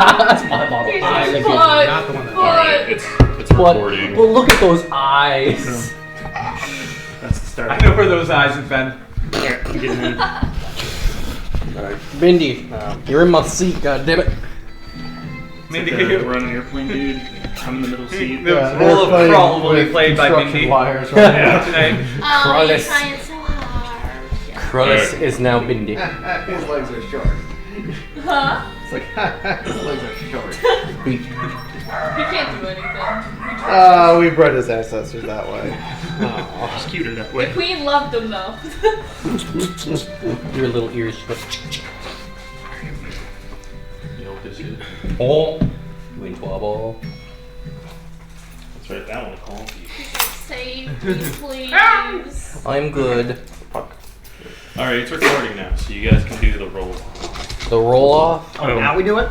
That's my model. Not the one that. It's recording. Well, look at those eyes. That's the start. I know where those eyes have been. Here, I'm getting in. Alright, Bindi, you're in my seat, goddammit. Mindy, We're on an airplane, dude. I'm in the middle seat. the role of Crawl will be played by Mindy wires right now. today. Oh, you're Krullis. trying so hard. Krullis is now Bindi. His legs are short. Huh? It's like, his legs are short. He can't do anything. Oh, we bred his ancestors that way. Oh, it's cuter that The way. queen loved him though. Your little ears. You know what this is? Oh, you into a ball. Let's write that one, call. Save me, please. I'm good. Alright, it's recording now, so you guys can do the roll. The roll off. Oh, Now we do it?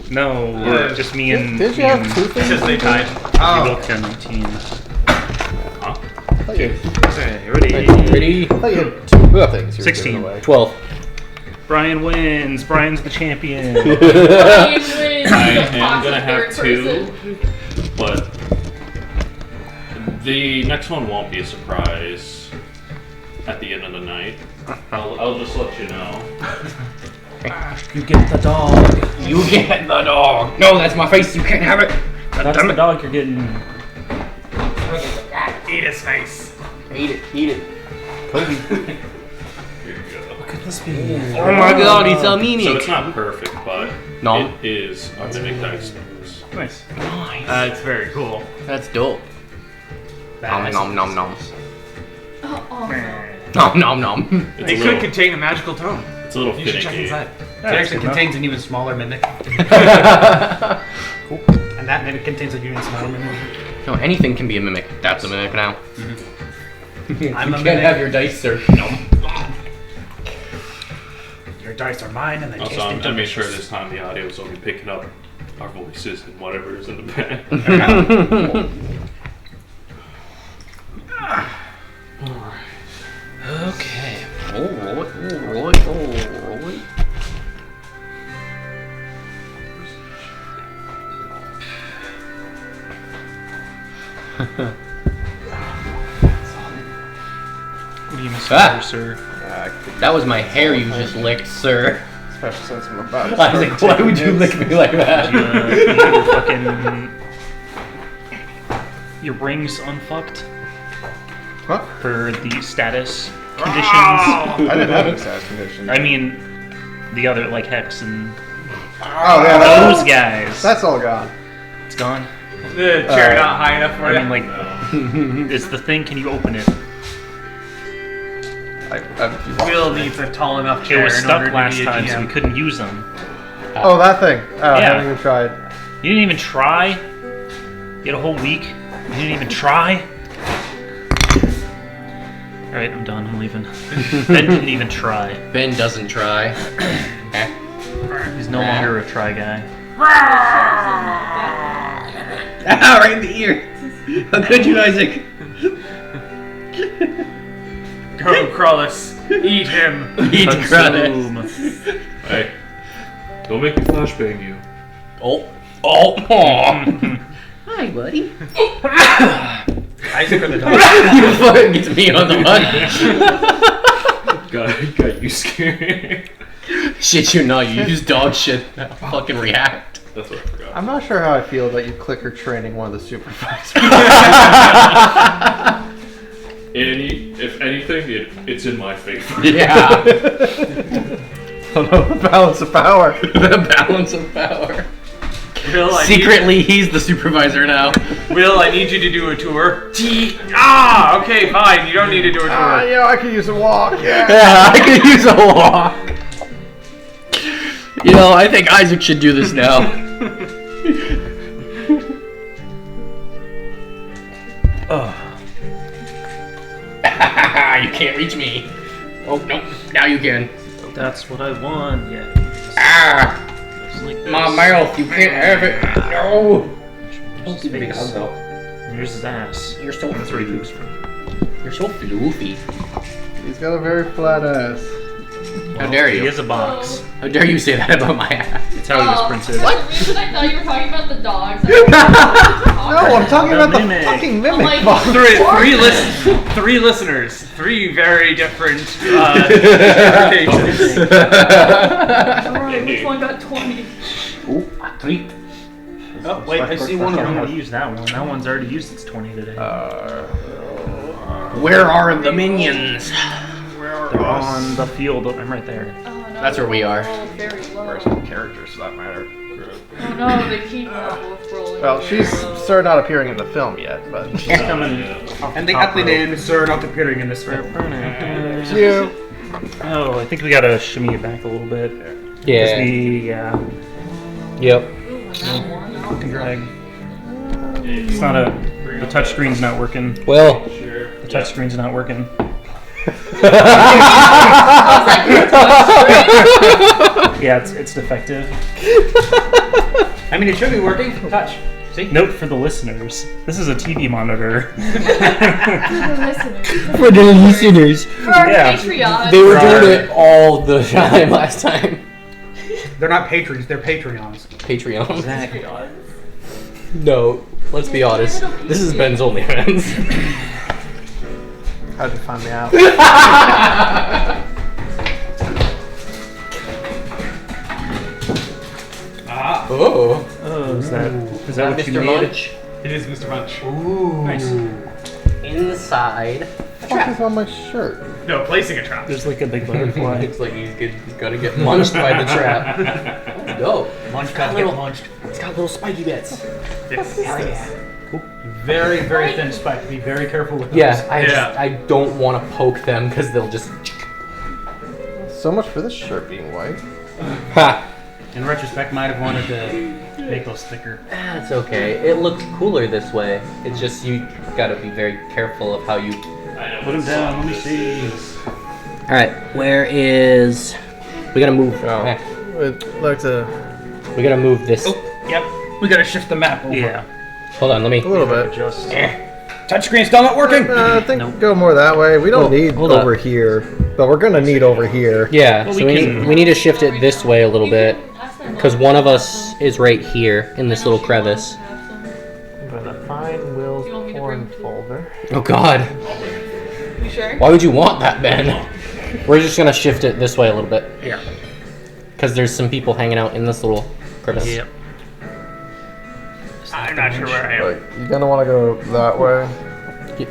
No, Yeah. just me and. Did you me have and- two things? Because they tied. We Oh. both got 19. Huh? Okay, ready? Ready? I thought you had two things you were 16. giving away. 12. Brian wins. Brian's the champion. Brian wins. I The am gonna third have two, person. but the next one won't be a surprise at the end of the night. I'll just let you know. You get the dog. You get the dog. No, that's my face. You can't have it. That's the dog you're getting. Eat his face. Eat it. Eat it. Here you go. What could this be? Oh my god, he's a So meanie. it's not perfect, but No. it is a mimic dice mix. Nice. Nice. It's very cool. That's dope. Nom nom nom nom. Oh, Nom nom nom. It's It a could little, contain a magical tome. it's a little You should check finicky. inside. Yeah, It actually good enough. contains an even smaller mimic. Cool. And that mimic contains an even smaller mimic. No, anything can be a mimic. That's a mimic now. I'm you a can't mimic. have your dice, sir. No. Your dice are mine and they Also, taste I'm gonna make sure delicious. this time the audio is only picking up our voices and whatever is in the bag. Okay. Alright. What do you miss, Ah. sir? That was my hair you just licked, sir. Especially since I'm about to Isaac, start why would you taking lick hits. me like that? Your fucking. Your rings unfucked Huh? for the status conditions. I didn't have any status conditions. I mean, the other, like Hex and Oh, yeah, those guys. that's all gone. It's gone. The chair not high enough for I you. mean, like, it's the thing. Can you open it? Will needs a tall enough chair It was in stuck order to last be a time, so we GM. couldn't use them. Oh, that thing. Oh, I Yeah. haven't even tried. You didn't even try. You had a whole week. You didn't even try. All right, I'm done. I'm leaving. Ben didn't even try. Ben doesn't try. He's no longer a try guy. Ah, right in the ear. How could you, Isaac? Go, Krullis. Eat him. Eat Consume. Hey, don't make me flashbang you. Oh. Hi, buddy. Isaac or the dog? You fucking get me on the butt. Got you scared. Shit, you know, you use dog shit. Fucking react. That's what I forgot. I'm not sure how I feel about you clicker training one of the supervisors. If anything, it's in my favor. Yeah. The balance of power. The balance of power. Will, Secretly, he's the supervisor now. Will, I need you to do a tour. Ah, okay, fine. You don't need to do a tour. Yeah, I could use a walk. Yeah. Yeah, I could use a walk. You know, I think Isaac should do this now. You can't reach me. Oh, no. Now you can. That's what I want. Yeah. Ah, Just like this. my mouth. You can't have it. No. There's his face. Here's his ass. You're so That's where he moves from. You're so floofy. He's got a very flat ass. How dare He you? is a box. How dare you say that about my ass? It's how he was printed. For some reason I thought you were talking about the dogs. No, I'm talking about the mimic. fucking I'm mimic like, box. Three listeners. Three very different interpretations. Alright, which one got 20? A treat. Oh, wait, I see one. I'm going to use that one. That one's already used its 20 today. Where are the minions? They're on the field. I'm right there. Oh, no, That's where we are. they're all very low. Where's the characters for that matter? Oh no, they keep both rolling. Well, she's sort of not appearing in the film yet, but She's coming. And the ugly names are not appearing in this film. you. Oh, I think we gotta shimmy it back a little bit. Yeah. Yep. Ooh, that one. Fucking drag. It's not a. The touch screen's not working. Well. The touch screen's not working. Yeah, it's defective. I mean, it should be working. Touch. See? Note for the listeners. This is a TV monitor. For the listeners. For our Yeah. Patreon. They were doing it all the time last time. They're not patrons, they're Patreons. Patreon. Exactly. No, let's be honest. This is Ben's OnlyFans. How'd you find me out? Oh. Oh, is that what you Mr. made? Munch? It is Mr. Munch. Nice. Inside. What is on my shirt? No, placing a trap. There's like a big butterfly. Looks like he's gonna get munched by the trap. Let's go. Munch got got little- launched. It's got little spiky bits. Very, very thin spike. Be very careful with those. Yeah, I don't want to poke them because they'll just. So much for this shirt being white. Ha! In retrospect, might have wanted to make those thicker. That's okay. It looks cooler this way. It's just you gotta be very careful of how you. Put them down, let me see. Alright, where is. We gotta move. I'd like to. We gotta move this. Yep, we gotta shift the map over. Yeah. Hold on, let me. A little bit. Just. Touchscreen's still not working. I think go more that way. We don't need hold up. over here, but we're gonna need over here. Yeah, Well, so we we can- need to shift it this way a little bit. Because one of us is right here in this little crevice. Gonna find Will's You want me to porn bring two? folder. Oh god. You sure? Why would you want that, Ben? We're just gonna shift it this way a little bit. Yeah. Because there's some people hanging out in this little crevice. Yep. I'm not sure where I am. Like, you're gonna want to go that way.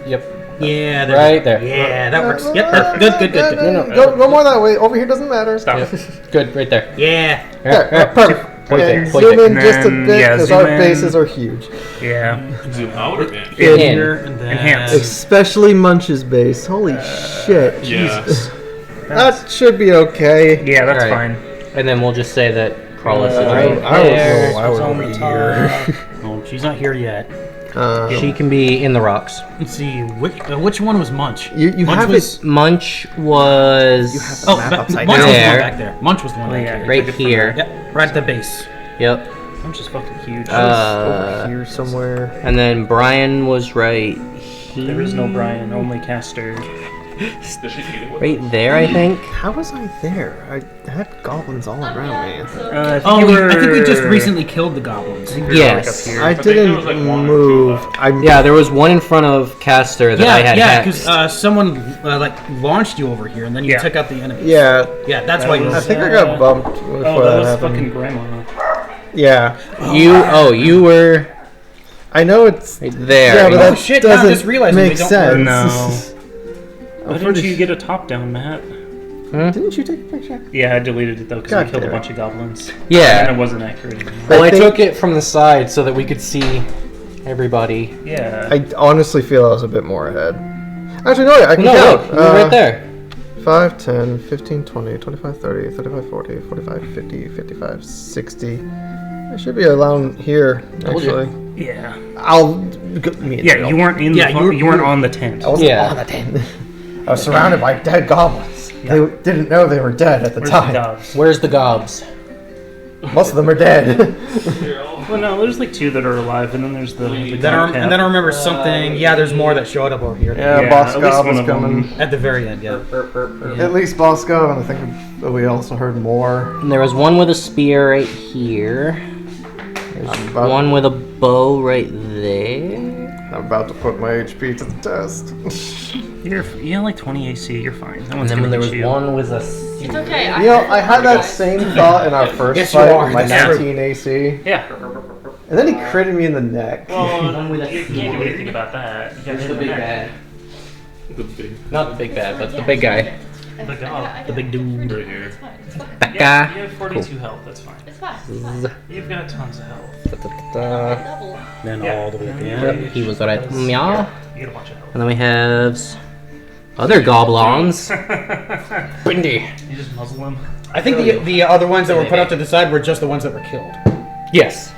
Yep. Yeah, Right there. Yeah, that works. Yep, perfect. Good. No. Go more that way. Over here doesn't matter. Stop. Good, right there. Yeah. There, perfect. Point And there, point zoom there. in just a And bit then, because zoom our in. faces are huge. Yeah. Zoom out or in? In. Here and then. Enhance. Especially Munch's base. Holy shit. Yes. That should be okay. Yeah, that's Alright. fine. And then we'll just say that Crawlis is I right don't there. know. I was over here. Oh, she's not here yet. She can be in the rocks. Let's see, which one was Munch? You Munch have was, it. Munch was Oh, map Munch upside was the one down. back there. Munch was the one back yeah. here. right here. Yep, right at the base. Yep. I'm just fucking huge. Over here somewhere. And then Brian was right here. There is no Brian, only Caster. Does she eat it with Right there, I think. How was I there? I had goblins all around me. I think Oh, you I think we just were- recently killed the goblins. Yes. Like up here. I I think there didn't was like one or two move. left. I Yeah, there was one in front of Caster that I had because hexed. someone like launched you over here, and then you Yeah. took out the enemy. Yeah, Yeah, that's That why you. I was- think I got bumped before Oh, that that was happened. fucking Grandma. Yeah, You were I know it's. right there. Yeah, but Oh, that shit, now I doesn't just realized make we don't sense. No. Why didn't you get a top down, Matt? Didn't you take a picture? Yeah, I deleted it though because I God killed a damn it. bunch of goblins. And Yeah. it wasn't accurate anymore. Well, I think- took it from the side so that we could see everybody. Yeah. I honestly feel I was a bit more ahead. Actually, no, I can No, count. look, you were right there. 5, 10, 15, 20, 25, 30, 35, 40, 45, 50, 55, 60. I should be around here, Told you. actually. Yeah. I'll. Me and Yeah, Dale. you weren't in Yeah, the you weren't on the tent. I wasn't Yeah. on the tent. I was surrounded by dead goblins. They didn't know they were dead at the Where's the time. dogs? Where's the gobs? Most of them are dead. Well, no, there's like 2 that are alive, and then there's the And then I remember something. Yeah, there's more that showed up over here. Yeah, Yeah, Boss at least Gob one was of them. coming. At the very end, yeah. At least Boss Gob, and I think we also heard more. And there was one with a spear right here. There's About- one with a bow right there. I'm about to put my HP to the test. You have like 20 AC. You're fine. No And one's then gonna there hit was you. one with a. It's okay. You know, I had that same thought in our first Yes, you fight are, with my that's true. 19 AC. Yeah. And then he critted me in the neck. Well, you can't do anything about that. You gotta hit the him big back. bad. The big Not the big bad, but the big guy. The dog. The big dude. right here. It's fine. It's fine. That Yeah, guy. you have 42 health. That's fine. It's fine. It's fine. You've got tons of health. Double. Then Yeah. all the way at the Yep, end. he was right. Yeah. You got a bunch of health. And then we have other goblins. Windy. You just muzzle him. I think the other ones that were put up to the side were just the ones that were killed. Yes.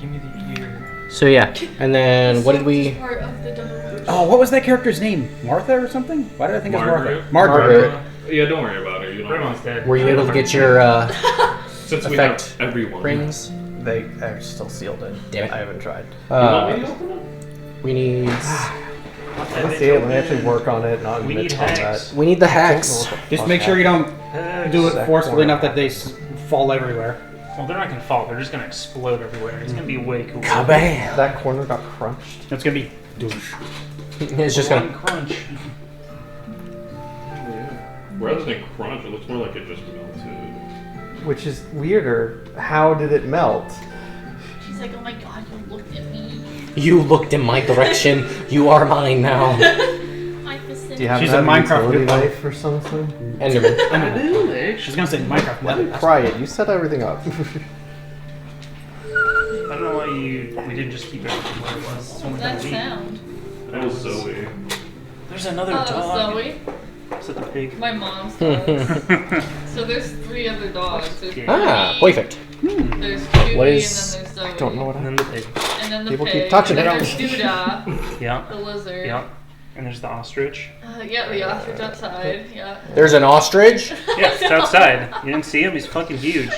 Give me the ear. So yeah, and then what did we? Part of the double. Oh, what was that character's name? Martha or something? Why did I think it was Margaret? Martha? Margaret. Yeah, don't worry about her. You don't Everyone's dead. Were you able to get your Since we effect have everyone. rings? They are still sealed in. Damn it. I haven't tried. You want me to open them? We need Let's see it. Let me actually work on it. Not We admit need to hacks. that. we need the hacks. Just make sure you don't do it forcefully enough that they fall everywhere. Well, they're not gonna fall. They're just gonna explode everywhere. It's gonna be way cool. Kabam! That corner got crunched. It's gonna be douche. It's just One gonna. crunch. Rather than crunch, it looks more like it just melted. Which is weirder. How did it melt? She's like, oh my god, you looked at me. You looked in my direction. You are mine now. I was Do you have She's that a Minecraft utility good one. knife or something? Enderman. She's gonna say Minecraft. Let me pry it. You set everything up. I don't know why we didn't just keep everything where it was. Someone that gonna leave. sound? That was Zoe. There's another Oh, dog. Zoe. Is that the pig? My mom's dogs. So there's 3 other dogs. There's Ah, me, perfect. There's Judy, What and is- then there's Zoe. Don't know what And happened. then the pig. And then the People pig. keep touching and then it. there's Duda, Yeah. the lizard. Yeah. And there's the ostrich. Yeah, the ostrich outside. Yeah. There's an ostrich. Yeah, it's outside. You didn't see him? He's fucking huge.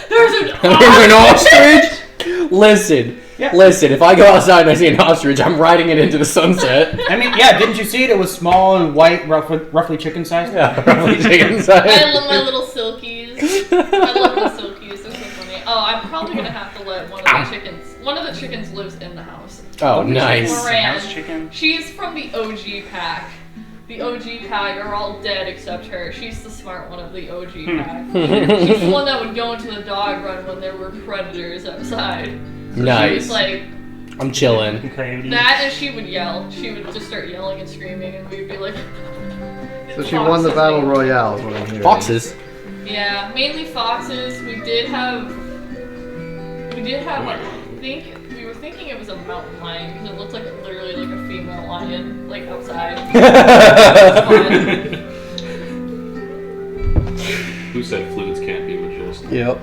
There's an There's an ostrich. Listen. Listen, if I go outside and I see an ostrich, I'm riding it into the sunset. I mean, yeah, didn't you see it? It was small and white, roughly chicken sized. Yeah, probably chicken I side. love my little silkies. I love my silkies. They're so funny. Oh, I'm probably gonna have to let one of the chickens. One of the chickens lives in the house. Oh, nice. Moran. House chicken. She's from the OG pack. The OG pack are all dead except her. She's the smart one of the OG pack. She's the one that would go into the dog run when there were predators outside. She was Nice. like I'm chilling. Coyote. that, and she would yell. She would just start yelling and screaming, and we'd be like. So she won the battle royale. Is what I'm hearing. Foxes. Yeah, mainly foxes. We did have. I think we were thinking it was a mountain lion because it looked like literally like a female lion, like outside. Who said fluids can't be majestic? Yep.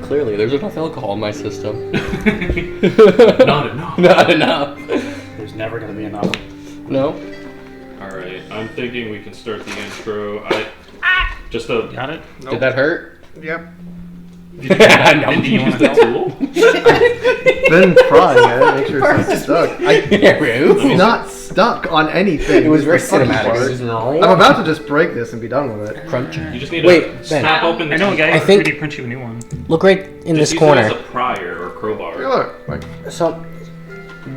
Clearly, there's enough alcohol in my system. Not enough. Not enough. There's never gonna be enough. No. Alright, I'm thinking we can start the intro. Just a. Got it? Did that hurt? Yep. No. Did you use the tool? Been trying it. Make sure it's not stuck. It's not stuck on anything. It was very This is the funny cinematic. part. It was I'm about to just break this and be done with it. crunch. You just need Wait, to Ben. snap open the I know a guy I who think- 3D print you a new one. Look right in Just this use corner. it as a prior or crowbar. Look, like, So,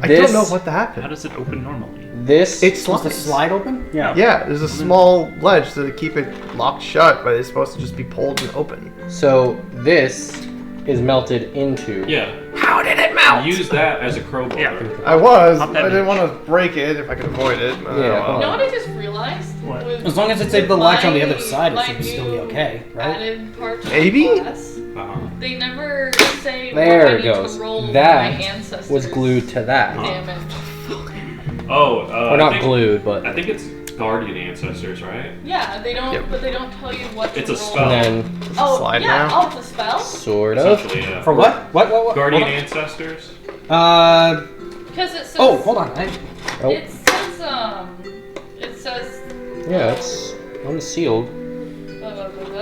I this, don't know what How happened. does it open normally? This. It's Supposed to slide open? Yeah. Yeah, there's a small ledge to keep it locked shut, but it's supposed to just be pulled and open. So this is melted into. Yeah. How did it melt? Use that as a crowbar. Yeah. I was. Pop that I didn't bitch. want to break it if I could avoid it. But Yeah, oh, You know well. what I just realized? What? With- As long as it's with able to latch on the my- other side, it my should still be new okay, right? Added part to my Maybe? class, Uh-huh. they never say There what I it need goes. to roll with That my ancestors. was glued to that. Damn it. Oh, Or I not think, glued, but. I think it's guardian ancestors, right? Yeah, they don't. Yep. But they don't tell you what. It's to a roll. spell. And then, Oh Slide yeah. now? Oh, it's a spell. sort of. Essentially, yeah. For what? What? Guardian Hold ancestors? on. Because it says. Oh, hold on. Oh, It says. It says. yeah, it's unsealed.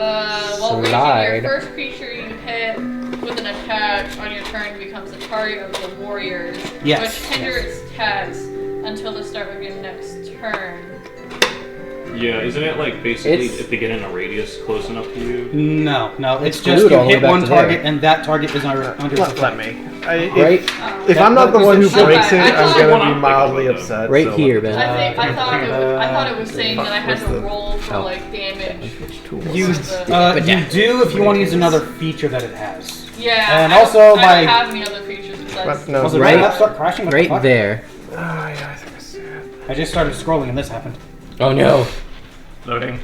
Well, Raging, Slide. your first creature you hit with an attack on your turn becomes a target of the warriors, Yes, which hinder yes. its attacks until the start of your next turn. Yeah, isn't it like basically It's- if they get in a radius close enough to you? No, it's It's just glued you all the way hit back one to target there. and that target is under its Let effect. me. Right, If I'm not the one who Okay, breaks it, I I'm thought- gonna be mildly upset. right so here, I Ben. thought it was saying that I had to roll for Oh. like damage. You for the- you do if you want to use another feature that it has. Yeah. and I don't- also I by- don't have any other features besides. But no, Was it Right- right? Start crashing? What the Right fuck? there. yeah, I think I see it. I just started scrolling and this happened. Oh no, Loading.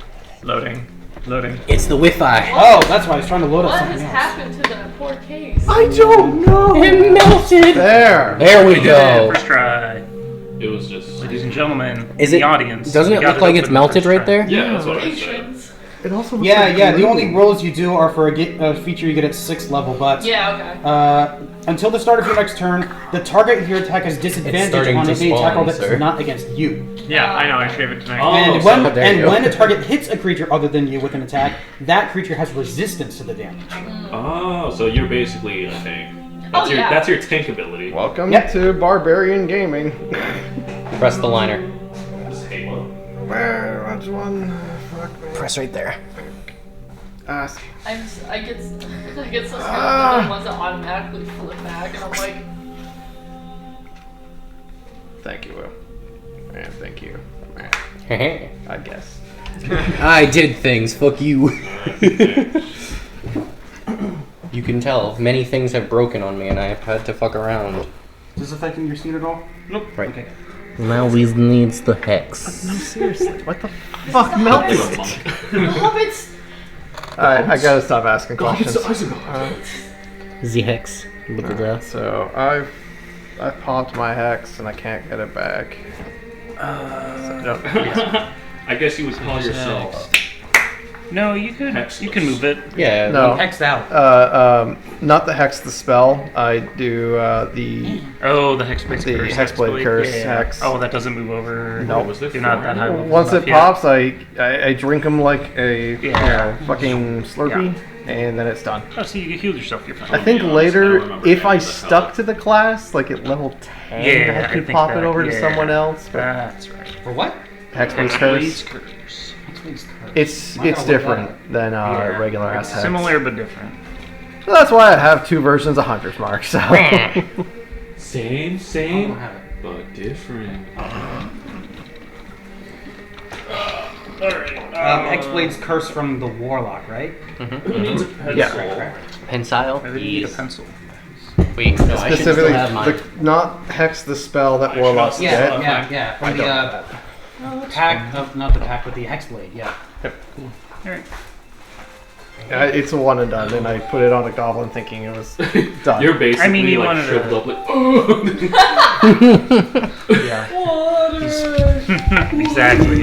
it's the Wi-Fi. Oh, that's why I was trying to load up What something has else. happened to that poor case? I don't know. It melted. There. There we go. First try. It was just. Ladies and gentlemen, Is the it? audience. Doesn't you it got look like it's open melted first right try. there? Yeah, that's what I said. Patience. It also looks Yeah, like yeah. The glue. only rolls you do are for a feature you get at 6th level, but Yeah, okay. until the start of your next turn, the target of your attack has disadvantage starting on to any attack roll spawn, that's sir. not against you. Yeah, I know. I shaved it tonight. Oh, And so- there you go. when a target hits a creature other than you with an attack, that creature has resistance to the damage. Oh, so you're basically a tank. Oh, yeah. That's your tank ability. Welcome Yep. to Barbarian Gaming. Press the liner. This is Halo. Where's one? Fuck me. Press right there. I get so scared of the ones that automatically flip back, and I'm like, Thank you, Will. Man, thank you. Man, I guess. I did things. Fuck you. You can tell many things have broken on me, and I have had to fuck around. Is this affecting your scene at all? Nope. Right. Okay. Now we needs the hex. No, seriously. What the fuck melted it? hobbits. Alright, I gotta stop asking questions. The hex. So I've popped my hex and I can't get it back. I guess you would call yourself. No, you could. Hexless. You can move it. Yeah. No, X'd out. not the hex, the spell. I do the Oh, the hexblade The curse. Hexblade curse hex. Oh, that doesn't move over. No. Was there You're not four? that high level. once it enough yet. pops, I drink them like a Yeah. fucking Slurpee, and then it's done. Oh, so you healed yourself. You're fine. I think Yeah, I later, don't remember if I any of the stuck health. to the class, like at level 10, Yeah, I I could think pop that- it over to yeah. someone else. But That's right. For what? Hexblade's Hexblade's curse, curse. it's I gotta look different that than Yeah. regular ass hex. Similar but different. So that's why I have two versions of Hunter's Mark. So Same, but different. Hexblade's curse from the Warlock, right? Who needs a pencil? Yeah. Pencile. I really need a pencil. Wait, no, I should still specifically, have mine. not hex the spell that Warlocks Yeah, get. yeah. I From don't. the pack, not the pack, but the Hexblade, yeah. Alright. It's a one and done, and I put it on a goblin thinking it was done. You're basically I mean, you like wanted shriveled to- up like, oh. Exactly.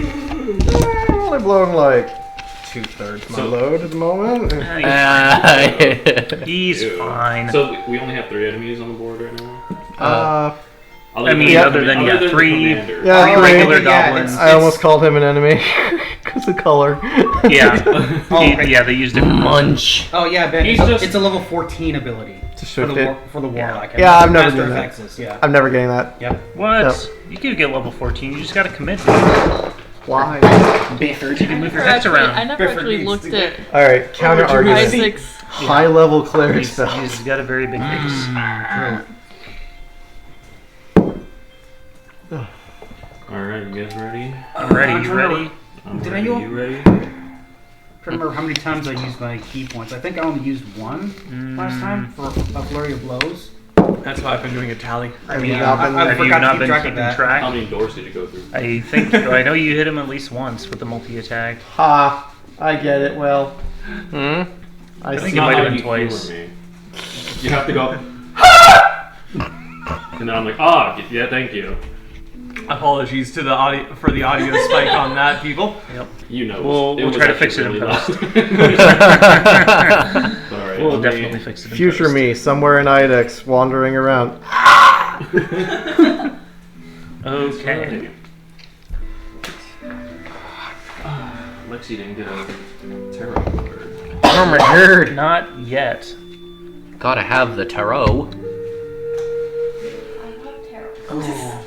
I'm only blowing like 2/3 my So- load at the moment. He's Ew. fine. So we only have 3 enemies on the board right now. I mean, Yeah. other than you got the 3 commander. Yeah, three three. regular Yeah, goblins. I almost called him an enemy because of color. Yeah. Oh, Yeah, they use different Munch. Oh yeah, Ben. He's It's, just- it's a level 14 ability To for shift the it. for the Warlock. Yeah, I've never Master done of that. Hexes, yeah. I'm never getting that. Yep. What? No. You could get level 14. You just gotta commit. Why? Bifford. You can move your I hex around. never actually looked at All right, counter argument. Isaac's. High level cleric He's spells. got a very big base. Alright, you guys ready? I'm ready. You ready? I'm Did I ready. go- You ready? I can't remember how many times I used my key points. I think I only used one last time for a flurry of blows. That's why I've been doing a tally. Have Yeah, you not been? I Have you forgot to not keep been track of keeping that. track? How many doors did you go through? I think I know you hit him at least once with the multi-attack. Ha! I get it. Well, Hmm? I think see. it might have how been you twice. humor me. You have to go. And then I'm like, yeah, thank you. Apologies to the audio for the audio spike on that, people. You know, We'll was try to actually fix it in really post. loud. But all right, We'll let me- definitely fix it. In Future post. me, somewhere in Idex, wandering around. Okay. Lexi didn't get a tarot card. Oh my god. Not yet. Gotta have the tarot. I love tarot.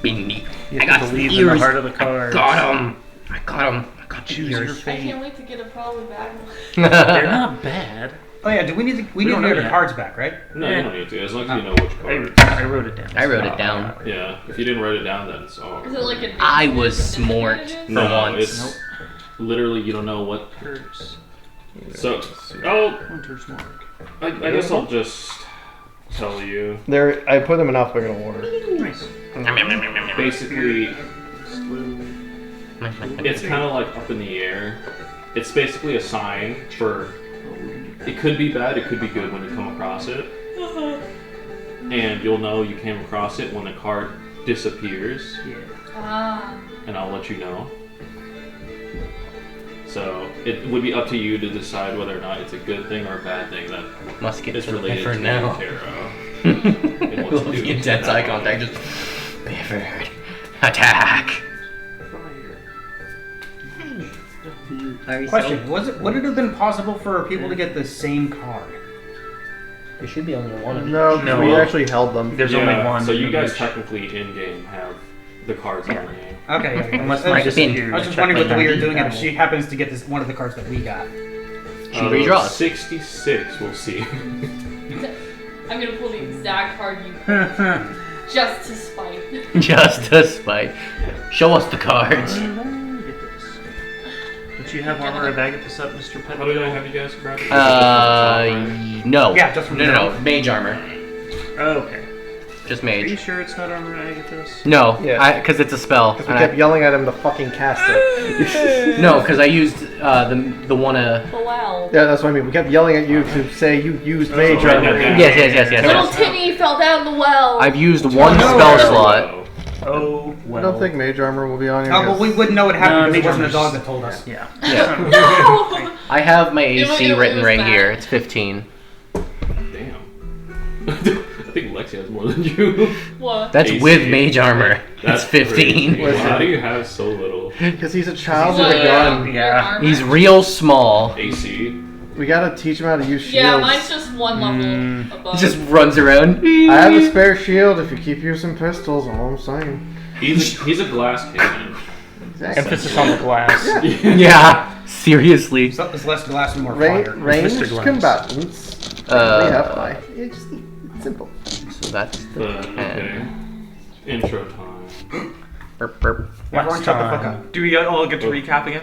Beanie. You I have got to believe in ears. the heart of the cards. Got him. I got him. I got the Choose your ears. I fate. can't wait to get a probably bad one. They're not bad. Oh yeah, do we need to don't know get the yet. cards back, right? No, you don't need to, as long as you know which card. I wrote it down. I wrote it down. Yeah, if you didn't write it down, then it's all. Is it like a I was smart for No, once. it's literally you don't know what. Yours. So, oh, Hunter's Mark. I guess I'll just tell you. I put them in alphabetical order. Nice. Basically, it's kind of like up in the air. It's basically a sign for. It could be bad, it could be good when you come across it. And you'll know you came across it when the card disappears. Ah. And I'll let you know. So it would be up to you to decide whether or not it's a good thing or a bad thing that Must get is to the related Bifford to now. tarot. And what to do. Intense eye contact. Just Bifford. Attack. Question: would it have been possible for people to get the same card? There should be only one of them. No, 'cause No. we actually held them. There's only one. So you guys each. technically in game have the cards in the game. Okay, yeah. Unless I mine was disappeared. just check wondering what my the way you're ID. doing it. If she happens to get one of the cards that we got. She redraws. 66, we'll see. I'm gonna pull the exact card you just to spite. Just to spite. Show us the cards. Don't you have armor of Agathis up, Mr. How did I Pettigrew? have you guys grab it? No. Yeah, just from no. Mage armor. Oh, okay. Just Are you mage. sure it's not armor of Agathis? No, Yeah. because it's a spell. Because we kept yelling at him to fucking cast it. No, because I used the one. Wow. Yeah, that's what I mean. We kept yelling at you to say you used mage write that armor. down. Yes. Little Timmy fell down the well. I've used one no. spell slot. Oh, I well. don't think mage armor will be on here. Oh, but we wouldn't know what happened No, because it wasn't a Mage dog Armor's- that told us. Yeah. Yeah. No. I have my Am I AC gonna written lose right that? here. It's 15. Damn. I think Lexi has more than you. What? That's AC. with mage armor. That's It's 15. crazy. How do you have so little Because he's a child So, with a gun. Yeah. He's real small. AC? We gotta teach him how to use shields. Yeah, mine's just one level above. He just runs around. I have a spare shield if you keep using pistols, all I'm saying. He's a glass cannon. Exactly. Emphasis on the glass. Yeah, seriously. So it's less glass and more fire. Ranged Mr. Glass. combatants. We have high. It's just simple. So that's the But, okay. Intro time. burp, burp. Everyone shut the fuck up. Do we all get to recap again?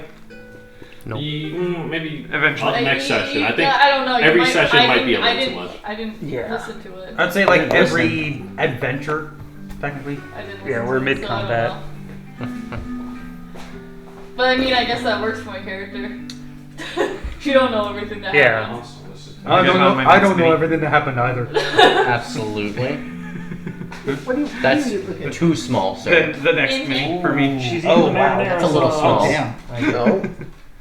Nope. Maybe Eventually. next session. I think I don't know. every session I might be a didn't- little too much. I didn't Yeah. listen to it. I'd say like didn't every adventure, technically. I didn't Yeah, listen we're to it, so I don't mid-combat. know. But I mean, I guess that works for my character. You don't know everything that Yeah. happens. I don't know. I don't know everything that happened either. Absolutely. That's too small, sir. The next mini for me. She's Oh, eating the wow, marinara That's a little sauce. small. Damn. No.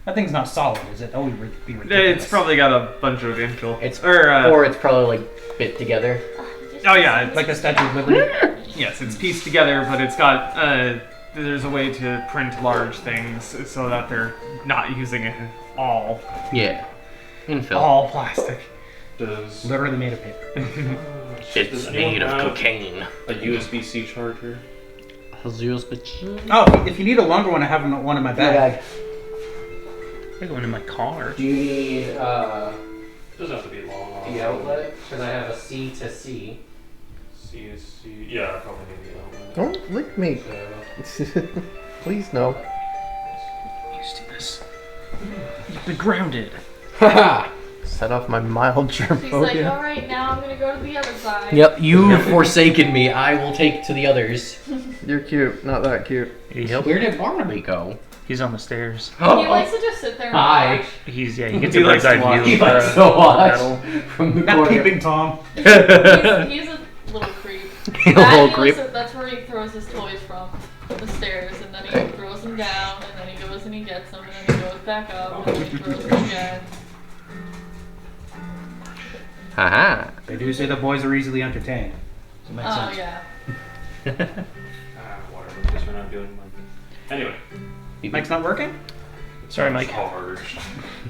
That thing's not solid, is it? That would be ridiculous. It's probably got a bunch of infill. It's or or it's probably like bit together. oh yeah, it's like the Statue of Liberty. yes, it's pieced together, but it's got there's a way to print large things so that they're not using it all Yeah. Infill. All plastic. Does Literally made of paper. It's made of cocaine. a USB-C charger? Oh, if you need a longer one, I have one in my bag. I go into my car. Do you need Doesn't have to be long. the outlet? Because I have a C to C. C to C. Yeah, I probably need the outlet. Don't lick me. So, Please no. Used to this. You've been grounded. Haha! Set off my mild She's like, germophobia. alright, now I'm gonna go to the other side. Yep, you've forsaken me. I will take to the others. You're cute. Not that cute. Yep. Where did Barnaby go? He's on the stairs. He likes to just sit there and Hi. watch. He gets He a likes bird's to eye watch. view He of likes the to watch battle. from the Not corner. peeping Tom. He's a little creep. A little creep. That's where he throws his toys from. The stairs, and then he throws them down, and then he goes and he gets them, and then he goes back up, and then he throws them again. Haha. They do say the boys are easily entertained. So it makes Oh, sense. yeah. whatever. Guess we're not doing one. Anyway, Mike's not working? Sorry, Mike. hard.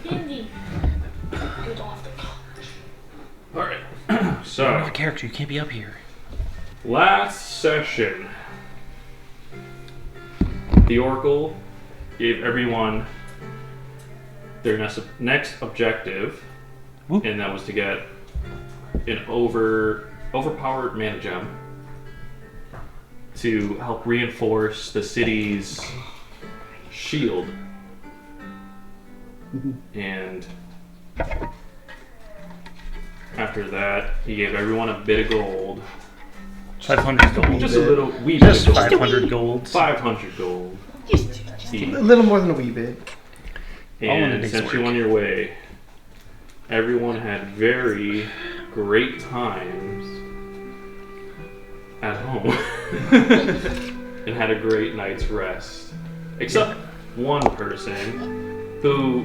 Hindi. Alright. Another So, character, you can't be up here. last session, the Oracle gave everyone their next objective, Whoop. and that was to get an overpowered mana gem to help reinforce the city's shield. And after that, he gave everyone a bit of gold. 500 gold. Just a little wee Just bit of gold. 500 gold. 500 gold. A little more than a wee bit. And sent you on your way. Everyone had very great times at home and had a great night's rest. Except one person who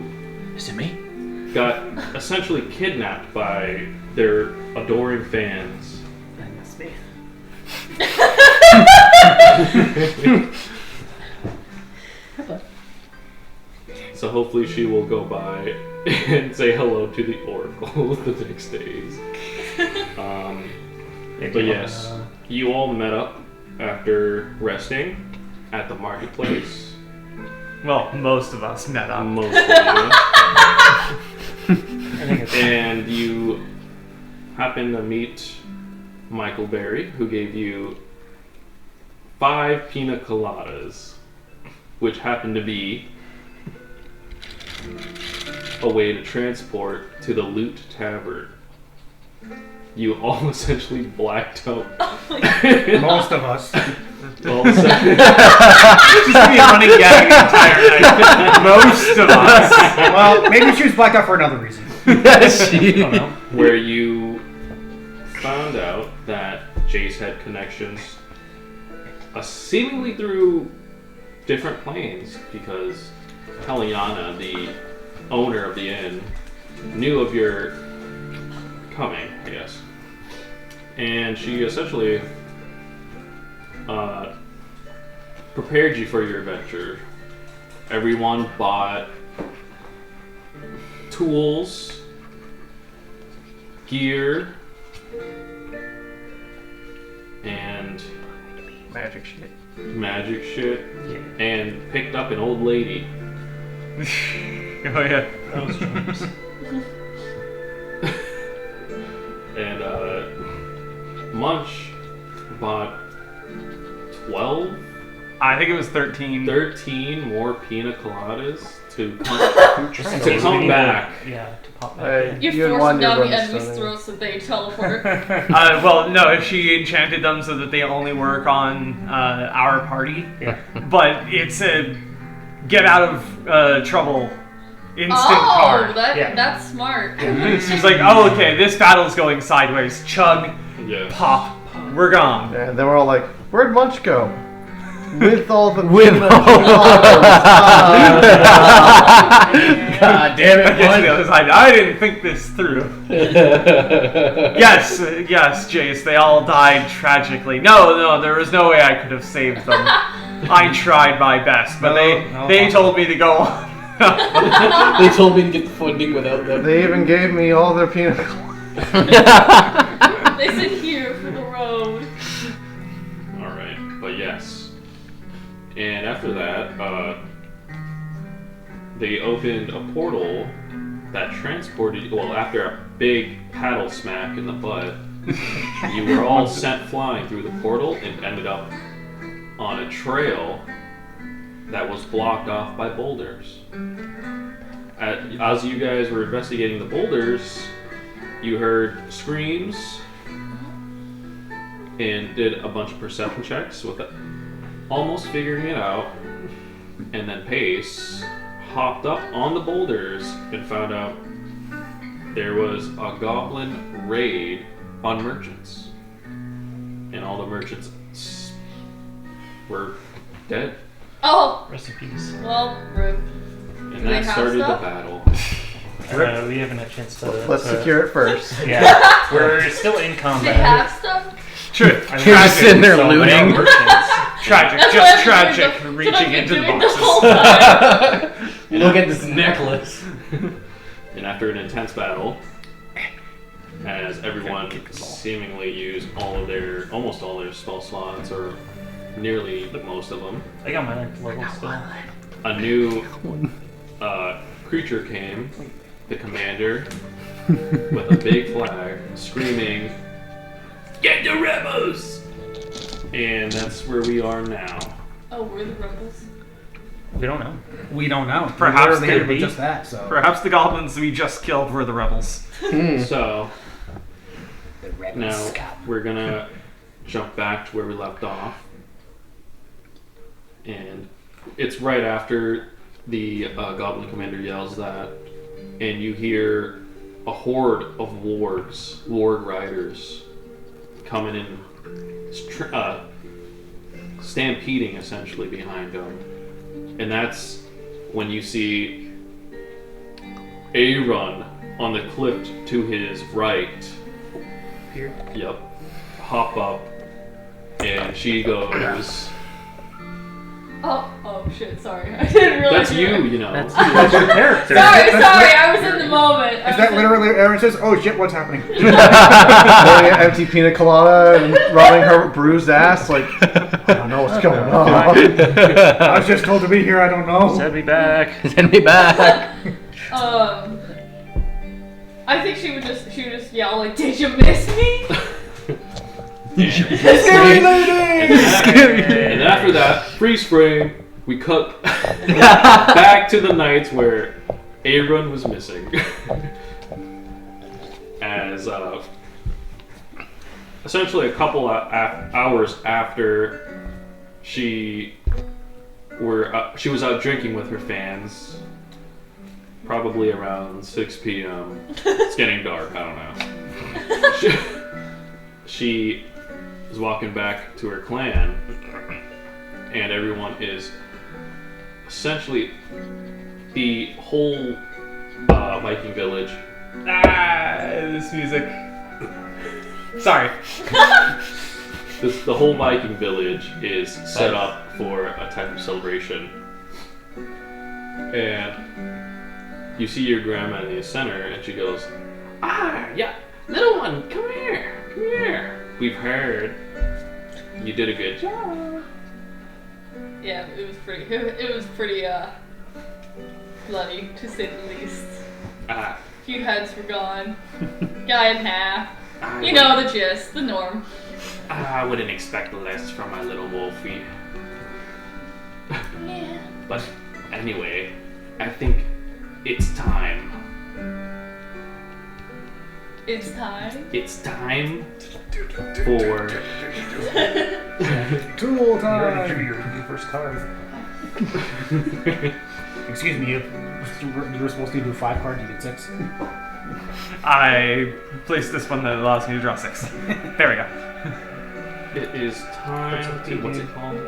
Is it me? got essentially kidnapped by their adoring fans. That's me. So hopefully she will go by and say hello to the Oracle the next days. But yes, you all met up after resting at the marketplace. Well, most of us met up. Most of you. And you happen to meet Michael Berry, who gave you 5 pina coladas, which happened to be a way to transport to the Loot Tavern. You all essentially blacked out. Most of us. All of a sudden, Just gonna be a running gag the entire night. Most of us. Well, maybe she was blacked out for another reason. where you found out that Jace had connections seemingly through different planes, because Heliana, the owner of the inn, knew of your coming, I guess. And she essentially prepared you for your adventure. Everyone bought tools, gear, and Magic shit. magic shit, and picked up an old lady. Oh yeah. And Munch bought 12, I think it was 13. 13 more pina coladas to come back. Yeah, to pop back. You had force won them your down the enemy's runstone. throats so they teleport. Well, no, if she enchanted them so that they only work on our party. Yeah. But it's a get out of trouble instant card. That's smart. She's like, oh, okay, this battle's going sideways. Chug, Yeah. pop, we're gone. And then we're all like, where'd Munch go? With all the God damn I get to the it, other side. I didn't think this through. Yes, Jace, they all died tragically. No, there was no way I could have saved them. I tried my best, but they told me to go on. They told me to get the funding without them. They even gave me all their peanut. They said here for the road. Alright, but yes. And after that, they opened a portal that transported, well, after a big paddle smack in the butt, you were all sent flying through the portal and ended up on a trail that was blocked off by boulders. As you guys were investigating the boulders, you heard screams and did a bunch of perception checks with it, almost figuring it out. And then Pace hopped up on the boulders and found out there was a goblin raid on merchants. And all the merchants were dead. Oh, Rest in peace. well, rude. And Do they that have started stuff? the battle. We haven't had a chance to. Let's secure it first. Yeah, we're still in Do they combat. have stuff? You're You're just sitting there So many looting. merchants. tragic, That's just what I've been tragic, doing the- reaching into the doing boxes. whole time. Look at this necklace. And after an intense battle, as everyone seemingly used almost all their spell slots, or nearly most of them, I got my level still. a new creature came, the commander, with a big flag, screaming, "Get the rebels!" And that's where we are now. Oh, we're the rebels. We don't know. We don't know. Perhaps we they literally be. hit with just that. So Perhaps the goblins we just killed were the rebels. So the rebels. now we're gonna jump back to where we left off, and it's right after the goblin commander yells that, and you hear a horde of warg riders coming in, stampeding essentially behind them. And that's when you see Aaron on the cliff to his right. Here. Yep. Hop up, and she goes. Oh shit, sorry. I didn't realize That's you know. That's your character. Sorry, I was in the moment. Is that literally Aaron says, "Oh shit, what's happening?" Pouring an empty pina colada and rubbing her bruised ass, like, I don't know what's going on. I was just told to be here. I don't know. Send me back. Send me back. I think she would just yell like, "Did you miss me?" Scary lady! And after that, freeze frame, we cut back to the nights where Aaron was missing. As essentially a couple hours after she was out drinking with her fans, probably around 6 p.m. It's getting dark, I don't know. She is walking back to her clan, and everyone is essentially the whole Viking village. This music. Sorry. The whole Viking village is set up for a type of celebration, and you see your grandma in the center, and she goes, yeah, little one, come here. We've heard you did a good job." Yeah, it was pretty bloody, to say the least. A few heads were gone. Guy in half. You know the gist, the norm. I wouldn't expect less from my little wolfie. Yeah. But anyway, I think it's time. It's time. It's time for Tool You time. drew your first card. Excuse me, you were supposed to do 5 cards. You did 6. I placed this one that allows me to draw 6. There we go. it is time to what's it called?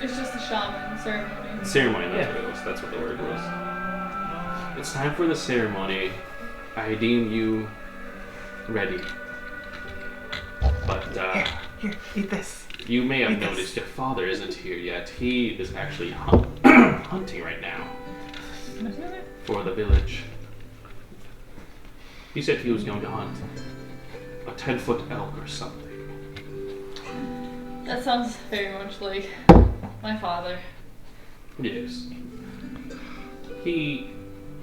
It's just a shaman ceremony. Ceremony, that's what it was. That's what the word was. It's time for the ceremony. I deem you ready. But Here, eat this. you may have noticed your father isn't here yet. He is actually hunting right now for the village. He said he was going to hunt a 10-foot elk or something. That sounds very much like my father. Yes. He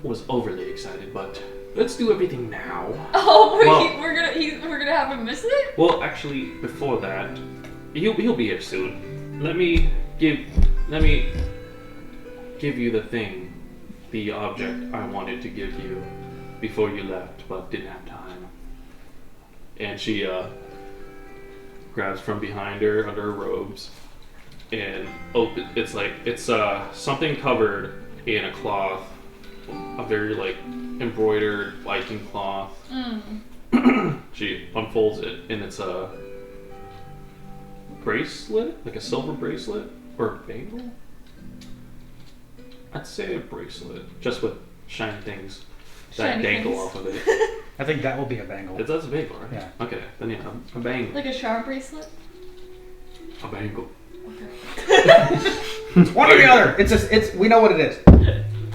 was overly excited, but let's do everything now. Oh, Well- we're gonna have him miss it? Well, actually, before that, he'll be here soon. Let me give you the thing, the object I wanted to give you before you left, but didn't have time. And she grabs from behind her under her robes and it's something covered in a cloth, a very embroidered Viking cloth. She unfolds it, and it's a bracelet, like a silver bracelet or a bangle. I'd say a bracelet, just with shiny things that Shiny dangle things. off of it. I think that will be a bangle. That's a bangle, right? Yeah. Okay, then yeah, a bangle. Like a charm bracelet? A bangle. Okay. It's one or the other. It's we know what it is.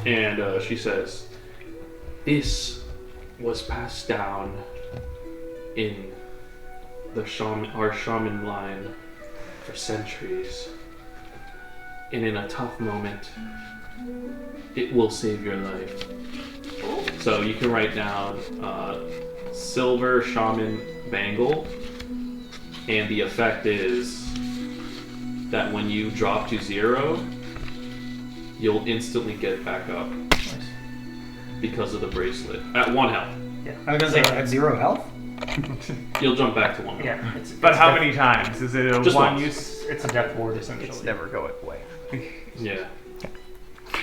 And she says, This was passed down in our shaman line for centuries. And in a tough moment, it will save your life. So you can write down silver shaman bangle, and the effect is that when you drop to 0, you'll instantly get back up because of the bracelet at 1 health. Yeah. I was gonna say at 0 health. You'll jump back to 1 health. Yeah. But how many times? Is it a Just one once. use? It's a death ward essentially. It's never going away. Yeah.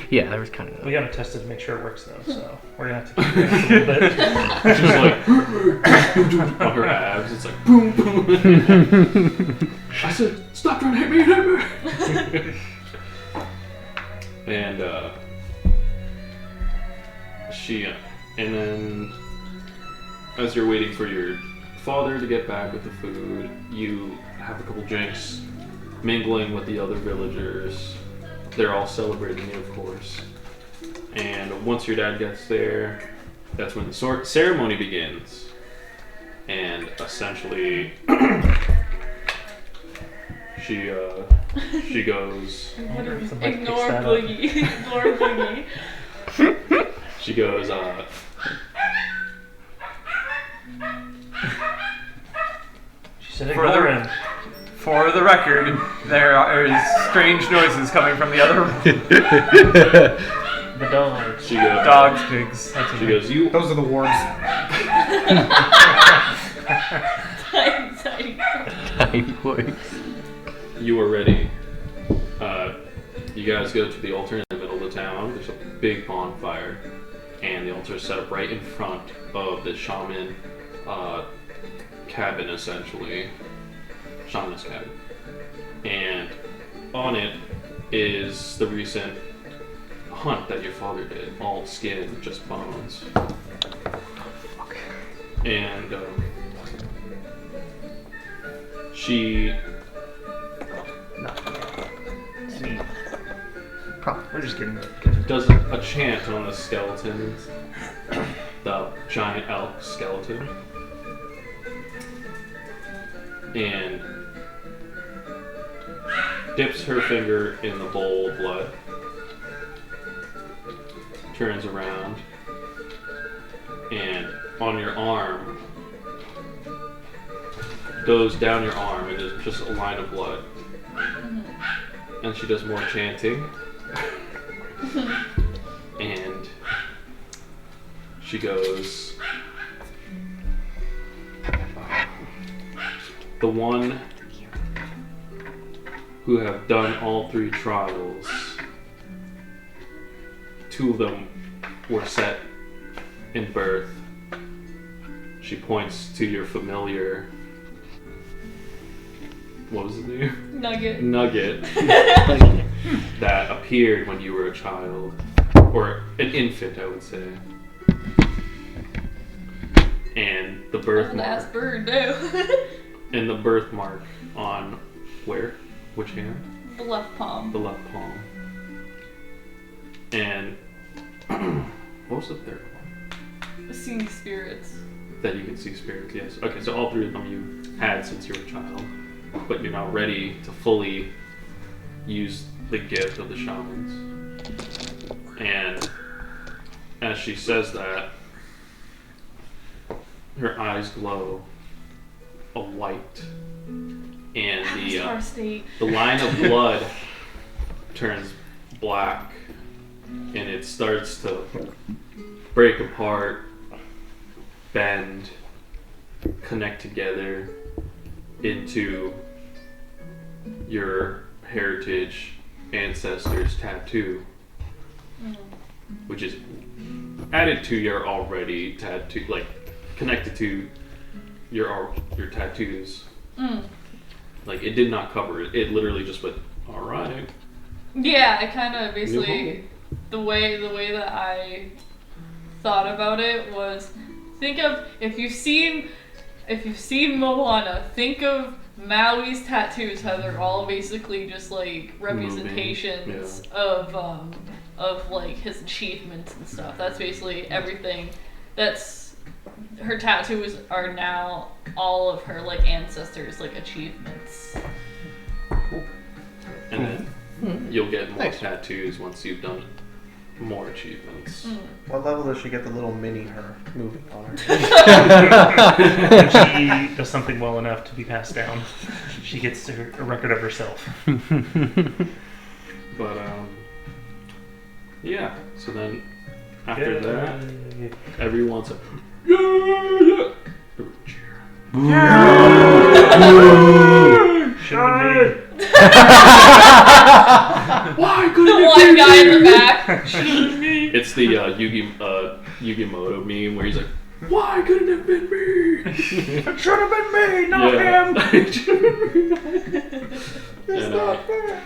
Yeah, there was kind of. We haven't tested to make sure it works though, so we're gonna have to keep it a little bit. Just like on her abs, it's like boom, boom. I said, stop trying to hit me, hit me. And and then as you're waiting for your father to get back with the food, you have a couple drinks, mingling with the other villagers. They're all celebrating you, of course. And once your dad gets there, that's when the ceremony begins. And essentially, she goes. Ignore Boogie. Ignore Boogie. She goes. She said ignore him. For the record, there are strange noises coming from the other room. The dogs. She goes. Dogs, pigs. That's She goes. You. Those are the wards. Tiny. You are ready. You guys go to the altar in the middle of the town. There's a big bonfire, and the altar is set up right in front of the shaman cabin, essentially. Shaman's cabin. And on it is the recent hunt that your father did. All skin, just bones. And she... We're just kidding. does a chant on the skeletons, the giant elk skeleton, and dips her finger in the bowl of blood, turns around, and on your arm, goes down your arm, and there's just a line of blood. And she does more chanting. And she goes, the one who have done all 3 trials, 2 of them were set in birth. She points to your familiar, what was his name? Nugget. That appeared when you were a child, or an infant, I would say. And the birthmark. Bird, no. And the birthmark on where? Which hand? The left palm. The left palm. And what was the third one? Seeing spirits. That you can see spirits, yes. Okay, so all 3 of them you had since you were a child, but you're now ready to fully use the gift of the shamans. And as she says that, her eyes glow a white, and the line of blood turns black, and it starts to break apart, bend, connect together into your heritage ancestors' tattoo, which is added to your already tattoo, like connected to your tattoos. Like it did not cover it. It literally just went, all right. Yeah, I kind of basically the way that I thought about it was, think of if you've seen Moana, think of Maui's tattoos, how they're all basically just like representations of of like his achievements and stuff. That's basically everything. That's her tattoos are now all of her like ancestors' like achievements. And then you'll get more tattoos once you've done more achievements. What level does she get the little mini her moving on her? When she does something well enough to be passed down, she gets a record of herself. But yeah. So then after that, everyone's like, yeah. Should have been me. Why couldn't The one guy in the back. It's the Yugimoto meme where he's like, why couldn't it have been me? It should have been me, not him. It's not fair.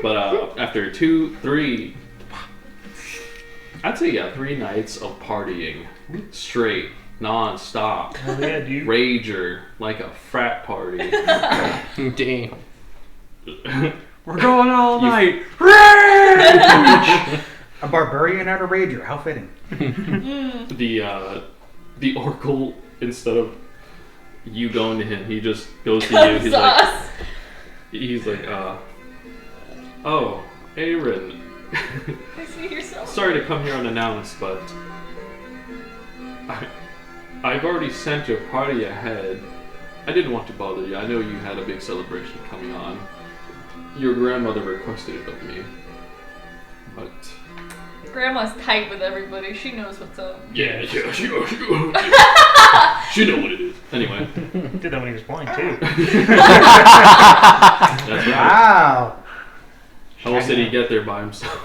But after 3 nights of partying straight, non-stop, Oh yeah, dude. rager like a frat party. Damn. We're going all night. A barbarian at a rager. How fitting. The Oracle, instead of you going to him, he just goes to you. He's like, oh, Aaron. I see yourself. Sorry to come here unannounced, but I've already sent your party ahead. I didn't want to bother you. I know you had a big celebration coming on. Your grandmother requested it of me, but Grandma's tight with everybody. She knows what's up. yeah, she know what it is. Anyway, Did that when he was blind too. that's right. Wow. How else did he get there by himself?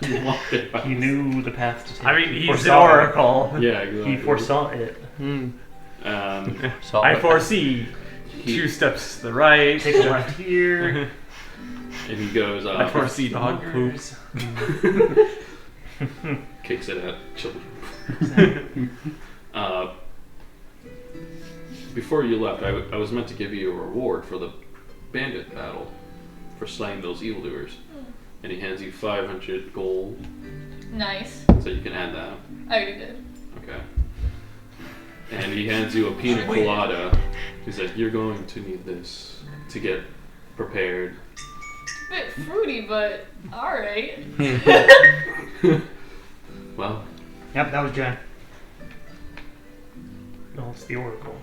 He walked there by He knew the path to take. I mean, He he's an foresaw it. oracle. Yeah, exactly. He foresaw it. I foresee 2 steps to the right. Take a left here. And he goes, I foresee dog poops. kicks it at children. Before you left, I was meant to give you a reward for the bandit battle for slaying those evildoers. And he hands you 500 gold, Nice. so you can add that. I already did. Okay. And he hands you a pina colada. He's like, you're going to need this to get prepared. Bit fruity, but alright. Well, Yep, that was Jen. No, it's the Oracle.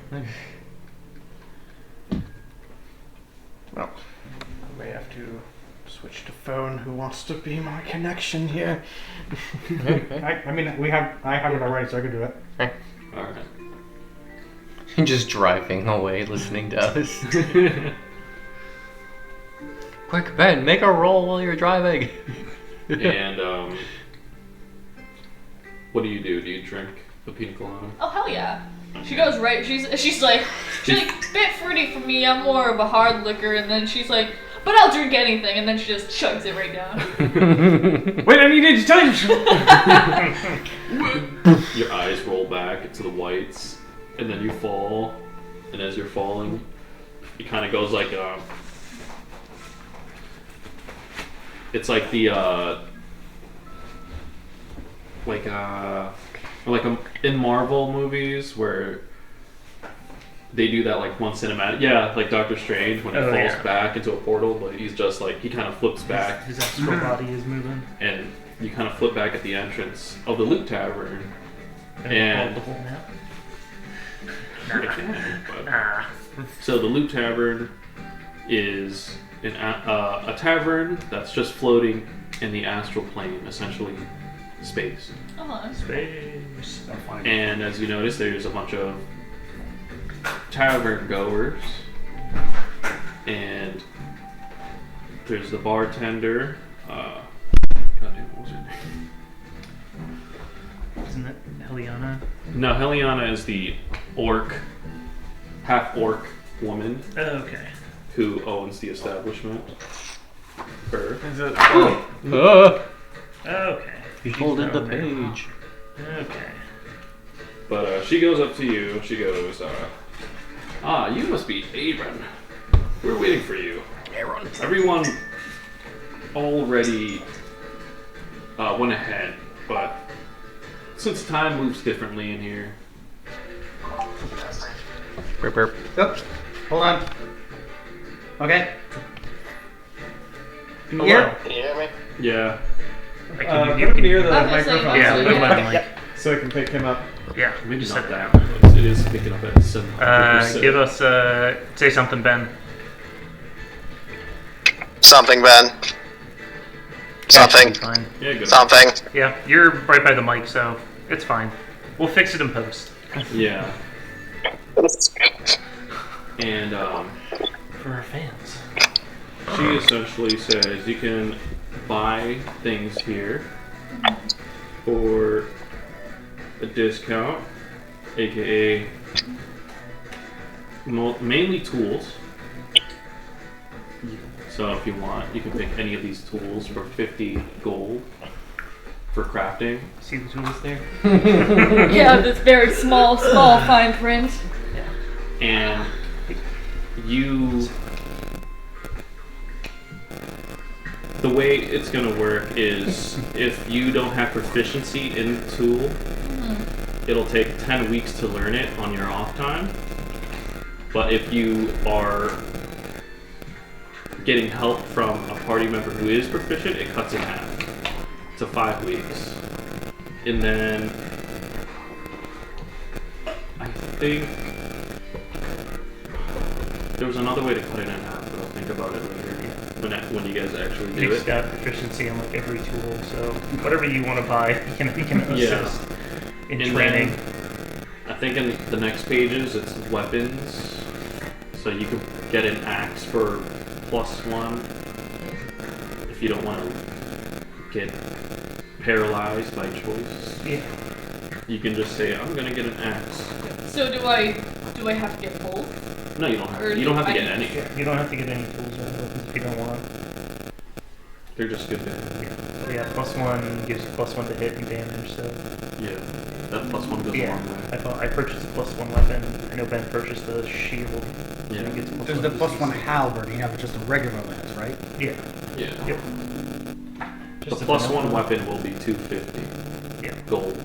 Well, I may have to switch to phone. Who wants to be my connection here? I mean, I have it already, so I can do it. alright. Just driving away, listening to us. Quick, Ben, make a roll while you're driving. And, what do? Do you drink the pina colada? Oh hell yeah. She goes right. She's like bit fruity for me. I'm more of a hard liquor, and then she's like, but I'll drink anything, and then she just chugs it right down. Wait, I need to tell you. Your eyes roll back to the whites, and then you fall. And as you're falling, it kind of goes like it's like the in Marvel movies where they do that like one cinematic, like Doctor Strange when he falls back into a portal, but he's just like he kind of flips back. His astral body is moving. And you kind of flip back at the entrance of the Loot Tavern. And the whole map. So the Loot Tavern is a tavern that's just floating in the astral plane, essentially space. Uh-huh. Space. And as you notice, there's a bunch of tavern goers, and there's the bartender. Goddamn, what was her name? Isn't it Heliana? No, Heliana is the half-orc woman Oh, okay. who owns the establishment. Her. Is it? Okay. You folded the She's down page. there. Okay. But she goes up to you. She goes, you must be Aaron. We're waiting for you. Aaron. Everyone already went ahead, but since time moves differently in here, Burp, burp. Oh, hold on. Okay. Can you hear? Can you hear me? yeah, I can, Put you him can, near the I was gonna say, microphone. yeah, so, put him yeah. on the mic. So I can pick him up. Yeah, maybe just not set that, that. but it is picking up at 700%. Give us, say something, Ben. Something, Ben. Something. Fine. Yeah, good. Something. Yeah, you're right by the mic, so it's fine. We'll fix it in post. Yeah, and For our fans. she essentially says you can buy things here for a discount, aka mainly tools. So if you want, you can pick any of these tools for 50 gold for crafting. See the tools there? Yeah, this very small fine print. And you, the way it's gonna work is if you don't have proficiency in the tool, it'll take 10 weeks to learn it on your off time. But if you are getting help from a party member who is proficient, it cuts in half to 5 weeks. And then I think there was another way to cut it in half, but I'll think about it later when you guys actually do Nick's it. got proficiency on like every tool, so whatever you want to buy, he can assist in And training. then, I think in the next pages it's weapons. So you can get an axe for +1 if you don't want to get paralyzed by choice. Yeah. You can just say, I'm gonna get an axe. So do I have to get both? No, you don't have Or to. You don't have to I get can- any. You don't have to get any tools or weapons if you don't want. They're just good to So yeah, +1 gives you +1 to hit and damage, so yeah. That +1 goes a yeah. long way. I purchased a +1 weapon. I know Ben purchased the shield. Yeah. He gets There's the +1 halberd, and you have just a regular lance, right? Yeah. Yeah. Yep. The Just a +1 vanilla- weapon will be 250 Yeah. gold,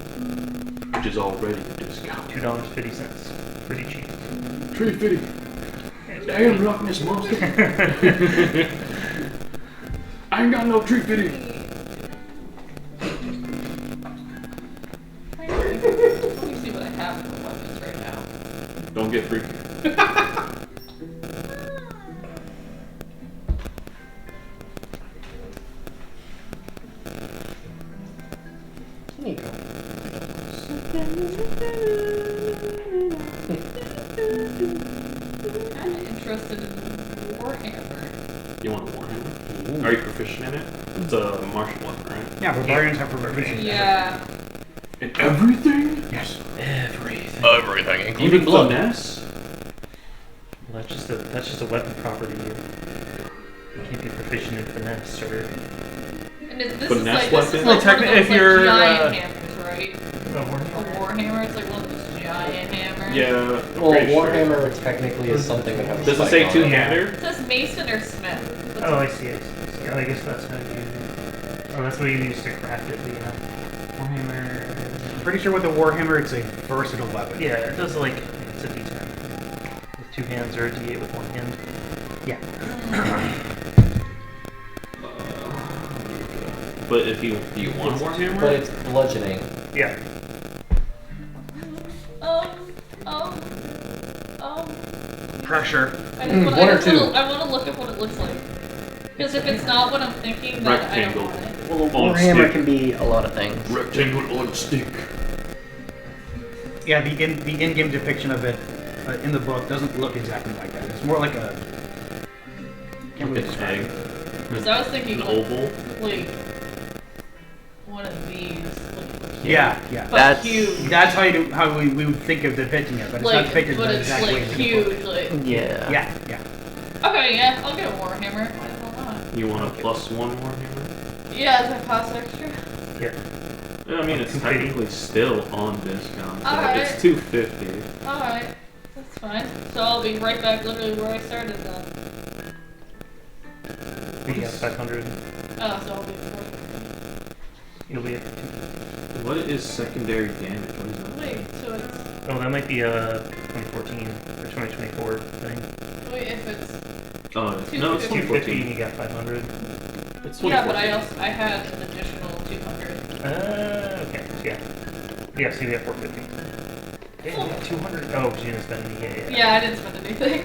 which is already a discount. $2.50. Pretty cheap. 350. Yeah, Damn, roughness monster. I ain't got no 350. Let me see what I have for weapons right now. Don't get freaky. There you go. I'm interested in Warhammer. You want a warhammer? Are you proficient in it? It's a martial weapon, right? Yeah, barbarians have proficiency. Yeah. In everything? Yes. Everything. Everything, Even blood. finesse? Well, that's just a weapon property. You can't be proficient in finesse or And this is Finesse like weapon? one Well, of those technically, if like, you're, giant hammers, right? a A warhammer is like one of those giant hammers. Yeah. I'm Well, pretty sure. Warhammer technically is something that has a Does it spike say on two-hander? It says mason or smith. What's Oh, I see. I guess that's how you. Oh, that's what you use to craft it. Yeah. Warhammer. Pretty sure with the warhammer, it's a versatile weapon. Yeah, it does like it's a D10 with 2 hands or a D8 with 1 hand. Yeah. But if you do you want a warhammer? But it's bludgeoning. Yeah. Pressure. I just wanna, One or two. I want to look at what it looks like. Because if it's not what I'm thinking, then I don't Rectangle. want it. Well, a On Warhammer stick. can be a lot of things. Rectangle on stick. Yeah, the in-game depiction of it in the book doesn't look exactly like that. It's more like a. Can't really An describe egg. it. Because I was thinking An like, oval. like one of these. Like, Yeah, yeah. but That's- huge. That's how we would think of depicting it, but it's not Like, depicted but the it's exact way like it's in the book. huge. Like, Yeah. Yeah, yeah. okay, yeah, I'll get a warhammer. Why the hell not? You want a +1 warhammer? Yeah, does that cost extra? Yeah. Yeah, I mean, it's 250. technically still on discount. So Alright. it's 250. Alright, that's fine. So I'll be right back literally where I started then. We got 500. Oh, so I'll be 450. You'll be at 2. What is secondary damage? What is that? Wait, so it's. Oh, that might be a 2014 or 2024 thing. Wait, if it's. Oh, no, it's 250 and 2014. you got 500. It's 2014. Yeah, but I had an additional 200. Okay. Yeah. Yeah, so you got 450. Yeah, you got 200. Oh, she didn't spend any. Yeah. Yeah, I didn't spend anything.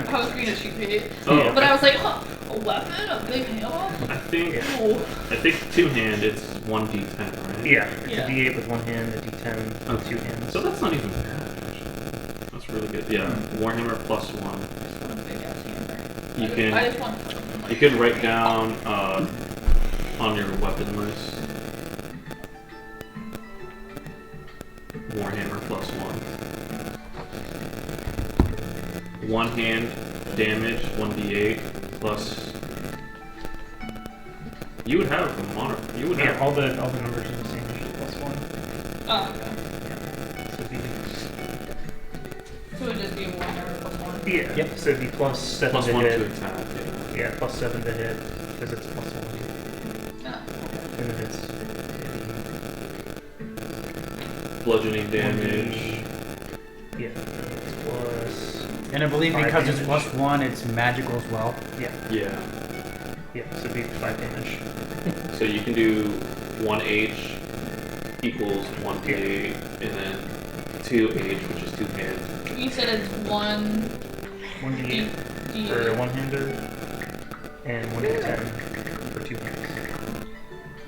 I was being a cheapie. Oh, But I was like, huh, a weapon? A big hammer? I think Ooh. two-hand it's 1d10, right? Yeah, it's Yeah. a D8 with one hand, a D10 with two hands. So that's not even bad, actually. That's really good. Yeah, Warhammer plus 1. I just want a big ass hammer. You I can just want you can write down on your weapon list Warhammer plus 1. One hand damage, 1d8 plus. You would have a monitor. You would Yeah, have all the numbers are the same. Usually +1. Oh, okay. So it'd be, So it would just be one hammer plus one. yeah. Yep. So it'd be +7 plus to 1 hit. to attack. Yeah. Yeah, +7 to hit because it's +1. Ah. And then it's Bludgeoning damage. yeah, and it's plus. And I believe 5 because it's damage. +1, it's magical as well. Yeah, Yeah. so it'd be 5 damage. So you can do 1H equals 1d8, and then 2H, which is 2 hands. You said it's one 1d8 D. for a one-hander, and 1d10 for two hands.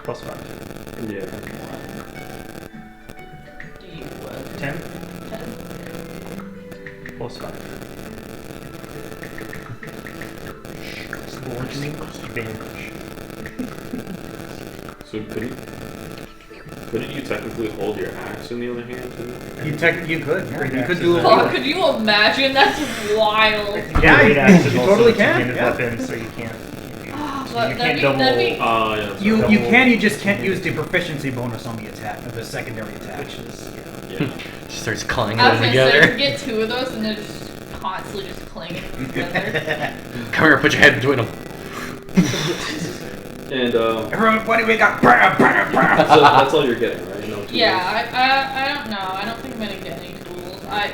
+5. Yeah. D what? 10 10. +5. Bludgeoning damage. So couldn't you technically hold your axe in the other hand too? You could. Yeah, Great you could axes do are- a Fuck, could you imagine? That's wild. Yeah, Great axe is you also totally a can, two-handed yeah. weapon, so you can't. But You that'd can't be, double. that'd be, Yeah. that's You right. you can, you just can't use the proficiency bonus on the attack, of the secondary attack. Which is Yeah. Just starts clanging I was them gonna say, together. get two of those and they're just constantly just clanging together. Come here, put your head between them. And Everyone, what do we got? Brr, brr, brr. so that's all you're getting, right? No tools? Yeah, I don't know. I don't think I'm gonna get any tools. I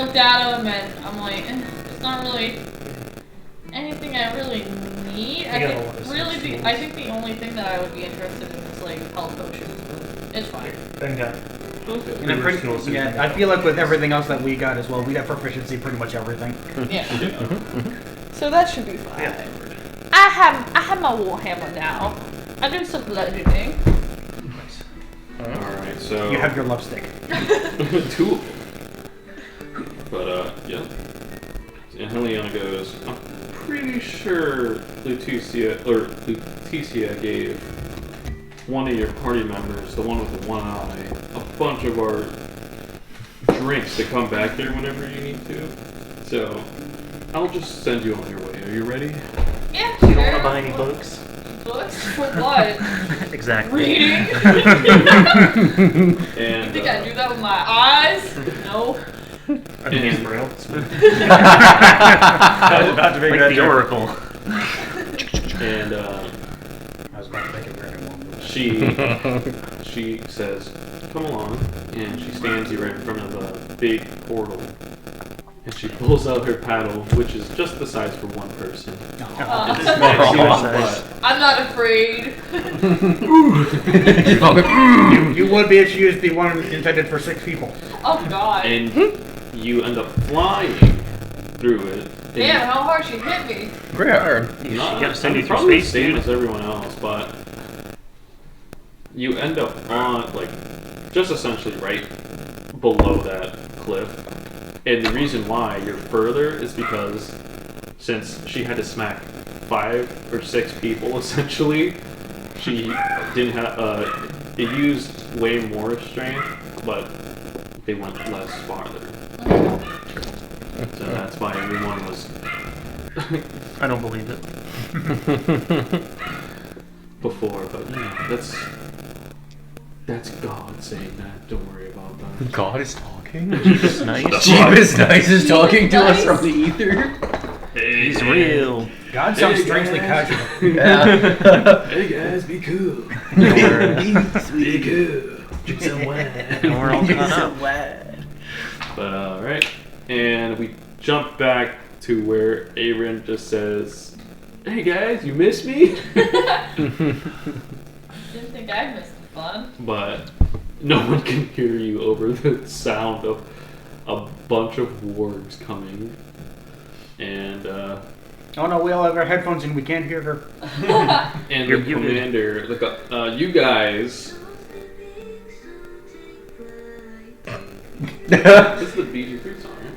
looked at them and I'm like, it's not really anything I really need. You got a lot of I think the only thing that I would be interested in is like health potions. It's fine. then got Okay. And I'm pretty, Skills, so you yeah, can- I feel like with everything else that we got as well, we got proficiency in pretty much everything. Yeah. Yeah. So that should be fine. Yeah. I have my warhammer now. I do some bludgeoning. nice. Alright, so You have your love stick. 2 of them. But yeah. And Heliana goes, I'm pretty sure Lutetia gave one of your party members, the one with the one eye, a bunch of our drinks to come back here whenever you need to. So I'll just send you on your way. Are you ready? Yeah, You sure. don't want to buy any books? Books for what? Exactly. Reading? And You think I do that with my eyes? No. I think it's braille. I was about to make Like that the joke. Oracle. and I was about to make it very long. she says, "Come along," and she stands you right in front of a big portal. And she pulls out her paddle, which is just the size for one person. It's small, but I'm not afraid. You would be if you used the one intended for 6 people. Oh god. and you end up flying through it. And Damn, how hard she hit me. Pretty hard. Not, gotta send you through probably space, the same dude. as everyone else, but you end up on just essentially right below that cliff. And the reason why you're further is because since she had to smack 5 or 6 people essentially, she didn't have it used way more strength, but they went less farther. So that's why everyone was I don't believe it. before, but that's God saying that. Don't worry about that. God is talking. Jeepus nice. Jeepus Nice is talking to us Nice. from the ether. He's real. God sounds strangely casual. Hey guys, be cool. Be cool. Drink some wine. And we're all caught up. But alright. And we jump back to where Aaron just says, "Hey guys, you miss me?" Didn't think I missed the fun. But no one can hear you over the sound of a bunch of wargs coming. And Oh no, we all have our headphones and we can't hear her. and You're the muted. commander, you guys. This is the BG3 song, right?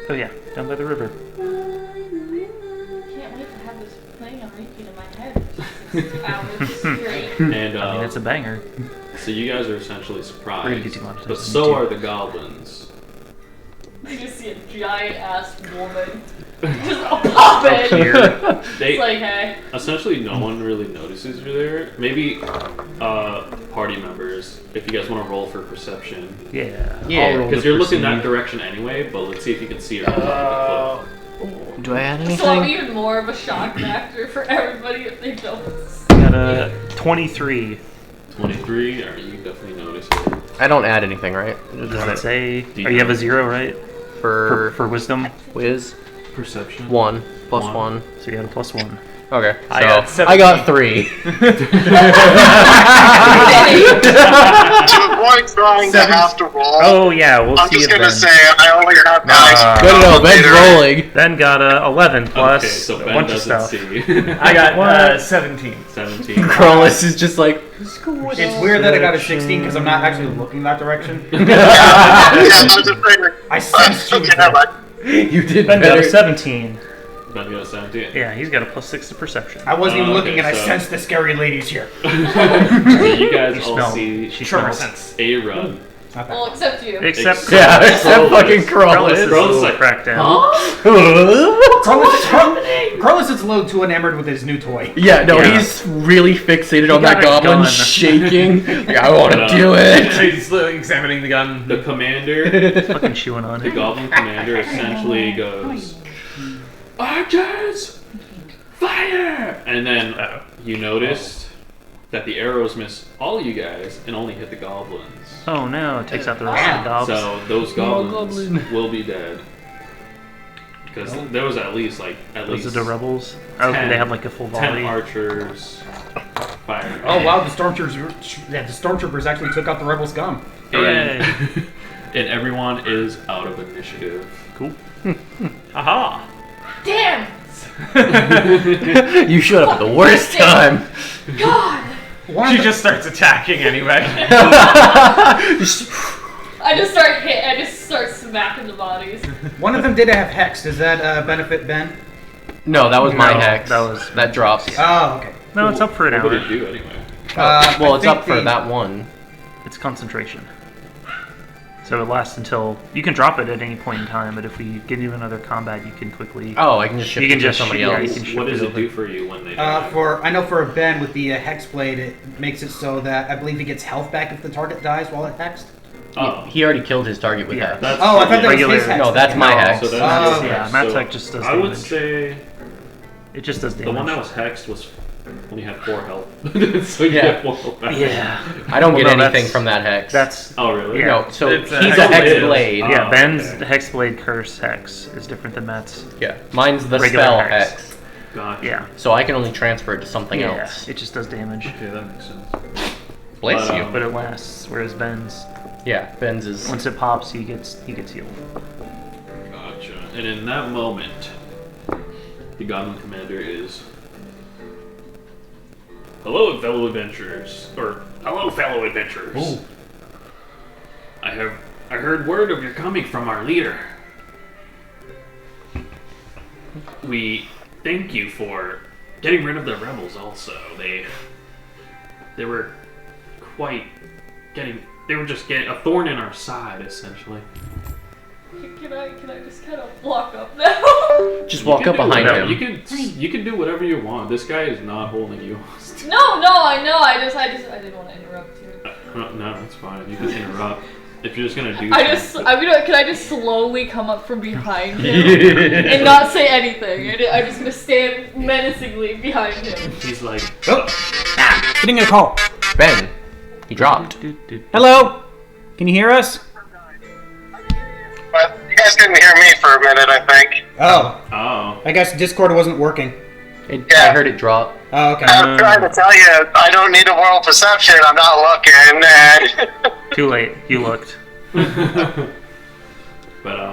Oh yeah, down by the river. Can't wait to have this playing on repeat in my head for 6 hours straight. And I mean, it's a banger. so you guys are essentially We're gonna surprised, get you on but to so YouTube. are the goblins. You just see a giant ass woman just pop in. Here. They It's like, hey. essentially no one really notices you there. Maybe party members, if you guys want to roll for perception. Yeah. Yeah. Because you're looking that direction anyway, but let's see if you can see her. Do I add So I'm anything? even more of a shock factor for everybody if they don't. Got a 23. 23, or you definitely notice her. I don't add anything, right? I'd say. Or you have a 0, right? For wisdom. Whiz. Perception. 1 plus One. 1. So you got a +1. Okay. So I got 17. I got 3. To avoid trying to have to roll, Oh yeah, we'll I'm see just it gonna then. say I only have guys. Good to know. Ben's rolling. Ben got a 11 plus Okay, so a Ben bunch of doesn't stuff. see. I got What? 17. 17. Crawlis is just like. It's weird that I got a 16 because I'm not actually looking that direction. Yeah, I was just saying. I sensed you. Okay, never mind. You did Ben got a better. 17. Ben got a 17. Yeah, he's got a +6 to perception. I wasn't even Oh, looking okay, and I so- sensed the scary ladies here. So you guys You all smell. see She Tremor smells. sense. a run. It's not Well, that. except you. Except Yeah, except Crawlis. fucking Crawlis is Crawlis. a Crawlis little like, cracked down. Carlos is a little too enamored with his new toy. Yeah, no, Yeah. he's really fixated on that got a goblin gun. shaking. Like, I want to But, do it. He's examining the gun. The commander, Fucking chewing on the it. goblin commander essentially goes, "Archers! Fire!" And then you noticed that the arrows miss all you guys and only hit the goblins. Oh no, it takes out the rest of the gobs. So those goblins will be dead. Because there was at least Those are the rebels. Oh, 10 they have like a full 10 volley. archers firing. Oh wow, the stormtroopers actually took out the rebel scum. Hooray. And everyone is out of initiative. Cool. Aha! Damn! You showed up at the worst time. God! She just starts attacking anyway. I just start smacking the bodies. One of them did have hex. Does that benefit Ben? No, that was my No, hex. that drops. Oh, okay. No, it's up for an What would hour. it do anyway? Well, I it's think up for that one. It's concentration. So it lasts until you can drop it at any point in time, but if we get into another combat, you can quickly. Oh, I can just shift You can it to just somebody shoot- yeah, else. you can shoot What does it over. do for you when they die? I know for Ben with the hex blade, it makes it so that I believe he gets health back if the target dies while it hexed. Oh, He already killed his target with Yeah, that. that's Oh, I thought that was Regular- his hex. No, that's my No, hex. So that's Oh, your yeah, hex. Matt So Tech just does I would damage. say It just does the damage. one that was hexed was only had 4 health. So you Yeah. get 4 health back. Yeah. I don't Well, get no, anything that's- from that hex. That's Oh really? Yeah. No, so It's a he's hex a hex blade. blade. Oh, yeah. Ben's okay. Hexblade Curse hex is different than Matt's. Yeah, mine's the Regular spell hex. hex. Gotcha. Yeah. So I can only transfer it to something Yeah. else. It just does damage, Okay, that makes sense. Bless But, you. but it lasts. Whereas Ben's, Yeah, Ben's is. once it pops, he gets healed. Gotcha. And in that moment, the Goblin Commander is. Hello, fellow adventurers. Or, hello, fellow adventurers. Ooh. I heard word of your coming from our leader. We thank you for getting rid of the rebels also. They were they were just getting a thorn in our side, essentially. Can I just kind of walk up now? Just You walk can up do behind whatever- him. You can do whatever you want. This guy is not holding you. No, I know. I didn't want to interrupt you. No, it's fine. You can interrupt. if you're just gonna do, Can I just slowly come up from behind him and not say anything? I'm just gonna stand menacingly behind him. he's like, Getting a call. Ben, he dropped. Hello? Can you hear us? But you guys couldn't hear me for a minute, I think. Oh. oh, I guess Discord wasn't working. I Yeah. heard it drop. Oh, okay. I'm trying to tell you, I don't need a world perception. I'm not looking, and Too late. You looked. but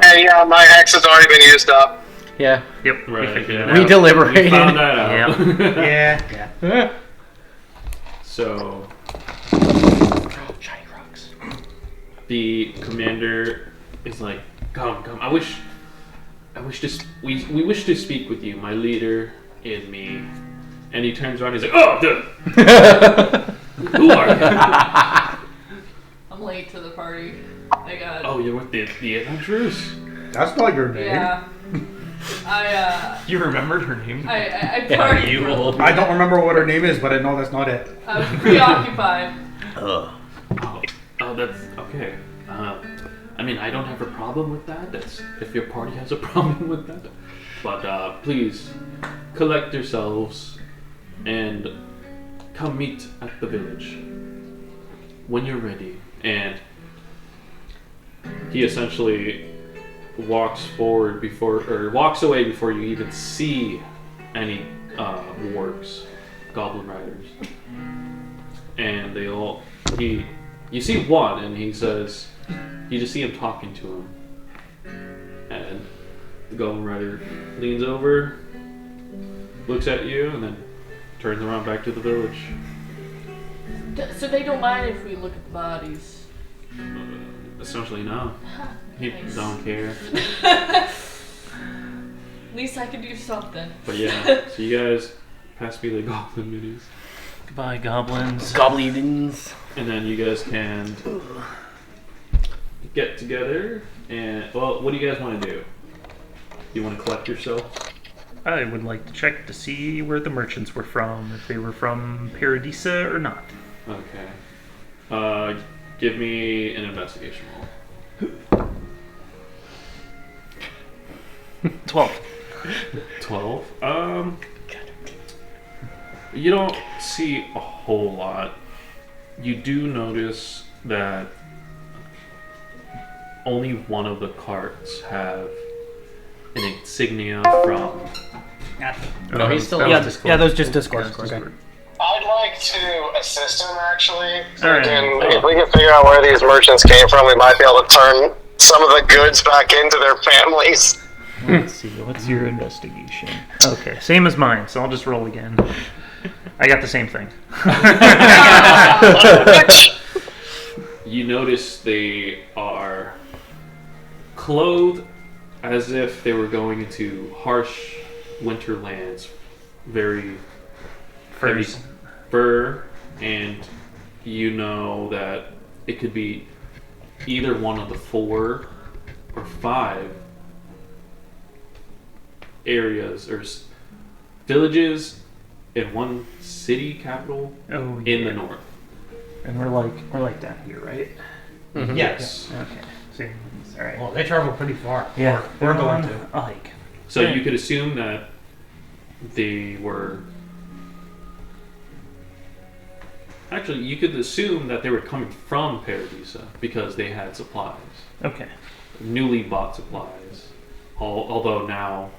and yeah, my hex has already been used up. Yeah. Yep. right, We figured yeah. it We out. deliberated. We found that out. Yeah. So Shiny rocks. the commander is like, come. We wish to speak with you, my leader and me. And he turns around. He's like, oh, who are you? I'm late to the party. I got. Oh, you're with the adventurers. That's not your name. Yeah. You remembered her name? I partied. you old. I don't remember what her name is, but I know that's not it. I was preoccupied. Oh, that's okay. I mean, I don't have a problem with that. That's if your party has a problem with that. But please collect yourselves and come meet at the village when you're ready. And he essentially walks away before you even see any wargs, goblin riders. And you see one, and he says, you just see him talking to him. And the goblin rider leans over, looks at you, and then turns around back to the village. So they don't mind if we look at the bodies. Essentially, no. He Nice. don't care. At least I can do something. But yeah, so you guys pass me the goblin minis. Goodbye, goblins. Goblins. And then you guys can get together and, well, what do you guys want to do? You want to collect yourself? I would like to check to see where the merchants were from, if they were from Paradisa or not. Okay. Give me an investigation roll. 12. 12. You don't see a whole lot. You do notice that only one of the carts have an insignia from. No, he's still Yeah, on Discord. yeah, those just Discord. Yeah, Okay. I'd like to assist him, actually. So Alright. if we can figure out where these merchants came from, we might be able to turn some of the goods back into their families. Let's see, what's your investigation? Okay, same as mine, so I'll just roll again. I got the same thing. You notice they are clothed as if they were going into harsh winter lands. Very heavy First. fur, and you know that it could be either one of the 4 or 5 areas or villages in one city capital Oh, in the north. And we're like down here, right? Yes. Okay. See, all right. Well, they travel pretty far. Yeah, We're they're going on to. a hike. So you could assume that they were. Actually, you could assume that they were coming from Paradisa because they had supplies, Okay. newly bought supplies. Although now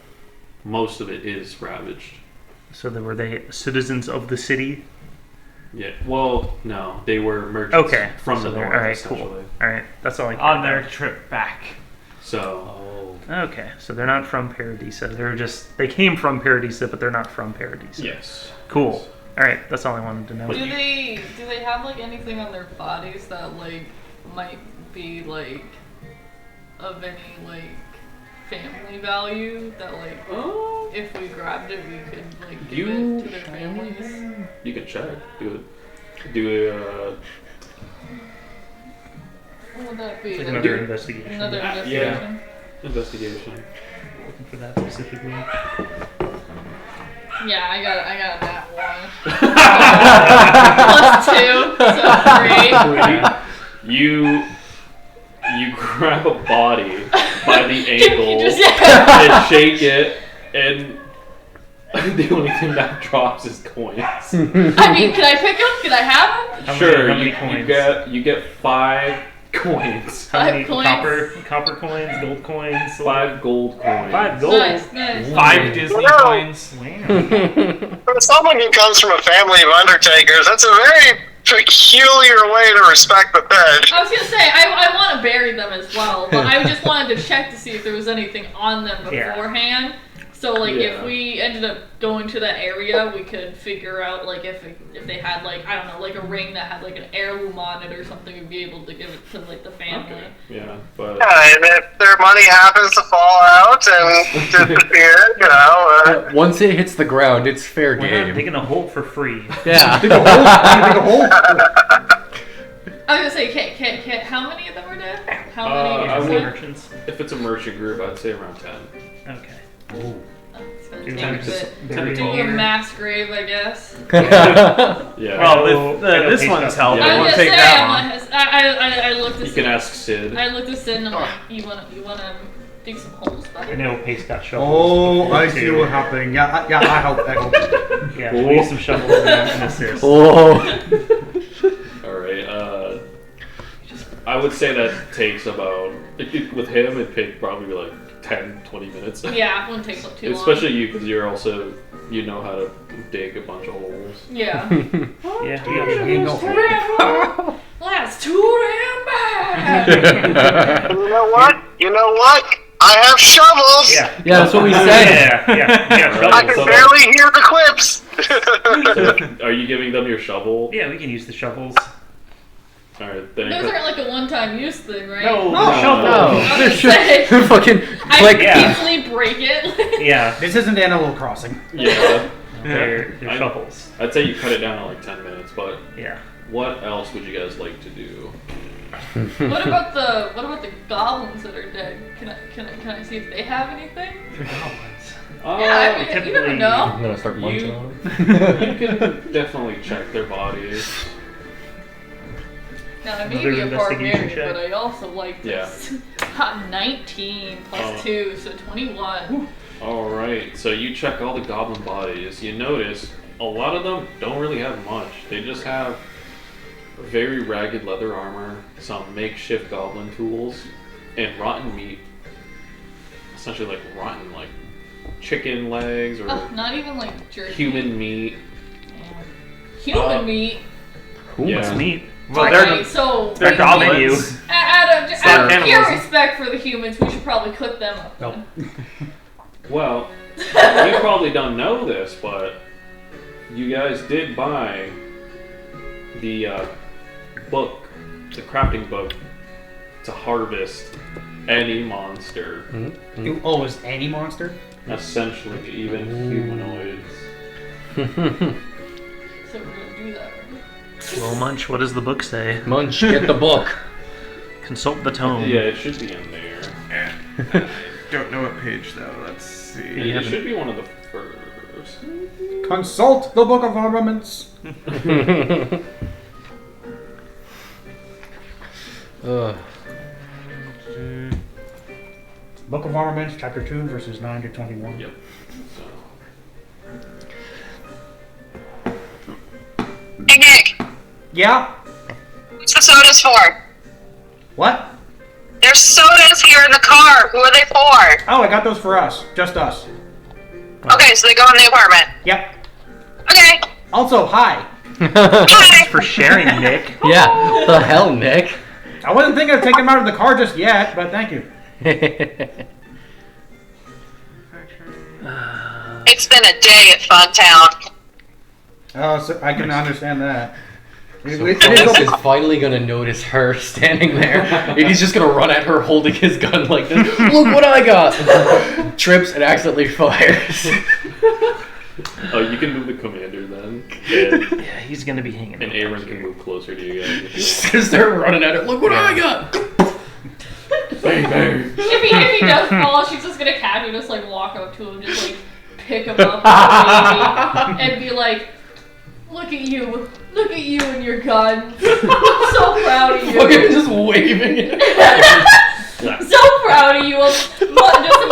most of it is ravaged. So were they citizens of the city? Yeah. Well, no, they were merchants Okay. from so the they're- north. all right, essentially. cool. All right, that's all I care On their about. trip back. So Okay, so they're not from Paradisa. They came from Paradisa, but they're not from Paradisa. yes. Cool. All right, that's all I wanted to know. Do they have like anything on their bodies that like might be like of any like family value that like Oh, if we grabbed it we could like give You- it to their families? you can check. Do a What would that be? Like Like, another investigation. another Yeah. investigation? investigation. Looking for that specifically. Yeah, I got that one. +2, so 3. You you grab a body by the ankle just, and shake it, and the only thing that drops is coins. I mean, can I pick them? Can I have them? Sure, how many coins? you get 5 coins. How many 5 coins? copper coins, gold coins? 5 gold coins. 5 gold. Nice. 5 Disney Wow. coins. Wow. For someone who comes from a family of undertakers, that's a very peculiar way to respect the dead. I was gonna say, I want to bury them as well, but I just wanted to check to see if there was anything on them Yeah. beforehand. So, like, Yeah. if we ended up going to that area, we could figure out, like, if they had, like, I don't know, like a ring that had, like, an heirloom on it or something, we'd be able to give it to, like, the family. Okay. Yeah, but Yeah, and if their money happens to fall out and disappear, you know, Once it hits the ground, it's fair We're not game. digging a hole for free. Yeah. Dig a hole. I was gonna say, how many of them are dead? How many? I is would- it? Merchants. if it's a merchant group, I'd say around 10. Okay. Oh, it's gonna Do take time a to bit. bury Do it a here. mass grave, I guess. Yeah. Well, Oh, with I know this Pace one's got- help, Yeah. it I was won't gonna take say, that long. I looked you at can ask Sid. I looked at Sid and I'm like, you wanna dig some holes, I buddy? know Pace got shovels. Oh, I see too. what's happening. Yeah, I help. Yeah, we need some shovels and assist. Oh. Alright, I would say that takes about, with him, it'd take probably like 10, 20 minutes. Yeah, it wouldn't take too long. Especially you, because you're also, you know how to dig a bunch of holes. Yeah. Yeah, we got shovels. Ain't no hole. Well, that's too damn bad. you know what? I have shovels! Yeah. Yeah, that's what we said. Yeah. We got I shovels. can barely hear the quips! So, are you giving them your shovel? Yeah, we can use the shovels. Alright, then Those aren't like a one-time use thing, right? No, No. the shovel. No. I was gonna say, Fucking I like Yeah. easily break it. Yeah. This isn't Animal Crossing. Yeah. They're I- shovels. I'd say you cut it down to like 10 minutes, but Yeah. what else would you guys like to do? What about the goblins that are dead? Can I see if they have anything? They're goblins. Yeah, I mean, you never typically- know. I'm gonna start munching You- on them. You can definitely check their bodies. Now I may Another be a investigation barbarian, check. but I also like this. Hot 19 plus 2, so 21. Alright, so you check all the goblin bodies. You notice a lot of them don't really have much. They just have very ragged leather armor, some makeshift goblin tools, and rotten meat. Essentially like rotten like chicken legs or Oh, not even like jerky. human meat. Human meat. Yeah. What's meat? Well, Okay, so they're we- goblins. Out of not pure cannibalism. respect for the humans, we should probably cook them up. Nope. Well, you probably don't know this, but you guys did buy the book, the crafting book, to harvest any monster. Oh, is any monster? Essentially, even humanoids. So we're gonna do that, right? Well, Munch, what does the book say? Munch, get the book. Consult the tome. Yeah, it should be in there. Don't know what page though. Let's see. It should be one of the first. Consult the Book of Armaments. Ugh. Book of Armaments, chapter 2, verses 9 to 21. Yep. So, Hey Nick, Yeah? what's the sodas for? What? There's sodas here in the car. Who are they for? Oh, I got those for us. Just us. Okay, so they go in the apartment. Yep. Okay. Also, hi. Hi. For sharing, Nick. Yeah, the hell, Nick. I wasn't thinking of taking them out of the car just yet, but thank you. It's been a day at Funtown. Oh, so I can understand that. So Alex is finally gonna notice her standing there, and he's just gonna run at her holding his gun like this. Look what I got! Trips and accidentally fires. oh, you can move the commander then, and, Yeah, he's gonna be hanging and out Aaron back can here. move closer to you guys. If you Just gonna start running at her. Look what I got! bang bang. If he does fall, she's just gonna casually just like walk up to him, just like pick him up like a baby, and be like, look at you and your gun. I'm so proud of you. Fucking just waving it. just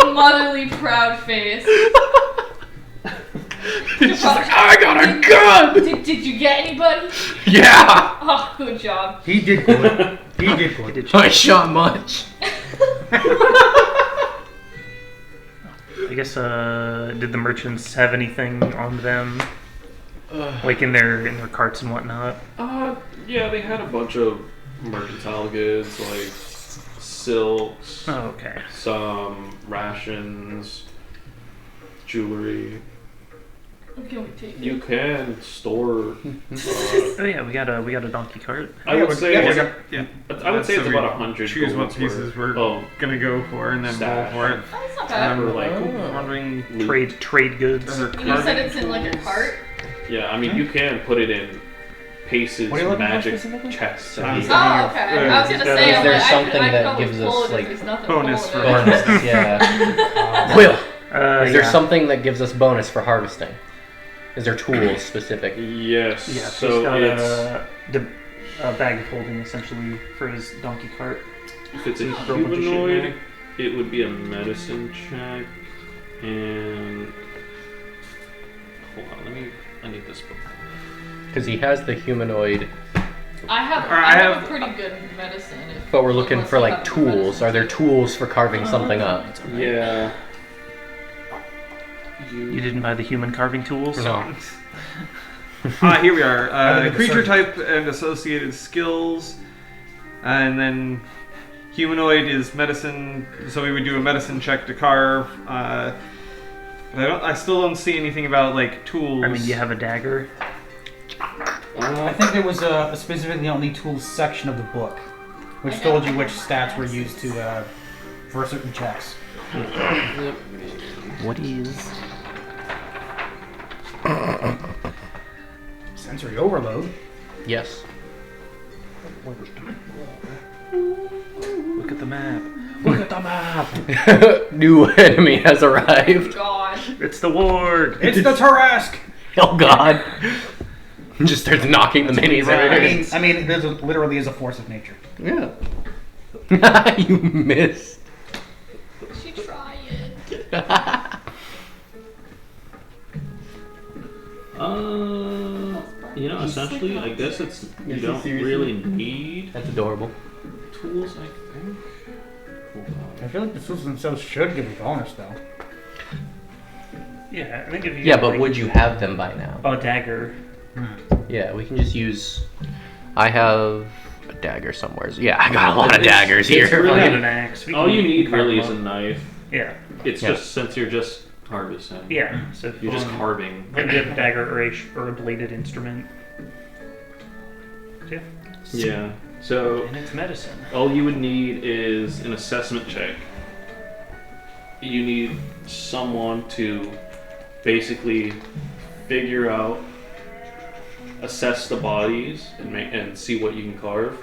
a motherly proud face. She's like, I got a gun! Did you get anybody? Yeah! Oh, good job. He did good. He did good. I shot much. I guess, did the merchants have anything on them? Like in their carts and whatnot? Yeah, they had a bunch of mercantile goods like silks, Oh, okay. some rations, jewelry. Can we take it? You can store. Oh yeah, we got a donkey cart. I would say Yeah, it's, yeah. I would say So it's we about 100. Choose what gold pieces worth we're of gonna go for, and then roll stash. for it. Oh, that's not bad. For like Wondering. Trade goods. Are there And you said carving it's in like a tools? cart? Yeah, I mean you can put it in Pace's What are you looking for magic specifically? chest. I'm Oh, okay. thinking of, I was gonna say, Is I'm there like, something I that always gives pull us, it if like, there's nothing bonus pulling for it. Bonus, yeah. Will, is there Yeah. something that gives us bonus for harvesting? Is there tools specific? Yes. Yeah, so he's got it's a bag of holding essentially for his donkey cart. if it's a Throw a bunch of shit in humanoid, it would be a medicine check, and hold on, I need this book. Because he has the humanoid, I have a pretty good medicine. but we're looking unless for you like have tools. medicine. Are there tools for carving something up? Yeah. You didn't buy the human carving tools? No. Here we are. Other than Creature the type and associated skills, and then humanoid is medicine. So we would do a medicine check to carve. I still don't see anything about like tools. I mean, you have a dagger. I think there was a specifically only tools section of the book, which told you which stats were used to for certain checks. What is? Sensory overload. Yes. Look at the map. Look at the map. New enemy has arrived. God. It's the ward. It's the Tarask. Oh God. Just starts knocking the minis everywhere. I mean, there's literally is a force of nature. Yeah. You missed. She trying. Essentially, I guess it's you Is he don't seriously? really need That's adorable. tools. I think. Hold on. I feel like the tools themselves should give a bonus, though. Yeah, I think if you Yeah, get, but like, would you have them by now? a dagger? Yeah, we can just use. I have a dagger somewhere. Yeah, I got a lot of daggers here. it's really- I'll get an axe. We All can you need carve really them is a up. knife. Yeah. It's Yeah. just since you're just harvesting. Yeah. So if You're just carving. Like you have a dagger or a bladed instrument. Yeah. Yeah. So And it's medicine. all you would need is an assessment check. You need someone to basically figure out, assess the bodies, and see what you can carve.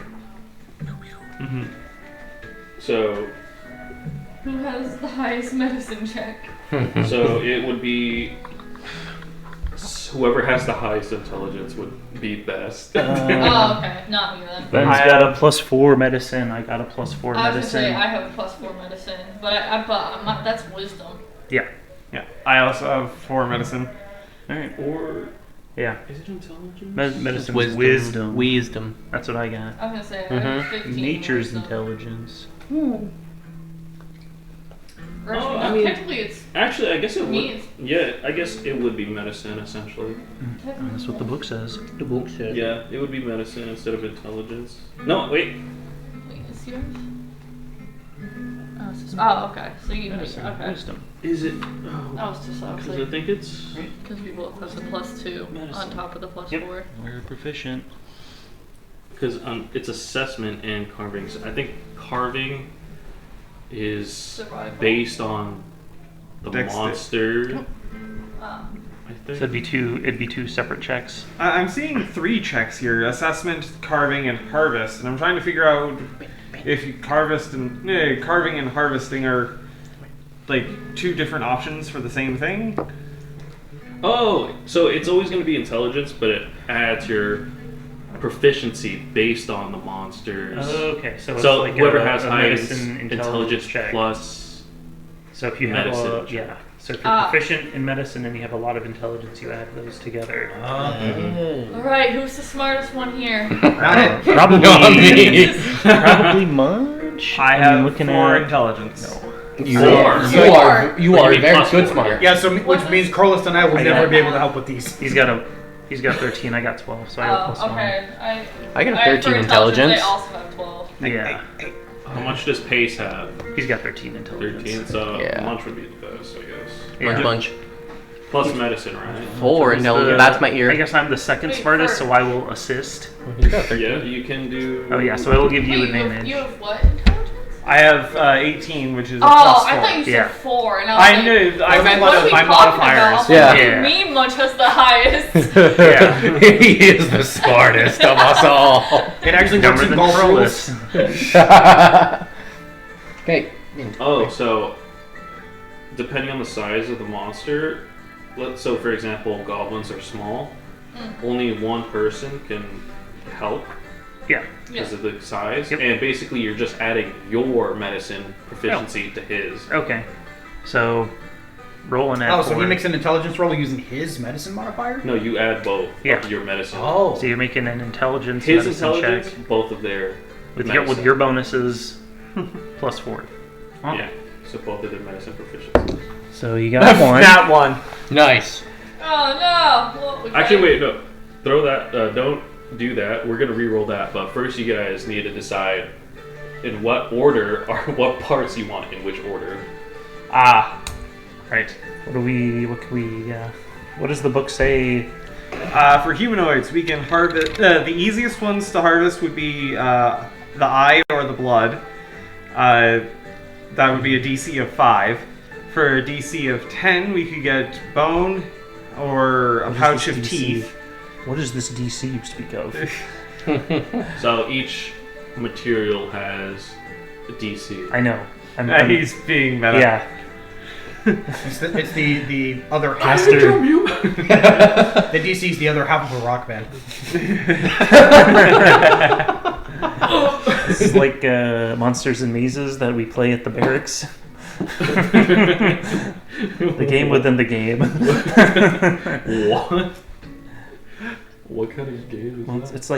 Mm-hmm. So Who has the highest medicine check? So it would be whoever has the highest intelligence would be best. Oh, okay. Not me then. Ben's got a +4 medicine. I got a +4 I was gonna medicine. say I have a +4 medicine, but that's wisdom. Yeah. Yeah, I also have 4 medicine. All right. Or Yeah. is it intelligence? Medicine Wisdom. Wisdom. That's what I got. I was gonna say I have 15 Nature's wisdom. intelligence. Or actually, Oh, no, I mean- technically it's Actually, I guess it Me, would. it's- Yeah, I guess it would be medicine essentially. That's what the book says. The book said. Yeah, it would be medicine instead of intelligence. No, wait. Wait, is yours? Okay. So you Medicine. okay. Wisdom. Is it? That was just Because I obviously think it's. because we both have the +2 on Medicine. top of the +4. Yep. We're proficient. Because it's assessment and carving. So I think carving is Survival. based on the monster. I think. So it'd be two separate checks. I'm seeing 3 checks here: assessment, carving, and harvest. And I'm trying to figure out if carving and harvesting are like 2 different options for the same thing. Oh, so it's always going to be intelligence, but it adds your proficiency based on the monsters. Okay, so it's So like whoever a, has a highest medicine intelligence check. plus So if you have Medicine. so if you're proficient in medicine and you have a lot of intelligence, you add those together. Alright, who's the smartest one here? Probably Not me. Probably Munch. I I'm have looking 4 at intelligence. You Four. are Four. you What are do you mean very plus good four? smart. Yeah, so which means Corliss and I will I never got- be able to help with these. he's got 13, I got 12, so I got plus okay. I got a I have 13 for intelligence. They also have 12. 1. Yeah, How much does Pace have? he's got 13 intelligence. 13. So Yeah. Munch would be the best, I guess. Munch, munch. Plus medicine, right? 4 intelligence. That's my ear. I guess I'm the second Wait, smartest, first. so I will assist. You got 13. Yeah, you can do. Oh yeah, so it'll give you Wait, advantage. You have what intelligence? I have 18, which is a Oh, plus 4. I thought you said Yeah. 4. And I I was knew. like, I meant what are we my talking modifiers. about? Yeah. Yeah. Me, Munch has the highest. Yeah. He is the smartest of us all. It actually works Dumber in than golf Corliss. rules. Okay. Oh, so depending on the size of the monster, so for example, goblins are small. Only one person can help Yeah. because of the size, Yep. and basically you're just adding your medicine proficiency to his. Okay. So roll an Oh, so he four. makes an intelligence roll using his medicine modifier? No, you add both Yeah. of your medicine. Oh. So you're making an intelligence His medicine intelligence, check both of their with medicine. your bonuses plus 4. Yeah, so both of their medicine proficiency. So you got 1. That one. Nice. Oh no! Well, we Actually, got- wait, no. Throw that. Don't do that. We're gonna re-roll that. But first, you guys need to decide in what order or what parts you want in which order. Right. What does the book say? For humanoids, we can harvest. The easiest ones to harvest would be the eye or the blood. That would be a DC of 5. For a DC of 10, we could get bone or a What is pouch this of DC? teeth. What is this DC you speak of? So each material has a DC. I know. He's being meta. yeah. It's the other half. Master. The DC is the other half of a rock band. This is like Monsters and Mazes that we play at the barracks. The game within the game. What? What kind of game Well, is that? it's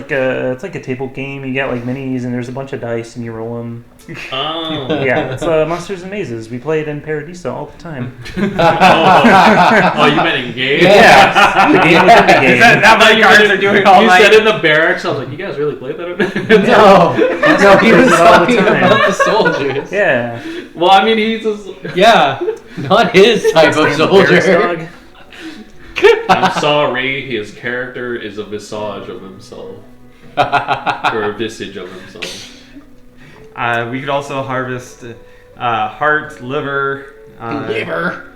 like a table game. You get like minis and there's a bunch of dice and you roll them. Oh. Yeah, it's Monsters and Mazes. We play it in Paradisa all the time. Oh, you meant in game? Yeah, the game within the game. That my guards are doing all You night. said in the barracks. I was like, you guys really play that? No, no, he was Does it all the talking time. about the soldiers. Yeah. Well, I mean, he's just. Yeah, not his type of Barracks soldier. dog. I'm sorry, his character is a visage of himself. Or a visage of himself. We could also harvest heart, liver. Liver.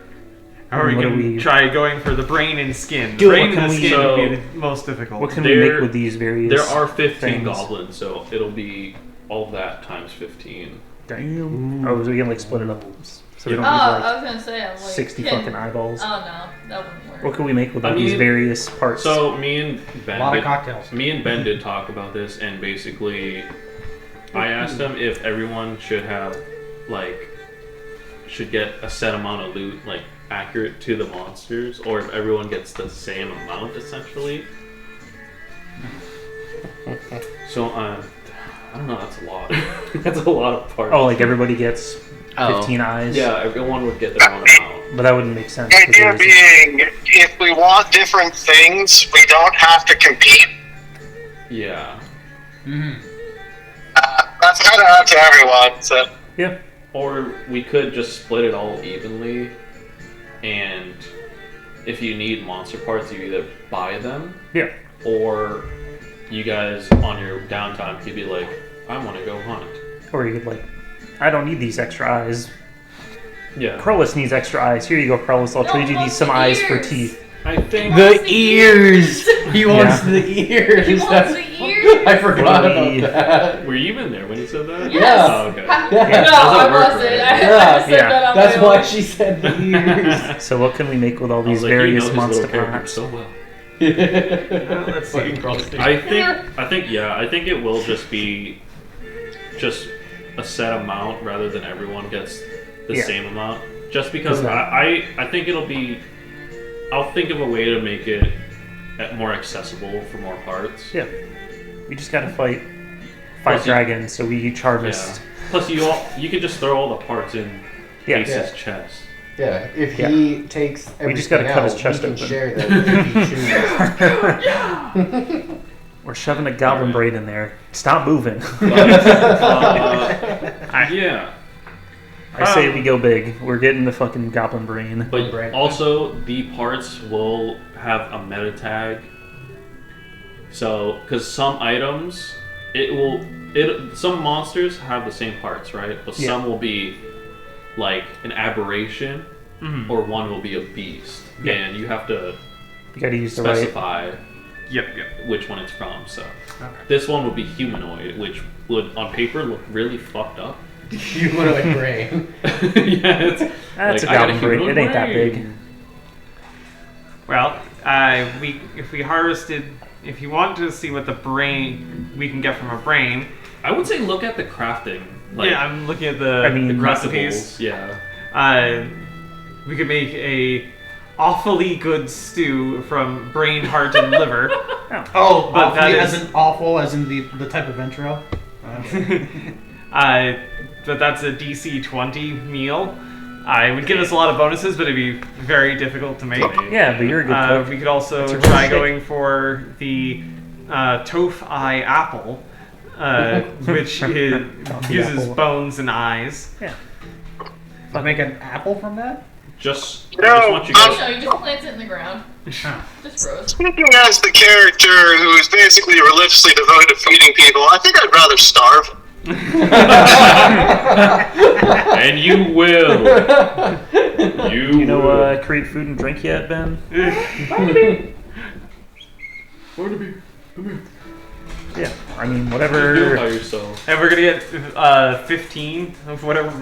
Or we What do can we- try going for the brain and skin. Dude, Brain what and can the skin we- would be the most difficult. What can we There- make with these various? There are 15 things? goblins, so it'll be all that times 15. Damn. Oh, so we can like split it up. So we don't Oh, need I like was gonna say, I'm like 60 can- fucking eyeballs. Oh no, that wouldn't work. What can we make with all I these mean, various parts? So me and Ben A lot of did- cocktails. Me and Ben did talk about this, and basically, I asked him if everyone should get a set amount of loot, like accurate to the monsters, or if everyone gets the same amount, essentially. So I don't know. That's a lot. That's a lot of parts. oh, like everybody gets 15 Oh. eyes. Yeah, everyone would get their own amount. But that wouldn't make sense. The 'cause idea there's- being, if we want different things, we don't have to compete. Yeah. That's kind of up to everyone. So Yeah. Or we could just split it all evenly, and if you need monster parts, you either buy them, Yeah. or you guys on your downtime could be like, I want to go hunt. Or you could like, I don't need these extra eyes. Yeah. Corliss needs extra eyes. Here you go, Corliss. I'll No, trade you he these wants some the eyes for ears. teeth. I think The ears. He wants Yeah. the ears. He wants That's- the ears. I forgot What do we- about that. were you even there when he said that? Yes. Oh, okay. No, Yeah. I Doesn't work, wasn't. right? I Yeah. said Yeah. that on That's my why own. she said the ears. So what can we make with all I these was like, various you know his monster little character parts? so well. Let's see. I think it will just be just a set amount rather than everyone gets the Yeah. same amount. Just because I think it'll be. I'll think of a way to make it more accessible for more parts. Yeah. We just gotta fight 5 dragons, so we each harvest. Yeah. Plus, you can just throw all the parts in Ace's chest. Yeah, if he takes everything we just gotta cut his chest we can open. share that if he chooses. We're shoving a goblin braid in there. Stop moving. Yeah. I say we go big. We're getting the fucking goblin brain. But also, the parts will have a meta tag. So, because some items, some monsters have the same parts, right? But some will be like an aberration, or one will be a beast, and you have to gotta use specify Yep. which one it's from. So, this one would be humanoid, which would on paper look really fucked up. Humanoid brain. Yeah, that's like, a goblin brain. It ain't that big. Well, if we harvested, if you want to see what the brain we can get from a brain, I would say look at the crafting. Like, yeah, I'm looking at the recipes. Yeah. We could make a awfully good stew from brain, heart, and liver. Oh, but that as is in awful, as in the type of intro. But that's a DC 20 meal. It would give us a lot of bonuses, but it'd be very difficult to make. Yeah, but you're a good cook. We could also try going for the Toph Eye Apple, which uses bones and eyes. Yeah. Make an apple from that? I just want you guys. No, you just plant it in the ground. Just grows. Speaking as the character who is basically religiously devoted to feeding people, I think I'd rather starve. And you will. You will. Create food and drink yet, Ben? Barnaby, come here. Yeah, I mean, Do whatever. it by yourself. And we're gonna get 15 of whatever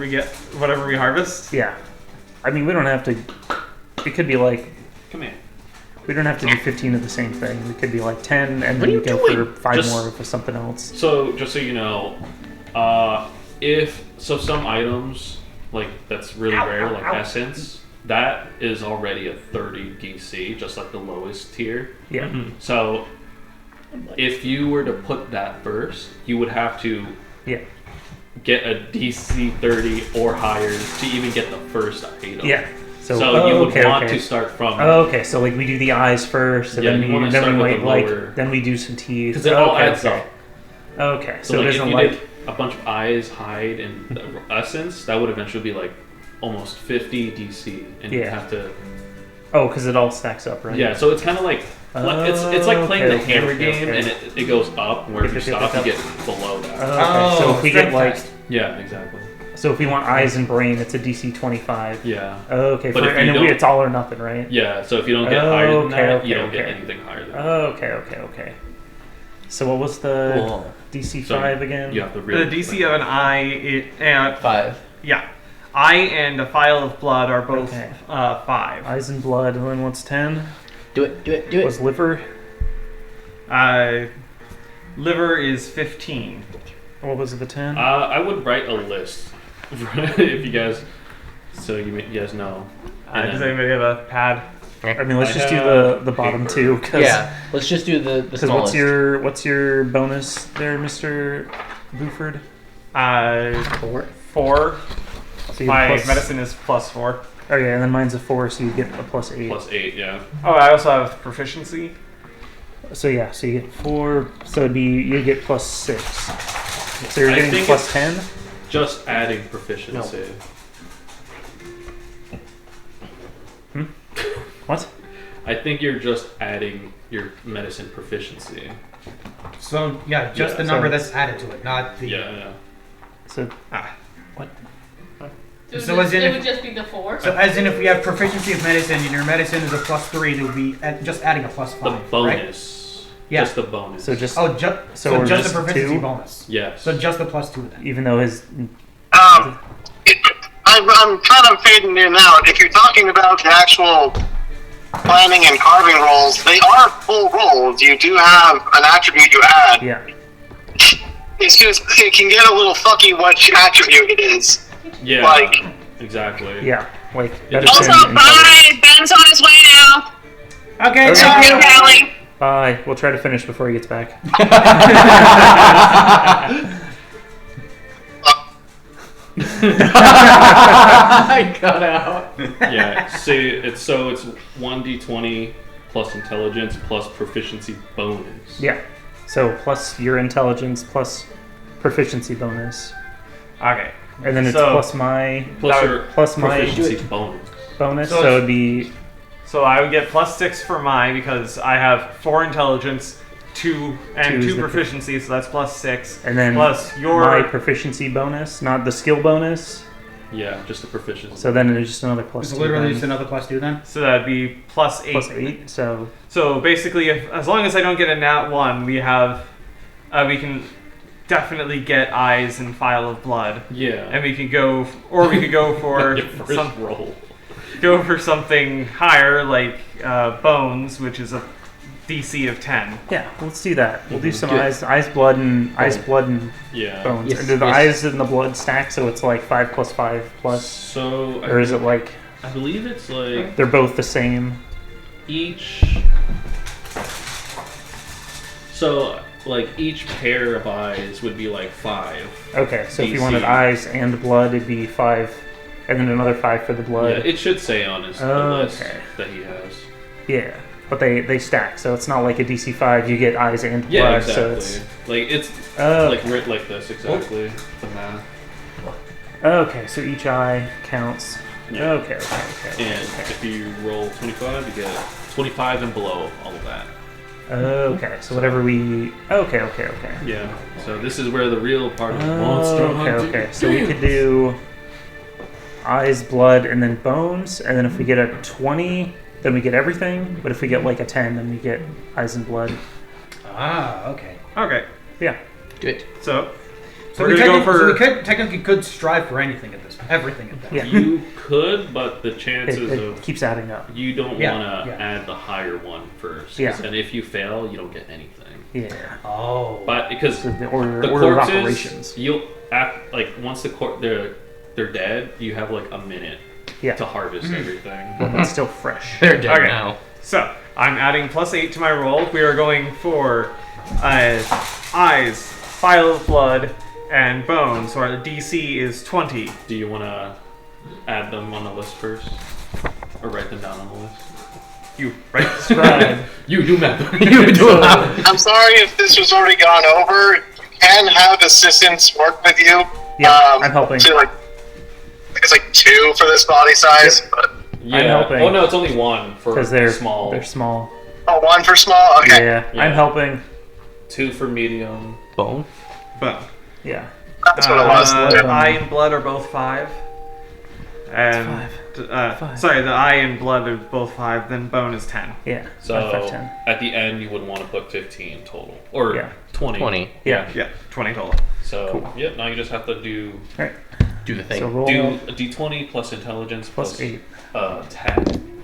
we harvest. Yeah. I mean, we don't have to. It could be like. Come here. We don't have to do 15 of the same thing. We could be like 10 and What then are you go doing? for 5 Just- more for something else. So, just so you know, some items, like, that's really rare, like Essence, that is already a 30 DC, just like the lowest tier. Yeah. So, if you were to put that first, you would have to Yeah. get a DC 30 or higher to even get the first item. Yeah. So you would want to start from... Oh, okay, so like we do the eyes first, and Yeah, then you we wanna start with wait, the like lower- then we do some teeth. Because it all adds okay. up. Okay, so, So it like, if isn't you like did a bunch of eyes, hide, and the essence, that would eventually be like almost 50 DC, and you Yeah. have to. because it all stacks up, right? Yeah, so it's kind of like it's like playing the hammer game, okay. and it goes up, and where if you Yep, stop, yep, you yep. get below that. Okay, so if we get like, Yeah, exactly. so if we want eyes and brain, it's a DC 25. Yeah. Okay, But if you and then don't- it's all or nothing, right? Yeah, so if you don't get higher than Okay, that, okay, you don't get okay. anything higher than that. Okay. So what was the DC So 5 again? You have to The really DC of an eye, and 5. yeah, eye and a phial of blood are both Okay. 5. Eyes and blood, and then what's 10? Do it. Was liver? Liver is 15. What was the 10? I would write a list if you guys, so you guys know. And Does then- anybody have a pad? I mean, let's I just do have the bottom paper. two. Cause, Yeah, let's just do the Because smallest. what's your bonus there, Mr. Buford? 4. So you My plus- medicine is +4. Okay, and then mine's a 4, so you get a +8. +8, yeah. Oh, I also have proficiency. So yeah, so you get 4. So it'd be you get +6. So you're I getting think plus it's 10. Just adding proficiency. What? I think you're just adding your medicine proficiency. So yeah, just Yeah, the number so- that's added to it, not the. Yeah. So So, So as in it if- would just be the 4. So as in, if we have proficiency of medicine and your medicine is a +3, it would be just adding a +5. The right? bonus. Yeah. Just the bonus. so just Oh, So so we're just just the proficiency 2? bonus. Yes. So just the +2 then. even though his I'm kind of fading in and out. If you're talking about the actual planning and carving rolls, they are full rolls. You do have an attribute you add. yeah. It's just, it can get a little fucky what attribute it is. Yeah. like- exactly. Yeah. Like Yeah, medicine. Also, intelligence. bye. Ben's on his way now. Okay, Okay. thank Okay, you. Callie. Bye. We'll try to finish before he gets back. I got out. Yeah, see, it's 1d20 plus intelligence plus proficiency bonus. Yeah. So plus your intelligence plus proficiency bonus, Okay. and then it's So- plus my Plus your plus my proficiency bonus. bonus. So So it'd be So I would get +6 for my because I have 4 intelligence, 2 and Two is 2 the proficiency, so that's +6. and then plus your my proficiency bonus, not the skill bonus. Yeah, just the proficiency. So then it's just another plus It's 2 literally then. just another +2 then. so that'd be +8. Plus 8. So So basically, as long as I don't get a nat 1, we have we can definitely get eyes and file of blood, yeah. and we could go, or we could go for Your first roll. something higher like bones, which is a DC of 10. yeah, let's do that. We'll do some Good. eyes, blood, and Yeah. bones. Yes, and do the yes. eyes and the blood stack? So it's like 5 plus 5 plus, So or is it like I believe it's like they're both the same? each. So like each pair of eyes would be like 5. Okay, so if you DC. wanted eyes and blood, it'd be 5, and then another 5 for the Yeah, blood. it should say on his list Okay. that he has. Yeah, but they stack, so it's not like a DC 5. You get eyes and blood. Yeah, So exactly. it's Like it's oh, like writ like this exactly. The math. okay. So each eye counts. Yeah. Okay. And if you roll 25, you get 25 and below all of that. Okay, so whatever we. Okay. Yeah. So this is where the real part of the monster hunting. Okay. So we could do eyes, blood, and then bones, and then if we get a 20, then we get everything. But if we get like a 10, then we get eyes and blood. Ah, okay. Okay, Yeah. Good. so So we're we, gonna go for. we technically could strive for anything at this, everything at that. Yeah. You could, but the chances It of keeps adding up. you don't Yeah, want to yeah. add the higher one first. 'Cause Yeah. then if you fail, you don't get anything. Yeah. Oh. But because So the order the of corpses, operations. you'll like once they're dead, you have like a minute Yeah. to harvest everything. Well, that's still fresh. They're dead Okay. now. So I'm adding +8 to my roll. We are going for eyes, file of blood, and bones. So our DC is 20. Do you want to add them on the list first, or write them down on the list? You right? Scribe. You do math. You do it loud. I'm sorry if this was already gone over. You can have assistants work with you. Yeah, I'm helping. To like, I think it's like 2 for this body size, but Yeah. I'm helping. Oh no, it's only 1 for Because they're small. They're small. oh, 1 for small. Okay. Yeah, Yeah. I'm helping. 2 for medium. Bone. But Yeah. That's what it was. blood. eye and blood are both 5. And sorry, the eye and blood are both 5. Then bone is 10. Yeah. So 5, 10. at the end, you would want to put 15 total, or Yeah. 20. 20. Yeah. Yeah, 20 total. So Cool. yep. Now you just have to do All right. Do the thing. So roll do a d20 plus intelligence plus 8. 10.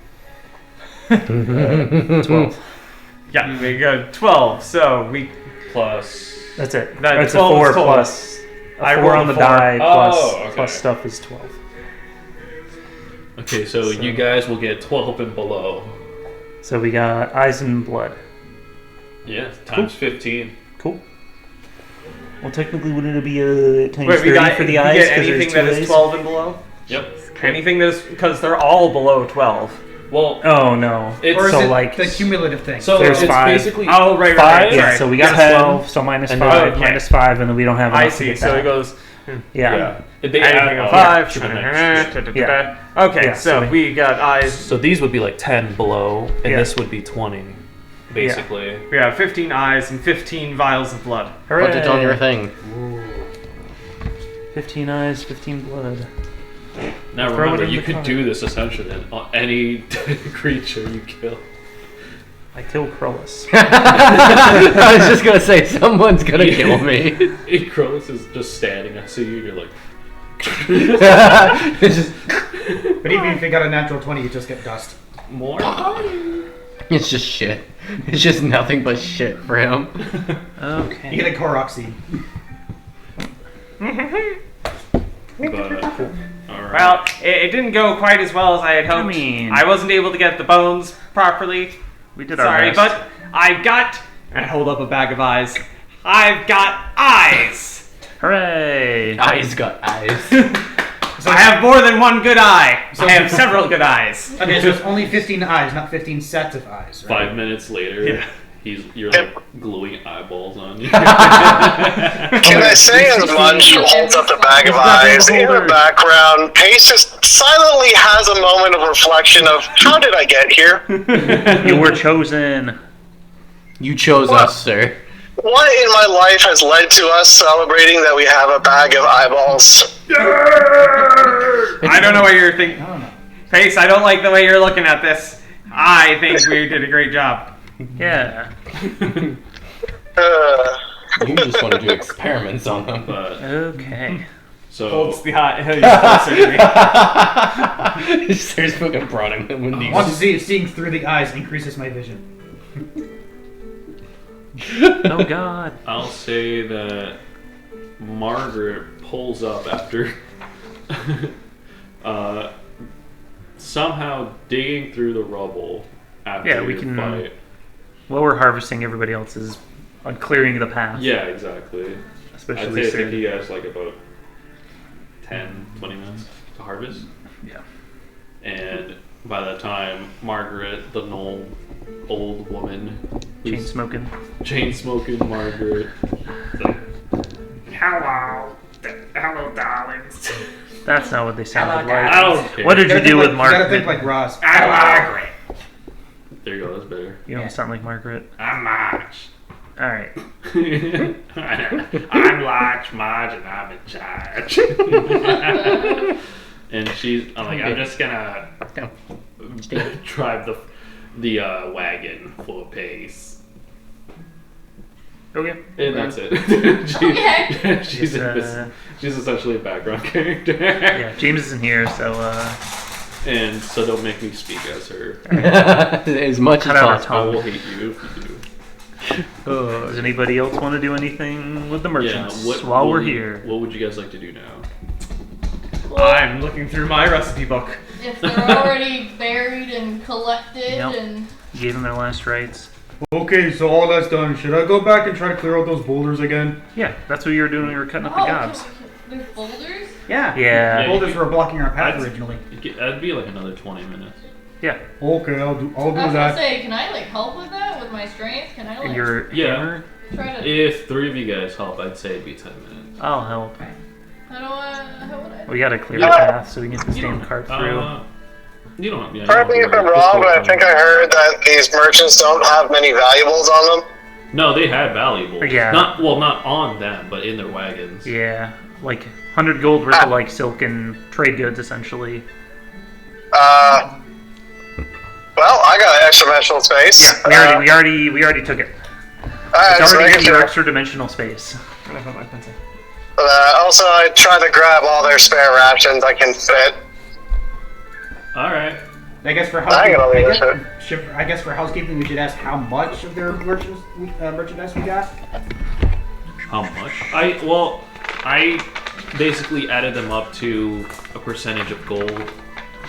12. Yeah, we got 12. So we Plus. That's it. That That's a 12 is 4 total. plus. A I 4 rolled on the a 4. die plus, Oh, okay. plus stuff is 12. Okay, so you guys will get 12 and below. So we got eyes and blood. Yeah, times 15. Cool. Well, technically, wouldn't it be a times wait, 30 we got for the you eyes? get 'cause there's anything 2 that is A's? 12 and below. Yep. Anything that is because they're all below 12. Well, Oh no. it's Or is So, it like- the cumulative thing? so there's it's 5. basically Oh, right, right, 5. right. Yeah, sorry. so we got Yes, 12, so minus And 5, okay. minus 5, and then we don't have enough I to see. get So that. it goes Yeah. Yeah. They anything add of up 5. to the next. Yeah. Okay, Yeah, so so we got eyes. So these would be like 10 below, and Yeah. this would be 20, basically. We have 15 eyes and 15 vials of blood. Put it on your Hooray. thing. 15 eyes, 15 blood. Now Throw it remember, in you the could cart. do this essentially on any creature you kill. I killed Krullis. I was just gonna say someone's gonna kill me. Krullis is just standing next to you, you're like, It's just, But even if you got a natural 20, you just get dust. more? it's just shit. It's just nothing but shit for him. Okay. You get a Korok seed. But, All right. Well, it didn't go quite as well as I had hoped. mean- wasn't able to get the bones properly. We did our Sorry, best. but I've got. I hold up a bag of eyes. I've got eyes. Hooray! Eyes got eyes. I have more than one good eye. I have several good eyes. Okay, so it's only 15 eyes, not 15 sets of eyes, right? 5 minutes later, Yeah. you're like gluing eyeballs on you. Can I say as much holds up the bag of eyes in the background? Pace just silently has a moment of reflection of how did I get here? You were chosen. You chose us, sir. What in my life has led to us celebrating that we have a bag of eyeballs? I don't know what you're thinking. I don't know. Pace, I don't like the way you're looking at this. I think we did a great job. Yeah. You just want to do experiments on them. But Okay. so Holds the eye. Closer to me. He starts fucking prodding them with these. Want to see if seeing through the eyes increases my vision. Oh God. I'll say that Margaret pulls up after somehow digging through the rubble after Yeah, we your can- fight. Well, we're harvesting everybody else's on clearing the path. Yeah, exactly. Especially I'd say I Sid. think he has like about 10, 20 minutes to harvest. Yeah. And by that time, Margaret, the old woman, Chain smoking. chain smoking Margaret, is like, hello, darlings. That's not what they sounded Hello, like. I don't care. What did you Gotta do think with like, you gotta Margaret? think like Ross. Margaret. There you go. That's better. You don't sound like Margaret. I'm Marge. All right. I'm large Marge, and I'm in charge. And I'm just gonna drive the wagon full of pace. Okay. And that's it. Okay. she's essentially a background character. Yeah, James isn't here, so And so don't make me speak as her. As much Cut as out our possible. I will hate you if you do. does anybody else want to do anything with the merchants what while we're would- here? What would you guys like to do now? I'm looking through my recipe book. If they're already buried and collected Yep. and You gave them their last rites. Okay, so all that's done. Should I go back and try to clear out those boulders again? Yeah, that's what you were doing when you were cutting up the gobs. There's boulders? Yeah. Yeah. Yeah. Boulders were blocking our path I'd- originally. That'd be like another 20 minutes. Yeah. Okay, I'll do I was gonna that. say, can I like help with that with my strength? Can I like Your Yeah. hammer? try to? If 3 of you guys help, I'd say it'd be 10 minutes. I'll help. How would I? We gotta clear the path so we can get the same cart through. You don't. Yeah, Correct me if I'm wrong, but I think I heard that these merchants don't have many valuables on them. No, they had valuables. Yeah. Not on them, but in their wagons. Yeah, like 100 gold worth of like silk and trade goods, essentially. Well, I got extra dimensional space. Yeah, we already took it. Alright, It's so already I in get your to- extra dimensional space. Also, I try to grab all their spare rations I can fit. Alright. I guess for I ain't gonna leave housekeeping, I guess for housekeeping, we should ask how much of their merchandise we got. How much? I basically added them up to a percentage of gold,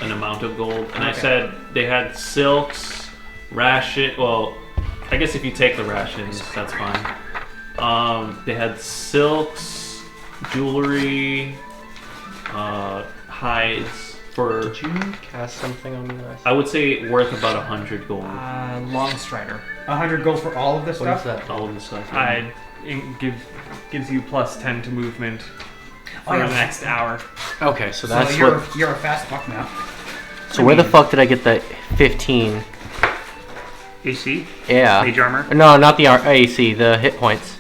an amount of gold, and I Okay. said they had silks, ration. Well, I guess if you take the rations, that's fine. They had silks, jewelry, hides for. Did you cast something on me last? I would say worth about 100 gold. Long strider. 100 gold for all of this What is stuff. that? All of the stuff. Gives you plus 10 to movement for Oh, yeah. the next hour. Okay, so So that's you're what. you're a fast fuck now. So where the fuck did I get that 15? AC, Yeah. mage armor, No, not the AC. The hit points.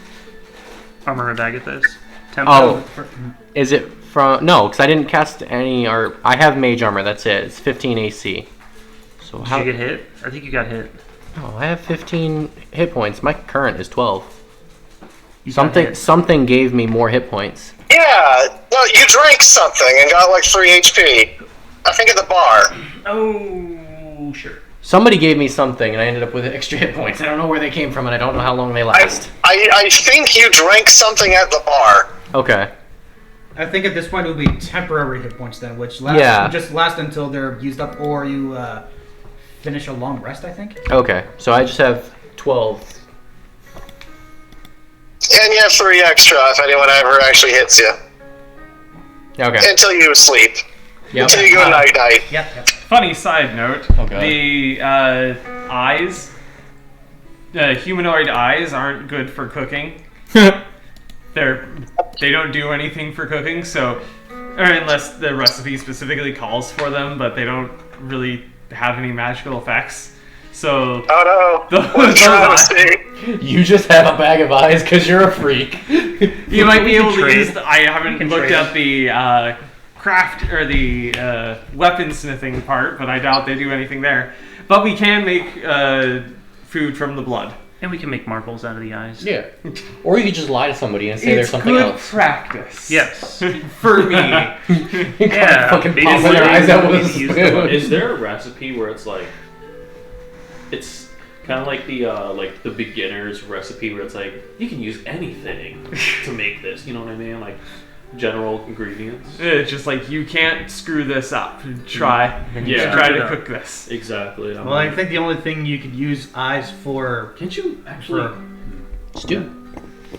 armor of Agathos. Tempo. Oh, is it from? No, because I didn't cast any. Or I have mage armor. That's it. It's 15 AC. So Did how? you get hit? I think you got hit. No, I have 15 hit points. My current is 12. You got hit. Something gave me more hit points. Yeah, no, you drank something and got like 3 HP. I think at the bar. Oh, sure. Somebody gave me something, and I ended up with extra hit points. I don't know where they came from, and I don't know how long they last. I think you drank something at the bar. Okay. I think at this point it would be temporary hit points then, which just last until they're used up, or you finish a long rest, I think. Okay, so I just have 12. And you have 3 extra if anyone ever actually hits you. Okay. Until you sleep. Yep. Until you go night-night. Yep. Funny side note, Okay. the eyes, humanoid eyes aren't good for cooking. They don't do anything for cooking, so, or unless the recipe specifically calls for them, but they don't really have any magical effects. So, Oh no! those eyes, You just have a bag of eyes because you're a freak. you might be able to trade. use. I haven't can looked trade. at the craft or the weaponsmithing part, but I doubt they do anything there. But we can make food from the blood. And we can make marbles out of the eyes. Yeah. Or you could just lie to somebody and say there's something good else. practice. Yes. For me. Yeah. Fucking They pop just their eyes out with a use the spoon. Is there a recipe where it's like, it's kind of like the beginner's recipe where it's like you can use anything to make this? You know what I mean? Like general ingredients. It's just like you can't screw this up. Try. Yeah. Try to cook this. Exactly. Well, I think the only thing you could use eyes for. Can't you actually? Stew.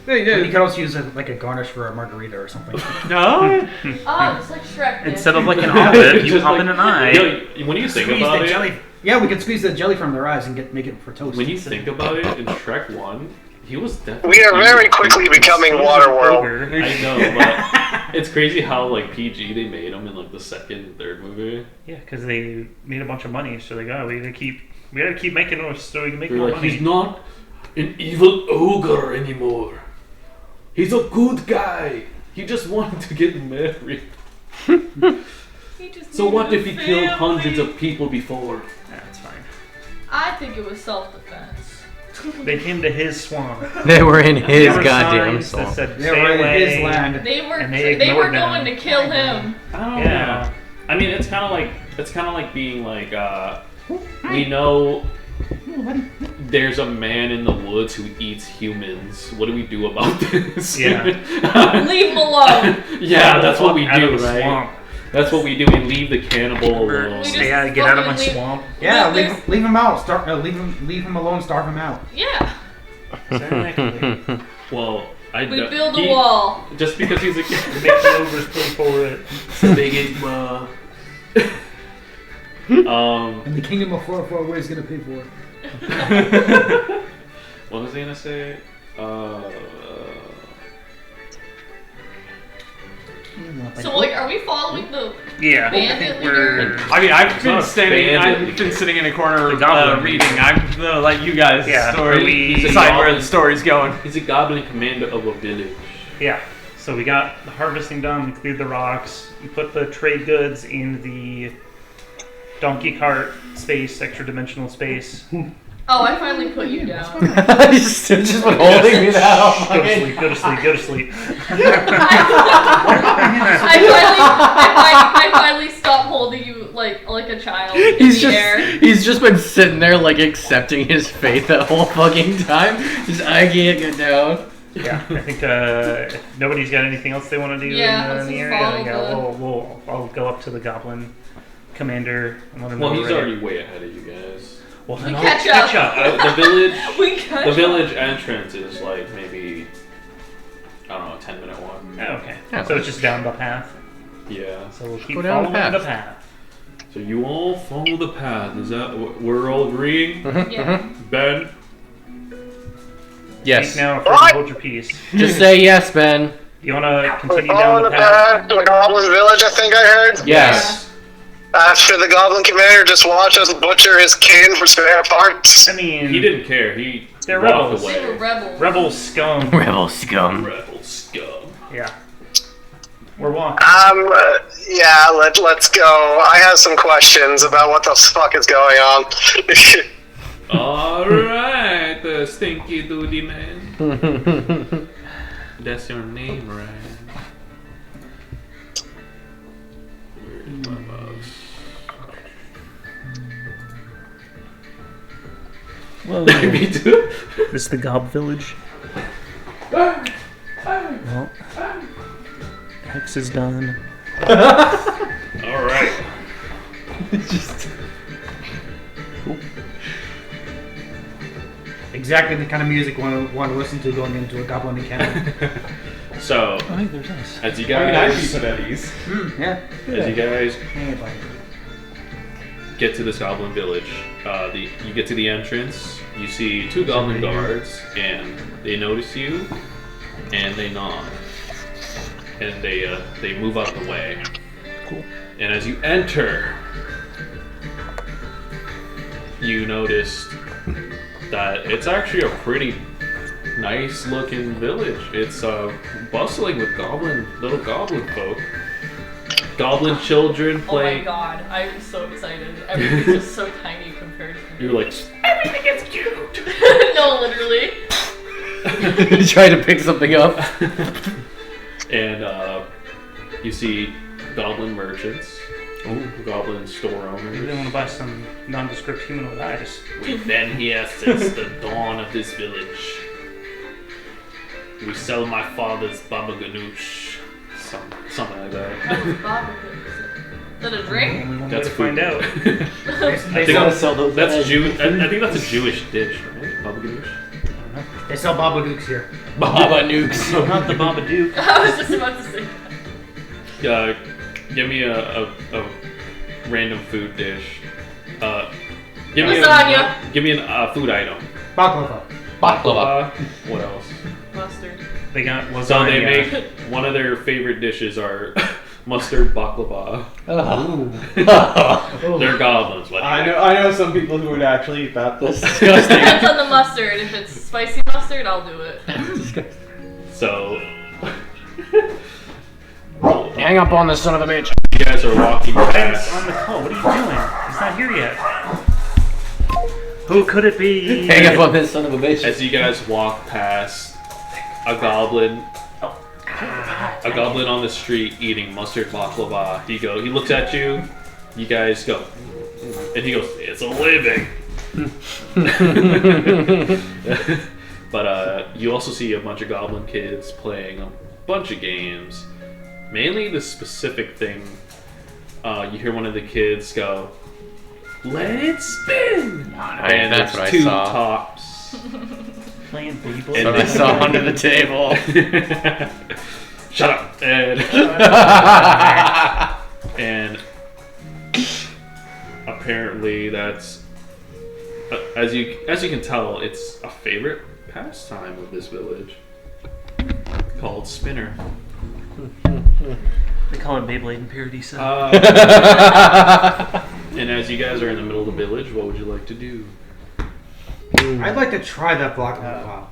You could also use it like a garnish for a margarita or something. No. Oh, it's like Shrek did. Instead of like an olive, you Just pop like- in an eye. Yo, when you think Squeeze about the it, jelly. Yeah, we could squeeze the jelly from their eyes and make it for toast. when you think about it, in Shrek 1, he was definitely. We are very quickly becoming Waterworld. I know, but it's crazy how like PG they made him in like the second and third movie. Yeah, because they made a bunch of money, so they go, we gotta keep making those so we can make They're more like, money. he's not an evil ogre anymore. He's a good guy. He just wanted to get married. He just So what needed if he a killed family. hundreds of people before? That's fine. I think it was self-defense. They came to his swamp. They were in his There were goddamn signs that swamp. said, They "Stay were in away." his land. They were And they they were ignored going them. to kill him. I don't Yeah. know. I mean, it's kind of like being like, we know there's a man in the woods who eats humans. What do we do about this? Yeah. Leave him alone. Yeah, that's what we Out do, of the right? swamp. That's what we do. We leave the cannibal alone. We just Get out of my fucking leave- swamp. Yeah, There's- leave him out. Leave him alone. Starve him out. Yeah, Exactly. Well, we build a wall. Just because he's a Make the ogres pay for it. big And the kingdom of 4 is gonna pay for it. What was I gonna say? So like, are we following the Yeah. bandit We're. leader? I mean, I've been not standing. bandit. I've been sitting in a corner The goblin. reading. I'm gonna let you guys Yeah, story we- decide where the story's going. He's a goblin commander of a village. Yeah. So we got the harvesting done. We cleared the rocks. We put the trade goods in the donkey cart space, extra dimensional space. Oh, I finally put you down. He's just been holding me that Go to sleep. Go to sleep. Go to sleep. I finally stopped holding you like a child in the air. He's just been sitting there like accepting his fate that whole fucking time. Just I can't get down. Yeah, I think if nobody's got anything else they want to do Yeah, in let's the just area. follow I'll go up to the goblin commander and let him know. Well, he's we're ready. already way ahead of you guys. Well, We then I'll catch up. The village, We catch the up. village entrance is like maybe I don't know, a 10-minute walk. Oh, okay. Yeah. So it's just down the path. Yeah. So we'll keep Go down the following the path. path. So you all follow the path. Is that what we're all agreeing? Yeah. Ben. Yes. Speak now, or What? hold your peace. Just say yes, Ben. You want to We're continue down following the the path? path to the Goblin Village, I think I heard. Yes. After the Goblin Commander just watch us butcher his kin for spare parts. I mean, He didn't care. He They're walked rebels. away. They were rebels. rebel scum. Rebel scum. Rebel scum. Yeah. We're walking. Yeah, let's go. I have some questions about what the fuck is going on. Alright, the stinky doody man. That's your name, right? Where's my mouse? Whoa. Me too. This is the Gob Village. Well, Hex This is done. All right. Exactly the kind of music one want to listen to going into a goblin encounter. So, Oh, hey, there's us. as you Why would I be guys, put at ease? Yeah. as you guys Hang it by. get to this goblin village, you get to the entrance. You see 2 goblin guards, and they notice you, and they nod, and they move out the way. Cool. And as you enter, you noticed that it's actually a pretty nice looking village. It's bustling with little goblin folk. Goblin children Oh my playing. god, I'm so excited. Everything's just so tiny compared to me. You're like, everything is cute. No, literally. You try to pick something up. And you see goblin merchants, goblin store owners. They want to buy some nondescript humanoid eyes. We've been here since the dawn of this village. We sell my father's baba ganoush. Something like that. Is that a drink? And we want That's to find food. out. I think sell- sell those. that's Jewish. I think that's a Jewish dish, right? Baba ganoush. They sell Babadooks here. Baba nukes. Not the Babadook. I was just about to say that. Give me a random food dish. Give Lasagna. me a food item. Baklava. Baklava. What else? Mustard. They got lasagna. So they make one of their favorite dishes are mustard baklava. They're goblins. What do you I know some people who would actually eat that. That's disgusting. Depends on the mustard. If it's spicy mustard, I'll do it. So Hang up on this son of a bitch. you guys are walking Guys, on past. the call. What are you doing? He's not here yet. Who could it be? Hang up on this son of a bitch. As you guys walk past a goblin on the street eating mustard baklava. He looks at you. You guys go, and he goes, "It's a living." But you also see a bunch of goblin kids playing a bunch of games. Mainly the specific thing. You hear one of the kids go, "Let it spin!" And that's there's what I 2 saw. tops. Playing people. And What I saw under the table. Shut up. And apparently that's as you can tell, it's a favorite pastime of this village called spinner. They call it Beyblade and Paradisa. And as you guys are in the middle of the village, what would you like to do? I'd like to try that baklava.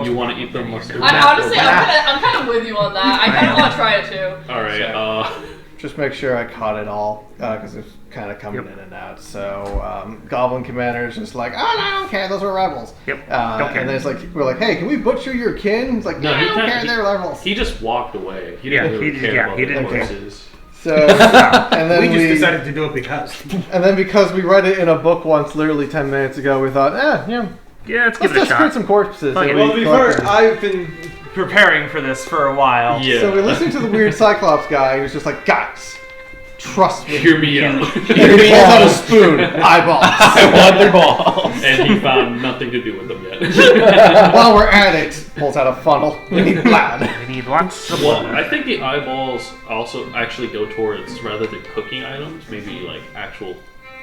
You want to eat the mustard? Honestly, I'm kind of with you on that. I kind of want to try it too. All right. Just make sure I caught it all, because it's kind of coming in and out. So, Goblin Commander is just like, oh, no, I don't care, those are rebels. Yep, don't care. And then it's like, we're like, hey, can we butcher your kin? He's like, no, I don't care, they're rebels. He just walked away. He Yeah, didn't really he- care yeah, about he the didn't care. horses. So, and then We just decided to do it because. And then because we read it in a book once, literally 10 minutes ago, we thought, yeah, Yeah, let's let's give it a just shot. print some corpses. Fuck And it. we Well, before collected. I've been preparing for this for a while. Yeah. So we listened to the weird Cyclops guy. He was just like, guys, trust me. Hear me out. And he pulls out a spoon. Eyeballs. I want their balls. And he found nothing to do with them yet. While we're at it, pulls out a funnel. We need blood. We need lots of Well, blood. I think the eyeballs also actually go towards, rather than cooking items, maybe like actual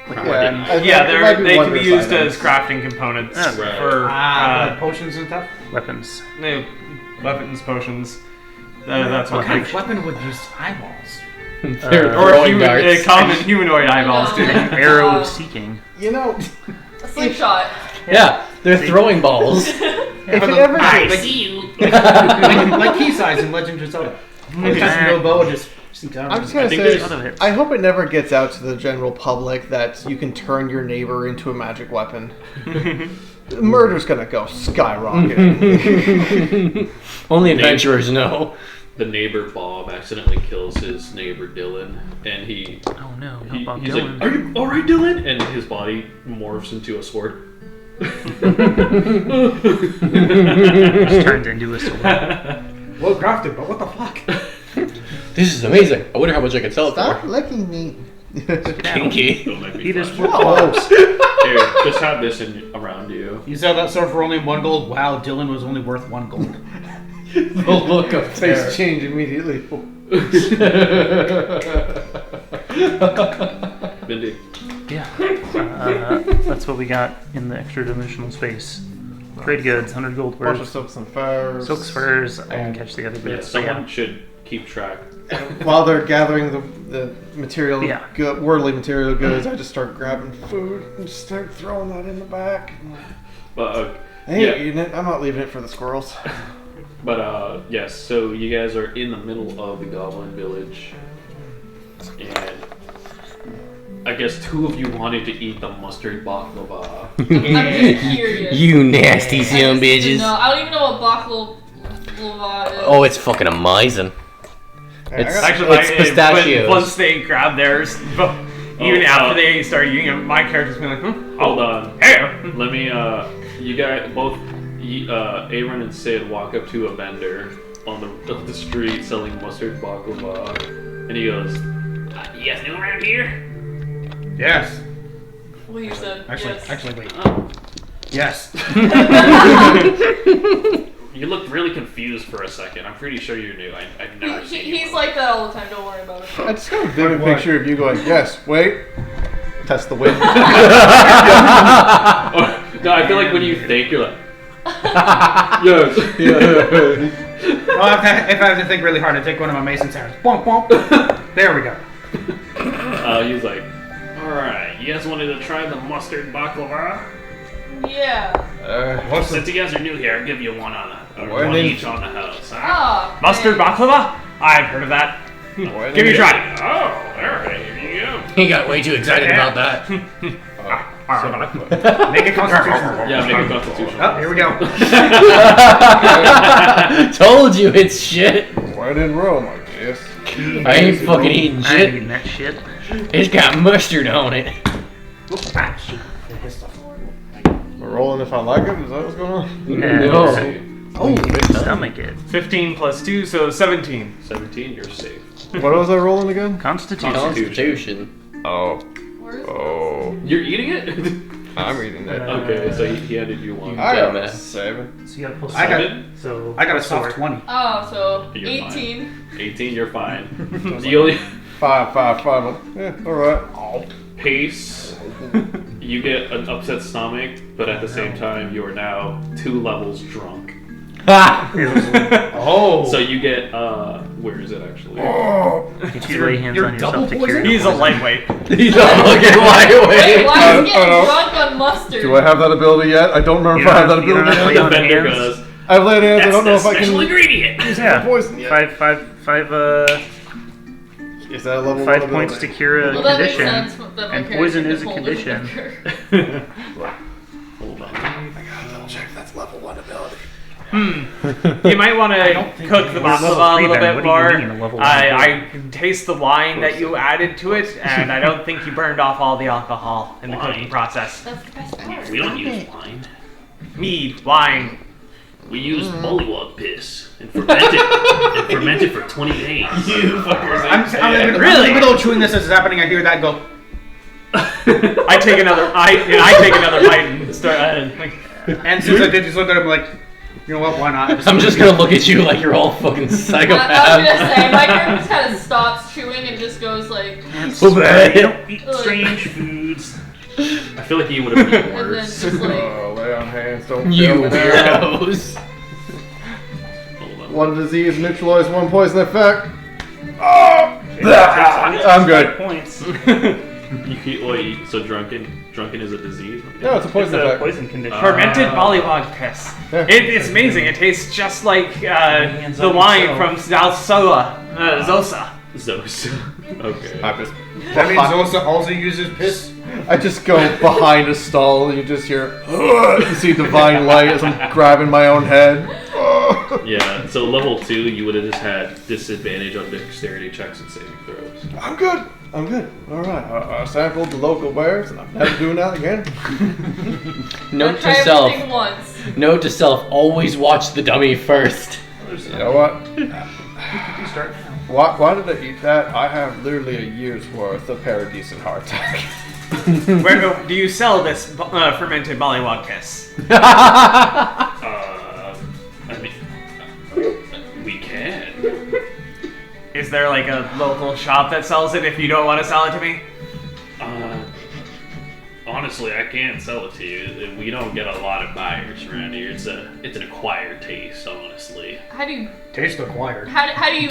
crafting. They can be used as crafting components Yeah. Right. for Potions and stuff? Weapons. weapons, potions. That's What what kind of weapon would use eyeballs? They're or throwing darts. common humanoid eyeballs too. No. Arrow of seeking. You know, A slingshot. Yeah, they're throwing balls. if it ever gets, like key size in Legend of Zelda. Just no bow, just I'm just gonna I think say, there's- I hope it never gets out to the general public that you can turn your neighbor into a magic weapon. Murder's gonna go skyrocketing. Only adventurers know. The neighbor Bob accidentally kills his neighbor Dylan, and Oh no, not he's Bob like, Dylan. "Are you all right, Dylan?" And his body morphs into a sword. Just turned into a sword. well crafted, but what the fuck? This is amazing. I wonder how much I can sell it Stop for. licking me. Kinky. Don't make me He just fun. flipped Here, just have this around you. You sell that sword for only 1 gold? Wow, Dylan was only worth 1 gold. The look of terror. Face change immediately. Mindy. Yeah. That's what we got in the extra dimensional space. Trade goods, 100 gold Bunch of worth. silks and furs. Silks furs. I didn't catch the other Yeah, bits. but someone should keep track. While they're gathering the material, Yeah. worldly material goods, I just start grabbing food and just start throwing that in the back. But I ain't yeah. eating it. I'm not leaving it for the squirrels. But yes, so you guys are in the middle of the Goblin Village, and I guess 2 of you wanted to eat the mustard baklava. I'm just curious. You nasty son bitches. No, I don't even know what baklava is. Oh, it's fucking amazing. It's, Actually, it's pistachios. once they grab theirs, even after they start eating it, my character's been like, Hold on. hey. Let me, you guys, both, Aaron and Sid walk up to a vendor on the street selling mustard baklava, and he goes, you guys new around here? Yes. Well, you said yes. Actually, wait. Oh. Yes. You looked really confused for a second. I'm pretty sure you're new. I've never seen you. He's like that all the time. Don't worry about it. I just got a vivid picture of you going, yes, wait. Test the wind. No, I feel like when you think, you're like, yes. Well, if I have to think really hard, I take one of my mason sounds. Bonk, bonk. There we go. He's like, alright, you guys wanted to try the mustard baklava? Yeah. Since you guys are new here, I'll give you one When one in- each on the house. Huh? Ah. Mustard baklava? I've heard of that. Give me a try. Oh, alright, here you go. He got way too excited about that. Make a constitution roll. Yeah, make a constitution. Oh, here we go. Told you it's shit. When in Rome, I guess. I ain't fucking eating I ain't shit. eating that shit. It's got mustard on it. Ah, shoot. His stuff. We're rolling if I like it? Is that what's going on? No. Oh, stomach it. 15 plus 2, so 17. 17, you're safe. What was I rolling again? Constitution. Constitution. Oh. Where is it? Oh. You're eating it? I'm eating it. Okay, so he handed you one. I got a Dumbass. 7. So you gotta pull I got- 7. So I got a sword. soft 20. Oh, so You're 18. 18, you're fine. The only 5. Yeah, alright. pace, you get an upset stomach, but at the same time, you are now 2 levels drunk. Oh. So you get, where is it actually? If you lay hands on yourself to cure He's a poison. lightweight. He's a fucking lightweight. Wait, why is he getting know. drunk on mustard? Do I have that ability yet? I don't remember You if I have don't that have- you don't ability have yet. to The vendor hands. goes, I've laid hands. I that's don't know the if I special can ingredient. use Yeah. poison yet. Five, Is that a level 5 1 points to ability? cure a Well, that makes condition. sense. That my and character poison can is a hold condition. liquor. Hold on. Check if that's level 1 ability. You might want to think cook you the were level baklava a 3 little then. bit What do you more. mean a level 1 I can taste the wine that you added to it, and I don't think you burned off all the alcohol in the Wine? cooking process. That's the best part. We don't use wine. Mead, wine. We use bullywug piss and ferment it for 20 days. You fuckers. I'm in the middle of chewing this as it's happening. I hear that go. I take another. I take another bite and start. And since I did just look at him like, you know what? Why not? I'm just gonna look at you like you're all fucking I was psychopaths. gonna say, my character just kind of stops chewing and just goes like, Don't eat strange foods. I feel like he would have been and then worse. just like, Oh, lay on hands. Don't You fail me now. weirdos. Hold on. 1 disease neutralize 1 poison effect. Oh! I'm good. Points. So drunken is a disease? No, it's a It's poison a effect. poison condition. Fermented bullywug piss. Yeah. It's amazing. It tastes just like Hands the on wine yourself. from Zosa. Zosa. Zos. Okay. I just, That means Zosa also uses piss. I just go behind a stall and you just hear, you see divine light as I'm grabbing my own head. Yeah, so level 2, you would have just had disadvantage on dexterity checks and saving throws. I'm good. Alright. I sampled the local wares and I'm never doing that again. Note try to self. everything once. Note to self. Always watch the dummy first. You know what? You start now. Why did I eat that? I have literally a year's worth of Paradisa hardtack. Where do you sell this fermented mollywog piss? I mean, we can. Is there like a local shop that sells it if you don't want to sell it to me? Honestly, I can't sell it to you. We don't get a lot of buyers around here. It's an acquired taste, honestly. How do you Taste acquired. how do you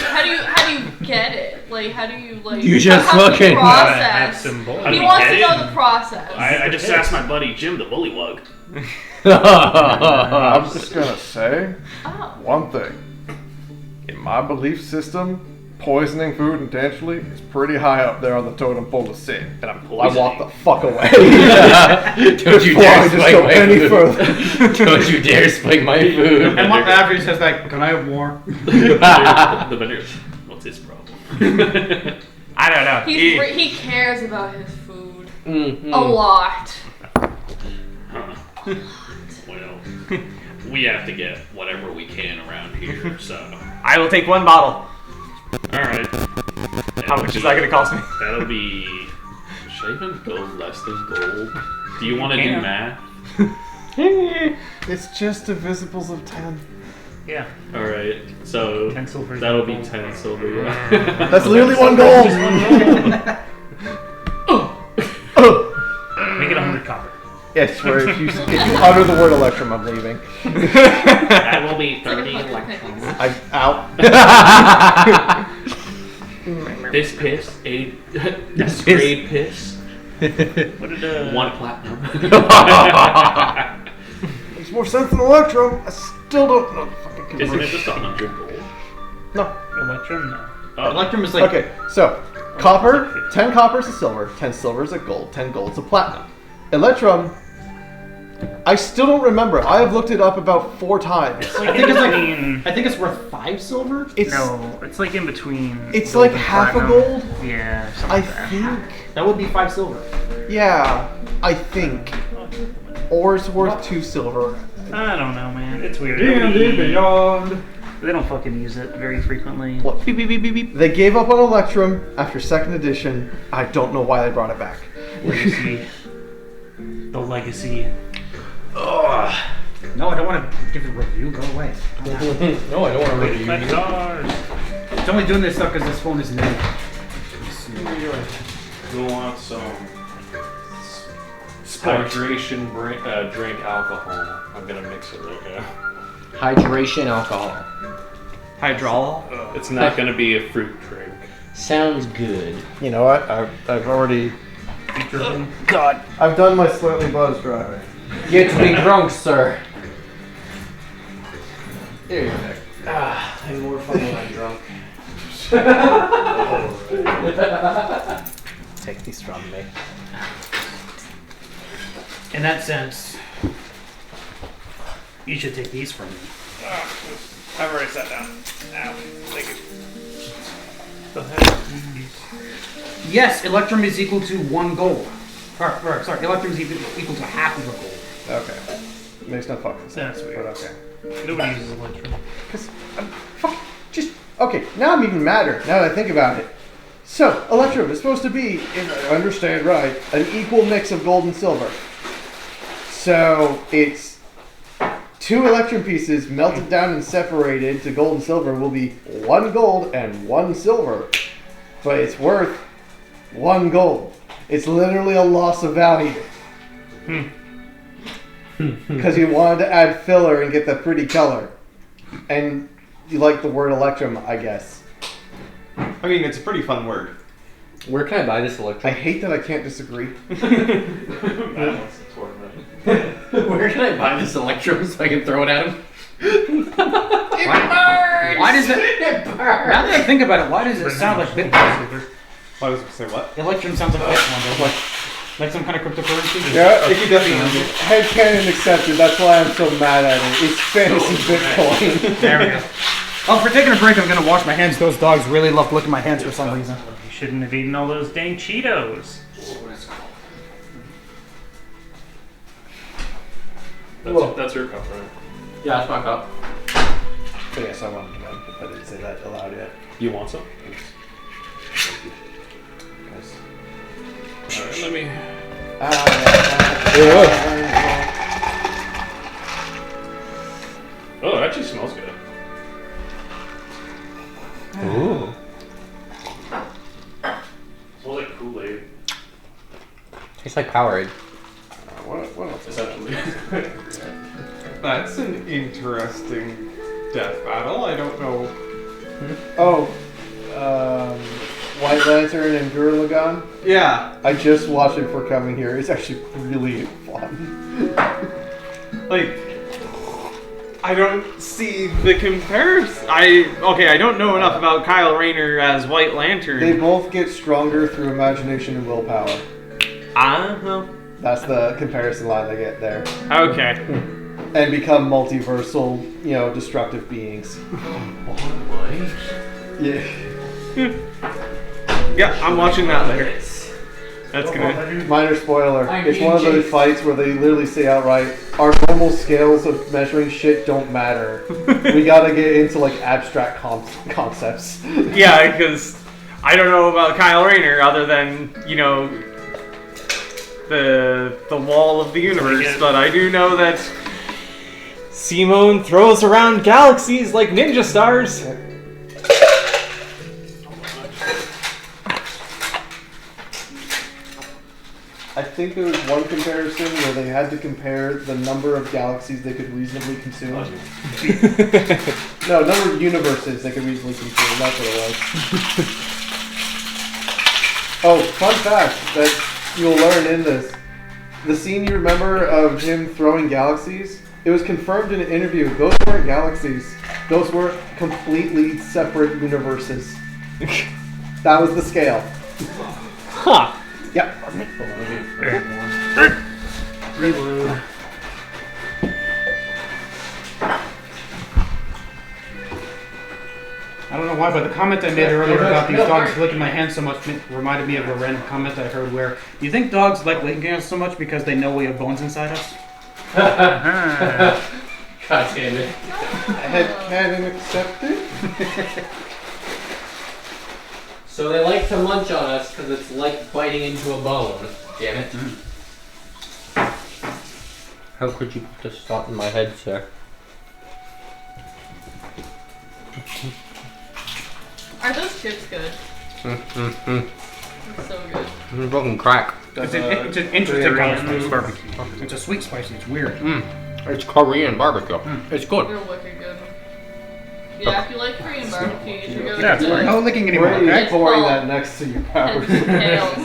get it? Like how do you like? You just how's the fucking process. How do He we wants get to it? know the process. I just asked my buddy Jim, the bullywug. I'm just gonna say Oh. one thing. In my belief system, poisoning food intentionally is pretty high up there on the totem pole of sin, and I walk the fuck away. Don't you Before dare I just spike go my any food. further. Don't you dare spike my food. And what after he says like, can I have more? The vendor, what's his problem? I don't know. He cares about his food Mm-hmm. a lot. Huh. Well, we have to get whatever we can around here, so. I will take one bottle. Alright. How much is that going to cost me? That'll be. Should I even go less than gold? Do you want to do Yeah. math? It's just divisibles of 10. Yeah. Alright, so 10 silver. that'll be 10 silver. Yeah. That's literally one gold. Make it 100 copper. Yes, where if you utter the word electrum, I'm leaving. That will be It's like a 30 fucking electrons. I'm out. This piss, this grade piss, What did 1 platinum. Makes more sense than electrum. I still don't know the fucking Isn't it conversion. just 100 gold? No. Electrum? No. Oh, Electrum is like Okay, so copper, 10 coppers a silver, 10 silvers a gold, 10 golds a platinum. Electrum, I still don't remember. I have looked it up about 4 times. Like I think it's like between, I think it's worth 5 silver. It's no, it's like in between. It's gold like and half a platinum. gold? Yeah, something I like that. think. That would be 5 silver. Yeah, I think. Or it's worth 2 silver. I don't know, man. It's weird. D&D Beyond. They don't fucking use it very frequently. What? Beep, beep, beep, beep, beep. They gave up on Electrum after 2nd edition. I don't know why they brought it back. Legacy. The legacy. No, I don't want to give a review. Go away. No, I don't want to review My you. cars. It's only doing this stuff because this phone is new. who wants some Hydration drink alcohol. I'm gonna mix it right now. Hydration alcohol. Hydrol. It's not going to be a fruit drink. Sounds good. You know what? I've already. God. I've done my slightly buzzed driving. Get me drunk, sir. Here you go. I'm more fun when I'm drunk. Take these from me. In that sense, you should take these from me. I've already sat down. Ow. Thank you. Yes, Electrum is equal to 1 gold. Or sorry, Electrum is equal to half of a gold. Okay. Makes no fucking sense. That's weird. But okay. Nobody uses Electrum. Because just okay. Now I'm even madder. Now that I think about it. So Electrum is supposed to be, if I understand right, an equal mix of gold and silver. So it's 2 Electrum pieces melted down and separated to gold and silver will be 1 gold and 1 silver, but it's worth 1 gold. It's literally a loss of value. Because you wanted to add filler and get the pretty color. And you like the word Electrum, I guess. I mean, it's a pretty fun word. Where can I buy this I electrum? hate that I can't disagrey. Where can I buy this electrum so I can throw it at him? Why does it? Now that I think about it, why does it sound like Bitcoin? Why was I say what? Electrum sounds like Bitcoin, like some kind of cryptocurrency. Yeah, If you definitely headcanon accepted. That's why I'm so mad at it. It's fantasy Bitcoin. There we go. Oh, for taking a break, I'm gonna wash my hands. Those dogs really love licking my hands for some reason. You shouldn't have eaten all those dang Cheetos. That's your cup, right? Yeah, that's my cup. But yes, I wanted to go. I didn't say that aloud yet. You want some? Thank you. Guys. Alright, let me. Oh, it actually smells good. Ooh. Smells like Kool-Aid. Tastes like Powerade. What else? Essentially. That's an interesting death battle. I don't know. Oh, White Lantern and Gurren Lagann. Yeah, I just watched it before coming here. It's actually really fun. like I don't see the comparison. I don't know enough about Kyle Rayner as White Lantern. They both get stronger through imagination and willpower. That's the comparison line they get there. Okay. And become multiversal, destructive beings. Yeah. Yeah, I'm watching that later. That's good. Minor spoiler. I'm It's being one of those chased. fights where they literally say outright, our normal scales of measuring shit don't matter. We gotta get into like abstract concepts. Yeah, because I don't know about Kyle Rayner other than, the wall of the universe, but I do know that Simone throws around galaxies like ninja stars. I think there was one comparison where they had to compare the number of galaxies they could reasonably consume. No, number of universes they could reasonably consume. That's what it was. Oh, fun fact that you'll learn in this. The scene you remember of him throwing galaxies, it was confirmed in an interview. Those weren't galaxies. Those were completely separate universes. That was the scale. Huh. Yep. Reload. I don't know why, but the comment I made earlier about these dogs licking my hand so much reminded me of a random comment I heard where, do you think dogs like licking us so much because they know we have bones inside us? God damn it. Headcanon accepted? So they like to munch on us because it's like biting into a bone. Damn it. How could you put this thought in my head, sir? Are those chips good? It's so good. Fucking crack. It's an interesting kind of spice barbecue. It's a sweet spicy. It's weird. It's Korean barbecue. It's good. They're wicked good. Yeah, if you like Korean barbecue, you should go That's get right. No licking anymore, Where are you okay? pouring that next to your powers? Heads and tails.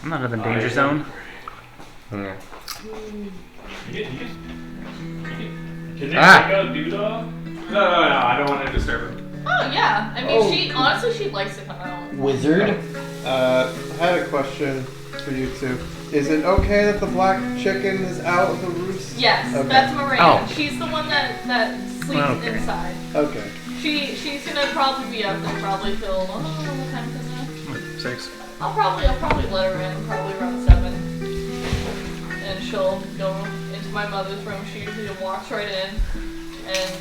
I'm not in the danger zone. Yeah. Can you Ah. take out Doodah? No, I don't want to disturb him. Oh yeah, I mean, she likes to come out. Wizard? I had a question for you two. Is it okay that the black chicken is out of the roost? Yes, Okay. that's Miranda. Oh. She's the one that sleeps Okay. inside. Okay. She's gonna probably be up there probably till what time is it now? 6. I'll probably let her in probably around 7, and she'll go into my mother's room. She usually walks right in, and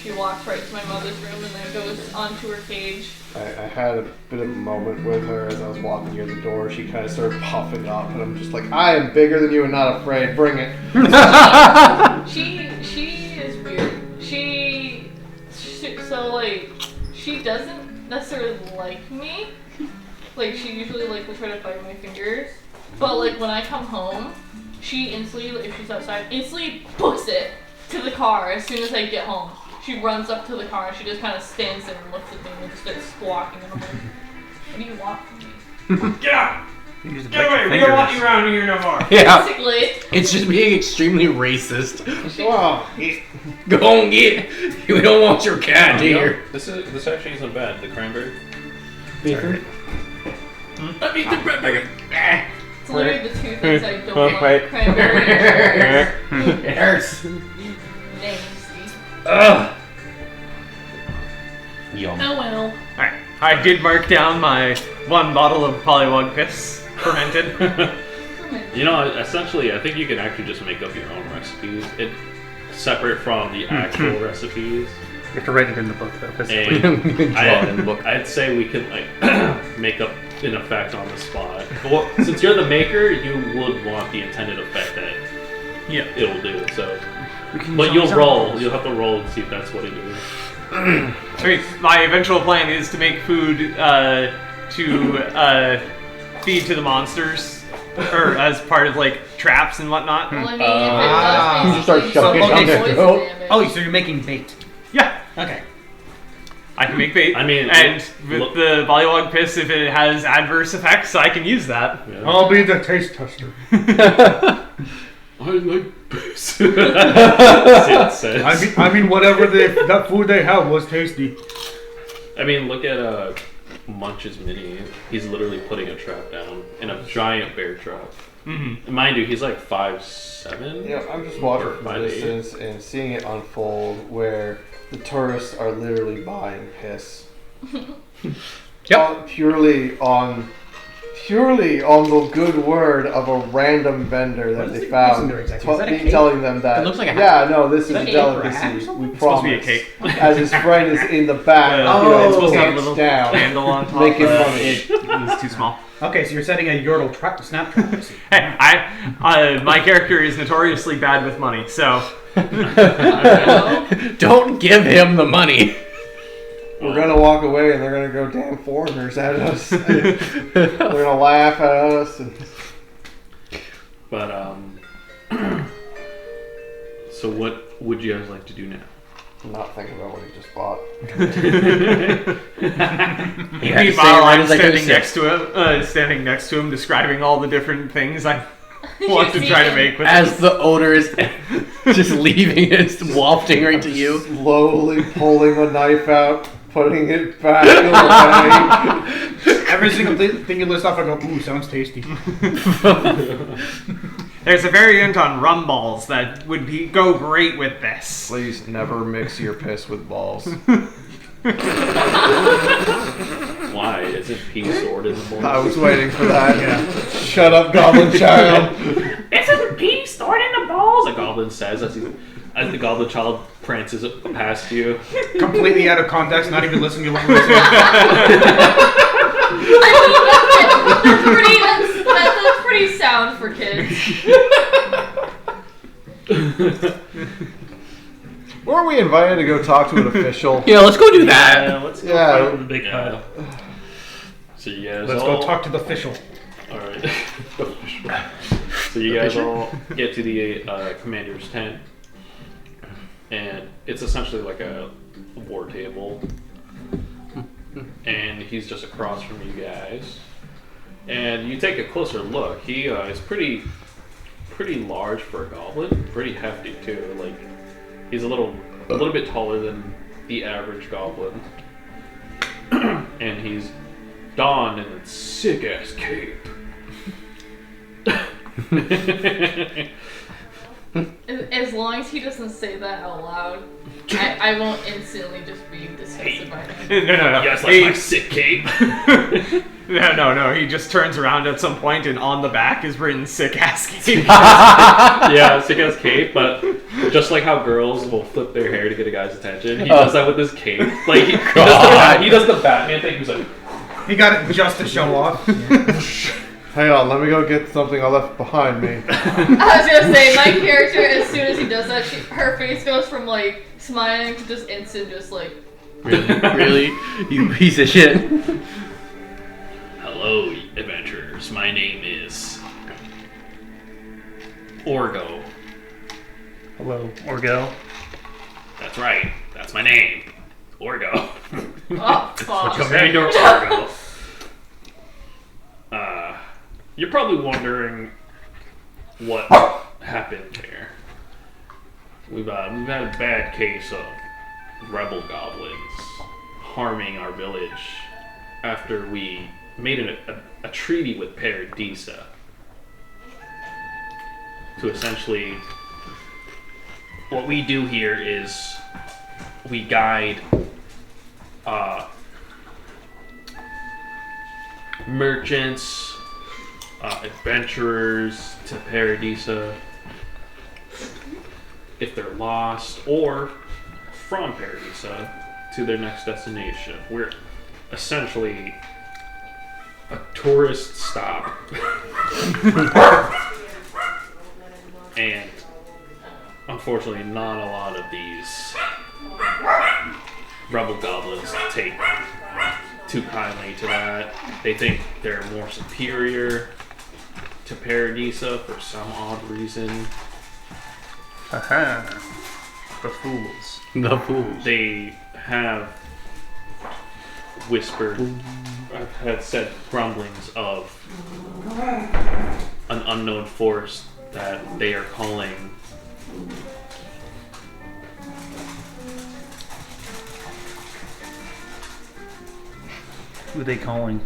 she walks right to my mother's room, and then goes onto her cage. I had a bit of a moment with her as I was walking near the door. She kind of started puffing up, and I'm just like, I am bigger than you and not afraid. Bring it. She is weird. She doesn't necessarily like me. Like, she usually will try to bite my fingers. But when I come home, she instantly, if she's outside, instantly books it to the car as soon as I get home. She runs up to the car and she just kind of stands there and looks at me and just starts squawking. And I'm like, what do you want from me? Get out! Get away! We don't want you around here no more. Yeah. Basically. It's just being extremely racist. Wow. Go and get. We don't want your cat here. This actually isn't bad. The cranberry. Beaker. It's literally the two things I don't want. Cranberry and It hurts. nasty. Ugh. Yum. Oh well. Alright, I did mark down my 1 bottle of Pollywog Piss fermented. Essentially, I think you can actually just make up your own recipes. It's separate from the actual recipes. You have to write it in the book, though. physically. And Draw it in the book. I'd say we can like make up an effect on the spot. Well, since you're the maker, you would want the intended effect that it'll do. So, but you'll roll. You'll have to roll and see if that's what it is. I mean, my eventual plan is to make food to feed to the monsters, or as part of like traps and whatnot. Well, I mean, if it You start does shoving basically it down poison their throat. damage. Oh, so you're making bait. Yeah, Okay. I can make bait. I mean, and look- with the Bullywug Piss, if it has adverse effects, I can use that. Yeah. I'll be the taste tester. I like piss. That's what it says. I mean, whatever that food they have was tasty. I mean, look at Munch's mini. He's literally putting a trap down in a giant bear trap. Mm-hmm. And mind you, he's like 5'7". Yeah, I'm just watching Or from a 5'8". distance and seeing it unfold where the tourists are literally buying piss. Purely on the good word of a random vendor that What is they it found, using there exactly? Is that a cake? telling them that It looks like a yeah, no, this is that a a cake or a hat or delicacy. something? We It's supposed to be a promise. cake. As his friend is in the back, It's supposed to have a pants little down, handle on top. making but money. It's too small. Okay, so you're setting a Yordle snap trap. I see. Hey, my character is notoriously bad with money, so Don't give him the money. We're gonna walk away and they're gonna go damn foreigners at us. They're gonna laugh at us. And... But so what would you guys like to do now? I'm not thinking about what he just bought. meanwhile I'm standing next to him, describing all the different things I want to try to make with As this. the odor is just leaving, it's wafting right to you. Slowly pulling a knife out, putting it back away. Every single thing you list off, I go, ooh, sounds tasty. There's a variant on rum balls that would go great with this. Please never mix your piss with balls. Why? Isn't P sword in the bowl? I was waiting for that. Shut up, goblin child. Isn't P sword in the balls? A goblin says as the goblin child prances past you. Completely out of context, not even listening to what we're saying. I mean, that's pretty sound for kids. Weren't we invited to go talk to an official? Yeah, let's go do that. Yeah, let's go Yeah. fight with the big hut. So you guys Let's all... go talk to the official. Alright. So you guys all get to the commander's tent. And it's essentially like a war table. And he's just across from you guys. And you take a closer look. He is pretty large for a goblin. Pretty hefty too. Like he's a little bit taller than the average goblin. And he's donned in a sick ass cape. As long as he doesn't say that out loud, I won't instantly just be disgusted by it. No. Yes, like my sick cape. No. He just turns around at some point, and on the back is written "sick ass cape." Yeah, sick ass cape, but just like how girls will flip their hair to get a guy's attention, he does that with his cape. Like he does the Batman thing. He's like, He got it just to show off. Hang on, let me go get something I left behind me. I was gonna say, my character, as soon as he does that, her face goes from like smiling to just instant, just like. Really? You piece of shit. "Hello, adventurers. My name is Orgo. Hello, Orgo. That's right. That's my name, Orgo. Oh, fuck. Commander Orgo. You're probably wondering what happened here. We've had a bad case of rebel goblins harming our village after we made a treaty with Paradisa to essentially... What we do here is we guide merchants, adventurers to Paradisa if they're lost, or from Paradisa to their next destination. We're essentially a tourist stop. And unfortunately, not a lot of these rebel goblins take too kindly to that. They think they're more superior to Paradisa for some odd reason. Haha. The fools. The fools. They have whispered, have said grumblings of an unknown force that they are calling Who are they calling?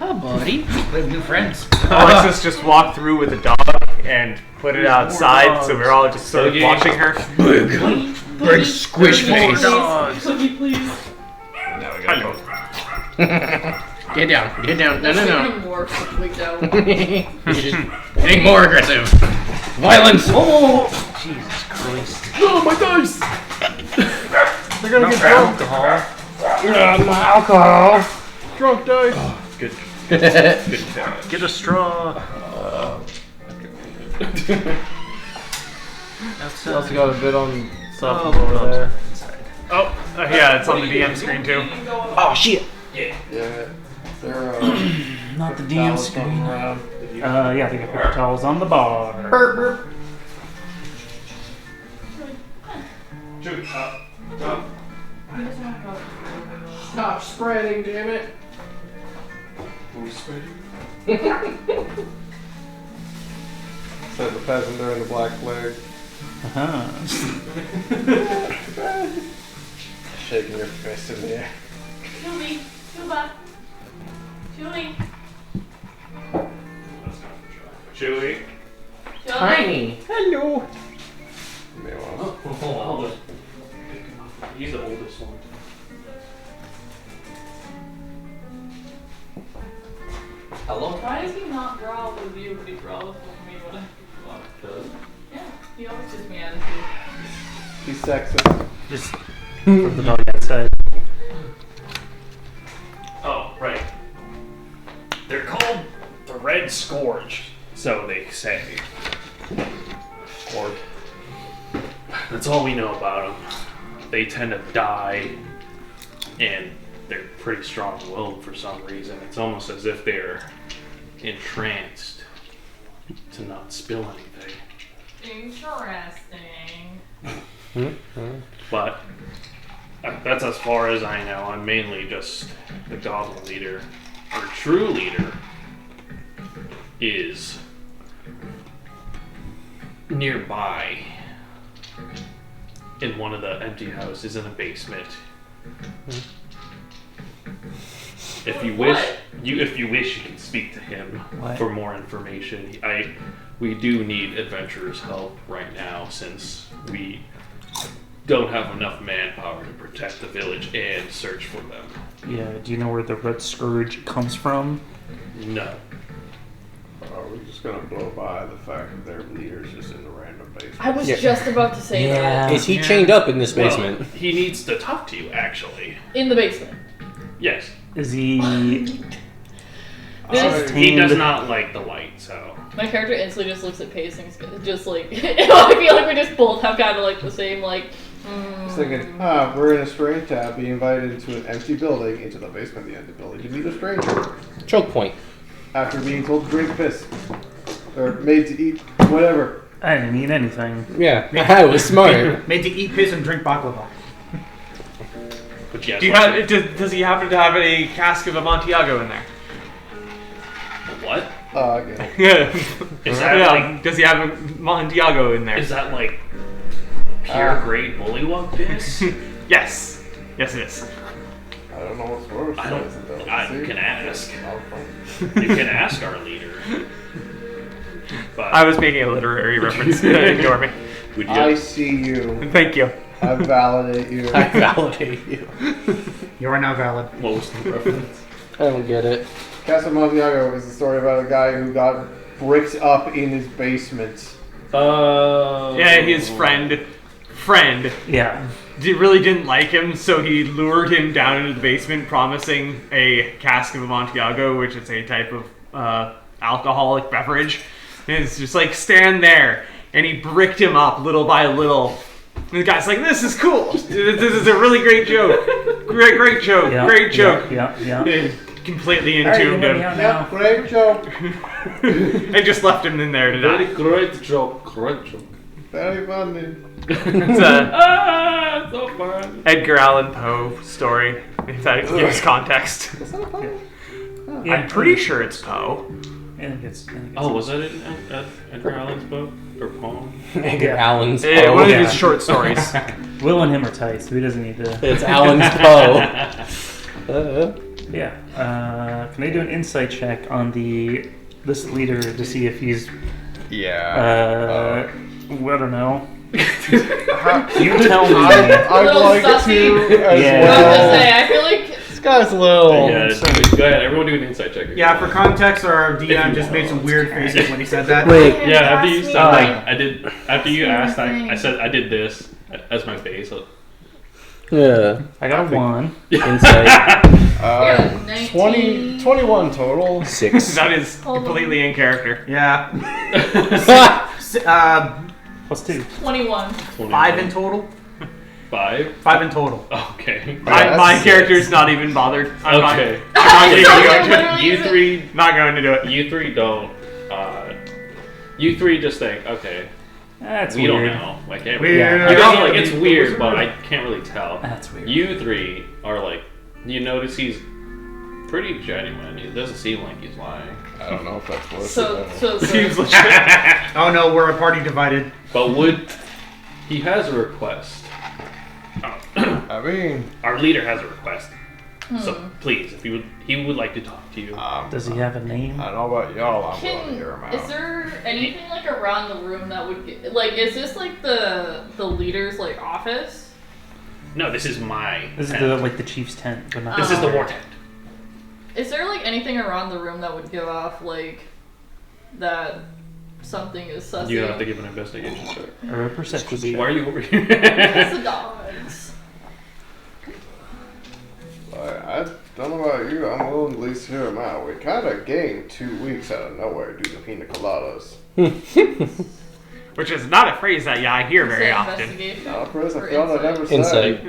Oh, buddy. We have new friends. Alexis just walked through with a dog and put it outside, so we're all just sort of watching her. Big squish face. Cookie, please. Now we gotta go. Get down. Get down. No, no, no. More quickly down. Getting more aggressive. Violence. Oh! Jesus Christ. Oh, my dice. They're gonna get drunk. My alcohol. Drunk dice. Good. Get a straw. We also got a bit on stuff over there. Oh, yeah, it's on the DM screen too. Oh, shit. Yeah. They're Not the DM screen. Yeah, they got paper towels on the bar. Burp, burp. Stop spreading, damn it. Who's spreading? said the peasant during the Black Plague. Uh-huh. Shaking your fist in the air. Julie, Juba, Julie, Chewie. Tiny. Hello. Meanwhile, He's the oldest one. Hello, why Tiny. does he not growl with you, but he growls with me when I Yeah, he always gives me attitude. he's sexist. Just put the dog outside. Oh, right. They're called the Red Scourge, so they say. Or that's all we know about them. They tend to die, and they're pretty strong-willed for some reason. It's almost as if they're entranced to not spill anything. Interesting. But that's as far as I know. I'm mainly just the goblin leader. Our true leader is nearby in one of the empty houses in the basement. If you wish, you can speak to him for more information. We do need adventurers' help right now since we don't have enough manpower to protect the village and search for them. Yeah, do you know where the Red Scourge comes from? No. Are we just gonna blow by the fact that their leader's just in the random basement? I was just about to say that. Is he chained up in this basement? Well, he needs to talk to you, actually. In the basement. Yes. Is he... He does not like the light, so... My character instantly just looks at Pacing, just like... I feel like we just both have kind of like the same, like... I was thinking, we're in a strange tab, being invited into an empty building, into the basement of the empty building, to meet a stranger. Choke point. After being told to drink piss. Or made to eat whatever. I didn't eat anything. Yeah, I was smart. Made to eat piss and drink baklava. But yes, Does he happen to have a cask of Amontillado in there? What? Okay. Yeah. Is that like... Does he have a Amontillado in there? Is that like... pure grade bullywug piss? Yes. Yes, it is. I don't know what's worse. I can ask. You can ask our leader. But I was making a literary reference. Ignore me. I see you. Thank you. I validate you. I validate you. You are now valid. What was the reference? I don't get it. Casa Montiago is the story about a guy who got bricked up in his basement Yeah, his friend. Yeah. Really didn't like him, so he lured him down into the basement, promising a cask of Amontillado, which is a type of alcoholic beverage. And it's just like, stand there. And he bricked him up little by little. And the guy's like, this is cool. This is a really great joke. Great joke. Yeah, Great joke. Yeah. And completely All right, you entombed let me him. out now. Great joke. And just left him in there to die. Great joke. Great joke. Very funny. It's a so fun. Edgar Allan Poe story, if that gives context. Is that a Poe? Yeah. I'm pretty sure it's Poe. I think it's Oh, was that in Edgar Allan's book or poem? Edgar Allan's Poe. One of his Yeah. short stories. Will and him are tight, so he doesn't need to. It's Allan's Poe. Yeah. Can I do an insight check on this leader to see if he's Yeah. I don't know. You tell me. I'd Little like sussy. to as Yeah. I was gonna well. say, I feel like This guy's a little. Yeah, go ahead. Everyone do an insight check. Yeah, for context, our DM just made some weird faces when he said that. Wait. Yeah, after you said Oh. like I did, after you asked, I said I did this as my face. Yeah. I got a 1. Insight. yeah, 19. 21 total. 6. That is Hold on. completely in character. Yeah. Plus 2. 21. 5 in total. 5. 5 in total. Okay. My character's not even bothered. I'm Okay. not going to do it. You three. Not going to do it. You three don't. You three just think. Okay. That's We weird. don't know. Like, Weird. you don't like it's weird, but I can't really tell. That's weird. You three are like, you notice he's pretty genuine. It doesn't seem like he's lying. I don't know if that's worth So, it. Seems legit. Oh no, we're a party divided. But he has a request? I mean, Our leader has a request. So please, if he would like to talk to you. Does he have a name? I don't know about y'all. I'm willing to hear him out. Is there anything like around the room that would get, like? Is this like the leader's like office? No, this is my. This is tent. the chief's tent, but not. This is the war tent. Is there like anything around the room that would give off like that something is sussy? You have to give an investigation check. Or a perception check. Why are you over here? It's the dogs. I don't know about you. I'm willing to at least hear him out. We kind of gained 2 weeks out of nowhere due to pina coladas. Which is not a phrase that I hear Is very it often. investigation Not a phrase I or felt I'd insight? ever say.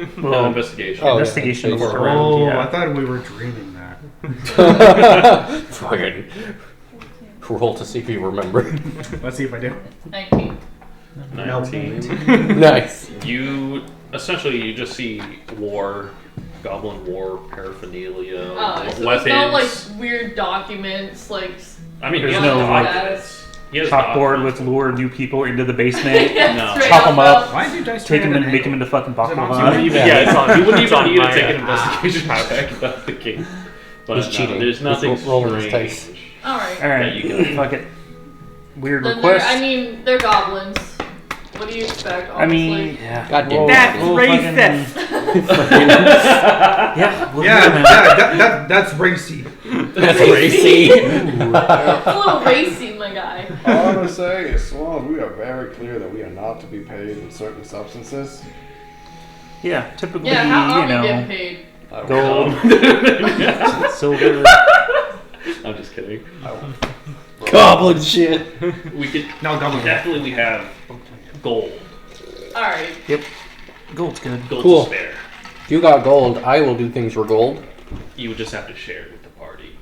Insight. No, investigation. Oh, Investigation yeah. is around, Oh, yeah. I thought we were dreaming that. Fucking roll to see if you remember. Let's see if I do. 19. 19. Nice. You just see goblin war paraphernalia, Oh, so weapons. there's no like weird documents like. I mean, There's he has no, like, documents. He has Chalkboard documents. with lure new people into the basement, No. Straight chop them up, Why is your dice take them turned and make them an into fucking Is it on baklava. Yeah, it's on. You wouldn't It's even on need to my, take an investigation check if that's the case. But He's no, cheating. there's He's nothing rolling his strange. dice. All right. All right, Yeah, you got it. fuck it. Weird Then request. they're goblins. What do you expect? I Honestly? mean, yeah. God damn. We'll- That's we'll racist. fucking- yeah, we'll Yeah, do that. that's racy. That's racy. It's a little racy, my guy. All I'm gonna say is, as long as we are very clear that we are not to be paid in certain substances. Yeah, typically, Yeah, how are you we getting know, paid? I will- gold, silver. I'm just kidding. I will- Goblin shit. We could No, goblin. definitely have gold. All right. Gold's good. Gold Cool. to spare. If you got gold, I will do things for gold. You would just have to share it with the party.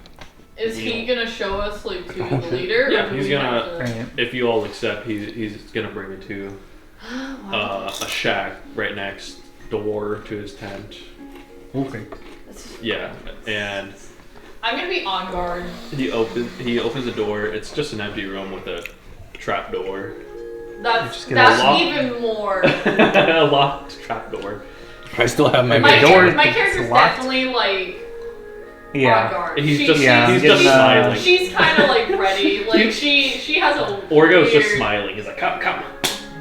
Is he gonna show us like to the leader? Yeah, or do he's we gonna- have to- Right. If you all accept, he's gonna bring it to a shack right next door to his tent. Okay. Yeah, and I'm gonna be on guard. he opens the door. It's just an empty room with a trap door. That's gonna lock- even more. A locked trap door. I still have my My, door my is character's locked. definitely like on Yeah. guard. He's She- just Yeah, he's getting, just smiling. She's kind of like ready. Like she has a. Orgo's weird, just smiling. He's like, come.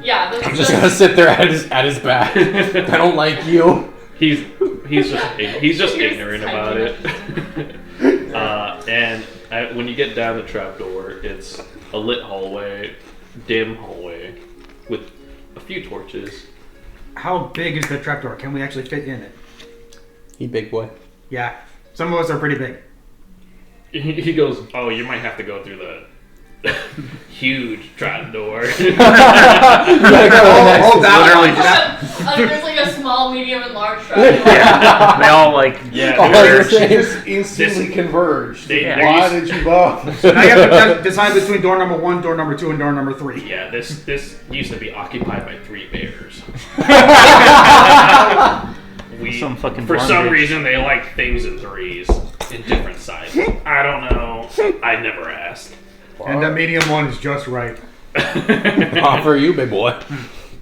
Yeah. I'm just gonna sit there at his back. I don't like you. He's just Here's ignorant about it. And when you get down the trapdoor, it's a lit hallway, dim hallway, with a few torches. How big is the trapdoor? Can we actually fit in it? You big boy. Yeah. Some of us are pretty big. He goes, "Oh, you might have to go through the huge trapdoor." Hold that Literally There's like a small, medium, and large trapdoor. Yeah. They all like. Yeah, Oh, there's- you're saying- Just instantly converged. They- Why did you both? Now you have to decide between door number 1, door number 2, and door number 3. Yeah, this used to be occupied by 3 bears. Some fucking For some bondage. reason, they like things in 3s in different sizes. I don't know. I never asked. And the medium one is just right. For you, big boy.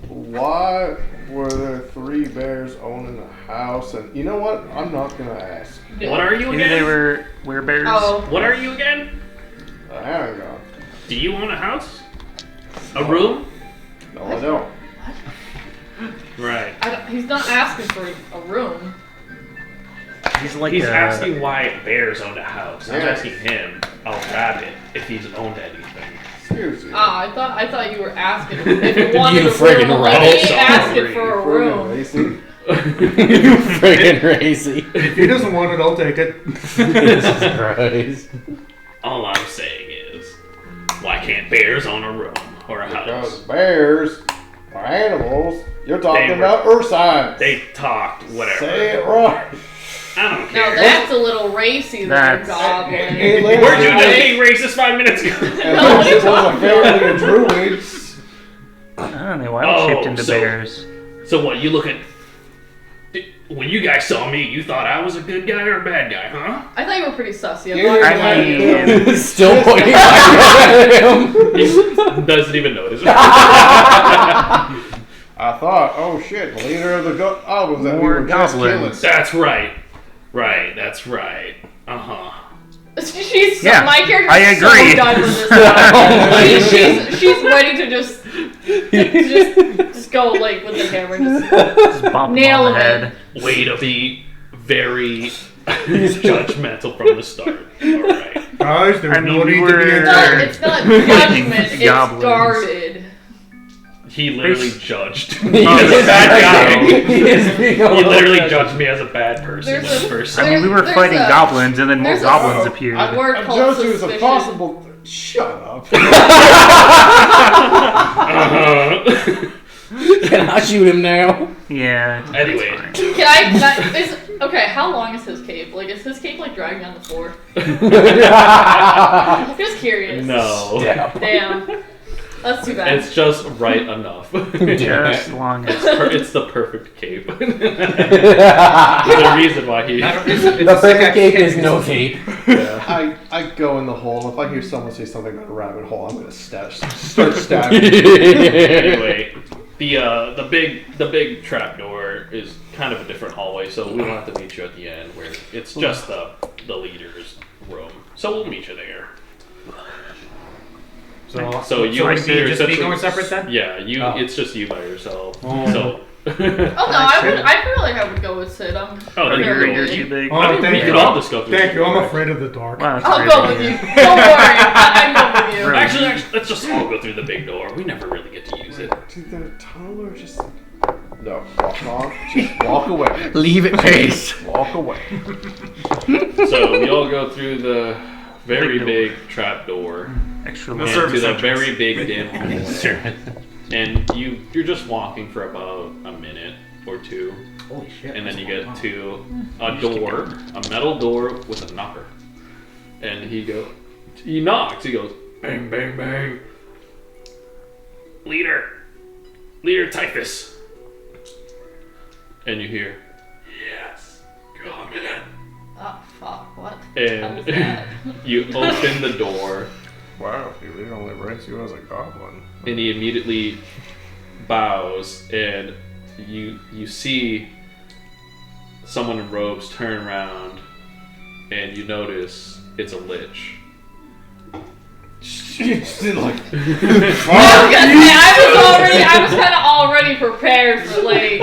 Why were there 3 bears owning a house? And you know what? I'm not gonna ask. What are you Maybe again? they were werebears. Oh. What are you again? I haven't gone. Do you own a house? A room? No, I don't. Right. He's not asking for a room. He's like He's a, asking why bears owned a house. I'm Yeah. asking him, a rabbit, if he's owned anything. Excuse you. I thought you were asking if you wanted You a friggin' room. Like, rabbit. he ain't asking for a room. Racing. You friggin' racy. If he doesn't want it, I'll take it. Jesus Christ. All I'm saying is, why can't bears own a room or a Because house? bears are animals. You're talking They were- about earth signs. They talked, whatever. Say it right. I don't Now care. that's a little racy there, That's- goblin. Hey, We're listen, doing just being racist 5 minutes ago. and No, what are you this was a talking family of druids. I don't know. Why Oh, shaped into so- bears? So what, you look at... When you guys saw me, you thought I was a good guy or a bad guy, huh? I thought you were pretty sussy. I'm Yeah, not gonna I lie to you. mean, Still pointing at him. He doesn't even notice. I thought, oh shit, the leader of the goblins that we More were just killing. goblins. That's right. Right, that's right. Uh-huh. She's Yeah, my character. I is agree. So done with this. she's ready to just go like with the hammer, just Just bump him nail on the him. head. Way to be very judgmental from the start. Alright. Guys, there's I mean, no we need to were- be No, intimidated. it's not judgment. It's Goblins. guarded. He literally judged He me as a is bad guy. He is being a He little literally judgy. judged me as a bad person There's when a- first I mean, we were There's fighting a- goblins, and then more there's a- goblins appeared. A word I called judged you as a suspicion. possible. Shut up. Can I shoot him now? Yeah. Anyway. Can I? Okay. How long is his cape? Like, is his cape like dragging on the floor? I'm just curious. No. Yeah. Damn. That's too bad. It's just right enough. Just long as. It's the perfect cape. There's a reason why he. The perfect cape is no cape. Yeah. I go in the hole. If I hear someone say something about a rabbit hole, I'm gonna start stabbing. Anyway, the big trapdoor is kind of a different hallway, so we don't have to meet you at the end where it's just the leader's room. So we'll meet you there. So you we you're should just be essentially- going separate then? Yeah, you. Oh. It's just you by yourself. Oh. So. Oh no, I feel like I would go with Sid. Oh, then You're, you you're go. too big. Oh, I mean, thank we you. could all just go through. Thank the you. I'm door. afraid of the dark. Wow, that's I'll great. go with you. Don't worry, I go with you. Really? Actually, let's just all go through the big door. We never really get to use it. To the tunnel or just. No, walk on. Just walk away. Leave it pace. Walk away. So we all go through the very Big big trap door Extra and long. to the very big dim hall. And you're just walking for about a minute or two, Holy shit. and then you get to a door, a metal door with a knocker. And he knocks. He goes, bang, bang, bang. Leader Typhus. And you hear, yes, come in. Oh fuck! What? And How's that? you open the door, Wow, he really only rates you as a goblin. and he immediately bows, and you see someone in robes turn around, and you notice it's a lich. She's like, I was kind of already prepared for like.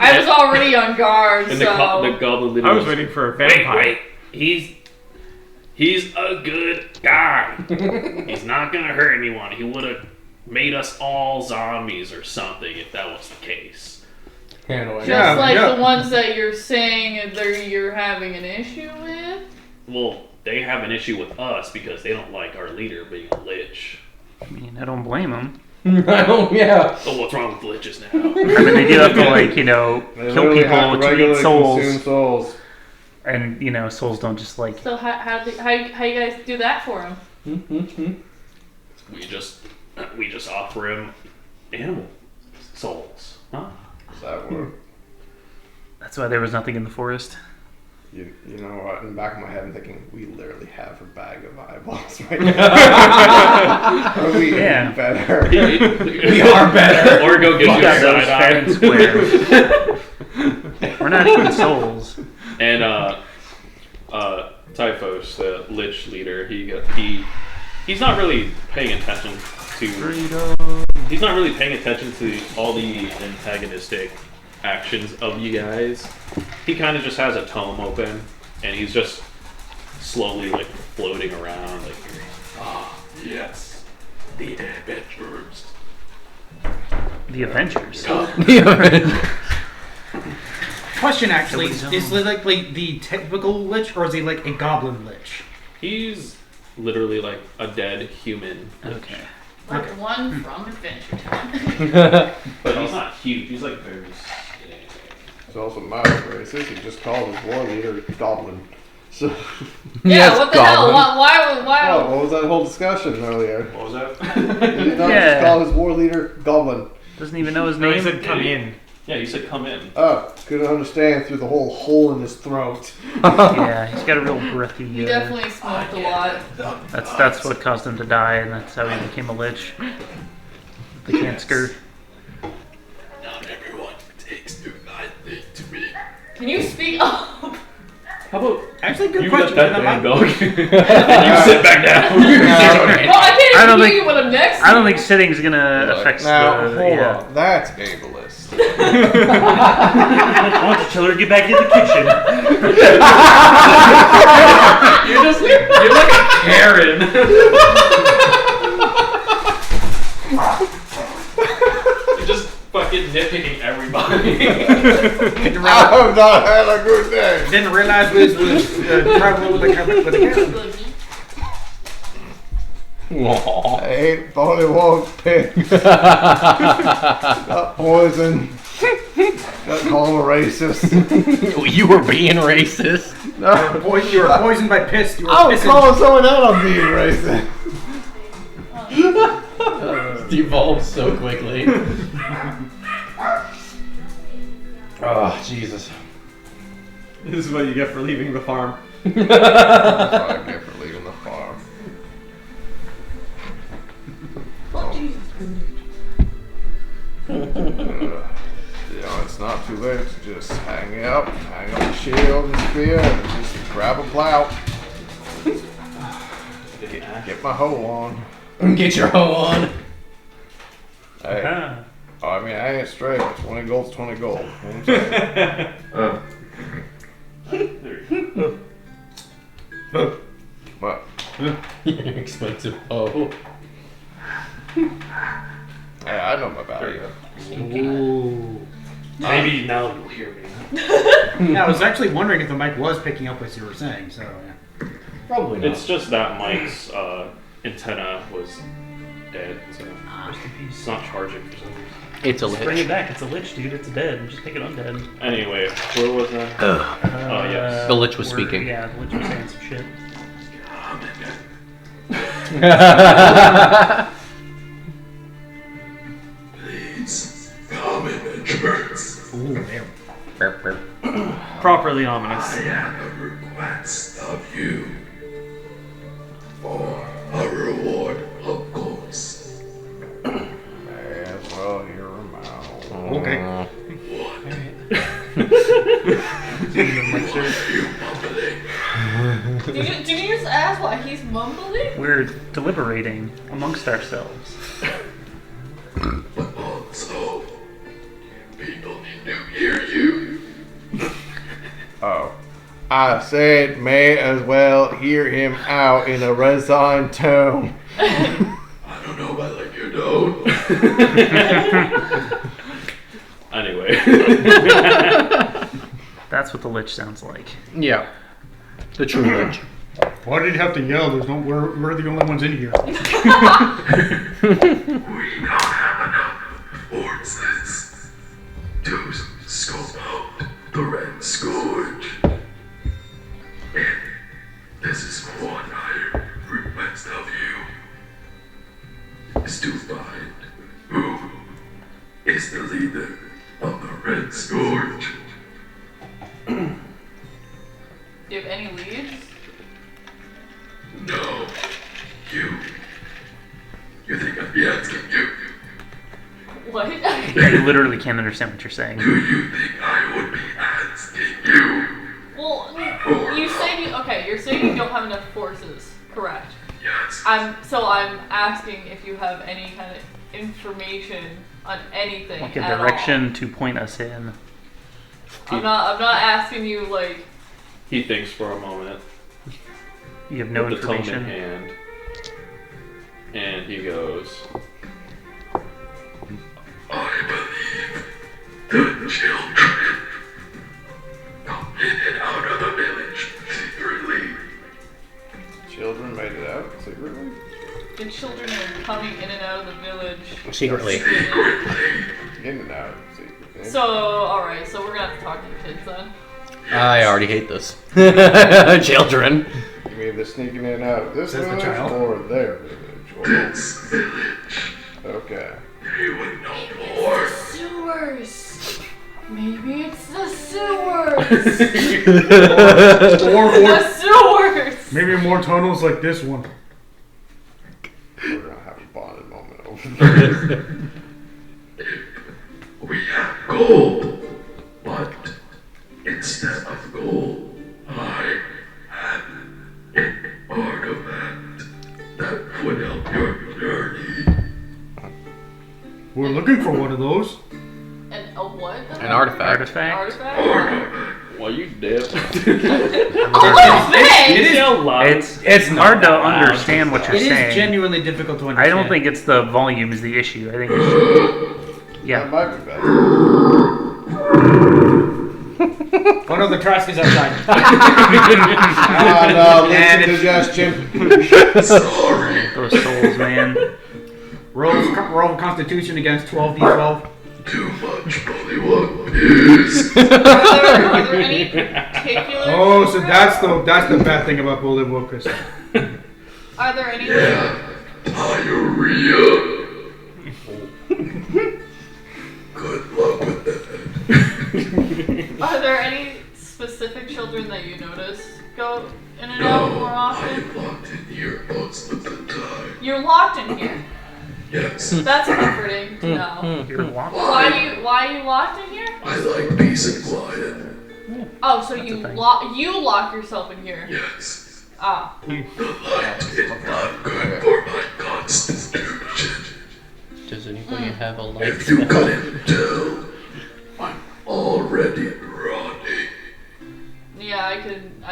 I was already on guard, And so. the goblin leader I was goes, waiting for a vampire. Wait, he's a good guy. He's not gonna hurt anyone. He made us all zombies or something if that was the case. Hanoi. Just like the ones that you're saying you're having an issue with? Well, they have an issue with us because they don't like our leader being a lich. I mean, I don't blame them. I don't, yeah. So what's wrong with liches now? I mean, they do have to, like, you know, They kill literally have people to to eat regularly consume souls. souls. And, you know, souls don't just, like... So how you guys do that for him? We just offer him animal souls. Huh? Does that work? That's why there was nothing in the forest. You know what? In the back of my head, I'm thinking, we literally have a bag of eyeballs right now. Are we Yeah. better? We are better. Or go get We your got those side fair and eye. square. We're not eating souls. And Typhos, the lich leader, he's not really paying attention to. He's not really paying attention to all the antagonistic actions of you guys. He kind of just has a tome open, and he's just slowly like floating around, like, yes, the adventurers. The Avengers. Question actually, Nobody's is he like the typical lich, or is he like a goblin lich? He's literally like a dead human. Okay. Like the one from Adventure Time. But he's not huge. He's like very skinny. It's also my racist. He just called his war leader Goblin. So, Yeah, what the hell? Why? oh, what was that whole discussion earlier? What was that? He did not Yeah. just call his war leader Goblin. Doesn't even know his No, he name. said come in. Yeah, you said come in. Oh, couldn't understand through the whole hole in his throat. Yeah, he's got a real breathy... He definitely smoked a lot. That's what caused him to die, and that's how he became a lich. The cancer. Not everyone takes to lightly to me. Can you speak up? How about Actually, good you question. let that man go? And you sit back down. Well, I can't I don't even think- hear what I'm next. I don't think sitting's gonna affect Now, the... hold Yeah. on. That's ableist. Why don't you tell her to get back in the kitchen? You're like a Karen. You're just fucking nitpicking everybody. I've not had a good day. Didn't realize Wiz was traveling with a cat. I ate Bullywog pig. Got poison. Got called a racist. You were being racist. No, You were poisoned by piss. You were I was pissing. calling someone out on being racist. Devolved so quickly. Oh, Jesus. This is what you get for leaving the farm. That's what I get for leaving the farm. You know, it's not too late to just hang up the shield and spear, and just grab a plow. Get my hoe on. Get your hoe on. Hey, Ah. I mean, I ain't straight. 20 gold's 20 gold. You know what I'm saying? What? Expensive hoe. Hey, I know my value. Maybe now you'll hear me. Yeah, I was actually wondering if the mic was picking up what you were saying. So yeah. Probably not. It's just that Mike's antenna was dead, so it's not charging for some reason. It's a Just bring lich. it back. It's a lich, dude. It's dead. Just make it undead. Anyway, where was that? Oh, yes. The lich was We're- speaking. Yeah, the lich was saying some shit. Ooh, there. Properly ominous. May as well hear him out. Okay. Did you just ask why he's mumbling? We're deliberating amongst ourselves. Oh. I said may as well hear him out in a resigned tone. I don't know if I like your dog. don't. Anyway. That's what the lich sounds like. Yeah. The true lich. Why did you have to yell? We're the only ones in here. We don't have enough horses to scope out the Red Scourge. And this is what I request of you, is to find who is the leader of the Red Scourge. Do you have any leads? No. You think I'd be asking you? What? I literally can't understand what you're saying. Do you think I would be asking you? Well, you said you're saying you don't have enough forces, correct? Yes. I'm asking if you have any kind of information on anything. Like a at direction to point us in. all. I'm not asking you like. He thinks for a moment. You have no with information. The tome in hand, and he goes, I believe the children come in and out of the village secretly. Children made it out secretly? The children are coming in and out of the village. Secretly. In and out secretly. So, alright, so we're gonna have to talk to the kids then. I already hate this. Children. You mean they're sneaking in and out of this Says the village child. or their village? Or This village, okay. you would know more. Sewers. Maybe it's the sewers. Or The sewers. maybe more tunnels like this one. We're gonna have a bonded moment over there. We have gold, but instead of gold, I have an artifact that would help your journey. We're looking for one of those. And a what? An artifact. Artifact? "Well, you dead." It's hard to understand what you're It saying. is genuinely difficult to I understand. don't think it's the volume is the issue. I think it's That yeah. might be better. Oh no, the trash is outside. No, listen to Justin. Sorry. Those souls, man. roll Constitution against 12d12. Too much Bullywug is. Are there any particular? Oh, so that's the bad thing about Bullywug Crystal. Are there any? Diarrhea. Good luck with that. Are there any specific children that you notice go in and out more often? I'm locked in here most of the time. You're locked in here. Yes. That's comforting to know. You're locked. Why are you locked in here? I like peace and quiet. Oh, so That's you a thing. lock yourself in here. Yes. Ah. The light is not good for my constitution. Does anybody have a light? If you couldn't tell, I'm already rotting. Yeah, I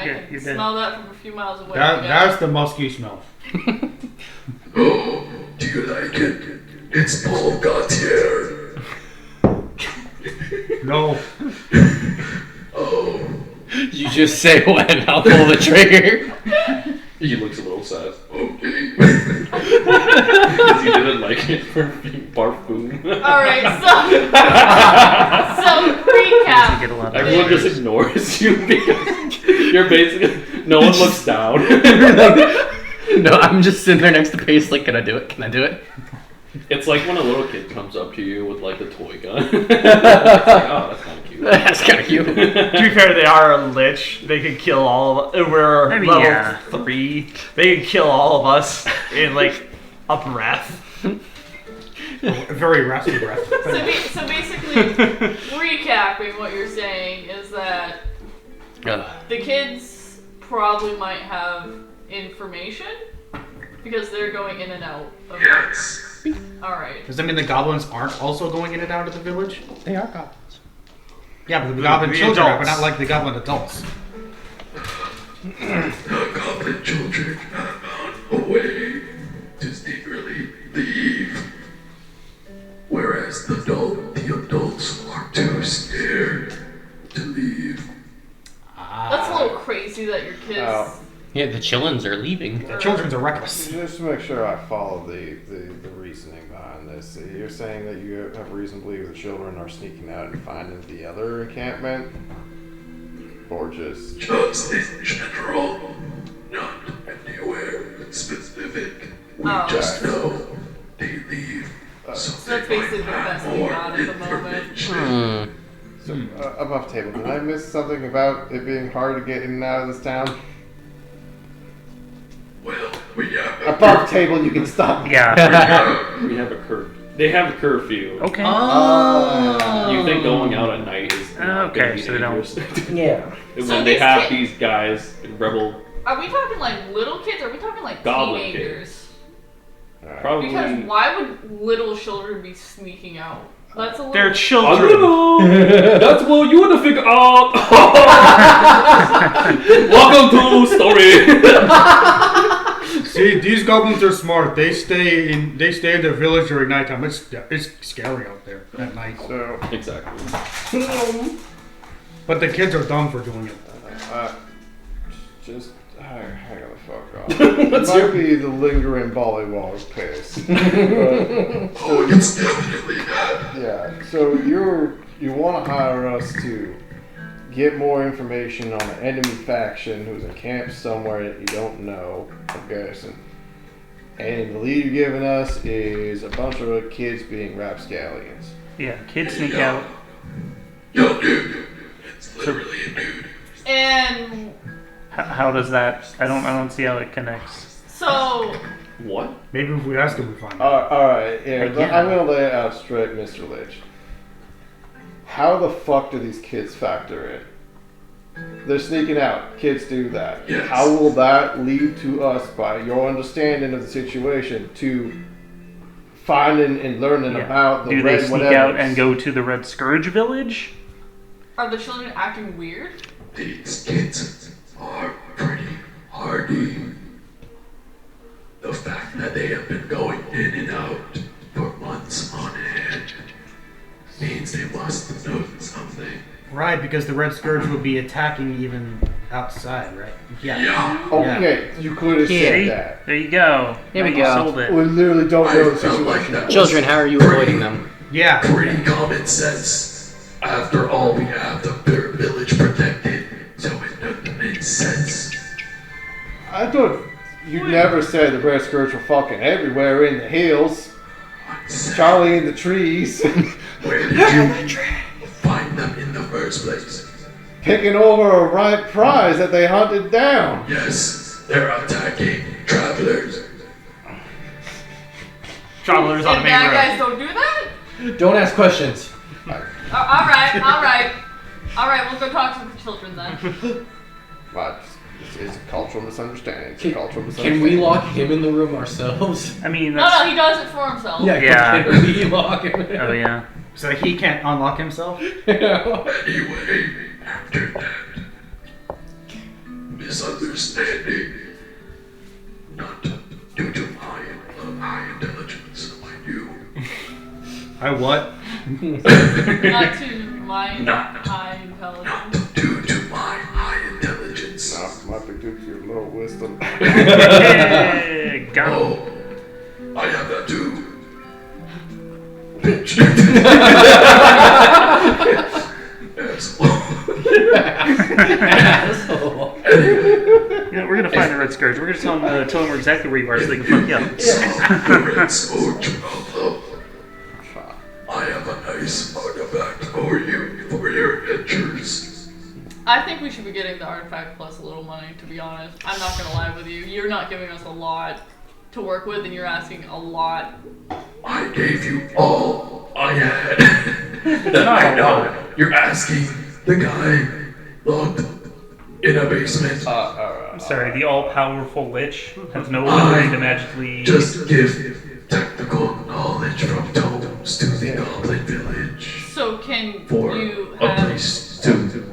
you're can dead. smell that from a few miles away. That's the musky smell. Oh, do you like it? It's Paul Gautier. No. Oh, You just say when I'll pull the trigger. He looks a little sad. okay. Because he didn't like it for being barfoon. Alright, so recap. Get a lot of Everyone just ignores you because you're basically. No one looks down. No, I'm just sitting there next to Pace like, can I do it? Can I do it? It's like when a little kid comes up to you with like a toy gun. It's like, oh, that's kind of cute. That's kind of cute. To be fair, they are a lich. They could kill all of us. We're I mean, level yeah. 3. They could kill all of us in like a breath. A very raspy breath. So basically, recapping what you're saying is that the kids probably might have information because they're going in and out of Yes. Alright. Does that mean the goblins aren't also going in and out of the village? They are goblins. Yeah, but the goblin the children are, but adults. not like the goblin adults. The goblin children have found a way to secretly leave. Yeah, the chillins are leaving. The children's are reckless. Just to make sure I follow the reasoning behind this, you're saying that you have reason to believe the children are sneaking out and finding the other encampment? Or just in general, not anywhere specific. We Oh. just know they leave. So that's basically the best we got at the moment. So, above table, did I miss something about it being hard to get in and out of this town? Well, we have Above table, you can stop. Yeah. We have a curfew. They have a curfew. Okay. You think going out at night is not Okay, gonna be so they don't- dangerous. Yeah. And So when they these have kids- these guys, rebel, Are we talking like little kids? Or are we talking like Goblin teenagers? probably. Because why would little children be sneaking out? That's a little. They're I children. don't know. That's what you want to figure out. Welcome to story. See, these goblins are smart. They stay in the village during nighttime. It's scary out there at night. So, Exactly. But the kids are dumb for doing it. just hang the fuck off. It might be the lingering Bollywog piss. Oh, it's definitely that. Yeah, so you want to hire us to get more information on an enemy faction who's encamped somewhere that you don't know, I'm guessing. And the lead you're giving us is a bunch of kids being rapscallions. Yeah, kids sneak out. Yo, dude. It's literally a dude. And How does that? I don't see how it connects. so What? Maybe if we ask them, we find out. Alright, yeah, Again. I'm going to lay it out straight, Mr. Lich. How the fuck do these kids factor in? They're sneaking out. Kids do that. Yes. How will that lead to us, by your understanding of the situation, to finding and learning Yeah. about the Do red they sneak whatevers? out and go to the Red Scourge village? are the children acting weird? These kids are pretty hardy. The fact that they have been going in and out for months on end means they must have known something. Right, because the Red Scourge would be attacking even outside, right? Yeah. Yeah. Okay, you could have See? said that. There you go. There we You go. Sold it. We literally don't know I the felt like situation. that was Children, how are you avoiding them? Yeah. pretty common sense. After all, we have the village protected, so it doesn't make sense. I thought you'd never say the red skirts were fucking everywhere in the hills. Charlie in the trees. Where did you find them in the first place? Picking over a ripe prize that they hunted down. Yes, they're attacking travelers. Travelers on And the main bad road. guys don't do that? Don't ask questions. Alright, we'll go talk to the children then. But it's a cultural misunderstanding. It's a cultural Can misunderstanding. we lock him in the room ourselves? I mean, No, that's, he does it for himself. Yeah. Yeah. Can we lock him in? oh yeah. So he can't unlock himself? Anyway, after that misunderstanding, not due to my high intelligence, mind you, I what? Not to my Not. high intelligence. not due to my high intelligence. Might be due to your low wisdom. Hey, got him. Oh, I have that too. Bitch. Asshole. Yeah, we're gonna find the Red Scourge. We're gonna tell them exactly where you are so they can fuck you up. The Red Scourge problem. I have a nice artifact for you for your adventures. I think we should be getting the artifact plus a little money, to be honest. I'm not gonna lie with you. You're not giving us a lot to work with, and you're asking a lot. I gave you all I had. I know you're asking the guy locked in a basement. I'm sorry, the all-powerful Lich has no ability to magically. Just give technical knowledge from tomes to the Goblin Village So can for you a have... place to.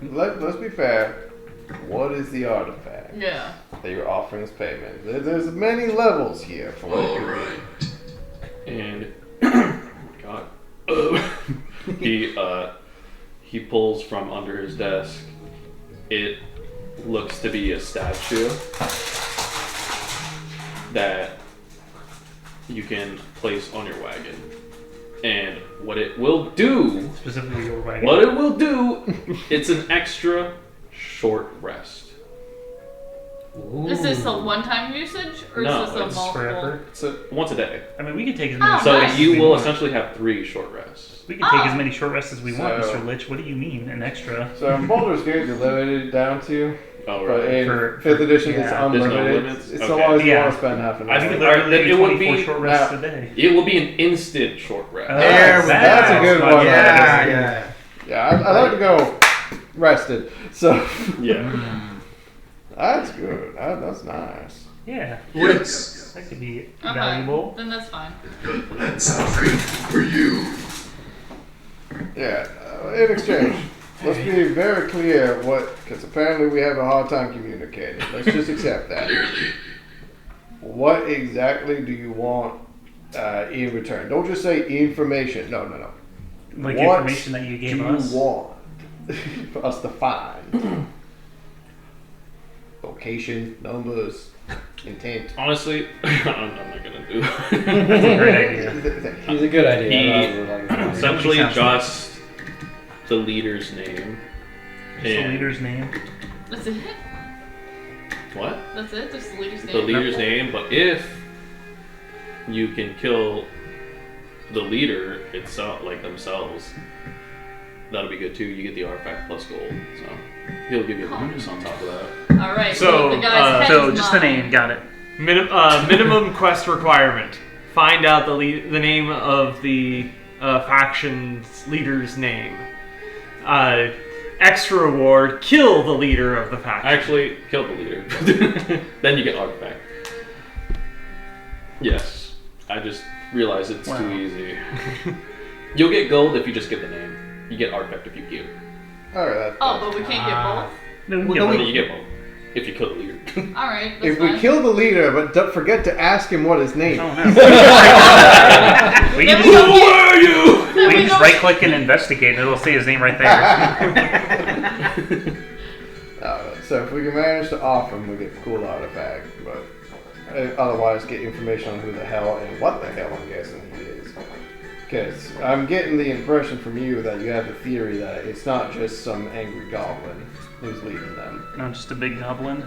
Let's be fair. What is the artifact Yeah. that you're offering as payment? There's many levels here for what it could be. And God, he pulls from under his desk. It looks to be a statue that you can place on your wagon. And what it will do, Specifically your wagon. what it will do, it's an extra short rest. Is this a one-time usage or No, is this a it's multiple? forever. It's once a day. I mean, we can take as many Oh, short So rests as you we will want. essentially have 3 short rests. We can take Oh. as many short rests as we want, So- Mr. Lich. What do you mean, an extra? So in Baldur's Gate, you're limited down to, Oh, but right. in For- 5th edition, it's yeah. There's no unlimited. limits? It's so Okay. long as you Yeah. want to spend half an I hour. think Literally Alright, then it would 24 be- short rests now- a day. It will be an instant short rest. There we That's a go. good one. Yeah, yeah. Yeah, I like to go rested. So Yeah. that's good. That's nice. Yeah, Yes, that could be Okay, valuable. then that's fine. that sounds good for you. Yeah. In exchange, let's be very clear because apparently we have a hard time communicating. Let's just accept that. Clearly, What exactly do you want in return? Don't just say information. No. Like What information that you Do gave you us. want for us to find? Location, numbers, intent. Honestly, I'm not gonna do that. That's a great idea. He's a good idea. He- I really like that. Essentially, Sounds just the leader's name. Just the And- leader's name. That's it? What? That's it? Just the leader's name? The leader's name, but if you can kill the leader itself, like themselves, that'll be good too. You get the artifact plus gold, so he'll give you a bonus on top of that. Alright, So, the guy's head So is just the mine. name, got it. Minimum quest requirement: find out the name of the faction's leader's name. Extra reward: kill the leader of the faction. Actually, kill the leader. Then you get artifact. Yes, I just realized it's Wow. too easy. You'll get gold if you just get the name. You get artifact if you kill. All right. Oh, but we can't get both? No, we Well, can no, get Then one. you get both if you kill the leader. Alright, that's If fine. we kill the leader, but don't forget to ask him what his name. Oh, is. no. we Then can we just, don't get- are you? then we we can just don't- right click and investigate, and it'll say his name right there. So if we can manage to off him, we get a cool artifact. But otherwise, get information on who the hell and what the hell I'm guessing he is. Because I'm getting the impression from you that you have the theory that it's not just some angry goblin who's leading them. No, just a big goblin.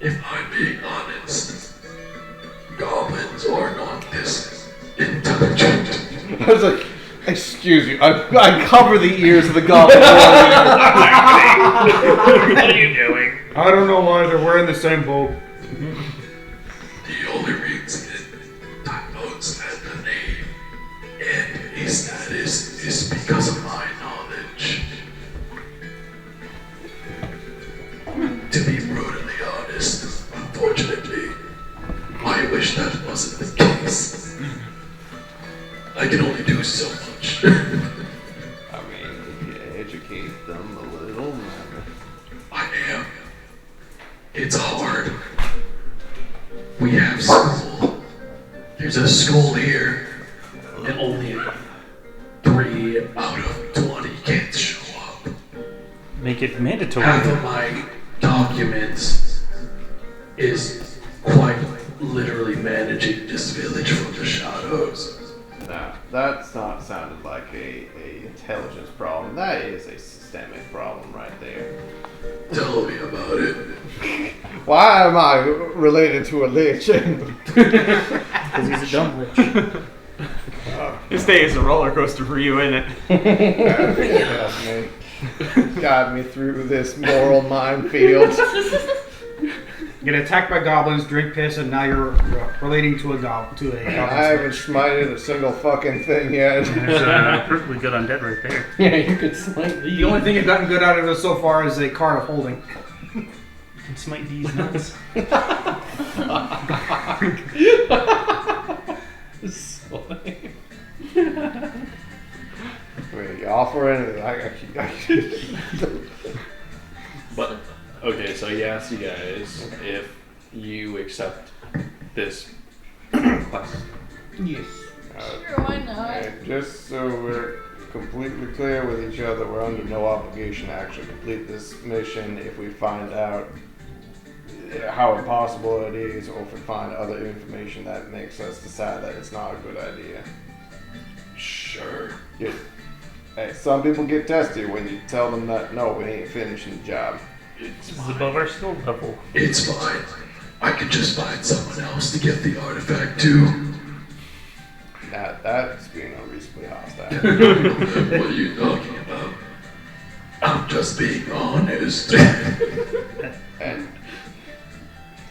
if I'm being honest, goblins are not this intelligent. I was like, excuse you, I cover the ears of the goblin. What are you doing? I don't know why they're wearing the same boat. The only reason that notes at the name and his status is because of my knowledge. To be brutally honest, unfortunately, I wish that wasn't the case. I can only do so much. I mean, you educate them a little. I am. It's hard. We have school. There's a school here, and only 3 out of 20 kids show up. Make it mandatory. Half of my documents is quite literally managing this village from the shadows. No, that's not sounded like a intelligence problem. That is a systemic problem right there. Tell me about it. Why am I related to a lich? Because he's a dumb lich. This day is a roller coaster for you, isn't it? Help me. Guide me through this moral minefield. You get attacked by goblins, drink piss, and now you're relating to a goblin. I haven't smited a single fucking thing yet. There's a perfectly good undead right there. Yeah, you could smite The only thing you've gotten good out of it so far is a card of holding. You can smite these nuts. So lame. Wait, you offer anything? But okay, so he asked you guys if you accept this quest. Yes. Sure, why not? Just so we're completely clear with each other, we're under no obligation to actually complete this mission if we find out how impossible it is, or if we find other information that makes us decide that it's not a good idea. Sure. Yeah. Hey, some people get testy when you tell them that, no, we ain't finishing the job. This is above our skill level. It's fine. I can just find someone else to get the artifact to. That's being unreasonably hostile. What are you talking about? I'm just being honest. And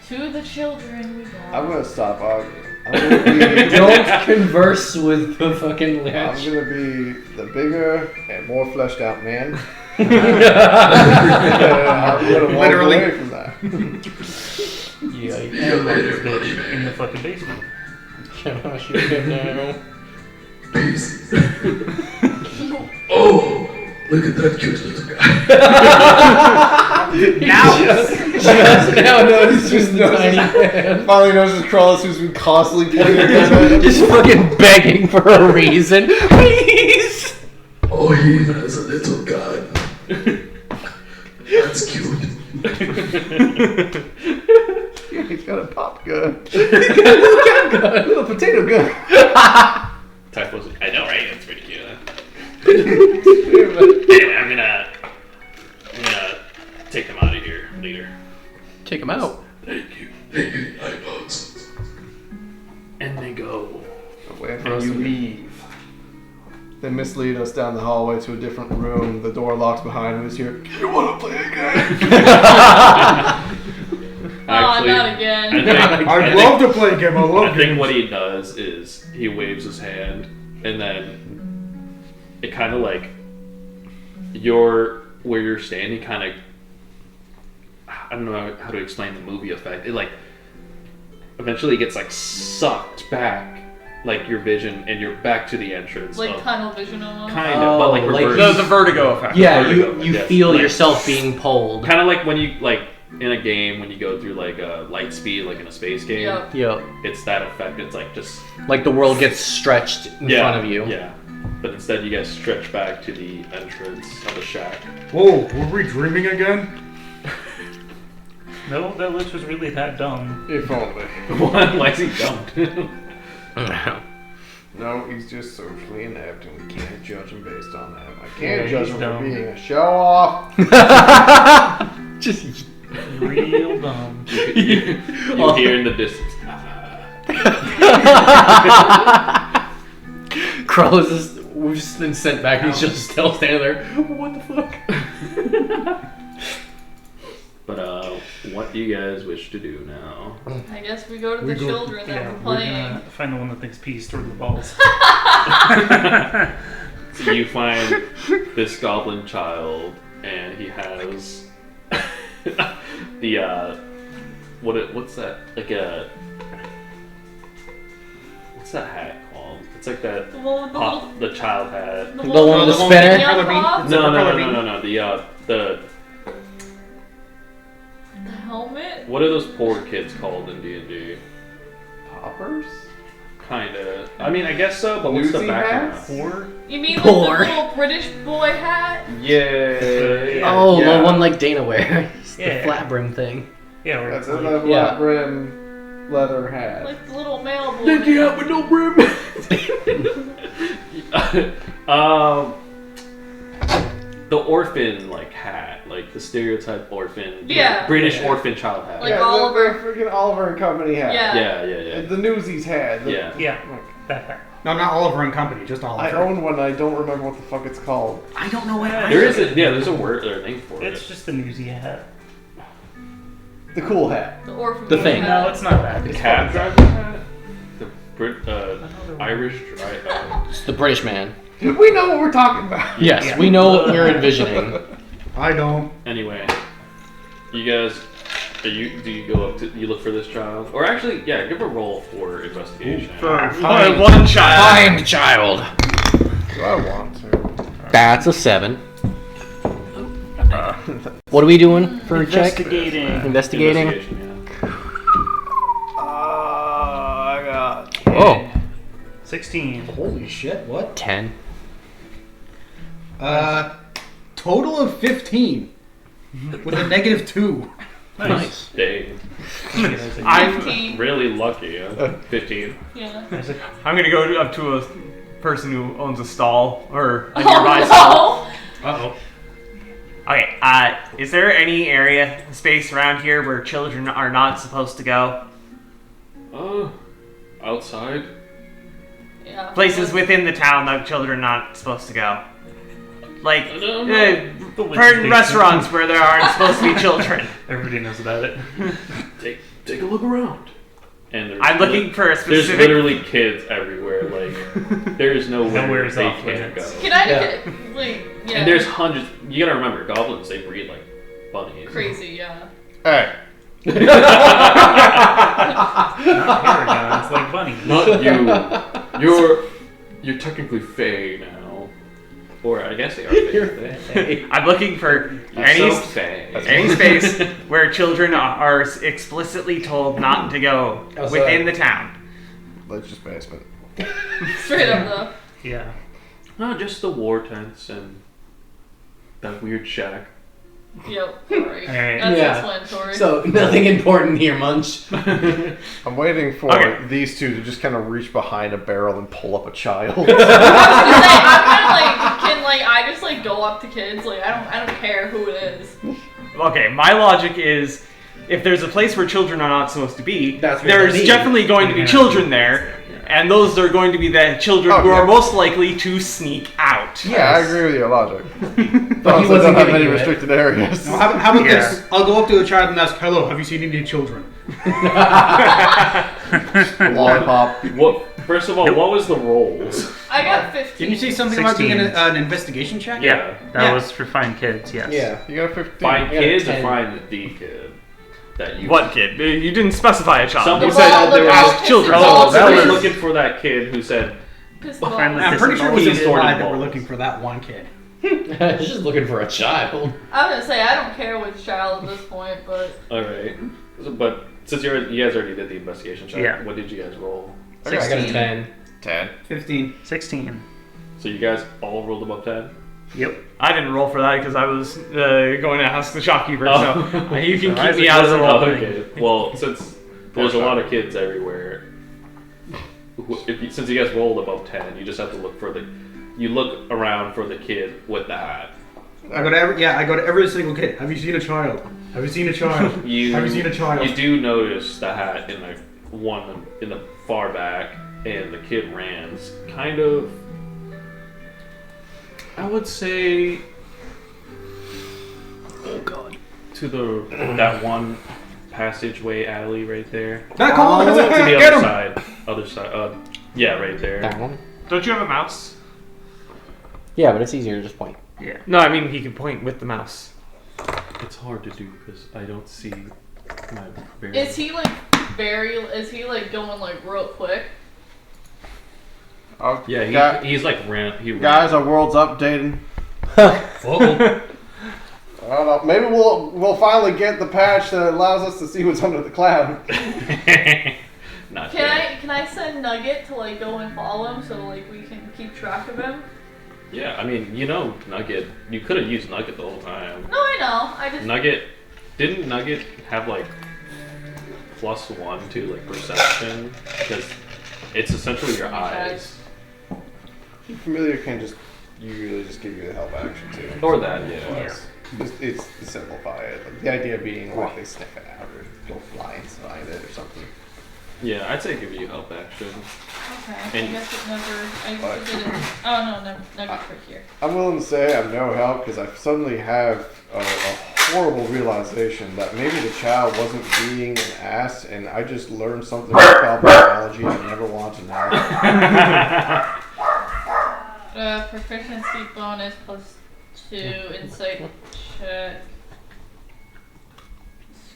To the children we go. I'm gonna stop arguing. I'm gonna Don't converse with the fucking be, I'm lich. gonna be the bigger and more fleshed out man. I'm gonna walk Literally. away from that. Yeah, See you later, buddy In the man. fucking basement. can I shoot him now? Peace. Oh, look at that cute little guy. Just now noticed just the tiny man. Finally notices Krallis, who's been constantly pointing at him. Just fucking begging for a reason. Please! Oh, he even has a little gun. That's cute. Yeah, he's got a pop gun. A little potato gun. Typho's like, I know, right? That's pretty cute. Anyway, I'm gonna take them out of here, leader. Take him out. Thank you, iPods. And they go. Wait for us to leave. They mislead us down the hallway to a different room. The door locks behind us here. You wanna play a game? Actually, not again. I'd love to play a game. I I love think games. what he does is he waves his hand, and then it kind of like where you're standing, kind of. I don't know how to explain the movie effect. It like eventually gets like sucked back, like your vision, and you're back to the entrance. Like of, tunnel vision almost. kind of, but like Oh, like reverse. The vertigo effect. Yeah, Vertigo, you yes. feel Like- yourself being pulled. Kind of like when you like in a game when you go through like a light speed, like in a space game. Yep. Yep. It's that effect. It's like just Like the world gets stretched in front of you. Yeah, but instead you guys stretch back to the entrance of the shack. Whoa, were we dreaming again? No, that lich was really that dumb. If only. Why is he dumped? No, he's just socially inept, and we can't judge him based on that. I Yeah, can't judge he's him dumb. for being a show off. Just Real dumb. you hear in the distance. Krallis is we've just been sent back and he's just still standing there. What the fuck? But what do you guys wish to do now? I guess we go to We the go- children that Yeah, we're we're playing. gonna find the one that thinks peace through the balls. So you find this goblin child, and he has the what's that like a what's that hat called? It's like that The one with the little, the child hat. the The one with the little spinner? neon Propeller beam? pop? It's No, a no, no, propeller no, beam? no, no. The The helmet? what are those poor kids called in D&D? Poppers? Kinda. I mean, I guess so, but what's the Newsy background? hats? Or You mean like Poor. the little British boy hat? Yeah. Oh, yeah. the one like Dana wears. The Yeah. flat brim thing. yeah, or That's a like, flat Yeah. brim leather hat. Like the little male boy. Yankee hat with no brim. The orphan like hat, like the stereotype orphan, Yeah. British Yeah. orphan child hat. Like yeah, Oliver. the freaking Oliver and Company hat. Yeah. Yeah. The Newsies hat. The- Yeah. yeah, that hat. No, not Oliver and Company, just I Oliver. own one. I don't remember what the fuck it's called. I don't know what There's a word or a name for It's it. just the newsy hat. The cool hat. The orphan The boy thing. hat. No, it's not that. The cab driver hat. The Irish driver. It's the British man. We know what we're talking about. Yes, Yeah. we know what we're envisioning. I don't. Anyway, you guys, do you go up to you look for this child, or actually, yeah, give a roll for investigation. Find one child. Find child. Do I want to? That's a 7. What are we doing for a check? Investigating. Investigating. Investigation, yeah. I got. Oh, 16. Holy shit, what? 10. Total of 15. With a -2. Nice. Dang. I'm 15. Really lucky. 15. Yeah. I'm gonna go up to a person who owns a stall or a nearby stall. Oh Uh-oh. Okay. Is there any area, space around here where children are not supposed to go? Outside? no. Yeah. Places within the town that children are not supposed to go. Like witness certain restaurants where there aren't supposed to be children. Everybody knows about it. Take a look around. And I'm looking for a There's specific. literally kids everywhere. Like, there is no way Nowhere's they off can't go. limits. Can I Yeah. get like yeah? And there's hundreds. You gotta remember, goblins, they breed like bunnies. crazy, yeah. Alright. Not paragons, like bunnies. Not you. You're technically Fae now. Or I guess they are Fae. I'm looking for You're any so Fae. any space where children are explicitly told not to go Outside. within the town. Let's just basement. Straight up though. Yeah. No, just the war tents and that weird shack. Yep. Alright. Alright. That's Yeah. explanatory. So nothing important here, Munch. I'm waiting for Okay. these two to just kind of reach behind a barrel and pull up a child. I was gonna say, I'm kind of like, can like I just like go up to kids? Like I don't care who it is. Okay, my logic is if there's a place where children are not supposed to be, That's what there's they need. definitely going to be Yeah. children there, and those are going to be the children Oh, who yeah. are most likely to sneak out. Yeah, I agree with your logic. But he Those that wasn't don't have giving many you it. restricted areas. Now, how about Yeah. this? I'll go up to a child and ask, "Hello, have you seen any children?" Lollipop. What? First of all, what was the rolls? I got 15. Didn't you say something about doing 16. an investigation check? Yeah, that Yeah. was for find kids, yes. Yeah. You got a 15. Find I got a kids or 10. find the kid that you. What kid? You didn't specify a child. Someone You The said ball, there the were ball, just children. pissed Oh, balls. that I was was- looking for that kid who said, Pissed Find balls. the- I'm pretty sure it was He's a sorting lie that we're balls. looking for that one kid. He's just looking for a child. I'm gonna say I don't care which child at this point, but "Alright." But since you guys already did the investigation check, Yeah. what did you guys roll? I got a 10. 10. 15. 16. So you guys all rolled above 10? Yep. I didn't roll for that because I was going to ask the shopkeeper, Oh. so you can So keep Isaac me out of the wasn't roll. Okay. Well, since there's a lot of kids everywhere, since you guys rolled above 10, you just have to look for you look around for the kid with the hat. I go to every single kid. Have you seen a child? Have you seen a child? Have you seen a child? You do notice the hat in the one in the far back, and the kid ran kind of. I would say. Oh God! To that one passageway alley right there. Ah, come on, To the get other him! side. Other side. Yeah, right there. That one? Don't you have a mouse? Yeah, but it's easier to just point. Yeah. No, I mean he can point with the mouse. It's hard to do because I don't see my bearing. is he like going like real quick? Oh, Yeah, he's like ran. He ran. guys, our world's updating. Uh-oh. I don't know. Maybe we'll finally get the patch that allows us to see what's under the cloud. Not Can I send Nugget to like go and follow him so like we can keep track of him? Yeah, I mean, Nugget. You could have used Nugget the whole time. No, I know. I just Didn't Nugget have like +1 to like perception? Because it's essentially your eyes. Familiar can just usually just give you the help action too. Or that, yeah. It's to simplify it. Like, the idea being like they sniff it out or go fly inside it or something. Yeah, I'd say give you help action. okay. And- I guess it never. I guess it didn't. Oh no, Nugget's right here. I'm willing to say I'm no help because I suddenly have a horrible realization that maybe the child wasn't being an ass and I just learned something about biology I never want to know. Proficiency bonus +2, insight check,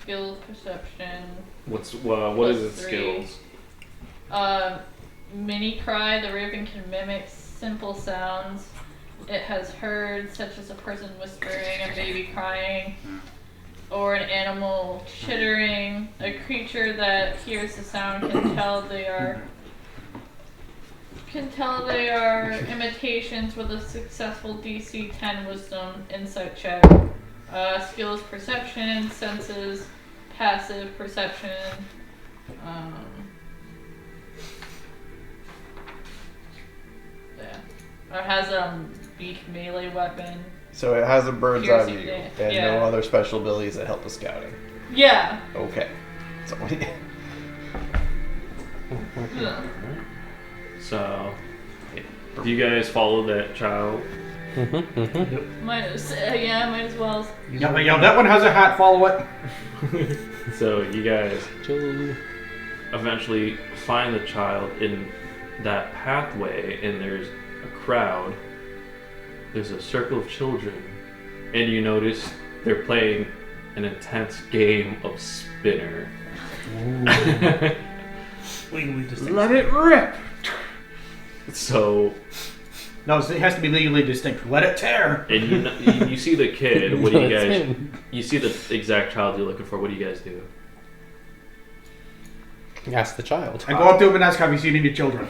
skills perception. What Plus is its 3. skills? Mini cry. The raven can mimic simple sounds it has heard, such as a person whispering, a baby crying, or an animal chittering. A creature that hears the sound can tell they are can tell they are imitations with a successful DC 10 Wisdom insight check. Skills perception, senses, passive perception. Yeah. Or has beak melee weapon. So it has a bird's eye Piercing view damage. and Yeah. no other special abilities that help with scouting. Yeah. Okay. So Yeah. So, do you guys follow that child? Might as well. Yeah, that one has a hat. Follow it. So you guys eventually find the child in that pathway, and there's a crowd. There's a circle of children, and you notice they're playing an intense game of spinner. Let it rip. So, No, it has to be legally distinct. Let it tear. and you see the kid. What do you guys? You see the exact child you're looking for. What do you guys do? Ask the child. I go up to him and ask, have you seen any children?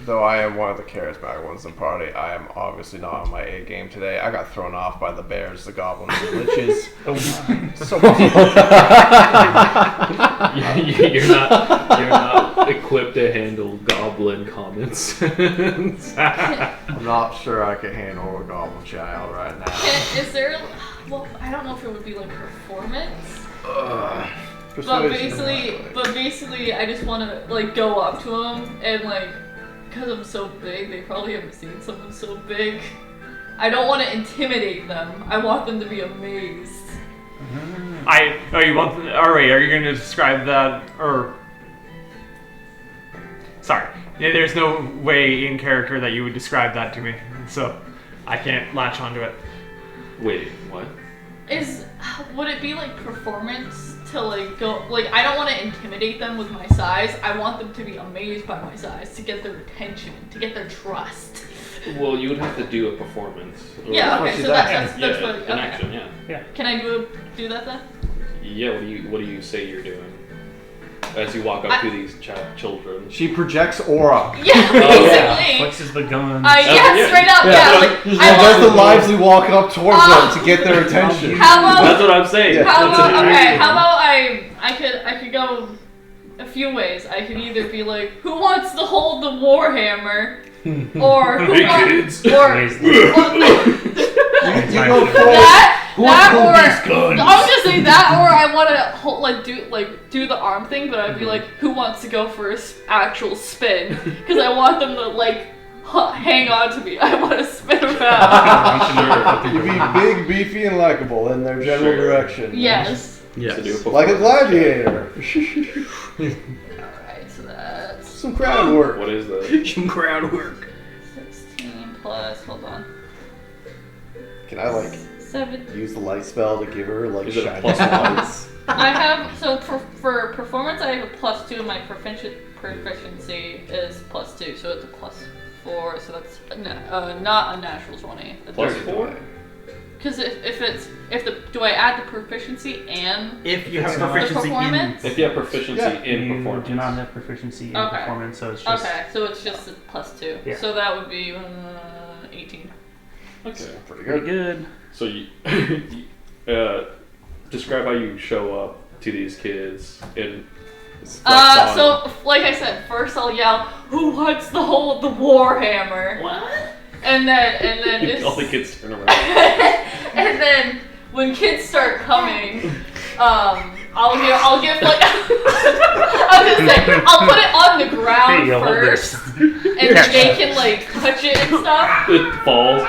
though I am one of the charismatic ones in the party, I am obviously not on my A game today. I got thrown off by the bears, the goblins, the liches. So You're not equipped to handle goblin comments. I'm not sure I can handle a goblin child right now. Is there? Well, I don't know if it would be like performance. But basically, I just want to like go up to them and like, because I'm so big, they probably haven't seen someone so big. I don't want to intimidate them. I want them to be amazed. Are you going to describe that, or... Sorry. Yeah, there's no way in character that you would describe that to me, so I can't latch onto it. Wait, what? Would it be like performance to like go, like I don't want to intimidate them with my size. I want them to be amazed by my size, to get their attention, to get their trust. Well, you would have to do a performance. Yeah, okay, so that's what, an okay. action, yeah. Can I do that then? Yeah, what do you say you're doing? As you walk up to these children. She projects aura. Yeah, basically. Flexes the gun. Straight up, like does the lively walk up towards them to get their attention. How about, that's what I'm saying. How about I could go a few ways. I could either be like, who wants to hold the warhammer? Or who wants, I was gonna say that, or I want to do the arm thing, but I'd be like, who wants to go for an actual spin? Because I want them to hang on to me. I want to spin around. You be big, beefy, and likable in their general direction. Yes. Yes. Like a gladiator. Alright, so that's some crowd work. What is that? Some crowd work. 16 plus. Hold on. Can I 7. use the light spell to give her Is it a shiny plus lights? I have for performance I have a +2. My proficiency is +2, so it's a +4. So that's not a natural 20. +4. Because do I add the proficiency and if you have the proficiency performance? If you have proficiency in performance. You do not have proficiency in performance, so it's just so it's just a +2. Yeah. So that would be 18. Okay, pretty good. So you describe how you show up to these kids and. So like I said, first I'll yell, "Who wants to hold the warhammer?" What? And then all the kids turn around. and then when kids start coming, I'll give like I was gonna say I'll put it on the ground first, and they can touch it and stuff. It falls.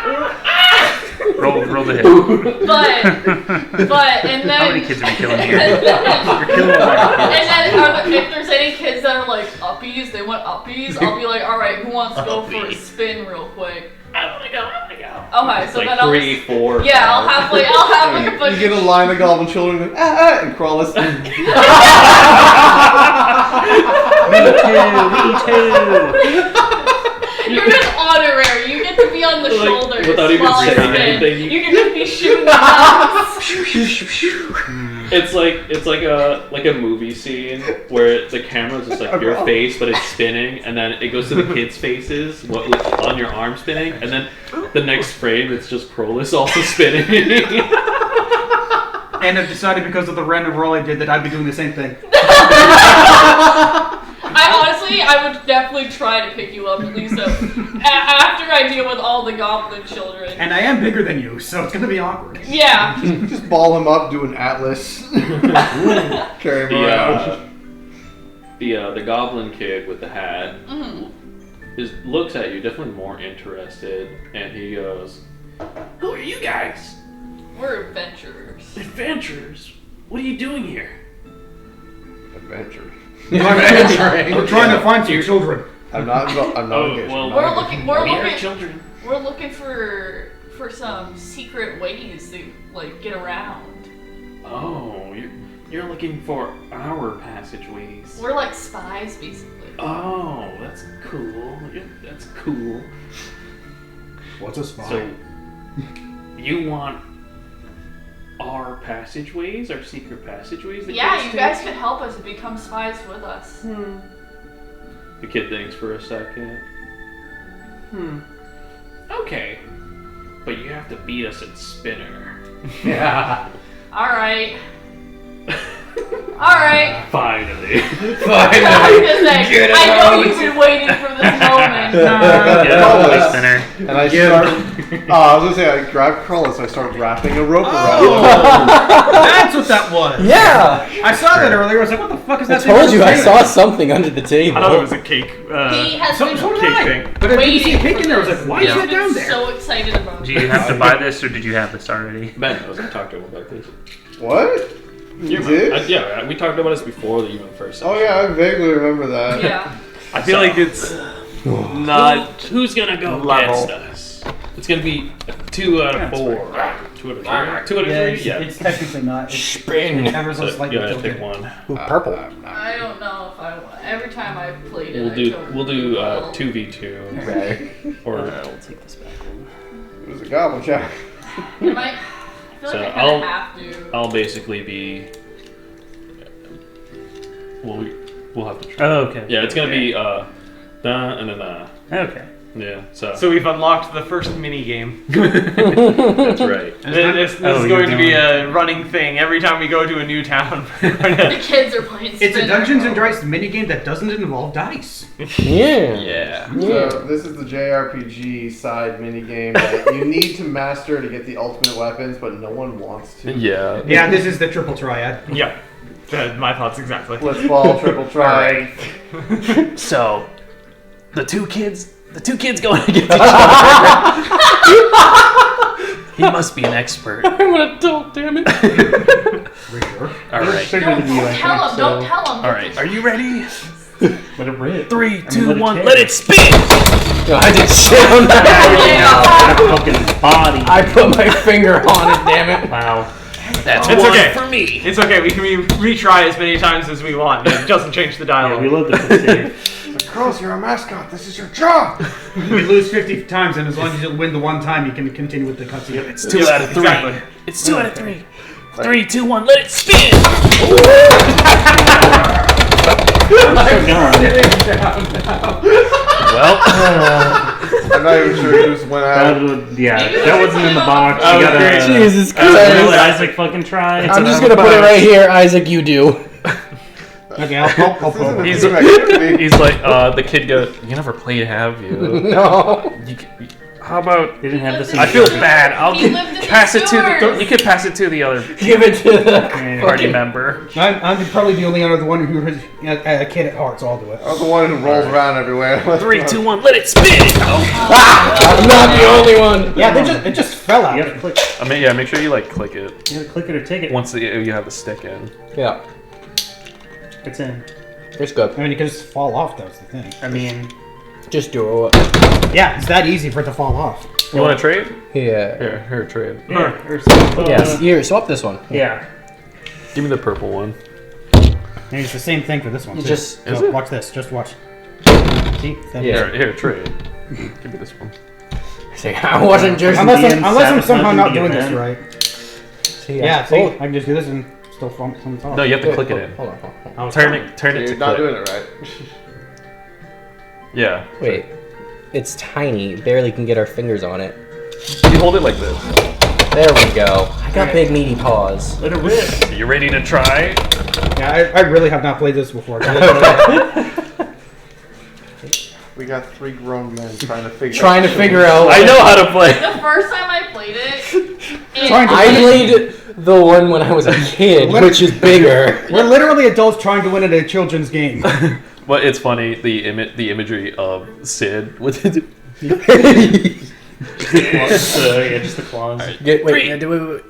roll the hit. But and then how many kids are we killing here? You're killing a lot of kids. And then if there's any kids that are uppies, they want uppies, I'll be like, all right, who wants to go for a spin real quick? I wanna go. Okay, so then 3, 4. Yeah, I'll have a bunch. You get a line of goblin children and crawl us. Me too. You're just honorary. You get to be on the shoulders without even while I saying spin. anything. You can just be shooting the nuts. It's like a movie scene where the camera's just like your face, but it's spinning, and then it goes to the kids' faces on your arm spinning, and then the next frame it's just Krolus also spinning. And I've decided because of the random roll I did that I'd be doing the same thing. I would definitely try to pick you up, Lisa, after I deal with all the goblin children. And I am bigger than you, so it's gonna be awkward. Yeah. Just ball him up, do an atlas. Carry him around. The goblin kid with the hat Mm-hmm. looks at you, definitely more interested, and he goes, "Who are you guys?" We're adventurers. Adventurers? What are you doing here? Adventure. We're trying to find some children. I'm not engaged. Well, We're looking children. We're looking for some secret ways to like get around. Oh, you're looking for our passageways. We're like spies, basically. Oh, that's cool. That's cool. What's a spy? So, you want our passageways, our secret passageways? That Yeah, you guys take? could help us and become spies with us. The kid thinks for a second. Okay. But you have to beat us at Spinner. Yeah. Alright. Alright. Finally. I was gonna say, I know you've been waiting for this moment. And I start. I was gonna say I grab Krullis, I start wrapping a rope around him. That's what that was. Yeah. I saw that earlier. I was like, what the fuck is I that thing? told you I doing? saw something under the table. I thought it was a cake. He has So been did Cake I. thing. But I didn't see a waiting cake in there. I was like, why is He's that been down there? so excited about Do you have to buy this, or did you have this already? Ben knows. I talked to him about this. What? You did? Yeah, we talked about this before the even first Oh session. yeah, I vaguely remember that. Yeah. I feel like it's not Who's gonna go level. against us? It's gonna be 2 out of 4. 2 out of 3. 2 out of 3. Yeah. It's technically not. Spin. It's ever so So slightly you gotta tilted. pick one. Ooh, purple. I don't know if I want. Every time I've played it, We'll do well. 2v2. Okay. Or I'll take this back. It was a goblin child. Am I feel So like I kind of have to. I'll basically be. We'll have to try. Oh, okay. Yeah, it's gonna be da and then Okay. yeah. So So we've unlocked the first mini game. that's right. This is you're going to be doing- a running thing every time we go to a new town. The kids are playing. It's a Spinner. Dungeons and Dragons minigame that doesn't involve dice. Yeah. Yeah. So this is the JRPG side minigame that you need to master to get the ultimate weapons, but no one wants to. Yeah. Yeah, this is the triple triad. Yeah. My thoughts exactly. Blitzball, triple try. So, the two kids going against each other. He must be an expert. I'm an adult, damn it. All right. Don't tell him. Don't tell him. All right. Are you ready? Let it rip. 3, 2, let it 1. tear. Let it spin. No, I did shit on that. Fucking body. I put my finger on it, damn it. Wow. That's It's one okay. for me. It's okay. We can retry as many times as we want. It doesn't change the dialogue. love the save. Girls, you're a mascot. This is your job. You lose 50 times, and as long as you win the one time, you can continue with the cutscene. It's 2 out of 3. Exactly. It's 2 out of 3. 3, 2, 1. Let it spin. Well, I'm not even sure who just went out. That wasn't in the box. Oh, You gotta, great. Jesus let Christ. Isaac fucking try. I'm just gonna put it right here. Isaac, you do. Okay, I'll This isn't a He's- team activity. He's like, the kid goes, "You never played, have you?" No. How about? They didn't have this in I feel bad. I'll He lived in pass the it to the. sewers. You could pass it to the other Give it to the party member. I'm probably the only other one who is a kid at heart, so I'll do it. I'm the one who rolls around everywhere. 3, 2, 1. Let it spin. I'm not the only one. Yeah, it just fell out. I mean, yeah. Make sure you like click it You gotta click it or take it. once you have the stick in. Yeah, It's in. it's good. I mean, it could just fall off. That's the thing. I mean, Just do it. Yeah, it's that easy for it to fall off. You want to trade? Yeah. Here, trade. Yes. Here, swap this one. Yeah. Give me the purple one. Maybe it's the same thing for this one. You too. just- Is So, it? watch this. Just watch. See? That- Yeah. Here, trade. Give me this one. See, I wasn't just. Unless I'm Sabbath somehow not not doing doing the this event. right. See, Yeah, see? oh, I can just do this and still from top. No, you have to click it in. Hold on. Turn it to You're not click. doing it right. Yeah. Wait. It's tiny. Barely can get our fingers on it. You hold it like this. There we go. I got big meaty paws. Let it rip. You ready to try? Yeah, I really have not played this before. We got 3 grown men trying to figure out. I know how to play. The first time I played it, I played the one when I was a kid, which is bigger. We're literally adults trying to win at a children's game. But it's funny the imagery of Sid with it. Yeah, just the claws. Right. Wait, Three.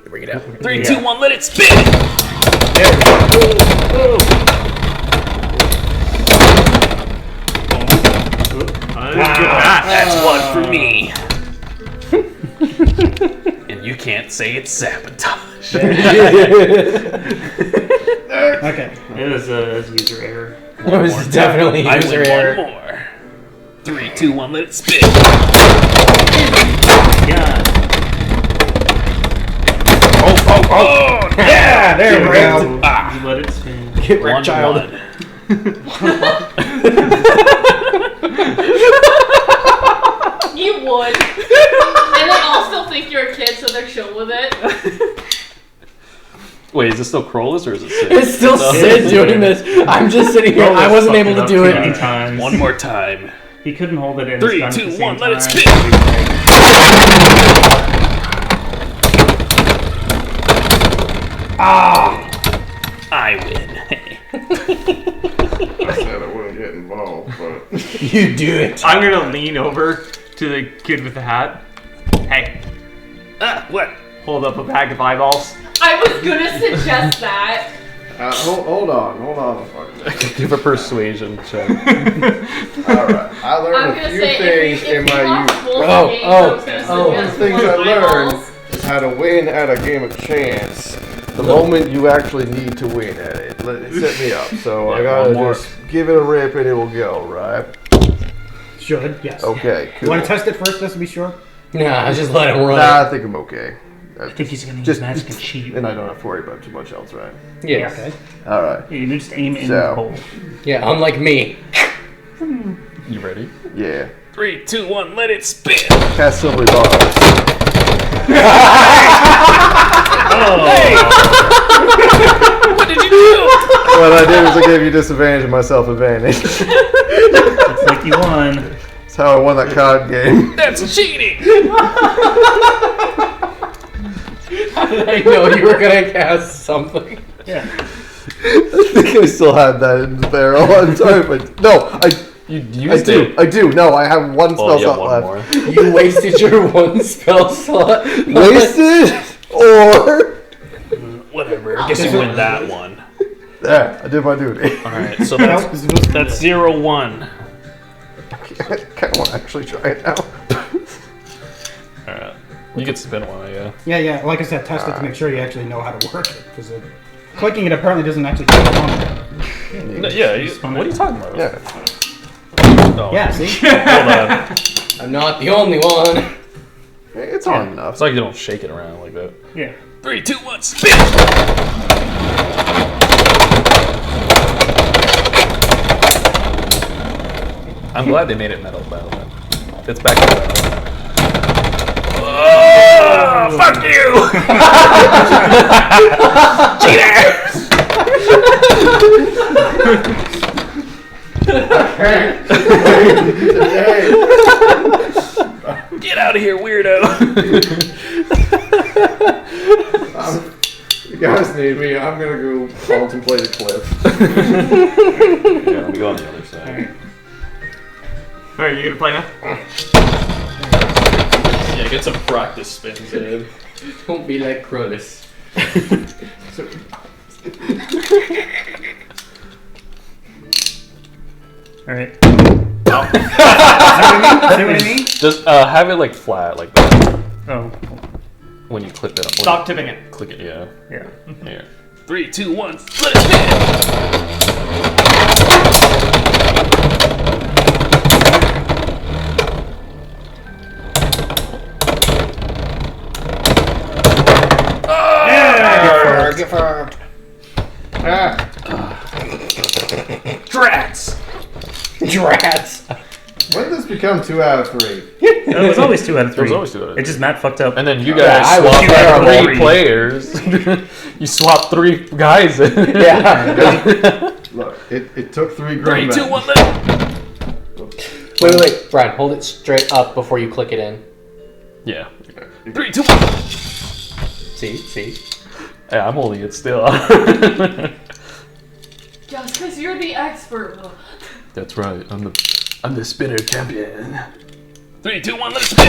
bring it out. 3, 2, 1, let it spin. There we go. That's one for me. And you can't say it's sabotage. Okay. It was user error. It was definitely I user win error. one more. 3, 2, 1, let it spin. Yeah. Oh, Yeah, there we go. You let it spin. Get wrecked, child. you would. And they all still think you're a kid, so they're chill with it. Wait, is this still Crowless or is it Sid? It's still Sid doing this. I'm just sitting here. I wasn't able to do it. One more time. He couldn't hold it in. 3, his gun 2, at the 1, same let it time. spin. I win. I said I wouldn't get involved, but You do it. I'm gonna lean over to the kid with the hat. Hey, What? hold up a bag of eyeballs. I was gonna suggest that. hold on. Give a persuasion check. Alright, I I'm learned gonna a few say things if in you my lost youth. both Oh, games, I was gonna One of the suggest things more I learned eyeballs. is how to win at a game of chance. The moment you actually need to win at it. Set me up. So I Yeah, gotta one more. just give it a rip and it will go, right? Should, yes. Okay, You cool. want to test it first, just to be sure? Nah, just let him run. Nah, I think I'm okay. I think he's gonna use Just magic and cheat. and I don't have to worry about too much else, right? Yes. Okay. Alright. You just aim in So. the hole. Yeah, unlike me. You ready? Yeah. 3, 2, 1, let it spin. Cast silver bars. What did you do? What I did was I gave you disadvantage and myself advantage. Looks like you won. That's how I won that card game. That's cheating. How did I know you were gonna cast something? Yeah. I think I still had that in the barrel. I'm sorry, but no, You I used do. it. I do. No, I have one spell Oh, yeah, slot one left. more. You wasted your one spell slot. Wasted or Whatever. I guess you win that one. there. I did my duty. Alright, so that's 0, 1. I kind of want to actually try it now. Alright. You get to spin one, yeah. Yeah. Like I said, test it to make sure you actually know how to work it. Because clicking it apparently doesn't actually take long. No, yeah, what are you talking about? Yeah. Oh. Yeah, see? Hold on. I'm not the only one. It's hard enough. It's like you don't shake it around like that. Yeah. 3, 2, 1, spin! I'm glad they made it metal battle then. It's back to metal. Oh, fuck you! Get out of here, weirdo! You guys need me. I'm gonna go contemplate a cliff. Yeah, let me go on the other side. Alright, you gonna play now? Yeah, get some practice spins in. Don't be like Krullis. Alright. See what I mean? Just have it like flat, like that. Oh. When you clip it up. Stop tipping it. Click it, yeah. Yeah. Here. 3, 2, 1, let it spin! Get farmed. Drats. When did this become 2 out of 3? It was always 2 out of 3. It was always 2 out of 3. It just Matt fucked up. And then you Yeah, guys I was swapped out terrible. 3 players. You swapped 3 guys in. Yeah. Look, it took 3 3, green 2, 1, Wait. Brian, hold it straight up before you click it in. Yeah. 3, 2, 1. See? Yeah, I'm holding it still. Just because you're the expert. That's right. I'm the spinner champion. 3, 2, 1, let's spin.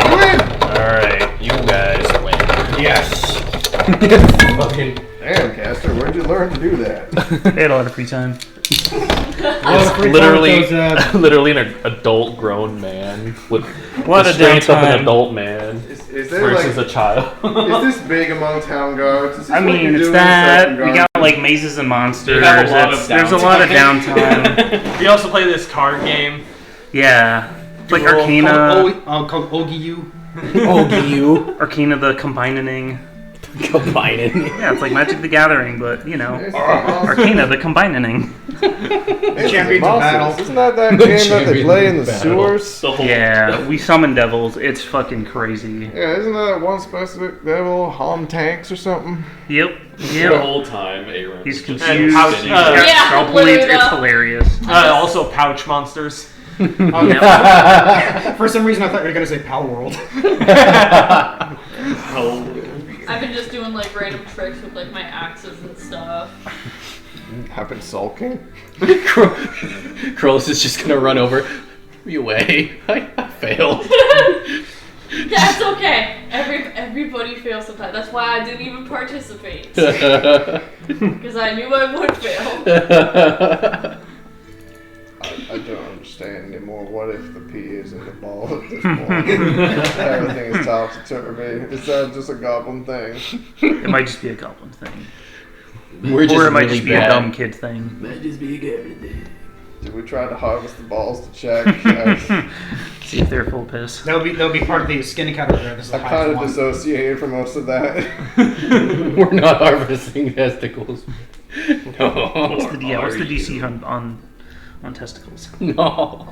Alright, you guys win. Yes. Fucking. Damn, Caster, where'd you learn to do that? They had a lot of free time. It's literally an adult grown man with What the a strength of an downtime. adult man Is there versus like, a child. is this big among town guards? Is this I what you mean, do it's in that. Second We Guard? got like mazes and monsters. You have a lot of There's a lot of downtime. downtime. We also play this card game. Yeah. It's like Called Arcana. Ogiu. You Arcana the combining. combining. Yeah, it's like Magic the Gathering, but you know. Yes, Arcana the combining. Champions of battle. Isn't that game that they play in the Battle. sewers? Yeah, we summon devils. It's fucking crazy. Yeah, isn't that one specific devil, Hom Tanks or something? Yep. The Yep. whole time, Aaron. He's just confused. pouch- He's got Yeah, scalp literally bleeds. It's that. hilarious. Also, pouch monsters. For some reason, I thought you were gonna say Pal World. I've been just doing like random tricks with like my axes and stuff. I've been sulking. Krolos is just gonna run over. Me away. I failed. That's okay. Everybody fails sometimes. That's why I didn't even participate. Because I knew I would fail. I don't understand anymore. What if the P is in the ball at this point? Everything is topsy-turvy. Is that just a goblin thing? It might just be a goblin thing. We're just Or it might really just be bad. a dumb kid thing. Might just be everything. Did we try to harvest the balls to check? See if they're full piss. That'll be part of the skin encounter there. This is the I kind highest of one. dissociated from most of that. We're not harvesting testicles. No. What's the DC on testicles? No.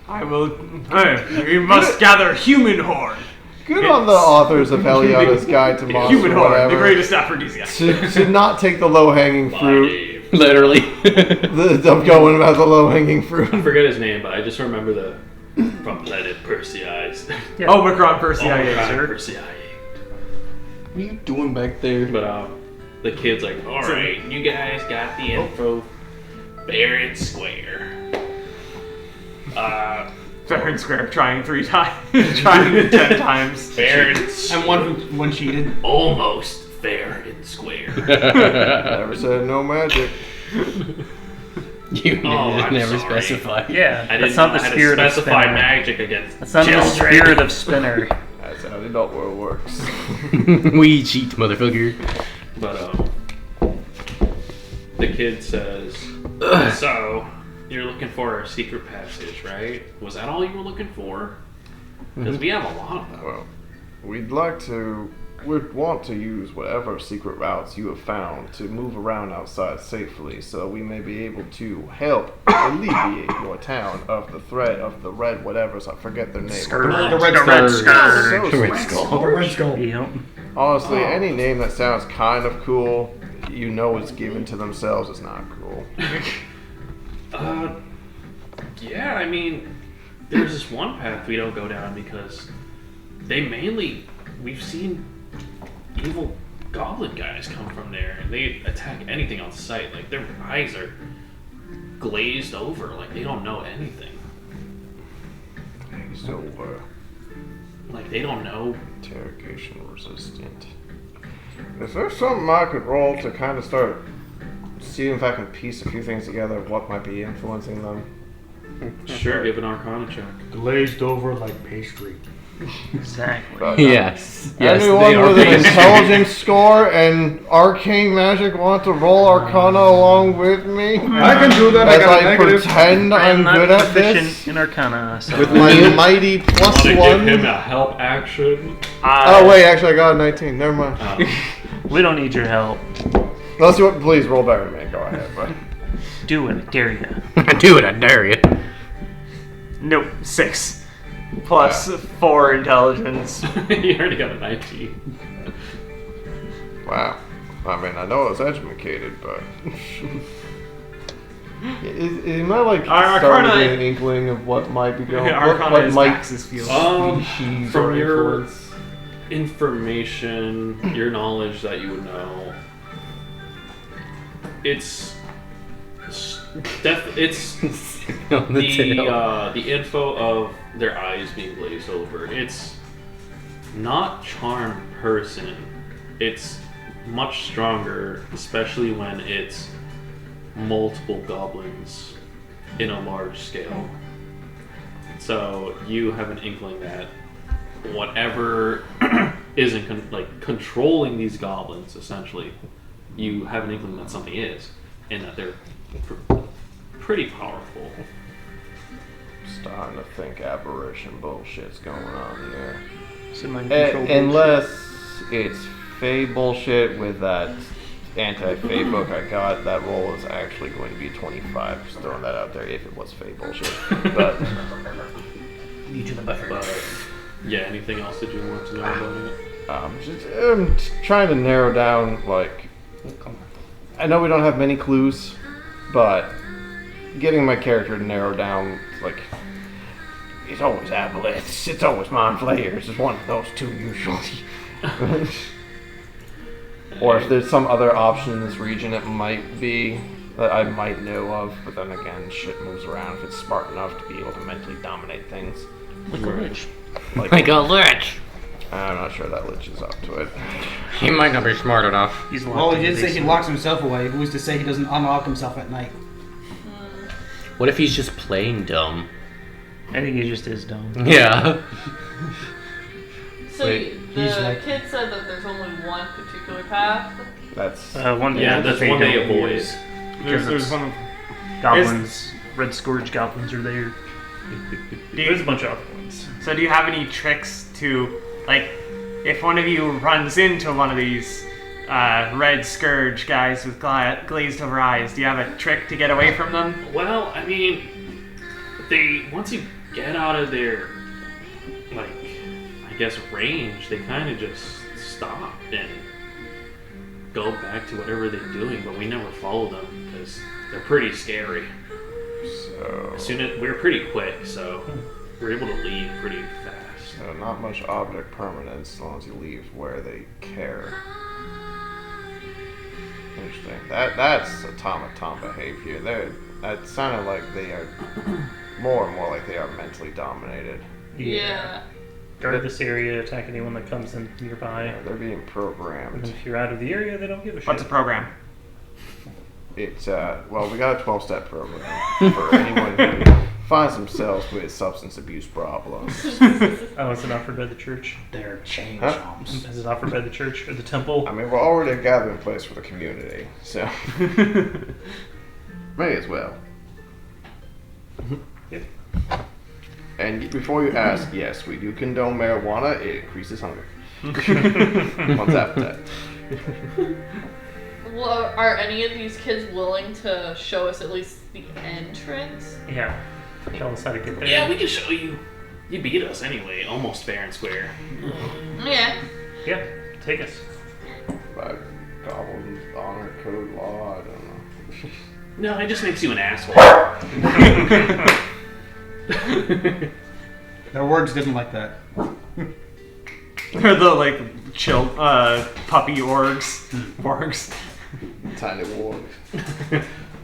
I will. Hey, we must gather human horn. Good on the authors of Heliana's Guide to Monsters Human or horn, whatever. the greatest aphrodisiac. Should not take the low-hanging fruit. Literally. I'm going about the low-hanging fruit. I forget his name, but I just remember from Planet Persei. Yeah. Omicron Persei, Omicron sir. Persei. What are you doing back there? But the kid's like, all right, you guys got the info. Fair and square. Fair and square, trying 3 times, trying 10 times. Fair and And one cheated. almost fair and square. Never said no magic. You I'm never sorry. specified. Yeah, I that's didn't not know the how to spirit of specify Spinner. magic against That's not the children. spirit of Spinner. That's how the adult world works. We cheat, motherfucker. But the kid says, so you're looking for a secret passage, right? Was that all you were looking for? Because we have a lot of them. Well, we'd want to use whatever secret routes you have found to move around outside safely, so we may be able to help alleviate your town of the threat of the red whatevers. I forget their name. Scourge. The Red Red Scourge. Scourge. So Red sweet. Skull. The Red Skull. Yep. Honestly, any name that sounds kind of cool, you know is given to themselves is not cool. Yeah, I mean, there's this one path we don't go down because we've seen evil goblin guys come from there and they attack anything on sight. Like, their eyes are glazed over, like they don't know anything. Glazed over. Like, they don't know. Interrogation resistant. Is there something I could roll to kind of start seeing if I can piece a few things together of what might be influencing them? Sure, give an Arcana check. Glazed over like pastry. Exactly. Yes. Yes, Anyone they are with an based. intelligence score and arcane magic want to roll Arcana along with me? I can do that. I As got a I negative. pretend I'm not good at proficient this in Arcana. So. with my mighty plus Want to give one. him a help action? Oh wait, actually I got a 19. Never mind. We don't need your help. Unless you want, please roll better than me. Go ahead, but Do it, I dare you. Do it, I dare you. Nope, 6. Plus 4 intelligence. You already got a 19. wow. I mean, I know I was educated, but am I like starting to get an inkling of what might be going? Arcana is Max's field. From your information, your knowledge that you would know, it's the info of their eyes being glazed over. It's not charmed person. It's much stronger, especially when it's multiple goblins in a large scale. So you have an inkling that whatever isn't controlling these goblins, essentially, you have an inkling that something is, and that they're pretty powerful. Starting to think aberration bullshit's going on here. Unless it's Fey bullshit with that anti-Fey book I got, that roll is actually going to be 25. Just throwing that out there if it was Fey bullshit. But need you the buffer. Yeah, anything else that you want to know about it? I'm trying to narrow down, like, I know we don't have many clues, but getting my character to narrow down, like, it's always aboleths, it's always mind flayers, it's one of those two usually. Or if there's some other option in this region it might be that I might know of, but then again, shit moves around if it's smart enough to be able to mentally dominate things. Like a lich. Like a lich. I'm not sure that lich is up to it. He might not be smart enough. Well, he did say he locks himself away. Who's to say he doesn't unlock himself at night? What if he's just playing dumb? I think he just is dumb. Yeah. So Wait, the kid said that there's only one particular path. That's one. Yeah, that's one they avoid. There's one. Goblins, red scourge goblins are there. There's a bunch of other ones. So do you have any tricks to, like, if one of you runs into one of these red scourge guys with glazed over eyes, do you have a trick to get away from them? Well, I mean, once you get out of their, like, I guess range, they kind of just stop and go back to whatever they're doing, but we never follow them because they're pretty scary. So we're pretty quick, so we're able to leave pretty fast. So not much object permanence as long as you leave where they care. Interesting. That's automaton behavior. That sounded like they are more and more like they are mentally dominated. Yeah. Guard this area, attack anyone that comes in nearby. Yeah, they're being programmed. And if you're out of the area, they don't give a shit. What's a program? It's well, we got a 12-step program for anyone who finds themselves with substance abuse problems. Oh, is it offered by the church? They're change Is it offered by the church or the temple? I mean, we're already a gathering place for the community, so may as well. Yep. And before you ask, yes, we do condone marijuana. It increases hunger. One's appetite. Well, are any of these kids willing to show us at least the entrance? Yeah. Tell us how to get there. Yeah, we can show you. You beat us anyway, almost fair and square. Yeah. Yeah, take us. By Goblin honor code law, I don't know. No, it just makes you an asshole. Their words didn't like that. They're the, like, chill, puppy orgs. Wargs. Tiny warg.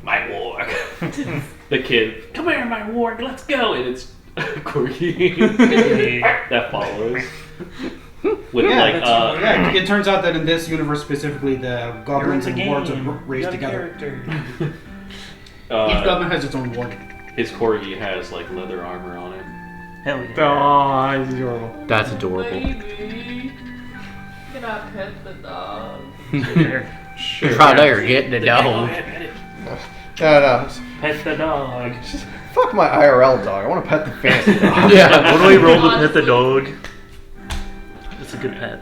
My warg. The kid, come here, my warg, let's go. And it's Corgi that follows. With it turns out that in this universe specifically, the goblins and wargs are raised together. Each goblin has its own warg. His Corgi has like leather armor on it. Hell yeah. Oh, that's adorable. That's adorable. Baby. Can I pet the dog? Sure. Try there, get the dog. No. Pet the dog. Fuck my IRL dog. I want to pet the fancy dog. Yeah. What do we roll to pet the dog? It's a good pet.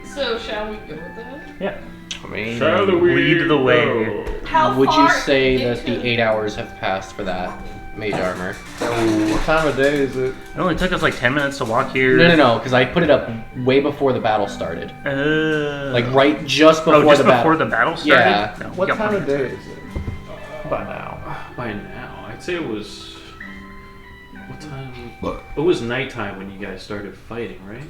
So shall we go with that? Yeah. I mean, Shall we Lead the way. go? How Would you far say that into- the 8 hours have passed for that mage armor? what time of day is it? It only took us like 10 minutes to walk here. No, because I put it up way before the battle started. Like Right just before just the battle. before the battle started? Yeah. No, we What got time plenty of time. day is it? By now. By now, I'd say it was. What time? It was nighttime when you guys started fighting, right?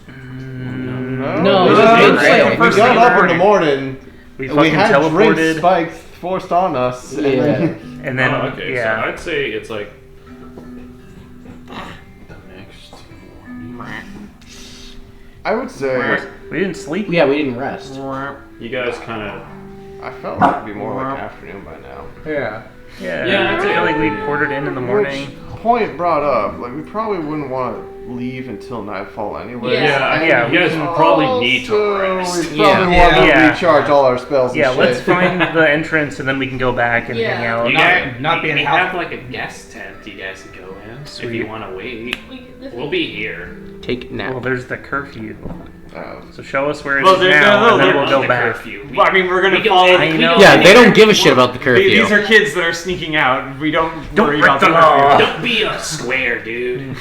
No, it was we first got thing up in the morning. We We fucking had drinks teleported. spiked forced on us. And Yeah. then, And then, Oh, okay, yeah. so I'd say it's like the next morning. I would say We didn't sleep. Yeah, we didn't rest. You guys kind of. I felt like it'd be more like afternoon by now. Yeah. Yeah, Yeah, I feel like we ported in the morning. Which point brought up, like we probably wouldn't want to leave until nightfall anyway. Yeah. Yeah, you guys would probably need to rest. We probably Yeah. want to Yeah. recharge all our spells. Yeah, and let's shit. find the entrance and then we can go back and Yeah. hang out. You Not- guys, not being we helpful. have like a guest tent you guys can go in if Sweet. you want to wait. We- We'll be here. Take nap. Well, there's the curfew. Oh. So show us where it is Well, there's now, and then there's we'll the go back. curfew. Well, I mean, we're gonna We can- follow. I know. Yeah, they don't give a shit about the curfew. These are kids that are sneaking out. We don't worry break about the the law. curfew. Don't be a square, dude.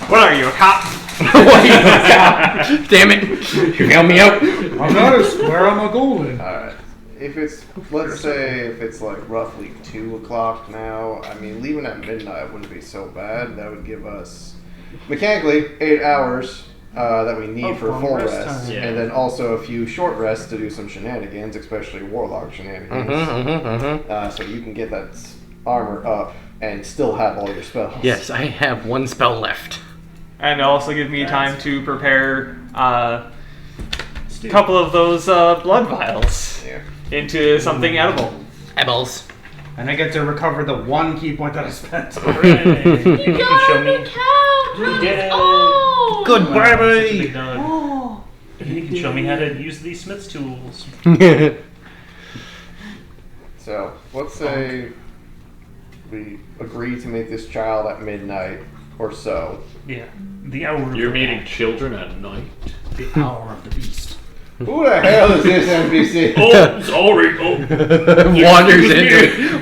What are you, a cop? What are you, damn it! You help me out. I'm not a square, I'm a golden. Alright. If it's, let's say, if it's like roughly 2 o'clock now, I mean, leaving at midnight wouldn't be so bad. That would give us, mechanically, 8 hours that we need for long full rest rest. time. Yeah. And then also a few short rests to do some shenanigans, especially warlock shenanigans. So you can get that armor up and still have all your spells. Yes, I have one spell left. And also give me time to prepare a couple of those blood vials Yeah. into something edible. Ebels. And I get to recover the 1 key point that I spent. You Show got me. the couch! We did it. Oh! Goodbye, buddy. Oh! You can show me how to use these Smith's tools. So, let's say we agree to meet this child at midnight or so. Yeah. The hour. You're meeting children at night. The hour of the beast. Who the hell is this NPC? Oh, sorry. Oh,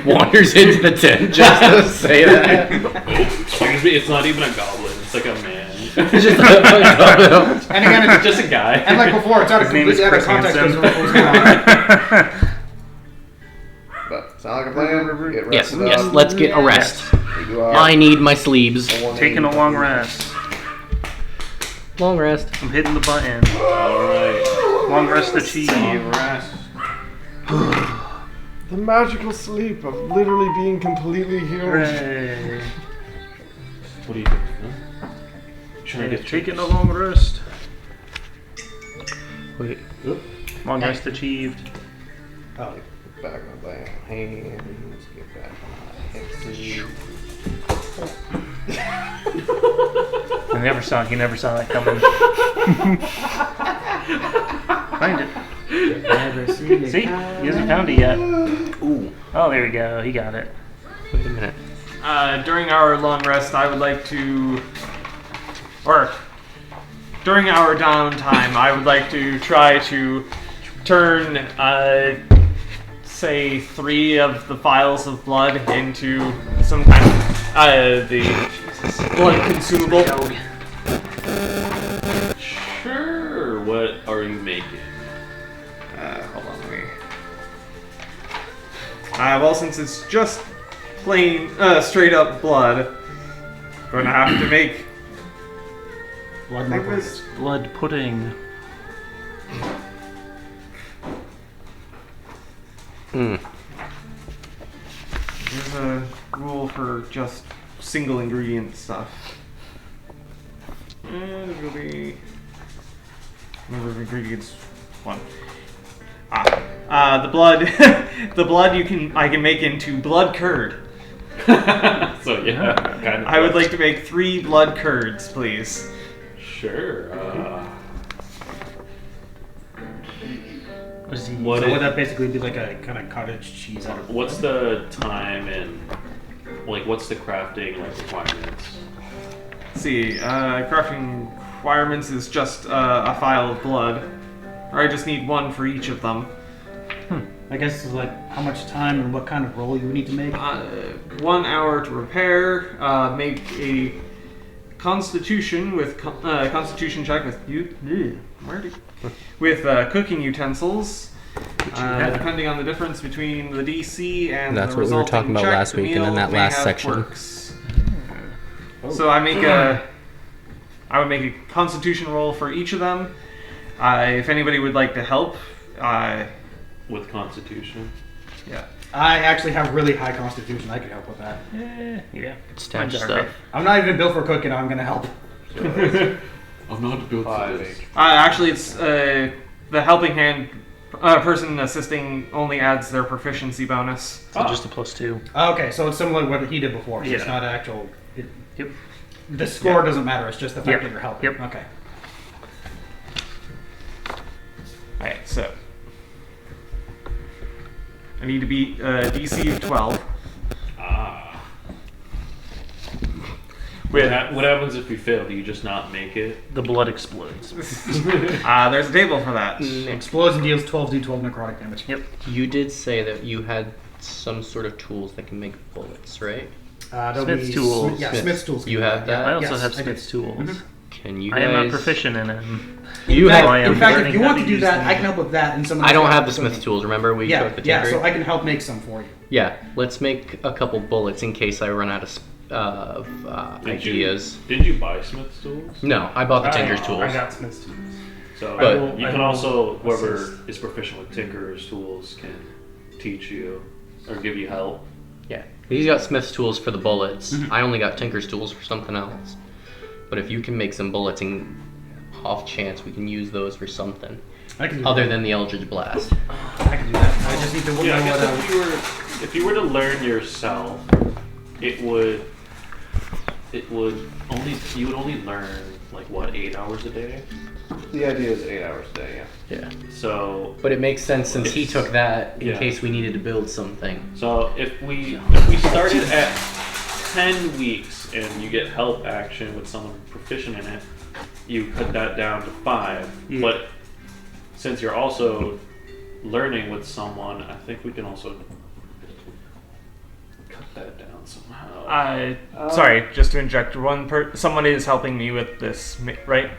wanders into the tent just to say that. excuse me. It's not even a goblin. It's like a man. It's just a, And again, it's Just a guy. and like before, it's out of His name is completely out of Chris context Hansen. because of what was going on. But sound like a plan? Get yes, rested yes. up. Let's get a rest. We do our I need my sleeves. 180. Taking a long rest. Long rest. I'm hitting the button. All right. Long rest achieved. Rest. The magical sleep of literally being completely healed. Hooray. What are you doing? Huh? Trying to get Taking a long rest. Wait. Long rest achieved. Oh, back on my hands. Get back on my hexes. He never saw that coming. Find it. Never seen it. See? He hasn't found it yet. Ooh. Oh, there we go. He got it. Wait a minute. During our long rest, I would like to, or during our downtime, I would like to try to turn, say, 3 of the vials of blood into some kind of the blood consumable. Sure. What are you making? Hold on, let me. Well, since it's just plain, straight up blood, I'm gonna have to make. Blood I think knuckles. this- Blood pudding. There's a rule for just single ingredient stuff. And it will be number of ingredients 1. The blood, the blood I can make into blood curd. So yeah, kind of. I would like to make 3 blood curds, please. Sure. Was he? What So it- would that basically be like a kind of cottage cheese out of What's the time and what's the crafting requirements? Let's see, crafting requirements is just a vial of blood. or I just need one for each of them. I guess it's like how much time and what kind of roll you need to make. 1 hour to repair. Make a Constitution with Constitution check with cooking utensils. Depending on the difference between the DC and That's the what we were resulting talking about check, last the week and in meal that may last have section. quirks. So I would make a Constitution roll for each of them. If anybody would like to help, with Constitution. Yeah. I actually have really high constitution. I can help with that. Yeah. Stab Mine's stuff. alright. I'm not even built for cooking. I'm gonna help. I'm not built for this. Actually, it's the helping hand person assisting only adds their proficiency bonus. So just a +2. Okay, so it's similar to what he did before. So it's Yeah. not actual. Yep. The score doesn't matter. It's just the fact that you're helping. Yep. Okay. Alright, so I need to beat DC of 12. What happens if you fail? Do you just not make it? The blood explodes. There's a table for that. Explodes and deals 12d12 necrotic damage. Yep. You did say that you had some sort of tools that can make bullets, right? Smith's tools. Smith's tools. You have that? I also Yes, have I do. Smith's tools. Mhm. Can you I guys... am not proficient in them. You in have... fact, in fact, if learning you how want to to do use that, them. I can help with that. And someone I else don't can have help the with Smith cooking. tools. Remember we Yeah, took the yeah. tinker? So I can help make some for you. Yeah, let's make a couple bullets in case I run out of ideas. Did you buy Smith's tools? No, I bought the tinker's tools. I got Smith's tools. So But- you can also, whoever is proficient with Tinker's tools can teach you or give you help. Yeah, he's got Smith's tools for the bullets. I only got Tinker's tools for something else. But if you can make some bullets, and off chance we can use those for something I can do other that. than the Eldritch Blast. I can do that. I just need to Yeah, I know guess what. if you were to learn yourself, it would you would only learn like what 8 hours a day. The idea is 8 hours a day, yeah. Yeah, So but it makes sense since he It's- took that in yeah. case we needed to build something. So if we started at 10 weeks and you get help action with someone proficient in it, you cut that down to 5. Yeah. But since you're also learning with someone, I think we can also cut that down somehow. Sorry, just to inject someone is helping me with this, right?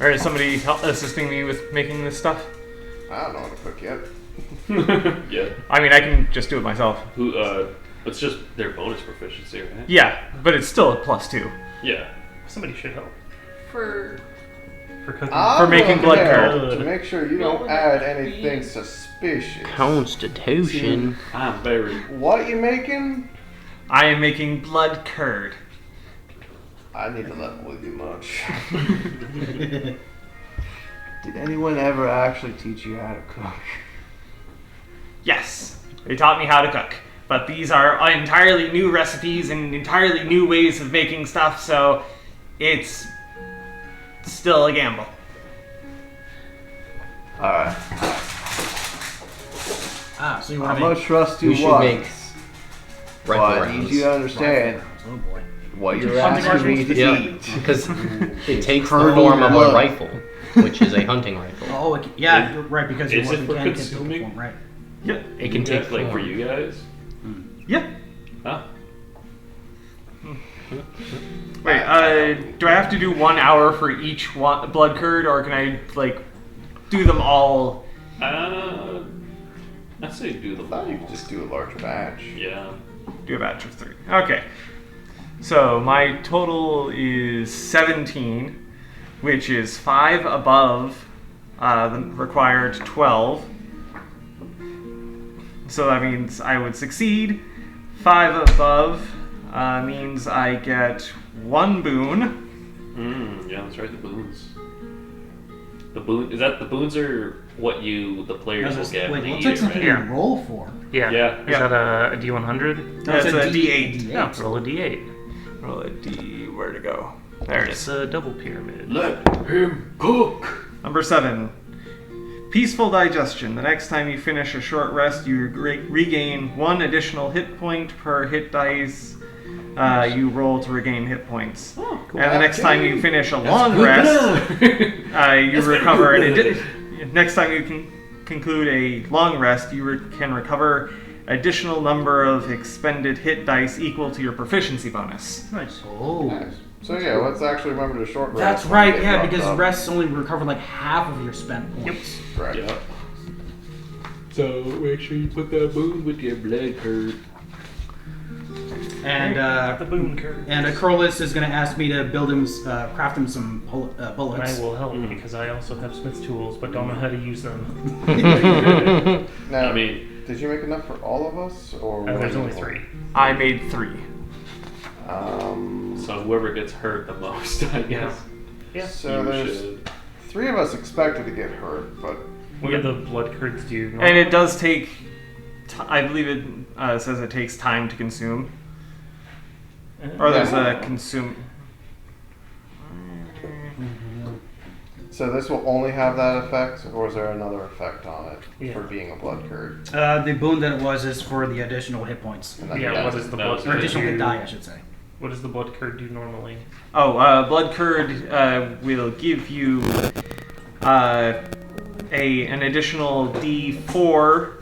Or is somebody assisting me with making this stuff? I don't know how to cook yet. Yeah. I mean, I can just do it myself. It's just their bonus proficiency, right? Yeah, but it's still a +2 Yeah. Somebody should help. For cooking. For making blood curd. To make sure you don't add anything suspicious. Constitution. I'm very. What you making? I am making blood curd. I need to level with you much. Did anyone ever actually teach you how to cook? Yes, they taught me how to cook. But these are entirely new recipes and entirely new ways of making stuff, so it's still a gamble. Alright. So you I'm want gonna to trust you We should once. make But rifle I need rounds. you to understand Oh boy. what you're Hunting asking me to Yeah, eat. because it takes the Curdled form of a blood. rifle, which is a hunting rifle. Oh, okay. Yeah, you're right, because Is your it weapon for can consuming? take the form, right? Yep. It can take like for form. you guys. Yep. Huh? Wait, do I have to do 1 hour for each blood curd, or can I, like, do them all? I'd say do the I thought you could just do a large batch. Yeah. Do a batch of 3. Okay. So my total is 17, which is 5 above the required 12. So that means I would succeed. 5 above means I get 1 boon. Yeah, that's right. The boons. The boons are what the players will get. Wait, when what's they that eat it, something right? you roll for? Yeah. Yeah. Is that a D100? That's it's a D8. Yeah, roll a D8. Roll a D. Where to go? There it It's is. a double pyramid. Let him cook. Number 7. Peaceful digestion. The next time you finish a short rest, you regain 1 additional hit point per hit dice you roll to regain hit points. And the next time you finish a long rest, you recover an next time you can conclude a long rest, you can recover additional number of expended hit dice equal to your proficiency bonus. Nice. Oh. Nice. So yeah, let's actually remember to short rest. That's when right, we get yeah, dropped because off. rests only recover like half of your spent points. Right. Yeah. So make sure you put that boon with your blood curd. And The boon curve. and Corliss is going to ask me to build him, craft him some bullets. I will help because I also have smith tools, but don't know how to use them. Now, I mean, did you make enough for all of us, or There's one only more? 3. I made 3. so whoever gets hurt the most, I guess. Yeah. So you there's should. 3 of us expected to get hurt, but What do the blood curds do? And it does take, I believe it says it takes time to consume. Or there's a consume. so this will only have that effect, or is there another effect on it Yeah. for being a blood curd? The boon that it was is for the additional hit points. And then Yeah, that's what is the that blood was Or curd additional hit do? die, I should say. What does the blood curd do normally? Oh, blood curd will give you an additional D4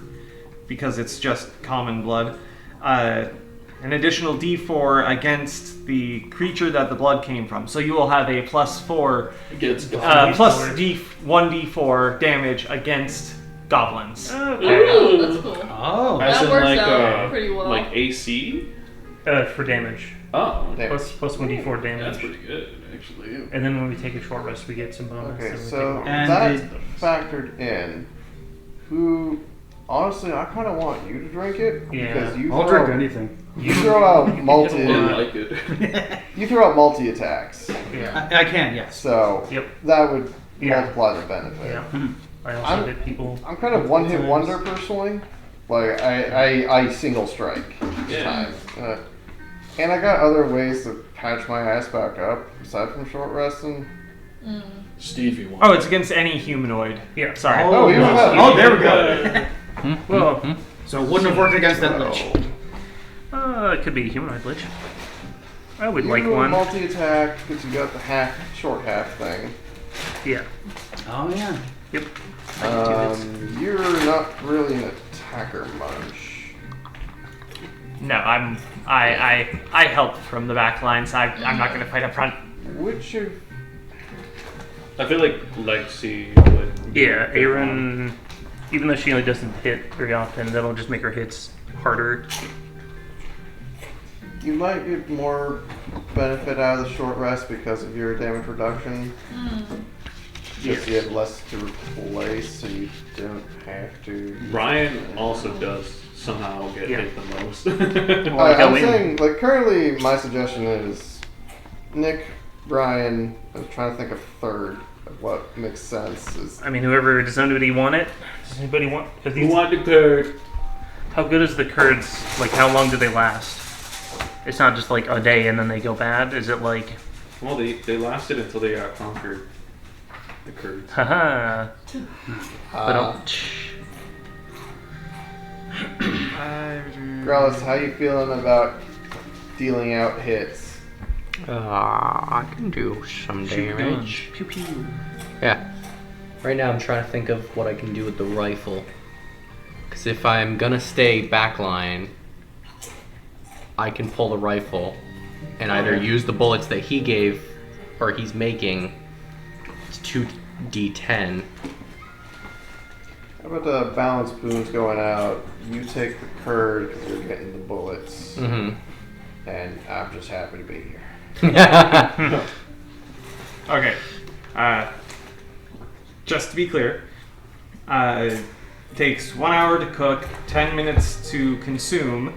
because it's just common blood. An additional D4 against the creature that the blood came from. So you will have a +4, Gets plus D1d4 damage against goblins. Oh, that's cool. Oh. As That in works like out pretty well. like AC. For damage. Oh, Plus 1d4 damage. that's pretty good actually. And then when we take a short rest, we get some bonus. Okay, and we so take And that's it- factored in. Who, honestly, I kind of want you to drink it Yeah. because you I'll throw, drink anything. you throw out multi. Didn't like it. You throw out multi attacks, yeah. I can, yes. so Yep. that would Yeah. multiply the benefit. Yeah. I also I'm- hit people. I'm kind of one hit times. wonder personally. Like I single strike each Yeah. time. And I got other ways to patch my ass back up aside from short resting. Stevie won. Oh, it's against any humanoid. Yeah. Sorry. Oh, you don't have. Oh, there we go. Well, So it wouldn't have worked against that lich. it could be a humanoid lich. I would You like do a one. multi attack because you got the short half thing. Yeah. Oh, yeah. Yep. You're not really an attacker much. No, I help from the back lines. I'm not going to fight up front. Which of I feel like Lexi would. Yeah, Aaron, even though she only doesn't hit very often, that'll just make her hits harder. you might get more benefit out of the short rest because of your damage reduction. Just you have less to replace, so you don't have to. Brian also does somehow get hit the most. I'm saying, like, currently my suggestion is Nick, Brian. I'm trying to think of third of what makes sense. Is I mean, whoever, does anybody want it? Does anybody want? Who want the curd? How good is the curds? Like, how long do they last? It's not just like a day and then they go bad. Is it like, Well, they lasted until they got conquered. The curds. haha? Grellis, how you feeling about dealing out hits? I can do some damage. Pew pew. Yeah. Right now I'm trying to think of what I can do with the rifle. Because if I'm gonna stay backline, I can pull the rifle and either use the bullets that he gave or he's making. It's 2d10. How about the balance boons going out? You take the curd because you're getting the bullets, Mm-hmm. and I'm just happy to be here. Okay. Just to be clear, takes 1 hour to cook, 10 minutes to consume,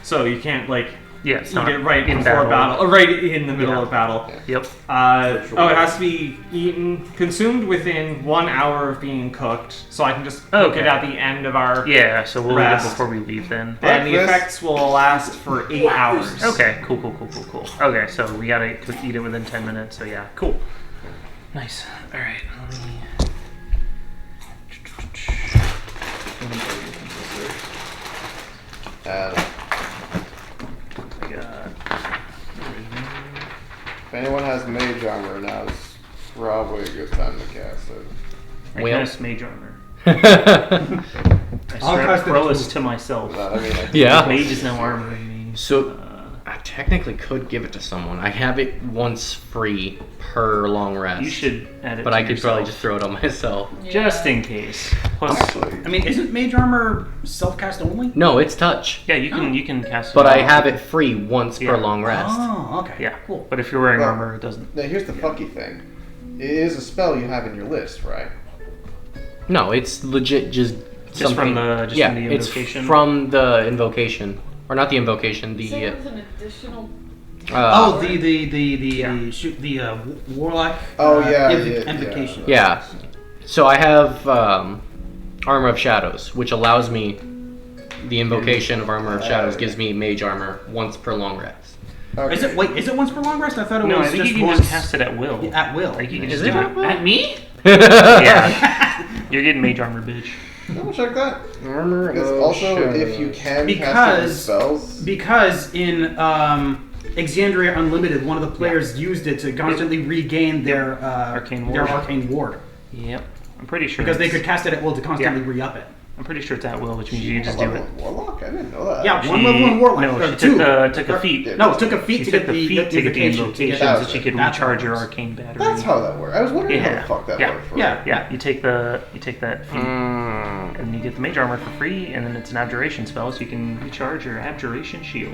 so you can't like it's eat not it right in before battle. battle, or right in the middle of battle. Yep. It has to be consumed within 1 hour of being cooked, so I can just cook it at the end of our Yeah, so we'll eat it rest. before we leave then. And the effects will last for 8 hours. Okay, cool. Okay, so we gotta eat it within 10 minutes, so yeah, cool. Nice. Alright, let me... I got... If anyone has mage armor now, it's probably a good time to cast it. I Whale. cast mage armor. So I I'll strap cast it prowess too. to myself. I mean, like, Yeah. Mage is now armoring me. I technically could give it to someone. I have it once free per long rest. You should add it But to I could probably yourself. just throw it on myself. Just in case. Plus, actually, I mean, isn't mage armor self-cast only? No, it's touch. yeah, you can cast it. But I on. have it free once per Yeah. long rest. Oh, okay. Yeah, Cool. But if you're wearing Well, armor, it doesn't. now here's the fucky thing. It is a spell you have in your list, right? No, it's legit just Just from something. the just yeah, from the invocation. it's from the invocation. Or not the invocation, So the... it was an additional. Oh, the warlock. Oh, yeah, invocation. Yeah. So I have Armor of Shadows, which allows me... The invocation of Armor of Shadows gives me mage armor once per long rest. Okay. Is it once per long rest? I thought it No, was I think just you can once just cast it at will. at will. Like you can Is just it do at it. will? At me? Yeah. You're getting mage armor, bitch. Double check that. Armor Because of also, Shadows. if you can cast it with Because spells, because in Exandria Unlimited, one of the players used it to constantly regain their Arcane their ward. arcane ward Yep. I'm pretty sure. because they it's- could cast it at will to constantly re-up it. I'm pretty sure it's at will, which means you can just a do level it. of warlock. I didn't know that. Yeah, She- one level in warlock. No, or she two. took a feat. No, it took a feat She to took get the the feat to get the invocation get so she could That's recharge how it her works. arcane battery. That's how that works. I was wondering how Yeah. the fuck that Yeah. worked for Yeah. You take that feat, and you get the mage armor for free, and then it's an abjuration spell, so you can recharge your abjuration shield.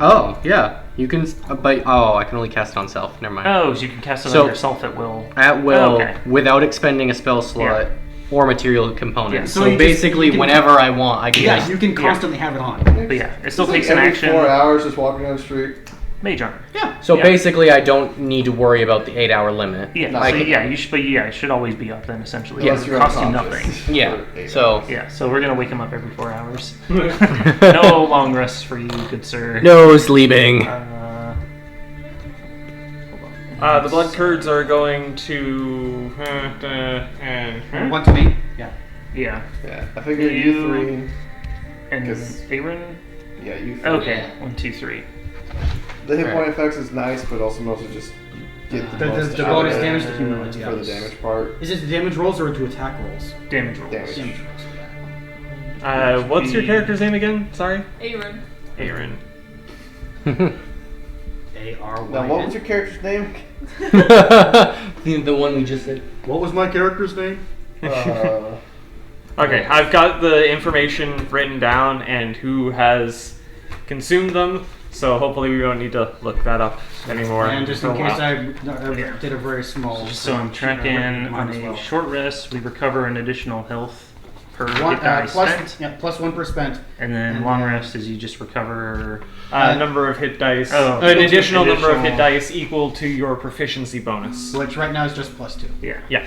Oh, yeah. You can... I can only cast it on self. Never mind. Oh, so you can cast it So- on yourself at will. At will, Okay. without expending a spell slot or material component. Yeah, so so you just- basically, you can- whenever I want, I can Yeah, just... you can constantly have it on. But yeah, it still It's takes like an every action. 4 hours just walking down the street. Mage armor. Yeah. So Yeah. basically, I don't need to worry about the 8-hour limit. Yeah, I so can- you should, but yeah, it should always be up then, essentially. Yeah, It you're costs you unconscious. nothing. Yeah, For 8 so... Yeah, so we're gonna wake him up every 4 hours. No long rests for you, good sir. No sleeping. The blood curds are going to. One to me. Yeah. Yeah. Yeah, I figured you three. And 'Cause- Aaron? Yeah, you three. Okay, 1, 2, 3. The hit point effects is nice, but also mostly just get the, The most bonus out of it damage to humanoids, yeah. for the damage part. Is it the damage rolls or to attack rolls? Damage rolls. Damage. What's your character's name again? Sorry? Aaron. Aaron. A-R-Y-N. Now, what was your character's name? the one we just said. What was my character's name? Okay, I've got the information written down and who has consumed them, so hopefully we don't need to look that up anymore. And just for in a case while. I did a very small. So I'm tracking on as a well. short rest, we recover an additional health per One, hit die plus, spent. yeah, plus 1 per spent. And then and long then- rest is you just recover. Number of hit dice. Oh, an additional number of hit additional- dice equal to your proficiency bonus. Which right now is just plus 2. Yeah. Yeah.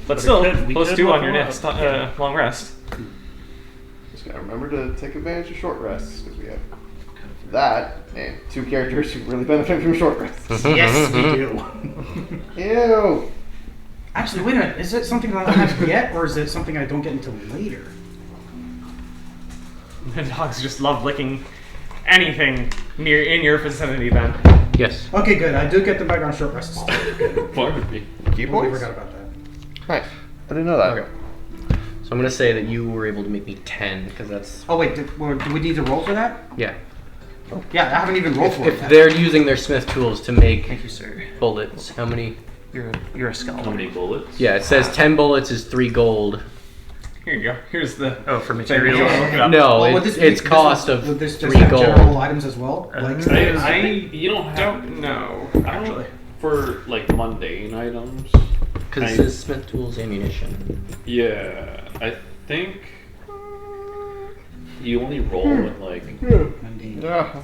But we still, could plus 2 look on your them next up. long rest. Just gotta remember to take advantage of short rests, because we have that and 2 characters who really benefit from short rests. Yes, we do. Ew! Actually, wait a minute. Is it something I don't have yet, or is it something I don't get until later? The dogs just love licking anything in your vicinity then. Yes. Okay, good. I do get them back on short rests. Barbie. Keyboards? Forgot about that. Nice. I didn't know that. Okay. So I'm gonna say that you were able to make me 10, because that's... Oh wait, do we need to roll for that? Yeah. Yeah, I haven't even rolled for If it. they're using their smith tools to make Thank you, sir. bullets, how many... You're a scholar. How many bullets? Yeah, it says 10 bullets is 3 gold. Here you go. Here's the. Oh, for thing. materials? Look it up. No, Well, would it's, this be- it's cost would of this 3 just have general gold. items as well? Like I You don't have don't know, actually. for like mundane items. Because it says smith tools ammunition. Yeah, I think you only roll when like Yeah.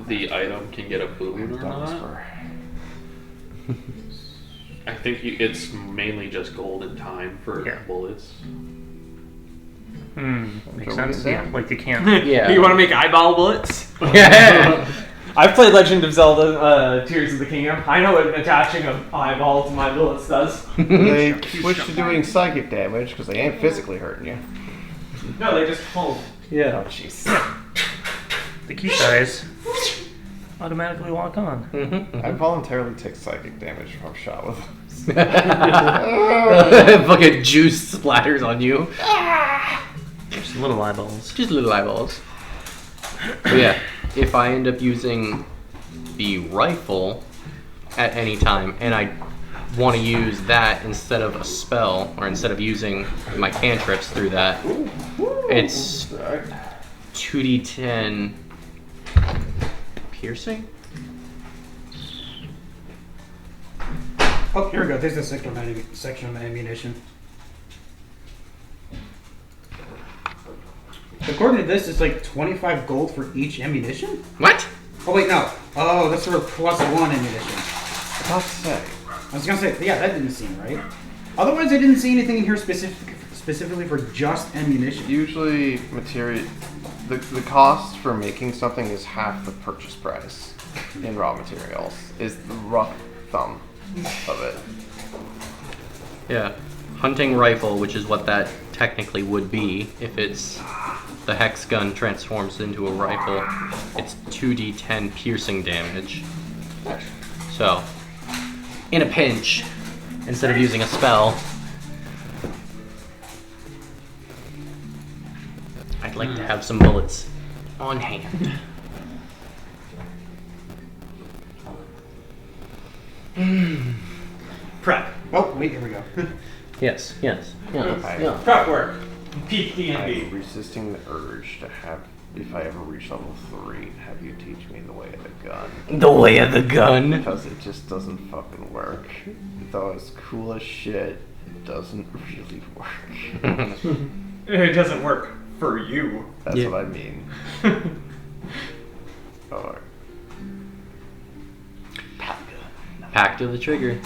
the item can get a boon or not. I think it's mainly just gold and time for Yeah. bullets. Makes Shall we sense. get Yeah, that? like you can't. Yeah. You want to make eyeball bullets? Yeah. I've played Legend of Zelda: Tears of the Kingdom. I know what attaching an eyeball to my bullets does. They switched to doing psychic damage, because they ain't physically hurting you. No, they just hold. Yeah. Oh, jeez. The key size automatically lock on. I voluntarily take psychic damage if I'm shot with Fucking juice splatters on you. Just little eyeballs. Just little eyeballs. But yeah, if I end up using the rifle at any time, and I want to use that instead of a spell, or instead of using my cantrips through that, it's 2d10 piercing? Oh, here we go. There's the section of ammunition. According to this, it's like 25 gold for each ammunition? What? Oh, wait, no. Oh, that's for +1 ammunition. About to say. I was gonna say, yeah, that didn't seem right. Otherwise, I didn't see anything in here specifically for just ammunition. Usually, the cost for making something is half the purchase price in raw materials. Is the rough thumb of it. Yeah. Hunting rifle, which is what that technically would be, if it's the hex gun transforms into a rifle, it's 2d10 piercing damage. So, in a pinch, instead of using a spell, I'd like to have some bullets on hand. Prep. Oh, wait, here we go. Yes. Prep work. Peak D&D. I'm resisting the urge to have, if I ever reach level 3, have you teach me the way of the gun. The way of the gun? Because it just doesn't fucking work. Though it's cool as shit, it doesn't really work. It doesn't work for you. That's what I mean. Alright. Pact of the trigger.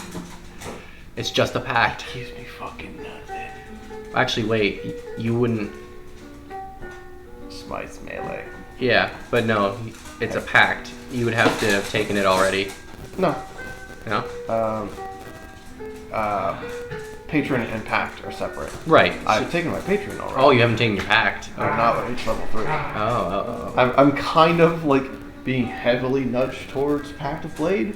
It's just a pact. Keeps me fucking nothing. Actually, wait. You wouldn't... Smite's melee. Yeah, but no. It's a pact. You would have to have taken it already. No. No? Patron and pact are separate. Right. I've taken my patron already. Oh, you haven't taken your pact. I'm not reached level 3. Oh. I'm kind of like being heavily nudged towards Pact of Blade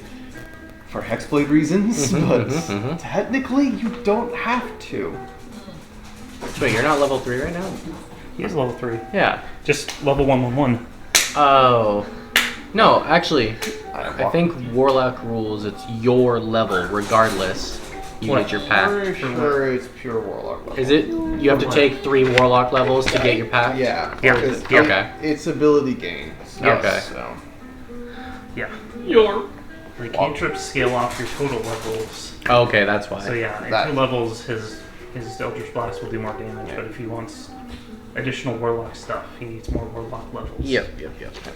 for Hexblade reasons, but technically you don't have to. Wait, you're not level 3 right now? He is level 3. Yeah. Just level 111. Oh. No, actually, I think Warlock rules it's your level regardless. You get your pact. I'm sure it's pure Warlock level. Is it? You have to take 3 Warlock levels to get your pact? Yeah. Okay. It's ability gain. Okay. So. Yeah. The cantrips scale off your total levels. Okay, that's why. So yeah, at 2 levels, his Eldritch Blast will do more damage, but if he wants additional Warlock stuff, he needs more Warlock levels. Yep.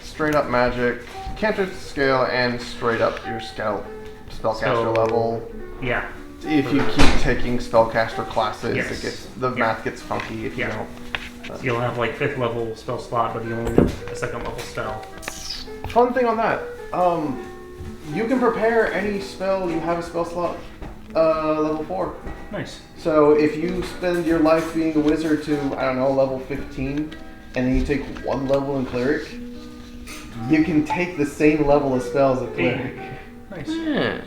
Straight up magic, cantrip scale, and straight up your spellcaster level. Yeah. If you keep taking spellcaster classes, Yes. the math gets funky if you don't. So you'll have like 5th level spell slot, but you only have a 2nd level spell. Fun thing on that, you can prepare any spell you have a spell slot level 4. Nice. So if you spend your life being a wizard to, I don't know, level 15, and then you take 1 level in cleric, you can take the same level of spells as cleric. Nice. Yeah.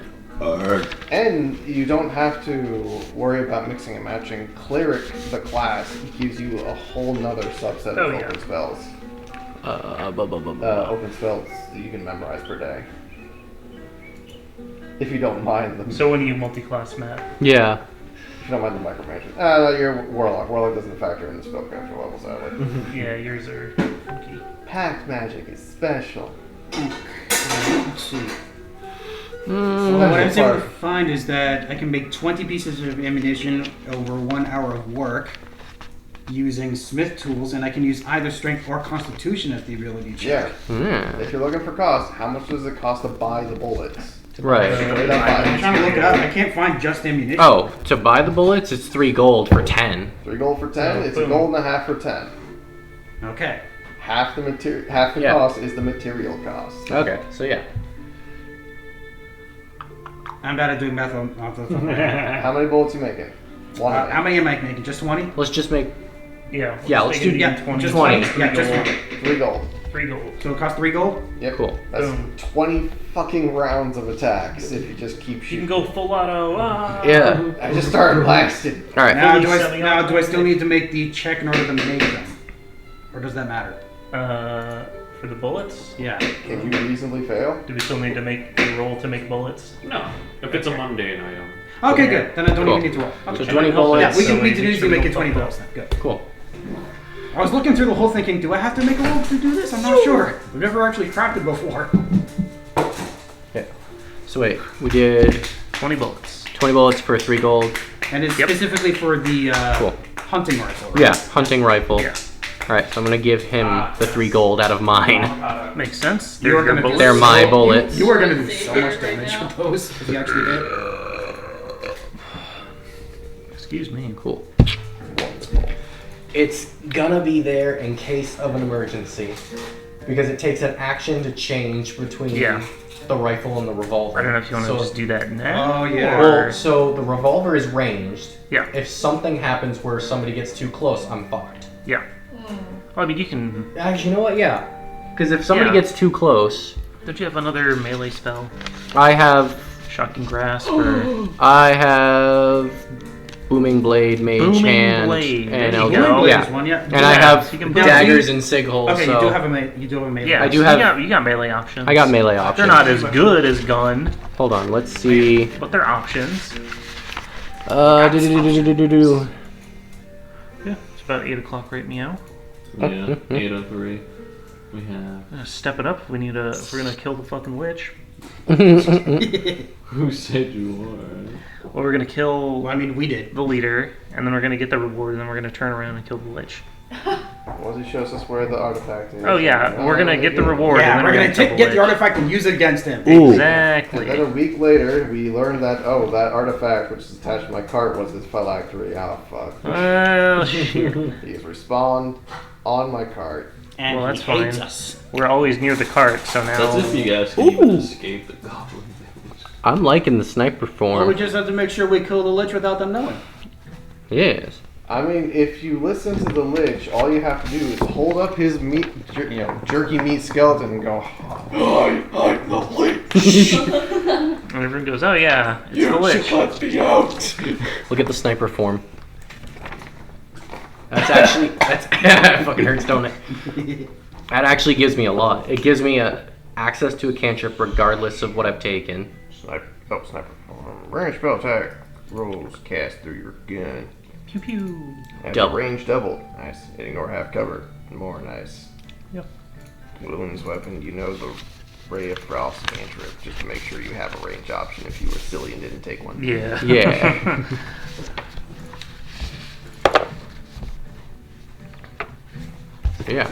And you don't have to worry about mixing and matching. Cleric, the class, gives you a whole nother subset of open spells. Open spells that you can memorize per day. If you don't mind them. So when you multi-class map. Yeah. If you don't mind the micromanagement. No, you're Warlock. Warlock doesn't factor in the spellcaster level, sadly. Yeah, yours are funky. Pact magic is special. Let's see. So what I was able to find is that I can make 20 pieces of ammunition over 1 hour of work using smith tools, and I can use either strength or constitution as the ability check. Yeah. If you're looking for cost, how much does it cost to buy the bullets? Right. I'm trying to look it up. I can't find just ammunition. Oh, to buy the bullets, it's 3 gold for 10. 3 gold for 10? It's a gold and a half for 10. Okay. Half the cost is the material cost. Okay, so yeah. I'm bad at doing math on the How many bullets you making? 1. How many am I making? Just 20? Let's just make... Yeah. Yeah, let's do 20. Just 20. 20. Yeah, just 20. 3 gold. 3 gold. So it costs 3 gold? Yep. Cool. That's Boom. 20 fucking rounds of attacks if you just keep You can shooting. go full auto. Yeah. I just started blasting. All right. Now do, Fully I still need to make the check in order to make them? Or does that matter? For the bullets? Yeah. Can you reasonably fail? Do we still need to make the roll to make bullets? No, if it's a mundane item. Okay, good. Then I don't Cool. even need to roll. Okay. So 20 bullets. Yeah, we So can we easily make it should 20 roll bullets then. Good. Cool. I was looking through the whole thinking, do I have to make a roll to do this? I'm not sure. We've never actually tracked it before. Okay. So wait, we did 20 bullets. 20 bullets for 3 gold. And it's Yep. specifically for the Cool. hunting rifle, right? Yeah, hunting rifle. Yeah. All right, so I'm gonna give him the 3 gold out of mine. Makes sense. You are They're gonna bullets. They're my bullets. You are going to do so Saber much right damage now. with those if you actually did. Excuse me. Cool. It's gonna be there in case of an emergency, because it takes an action to change between the rifle and the revolver. I don't know if you want to just do that now. Oh, yeah. Well, so the revolver is ranged. Yeah. If something happens where somebody gets too close, I'm fucked. Yeah. Well, I mean, you can. Actually, you know what? Yeah. Because if somebody Yeah. gets too close, Don't you have another melee spell? I have. Shocking grasp or I have booming blade, mage Booming hand, blade. and There you Elder. go. Yeah. One, yeah. And I have you can daggers and sigil. Okay, so you do have a melee. yeah. I do so have- You got melee options. I got melee options. They're not as good as gun, Hold on, let's see. but they're options. Do-do-do-do-do-do-do. Yeah. It's about 8 o'clock right meow. Yeah, 803. We have. Gonna step it up. We need a. If we're gonna kill the fucking witch. Who said you were? Well, we're gonna kill. Well, I mean, we did. The leader, and then we're gonna get the reward, and then we're gonna turn around and kill the lich. Once he shows us where the artifact is. Oh yeah, we're gonna get the reward. Yeah, and then we're going kill to get the lich. artifact and use it against him. Ooh. Exactly. And then a week later, we learned that, that artifact which is attached to my cart was his phylactery. Oh, fuck. Well, shit. He's respawned on my cart. And Well, that's he hates fine. us. We're always near the cart, so now. That's if you guys can even escape the goblin village. I'm liking the sniper Well, we form. just have to make sure we kill the lich without them knowing. Yes. I mean, if you listen to the Lich, all you have to do is hold up his meat, jerky meat skeleton and go, I'm the Lich. And everyone goes, "Oh yeah, it's the lich." let me out. Look at the sniper form. That's actually that fucking hurts, don't it? That actually gives me a lot. It gives me access to a cantrip regardless of what I've taken. Sniper form. Range spell attack rolls cast through your gun. Pew pew. Have Double. your range doubled. Nice. Ignore half cover. More nice. Yep. Wounds weapon. You know the Ray of Frost cantrip. Just to make sure you have a range option if you were silly and didn't take one. Yeah. Yeah. Yeah.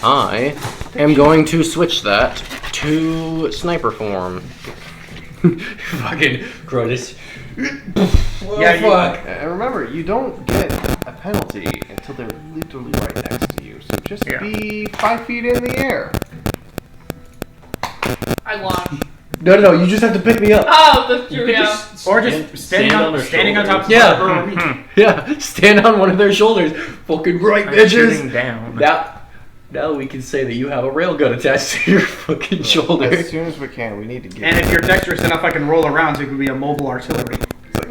I am going to switch that to sniper form. Fucking Cronus. Yeah, fuck. And remember, you don't get a penalty until they're literally right next to you. So just be 5 feet in the air. I launch. No, you just have to pick me up. Oh, that's true, yeah. Or just standing on top of Yeah. the Yeah, stand on one of their shoulders. Fucking right, I'm bitches. shooting down. Now we can say that you have a railgun attached to your fucking shoulder. As soon as we can, we need to get. And if you're dexterous enough, I can roll around so it could be a mobile artillery.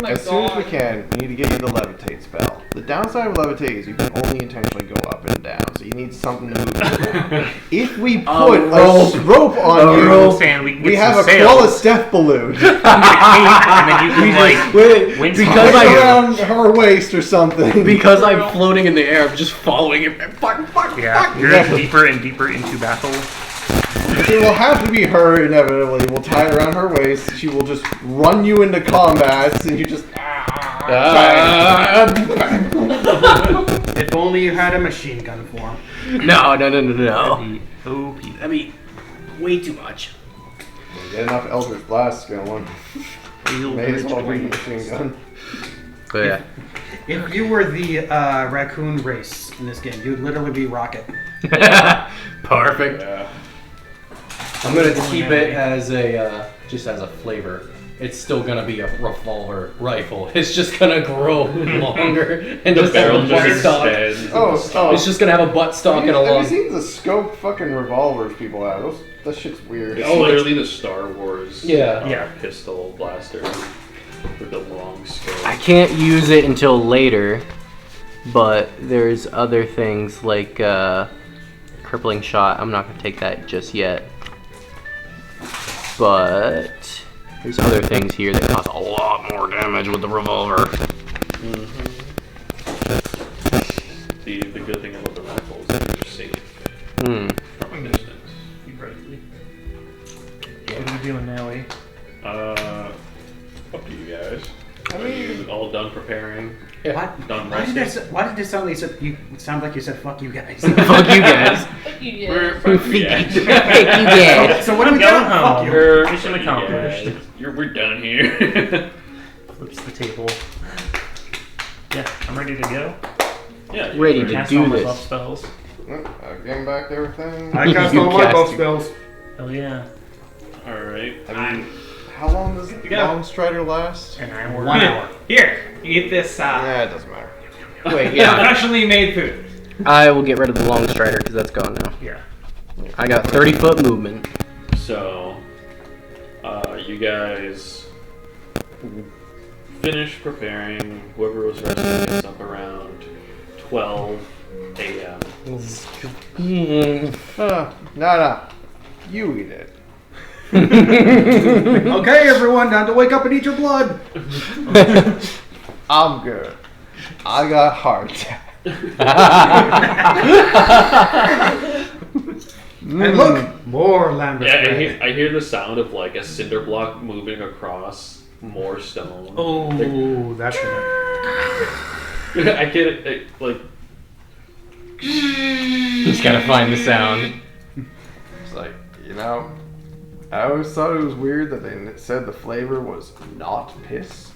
As soon as we can, we need to get you the levitate spell. The downside of levitate is you can only intentionally go up and down, so you need something to move. If we put a rope on you, we have a Qualis death balloon. And then you can like because wind around her waist or something. Because I'm floating in the air, I'm just following it. Fuck. Yeah, you're in deeper and deeper into battle. It will have to be her inevitably. We'll tie it around her waist. She will just run you into combats, and you just. If only you had a machine gun form. No. That'd be way too much. Get enough Eldritch Blast going. May as well bring the machine gun. But yeah. If you were the raccoon race in this game, you'd literally be Rocket. Perfect. I'm gonna keep it as a just as a flavor. it's still gonna be a revolver rifle. It's just gonna grow longer and The just barrel have a butt just stock. extends. It's just gonna have a butt stock and a Have long. you seen the scope fucking revolvers people have? That shit's weird. It's literally the Star Wars Yeah. pistol blaster with the long scope. I can't use it until later, but there's other things like crippling shot. I'm not gonna take that just yet, but there's other things here that cause a lot more damage with the revolver. The good thing about the rifle is that you're safe from a distance. What are we doing now, eh? Fuck you guys. I Are mean- you all done preparing? What? Done Why did, resting? why did it sound like you sound like you said "fuck you guys"? Fuck you guys. Fuck you, We're yeah. fuck you guys. Yeah. So what are we Going doing? Fuck home. you. We're- Mission fuck you accomplished. guys. We're done here. Flips the table. Yeah, I'm ready to go. Yeah. Ready to Cast do all my this. buff spells. Getting back to everything. I cast You all my cast buff it. spells. Oh yeah. All right. How long does You got- Long Strider last? An hour. 1 hour. Here, eat this Yeah, it doesn't matter. Wait, yeah. professionally made food. I will get rid of the long strider because that's gone now. Yeah. I got 30-foot movement. So, you guys finish preparing. Whoever was resting gets up around 12 a.m. Nah. You eat it. Okay, everyone, time to wake up and eat your blood. I'm good. I got heart attack. And look, More Lambert. Yeah, I hear the sound of like a cinder block moving across more stone. Oh, that's good. I get it, like. Just gotta find the sound. It's like, I always thought it was weird that they said the flavor was not piss.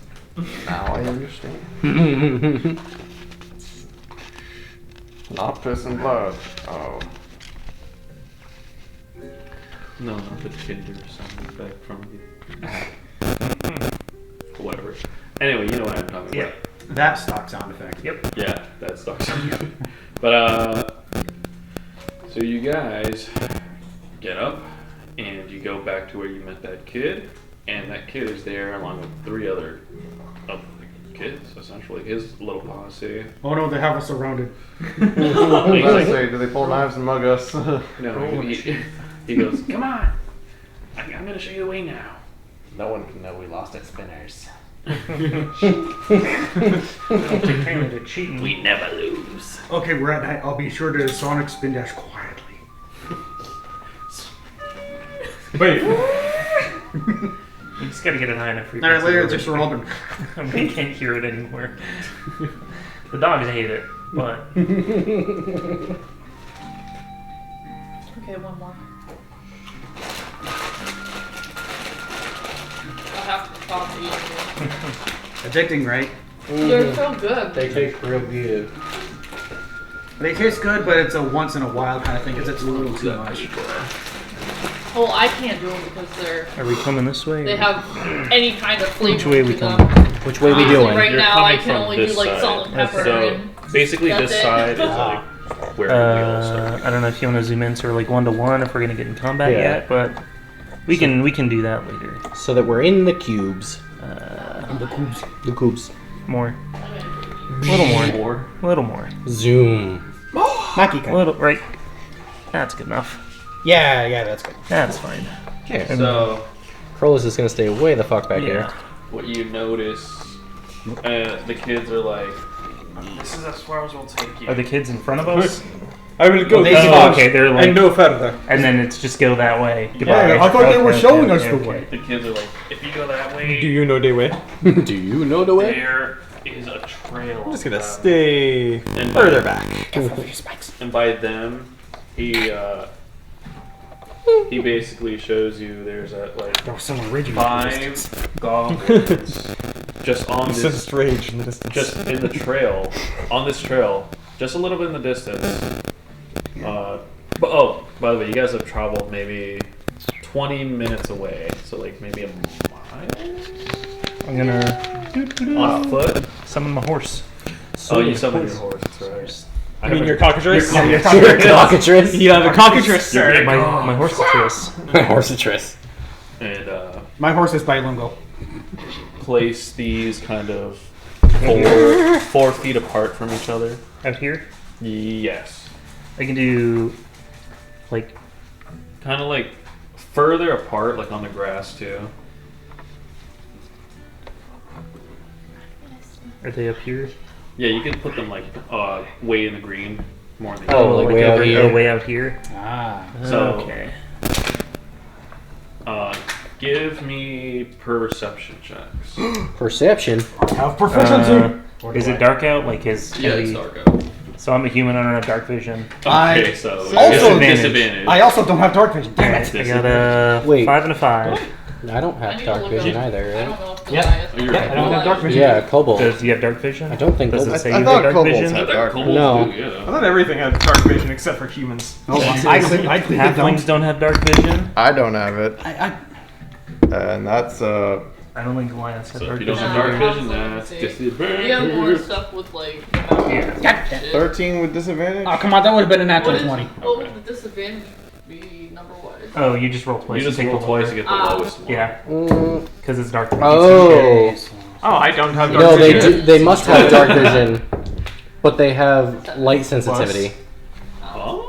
Now I understand. Not piss and blood. Oh. No, not the Tinder sound effect from the. Whatever. Anyway, you know what I'm talking about. that stock sound effect. Yep. Yeah, that's something. But so you guys get up and you go back to where you met that kid, and that kid is there along with 3 other of the kids, essentially his little posse. Oh no, they have us surrounded. I was gonna say, do they pull knives and mug us? No, he goes, "Come on, I'm gonna show you the way now." No one can know we lost at Spinners. Cheating. We never lose. Okay, we're at night. I'll be sure to Sonic Spin Dash quietly. Wait. We just gotta get it high enough frequency. Alright, later, where just Robin. we can't hear it anymore. The dogs hate it, but Okay, one more. I have to stop eating. Addicting, right? They're so good. They taste real good. They taste good, but it's a once in a while kind of thing because it's a little too much. Well, I can't do them because are we coming this way? they have any kind of flavor Which way we to come? them. Which way we Honestly, doing? Right You're now, I coming can from only do this like side. salt and pepper. So and basically, that's this it. side is like where we all start. I don't know if you want to zoom in, so we're like 1-to-1 if we're gonna get in combat Yeah. yet, but we can do that later. So that we're in the cubes. The cubes. More. A little more. Zoom. A little right. That's good enough. Yeah, that's good. That's fine. Okay. So Krolos is gonna stay way the fuck back here. what you notice, the kids are like, This is as far as we'll take you. Are the kids in front of us? I will go They this give far okay, they're like, and no further. and then it's just go that way. Goodbye. I thought they were Okay, showing okay, us the okay. way. the kids are like, if you go that way, you know the way? Do you know the way? there is a trail. I'm just gonna stay And further by- back. And by them, he basically shows you there's a like There was some original 5 goblins just on Sense this, rage in the distance. just in the trail, on this trail, just a little bit in the distance. But by the way, you guys have traveled maybe 20 minutes away, so like maybe a I'm gonna On foot? summon my horse. Oh, you summoned your horse. That's right. I mean, your cockatrice? Your cockatrice. You have a cockatrice, sir. My horse-atrice. My horse-atrice. And My horse is bilingual. place these kind of 4 feet apart from each other. Out here? Yes. I can do, like... Kind of like further apart, like on the grass too. Are they up here? Yeah, you can put them like way in the green, more in the Oh, like way out here? Way out here? Ah. So, okay. Give me perception checks. Perception? Have proficiency. Is it dark out? Like his... Yeah, it's dark out. So I'm a human, I don't have dark vision. Okay, so also disadvantage. I also don't have dark vision. Damn it. I got a 5 and a 5. I don't have dark vision either, right? Yeah, I don't have dark vision. Yeah, kobold. Do you have dark vision? I don't think Does it kobolds. say I you thought have dark kobolds vision? had dark vision. No. I thought everything had dark vision except for humans. Oh, I clearly Halflings don't have dark vision. I don't have it. I And that's I don't think Goliaths have So dark if you don't vision. have dark vision, Yeah. that's You have more disadvantage. stuff with like. Yeah. 13 with disadvantage. Oh, come on, that would have been a natural What 20. would the disadvantage be number wise? Oh, you just roll twice. You just take roll the twice lower. to get the lowest one. Yeah, Mm, because it's dark. oh. Oh, I don't have dark No, they vision. do, they must have dark vision, but they have light sensitivity. Oh.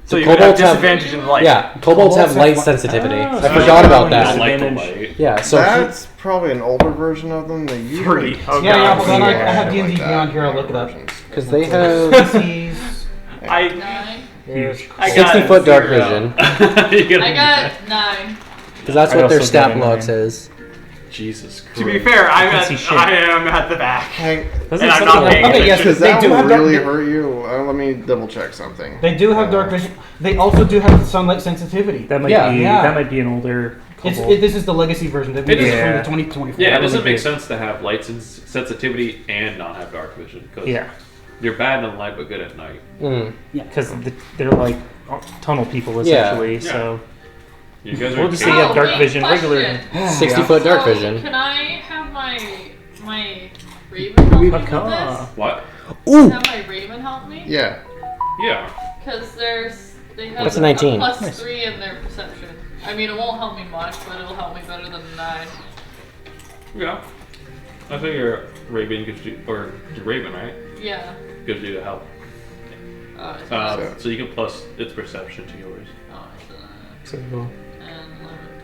So you have kobolds disadvantage in light. Yeah, kobolds have light sensitivity. Oh, I so forgot about I that. like the Disadvantage. light. Yeah, so That's probably an older version of them. They usually 30. Oh, Yeah, God. hold on. I have Yeah, D&D like that. Beyond here. I'll look it up. because they have Species. I 9. Huge. I got 60-foot dark 0. vision, I got 9. because that's I what their also stat got a block 9. says. Jesus Christ. To be fair, I am at the back. Hang, Doesn't And I'm it not say paying that? Okay, yes, because they that do will have dark really vision. hurt you. Let me double check something. They do have dark vision. They also do have sunlight sensitivity. That might Yeah. be Yeah. that might be an older. It's, kobold. this is the legacy version. That It is is. from the Yeah. 2024. Yeah, it doesn't really make big. sense to have light sensitivity and not have dark vision. Cause Yeah, you're bad in the light but good at night. Mm. because they're like tunnel people essentially. Yeah. So You guys we'll are just say you have dark vision regular. 60-foot dark So, vision. Can I have my raven help me with Macaw. this? What? Can I have my raven help me? Yeah. Yeah. Because they have That's a 19. plus Nice. 3 in their perception. I mean, it won't help me much, but it'll help me better than 9. Yeah. I think your Raven gives you, or your Raven, right? Yeah. Gives you the help. It's So you can plus its perception to yours. So and 11,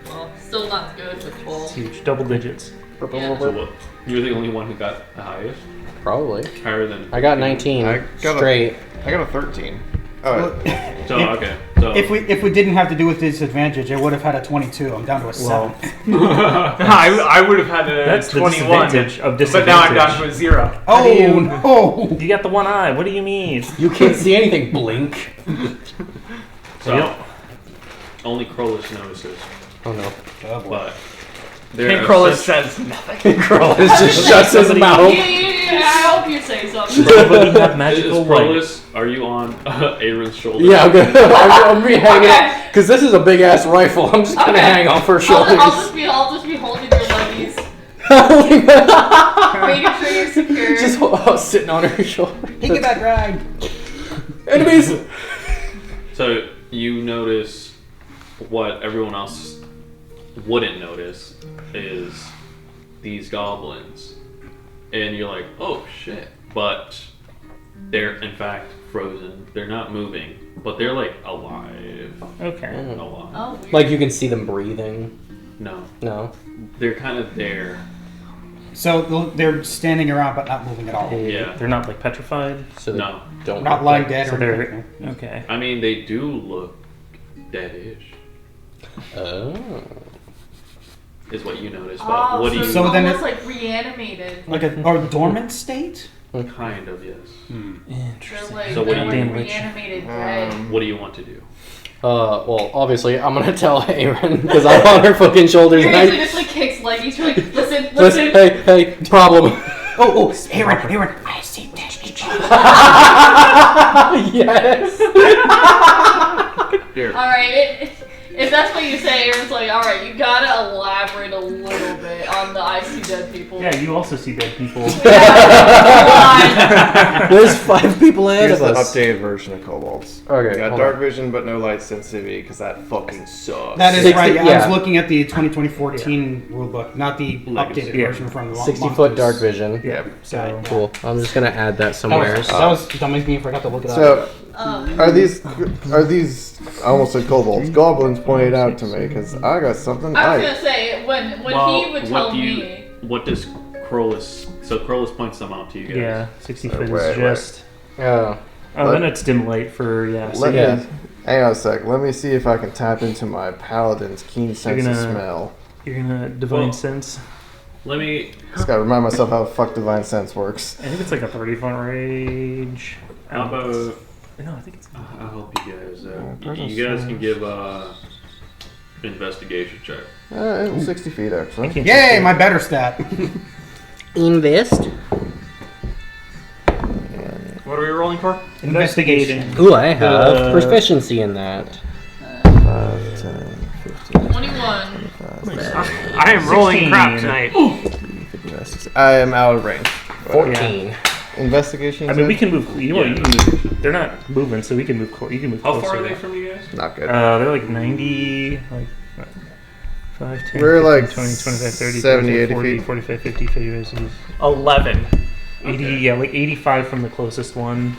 12. Still not good, but 12. it's huge, double digits. Yeah. So what? You're the only one who got the highest? Probably. Higher than. I got 19 I got straight. I got a 13. Oh, So, okay. So, If we didn't have to do with disadvantage, I would have had a 22. I'm down to a 7. I would have had a That's the 21. disadvantage of But now I'm down to a disadvantage. 0. Oh you- no! You got the one eye. What do you mean? You can't see anything. Blink. so Yep. only Krolus notices. Oh no. But. And Krolus says nothing. Krolus just shuts his mouth. Yeah, I hope you say something. Somebody have Is magical light. Krolus, are you on Aaron's shoulder? Yeah, I'm gonna. I'm gonna be hanging Okay. out because this is a big ass rifle. I'm just gonna Okay. hang off her shoulders. I'll just be holding your leggies, making sure you're secure. just sitting on her shoulder. Piggyback ride. Enemies. So you notice what everyone else wouldn't notice is these goblins. And you're like, oh shit. But they're in fact frozen. They're not moving. But they're like alive. Okay. Alive. Oh, weird. Like you can see them breathing. No. No. They're kind of there. So they're standing around but not moving at all. Yeah. They're not like petrified. So they No. don't. Not look lying like- dead So or they're anything. okay. I mean, they do look dead-ish, Oh. is what you notice. But Oh, what do you... so So it's then almost it- like reanimated. Like a dormant state? Kind of, yes. They're like, So what do you- Damn witch. reanimated dead. What do you want to do? Well, obviously, I'm gonna tell Aaron because I'm on her fucking shoulders. You're And usually just like kicks leggies. You're like, listen. listen, hey, problem. Oh, Aaron, I see dead people. Yes. Alright, if that's what you say, Aaron's like, alright, you gotta elaborate a little bit. people. Yeah, you also see dead people. There's 5 people ahead Here's of the us. updated version of kobolds. Okay, You got hold dark on. vision, but no light sensitivity, because that fucking sucks. That is 60 right. I yeah. was looking at the 2014 rulebook, not the updated version from the 60-foot dark vision. Yeah. So Cool. I'm just gonna add that somewhere. that was dumb of me. I forgot to look it up. So, are these I almost said kobolds, goblins pointed out to me, because I got something I was I... gonna say when Well, he would tell me. What does Crowless? So Crowless points them out to you guys. yeah, 60 foot wait, is just. Oh. Oh, then it's dim light for Let Yeah. me, hang on a sec. Let me see if I can tap into my paladin's keen sense of smell. You're gonna divine Well, sense. Let me. Just gotta remind myself how the fuck divine sense works. I think it's like a 30-foot range. How about? No, I think it's. I'll help you guys. personal You guys sense. can give investigation check. 60 feet actually. Yay, my better stat. Invest. What are we rolling for? Investigation. Ooh, I have proficiency in that. 5, 10, 15, 21. I am rolling crap tonight. 50, I am out of range. 14. Investigation. I mean, we can move. You know what? You can move. They're not moving, so we can move. You can move How closer. far are they from you guys? Not good. They're like 90, like 5, 10, We're 15, like 20, 25, 30, 70, 40, 80 40, feet. 45, 50, 50, 11. 80, yeah, like 85 from the closest one.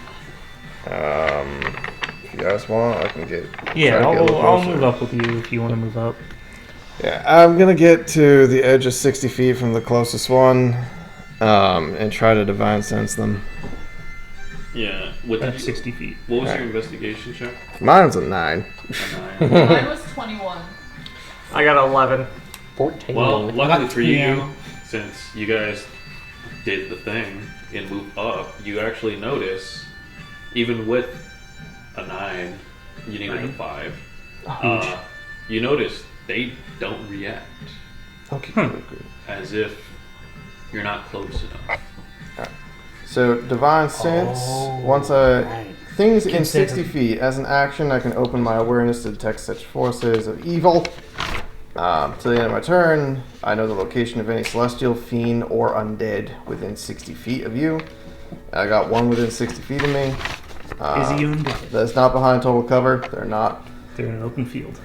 If you guys want, I can get. Yeah, try to get a little I'll closer. move up with you if you want to move up. Yeah, I'm gonna get to the edge of 60 feet from the closest one, and try to divine sense them. Yeah. What did That's you, 60 feet. What was Alright. your investigation check? Mine's a 9. A 9. Mine was 21. I got 11. 14. Well, luckily for you, Yeah. since you guys did the thing and moved up, you actually notice, even with a 9, you needed a 5. You notice they don't react. Okay, good. As if you're not close enough. So divine sense. Once things in 60 feet as an action, I can open my awareness to detect such forces of evil. To the end of my turn, I know the location of any celestial, fiend, or undead within 60 feet of you. I got one within 60 feet of me. Is he undead? That's not behind total cover. They're not. They're in an open field.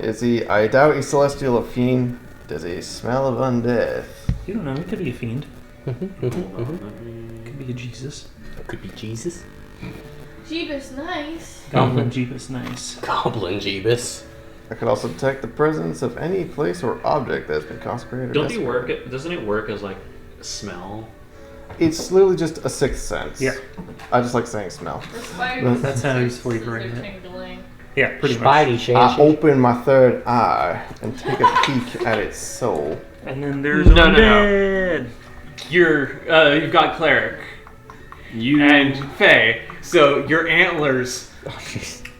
Is he? I doubt he's celestial or fiend. Does he smell of undead? You don't know. It could be a fiend. Could be a Jesus. Could be Jesus. Jeebus, nice. Goblin Jeebus, nice. Goblin Jeebus. I could also detect the presence of any place or object that's been consecrated. or desecrated. Doesn't it work as like a smell? It's literally just a sixth sense. Yeah. I just like saying smell. The spider's That's how he's senses flavoring are it. tingling. Yeah, pretty much. Spidey I Shanty. open my third eye and take a peek at its soul. And then there's No. undead. You've got cleric and Faye, so your antlers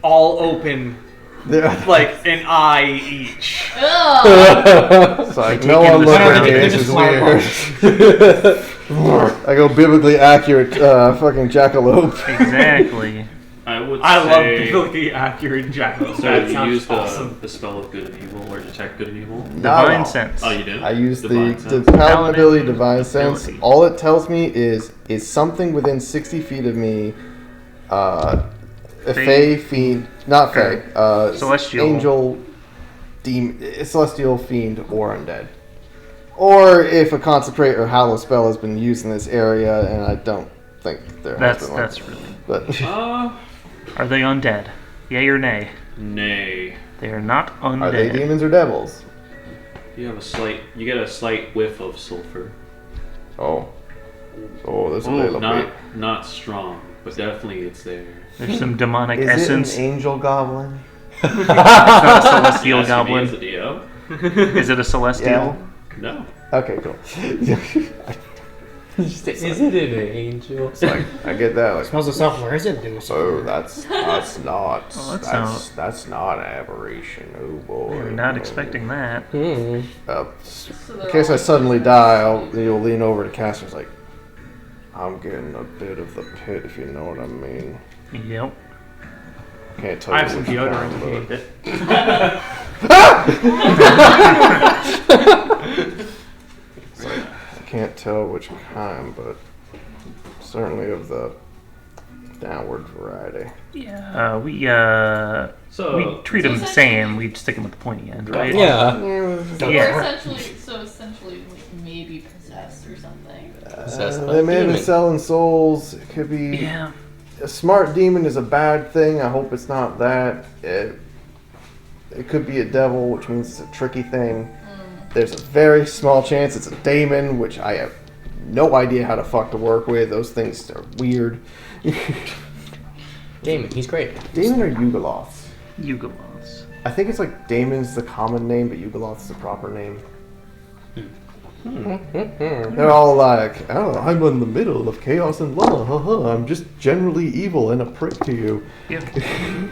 all open like an eye each. Ugh. It's like, no one look at me, this is weird. I go biblically accurate fucking jackalope. Exactly. I would I love say. biblically accurate jackal. So That you sounds used awesome. the spell of good and evil, or detect good and evil? Divine sense. Oh, you did? I use Divine the sense. paladin ability divine sense. ability. All it tells me is something within 60 feet of me, a fae, fiend, not fae, Celestial. angel, demon, celestial, fiend, or undead. Or if a consecrate or hallow spell has been used in this area, and I don't think there has been one. That's really. But Are they undead? Yay or nay? Nay. They are not undead. are they demons or devils? You get a slight whiff of sulfur. Oh, there's a little bit. Not strong, but definitely it's there. There's some demonic Is essence. it an angel goblin? It's not a celestial Yes, goblin. As a DM? Is it a celestial? Yeah. No. Okay, cool. Is it an angel? It's like, I get that. Like, Smells of sulfur. Is it? oh, that's not. Oh, that's that's not aberration. Oh boy. We're not no. expecting that. In case I suddenly die, you'll lean over to Castor's like, I'm getting a bit of the pit, if you know what I mean. Yep. Can't tell I you have some which deodorant kind, if you but- need it. can't tell which kind, but certainly of the downward variety. Yeah. We treat them the same. We stick them with the pointy end, right? Yeah. So essentially, like, maybe possessed or something. They may have been selling souls. It could be. Yeah. A smart demon is a bad thing. I hope it's not that. It could be a devil, which means it's a tricky thing. There's a very small chance it's a daemon, which I have no idea how to fuck to work with. Those things are weird. Daemon, he's great. Daemon or Yugoloths? Yugoloths. I think it's like Daemon's the common name, but Yugoloth's the proper name. They're all like, oh, I'm in the middle of chaos and law. I'm just generally evil and a prick to you. Yeah,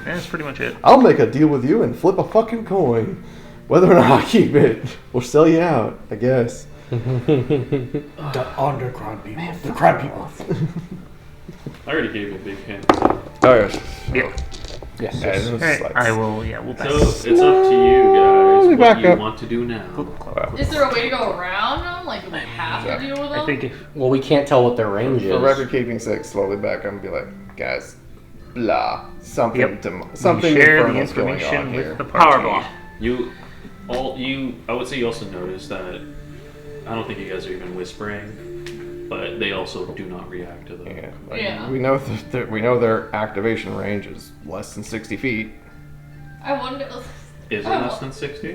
that's pretty much it. I'll make a deal with you and flip a fucking coin. Whether or not I keep it, or sell you out, I guess. The underground people. The crab people. I already gave you a big hint. Oh, yes. Yeah. Yes. I will, we'll back So it's up to you guys what you want to do now. Is there a way to go around them? Like, do we have to deal with them? I think Well, we can't tell what their range is. For record keeping sake, slowly back up and be like, guys, blah, something something share the infernal's going on information here. with the party. I would say you also notice that I don't think you guys are even whispering, but they also do not react to them. Yeah. We know we know their activation range is less than 60 feet. I wonder. Is it less than 60?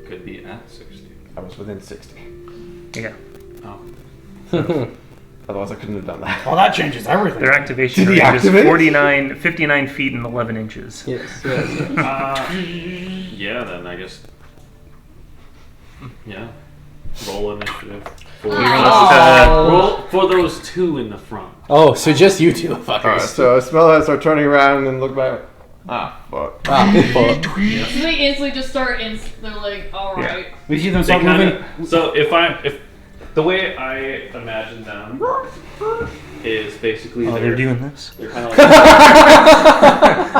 Could be at 60. I was within 60. Yeah. Oh. Otherwise, I couldn't have done that. Well, that changes everything. Their activation Did he range is activate? 59 feet and 11 inches. Yes. Yeah, then I guess. Yeah. Roll initiative. Roll for those two in the front. Oh, so just you two fuckers. Alright, so I smell that, start turning around and look back. Ah, fuck. Fuck. So they instantly just start. They're like, all right. We see them They start moving. so if the way I imagine them is basically They're doing this? They're kind of like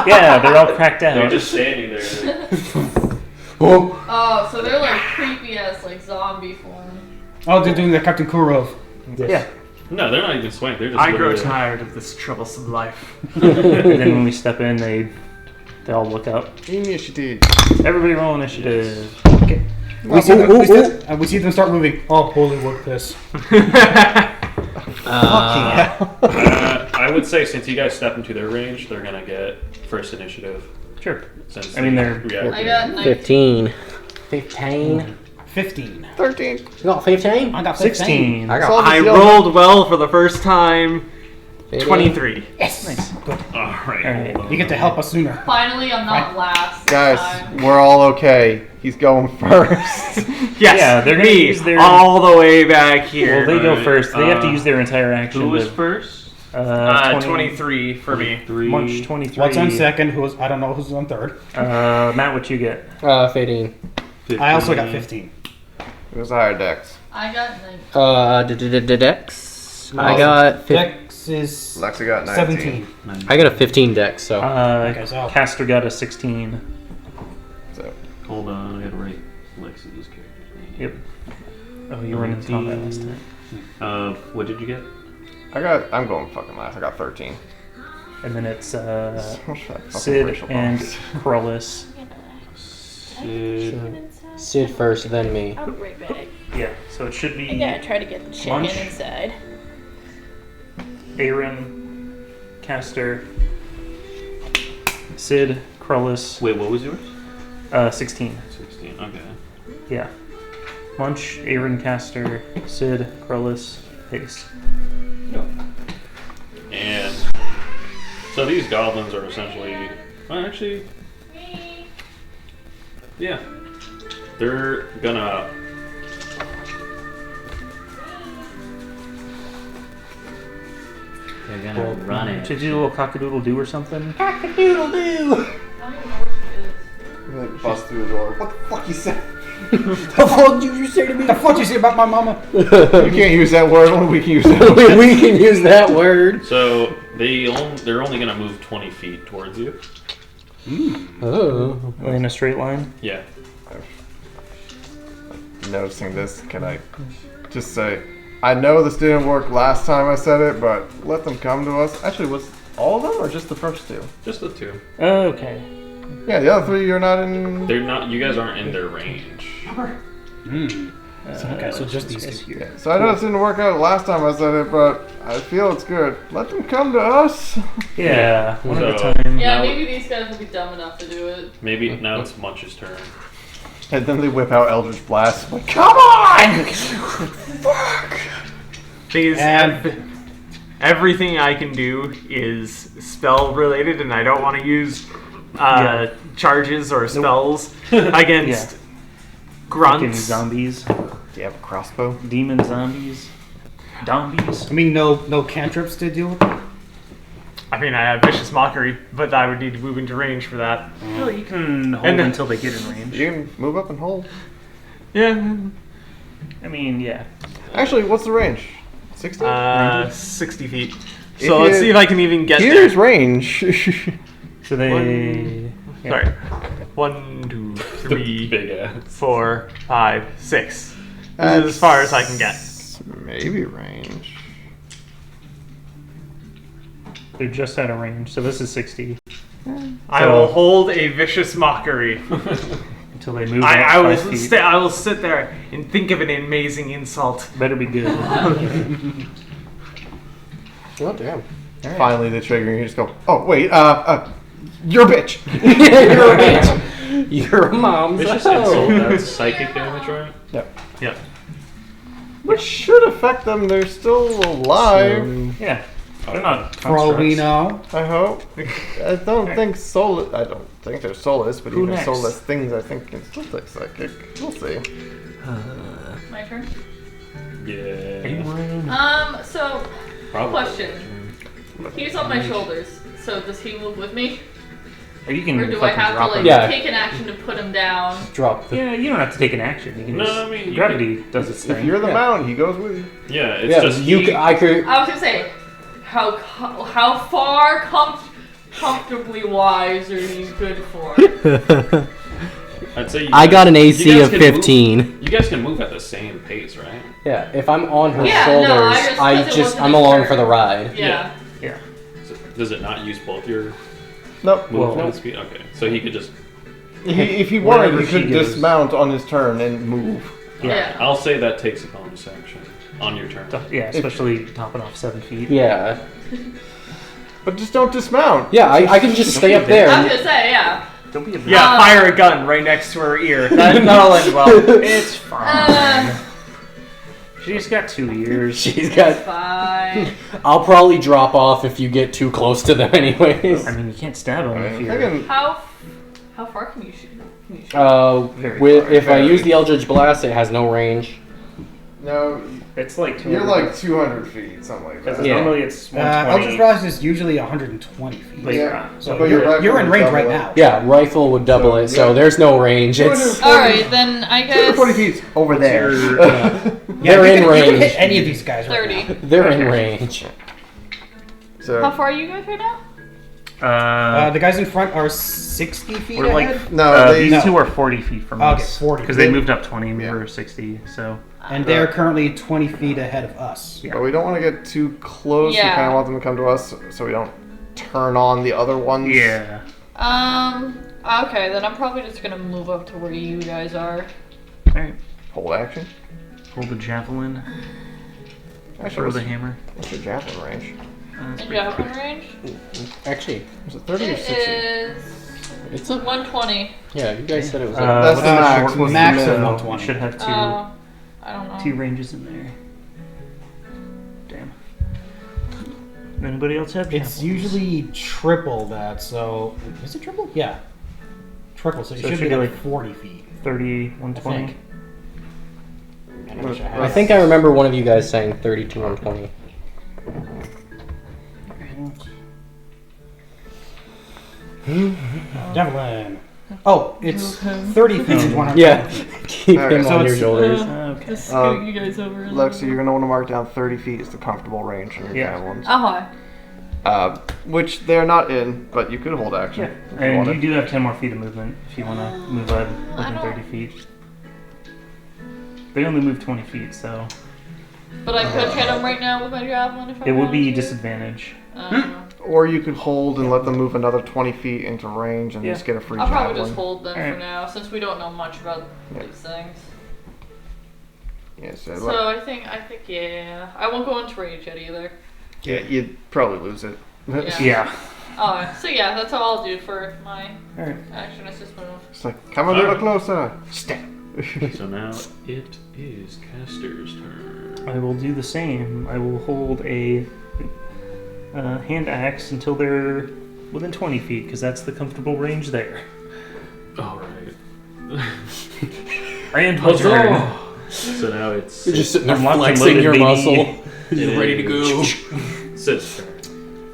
Yeah, they're all cracked out. they're just standing there. Oh, so they're like creepy ass like zombie form. Oh, they're doing the Captain Kurov. Yeah. No, they're not even swaying. They're just. I grow literally- tired of this troublesome life. And then when we step in, they all look up. Initiative. Everybody roll initiative. Okay. We see them start moving. Oh, holy wood piss. I would say since you guys step into their range, they're gonna get first initiative. Sure. Since I mean, they they're react. I got 15. 15. 15. 13. You got 15? I got 15. 16. I rolled well for the first time. 23. Yes. Nice. Good. Alright. Alright. You get to help us sooner. Finally, I'm not last. This Guys, time. we're all okay. He's going first. Yes, Yeah, they're gonna me, use their- all the way back here. Well, they go Alright, first. They have to use their entire action. Who was to- first? 23 for me. Munch 23. What's on second? I don't know who's on third. Matt, what you get? 15. I also got 15. It was higher dex. I got 19. Dex. I got Dex is Lexi got 19. 17. I got a 15 dex, so. Okay, so Castor got a 16. So, Hold on, I gotta write Lexi's character's name. Yep. Oh, you were in combat last time. What did you get? I'm going fucking last. I got 13. And then it's Fucking Sid racial and bumps. Krullis. Sid first, then me. I'll be right back. Yeah, so it should be I gotta try to get the chicken Munch. inside. Aaron, Castor, Sid, Krullis. Wait, what was yours? 16. 16, okay. Yeah. Munch, Aaron, Castor, Sid, Krullis, Pace. And so these goblins are essentially, well, actually, yeah, they're gonna. They're gonna run it. Should you do a little cock-a-doodle-doo or something? Cock-a-doodle-doo! Like, bust through the door. What the fuck you said? The fuck did you say to me? The fuck you say about my mama? You can't use that word. Only we can use that. we can use that word. So they're only gonna move 20 feet towards you. Oh. In a straight line? Yeah. Noticing this, can I just say, I know this didn't work last time I said it, but let them come to us. Actually, was all of them or just the first two? Just the two. Okay. Yeah, the other three you're not in. They're not. You guys aren't in their range. Okay, so just these two. Yeah, so I know it didn't work out last time I said it, but I feel it's good. Let them come to us. Yeah, one at a So, time. Yeah, now- maybe these guys will be dumb enough to do it. Maybe now it's Munch's turn. And then they whip out Eldritch Blast. Like, come on! Fuck! These everything I can do is spell related, and I don't want to use charges or spells against grunts. Fucking zombies. Do you have a crossbow? Demon zombies. Zombies. I mean, no cantrips to deal with them? I mean, I have Vicious Mockery, but I would need to move into range for that. Well, you can hold And then- until they get in range. You can move up and hold. Yeah. I mean, yeah. Actually, what's the range? 60? 60 feet. If So let's you- see if I can even get Here's there. range. So they. Sorry. 1, 2, 3, Big ass. 4, 5, 6. This is as far as I can get. Maybe range. They're just out of range, so this is 60. I will hold a Vicious Mockery. Until they move I up will 5 feet. I will sit there and think of an amazing insult. Better be good. Oh, damn. Finally, the trigger, and you just go, oh, wait, you're a bitch. You're a bitch. Your mom's Vicious a hoe. insult. That's psychic damage, right? Yep. Yep. Which should affect them. They're still alive. Yeah. They're not. For all we constructs. know. I hope. I don't think soulless. I don't think they're soulless, but Who even next? soulless things, I think, can still take psychic. We'll see. My turn. Yeah. So, Probably. question. He's on my shoulders, so does he move with me? Or you can Or do I fucking have to, drop like, them. Yeah. take an action to put him down? Drop the. Yeah, you don't have to take an action. You can No, just. I mean, you gravity does its If thing. you're the Yeah. mount, he goes with you. Yeah, it's Yeah, just you. I could. I was gonna say, how far comfortably wise are you good for? I'd say you I guys- got an you AC guys of can 15. Move, you guys can move at the same pace, right? Yeah, if I'm on her Yeah, shoulders, no, I just- 'cause it wasn't I'm his along turn. for the ride. Yeah. So does it not use both your Nope. movement speed? Okay, so he could just. If he wanted, Wherever he could she goes. dismount on his turn and move. Yeah. I'll say that takes a bonus action on your turn. Yeah, especially topping off 7 feet. Yeah. But just don't dismount. Yeah, I can just stay up there. I was gonna say, yeah. Don't be a bitch. Yeah, fire a gun right next to her ear. That'll end well. It's fine. She's got 2 ears. She's got. Fine. I'll probably drop off if you get too close to them, anyways. I mean, you can't stab them if I you're. can, How far can you shoot? Very far. If I use the Eldritch Blast, it has no range. no, It's like 200. you're like 200 feet, something like that. Because Yeah. normally it's 120. Eldritch Blast is usually 120 feet. But Yeah. So But your rifle you're in would range double right it. now. Yeah, rifle would double So, it, so yeah. there's no range. It's 240 Alright, then I guess 240 feet over there. they're in You can range. hit any of these guys right 30. They're in range. So How far are you guys right now? now. The guys in front are 60 feet We're like ahead. no, these no. two are 40 feet from Okay, us. 40. Because they moved up 20 and we Yeah. were 60. So And they're currently 20 feet ahead of us. but we don't want to get too close. We Yeah. kind of want them to come to us, so we don't turn on the other ones. yeah. Okay, then I'm probably just gonna move up to where you guys are. All right. Hold action. Hold the javelin. Actually, Throw what's, the hammer. what's your javelin range? In javelin range? Actually, Is it 30 or It 60? is it's a. 120. Yeah, you guys said it was. That's what's the max. short one? Max of So 120. it should have I don't know. 2 ranges in there. Damn. Anybody else have It's javelins? usually triple that, so. Is it triple? Yeah. Triple, so it So it should should be be like like 40 feet. 30, 120. think. Man, I wish I had I that. think I remember one of you guys saying 32 and 20. Javelin. Oh, it's 30 feet to 100. Yeah, keep Alright, him so on your it's, shoulders. Okay. Just scoot you guys over. a Lexi, little. you're gonna want to mark down 30 feet is the comfortable range on your Yeah. javelins. Uh-huh. Which they're not in, but you could hold action. Yeah. if you And wanted. you do have 10 more feet of movement if you want to move within 30 feet. They only move 20 feet, so. But I could hit him right now with my javelin if I It would be wanted to. disadvantage. Or you could hold and let them move another 20 feet into range and just get a free I'll javelin. probably just hold them Alright. for now, since we don't know much about these things. Yeah, so, So I think yeah. I won't go into rage yet either. yeah, you'd probably lose it. Yeah. Oh, so yeah, that's all I'll do for my Alright. action assist move. It's like, come a little closer. Step. So now it is Caster's turn. I will do the same. I will hold a hand axe until they're within 20 feet, because that's the comfortable range there. Alright. And my turn. So now it's You're just sitting there I'm locked and flexing loaded, your baby. muscle. You're ready to go. Sid's turn.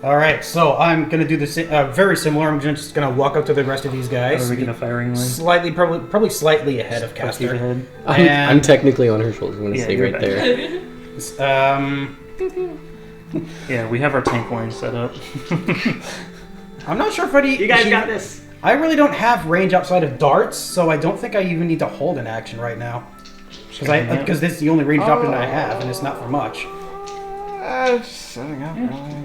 All right, so I'm gonna do the very similar. I'm just gonna walk up to the rest of these guys. Are we gonna firing line? Slightly, probably slightly ahead of Caster. Ahead. I'm technically on her shoulders. I'm gonna Yeah, stay you're right back. there. Yeah, we have our tank line set up. I'm not sure if any. You guys got this. I really don't have range outside of darts, so I don't think I even need to hold an action right now. Because this is the only ranged weapon I have, and it's not for much. Just setting up.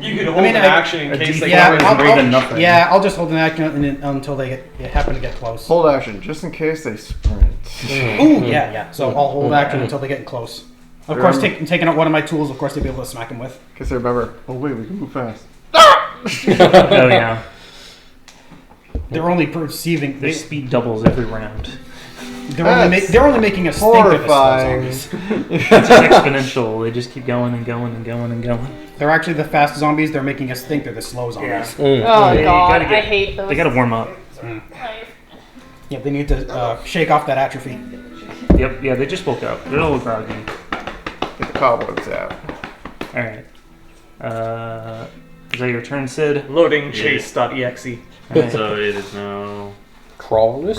You could hold an action in case they I'll just hold an action until they happen to get close. Hold action, just in case they sprint. Ooh, yeah. So I'll hold action until they get close. Of course, taking out one of my tools, of course, they'll be able to smack him with. Because they remember, oh wait, we can move fast. Oh yeah. They're only perceiving. Their speed doubles every round. They're only making us think of horrifying. us as zombies. It's exponential. They just keep going and going and going and going. They're actually the fast zombies. They're making us think they're the slow zombies. Oh Yeah, you god, gotta I hate those. They gotta warm up. Yeah, they need to shake off that atrophy. Yep, yeah, they just woke up. They're a little groggy. Get the cobwebs out. Alright. Is that your turn, Sid? Loading chase.exe. Alright. So it is now Crawlers?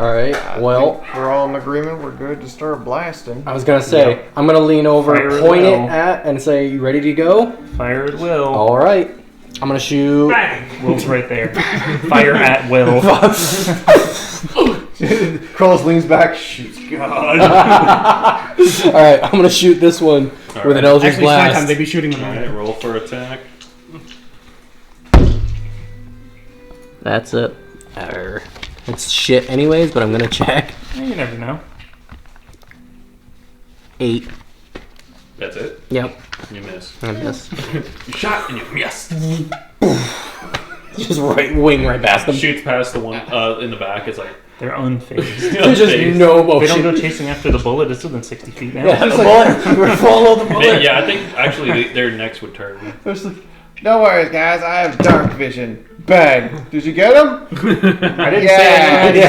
Alright, well. We're all in agreement, we're good to start blasting. I was gonna say, I'm gonna lean over, Fire at point it will. at, and say, you ready to go? Fire at will. Alright. I'm gonna shoot. Will's right there. Fire at will. Krulls leans back, shoots. God. Alright, I'm gonna shoot this one with an Eldritch Actually, Blast. sometime they'd be shooting them. Alright, roll for attack. That's it. It's shit anyways, but I'm gonna check. You never know. 8. That's it? Yep. You miss. I miss. You shot and you missed. Just wing right past them. Shoots past the one in the back. It's like They're unfazed. There's just no motion. They don't go chasing after the bullet. It's within 60 feet now. Yeah, the bullet. Follow the bullet. Yeah, I think actually their necks would turn. No worries, guys. I have dark vision. Bang. Did you get him? I didn't Yeah. say I Yeah.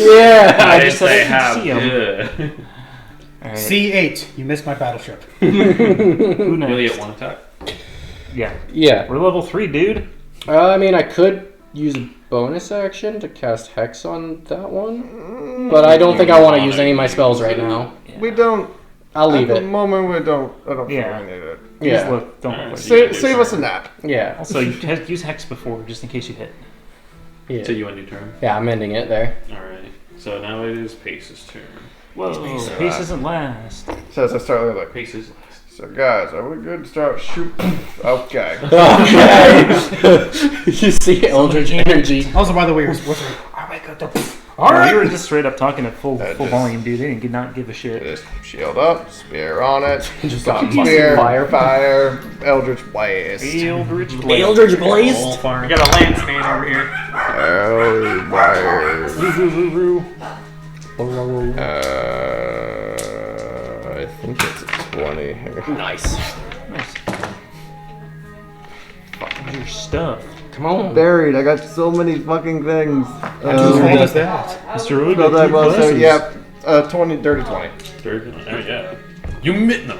yeah. Yeah. I just said I they could have. see 'em. Yeah. All right. C8. You missed my battleship. Who You next? only get one attack. Yeah. Yeah. We're level 3, dude. I mean, I could use a bonus action to cast Hex on that one, but I don't think I want to use any of my spells right now. We don't. I'll leave At it. the moment, we don't. I don't Yeah. think we need it. You just Yeah. look, don't look like Save us a nap. Yeah. Also, you use Hex before, just in case you hit. Yeah. So you end your turn. Yeah, I'm ending it there. Alright. So now it is Pace's turn. Whoa, Pace isn't last. So as I start looking like, Pace is last. so guys, are we good to start shooting? Okay. Okay. You see Eldritch energy. Also, by the way, what's oh my god, We were just straight up talking at full volume, dude. They did not give a shit. Just shield up, spear on it. Just got got spear, fire. fire, Eldritch Blast. Eldritch Blast. Eldritch Blast. We got a lance man over here. Eldritch Blast. I think it's a 20 here. Nice. Nice. Fuck your stuff. Come on. Buried. I got so many fucking things. Whose fault is that? Mr. Rude, Well, that was classes. yep. 20, dirty 20. Third. Oh yeah. You mit no.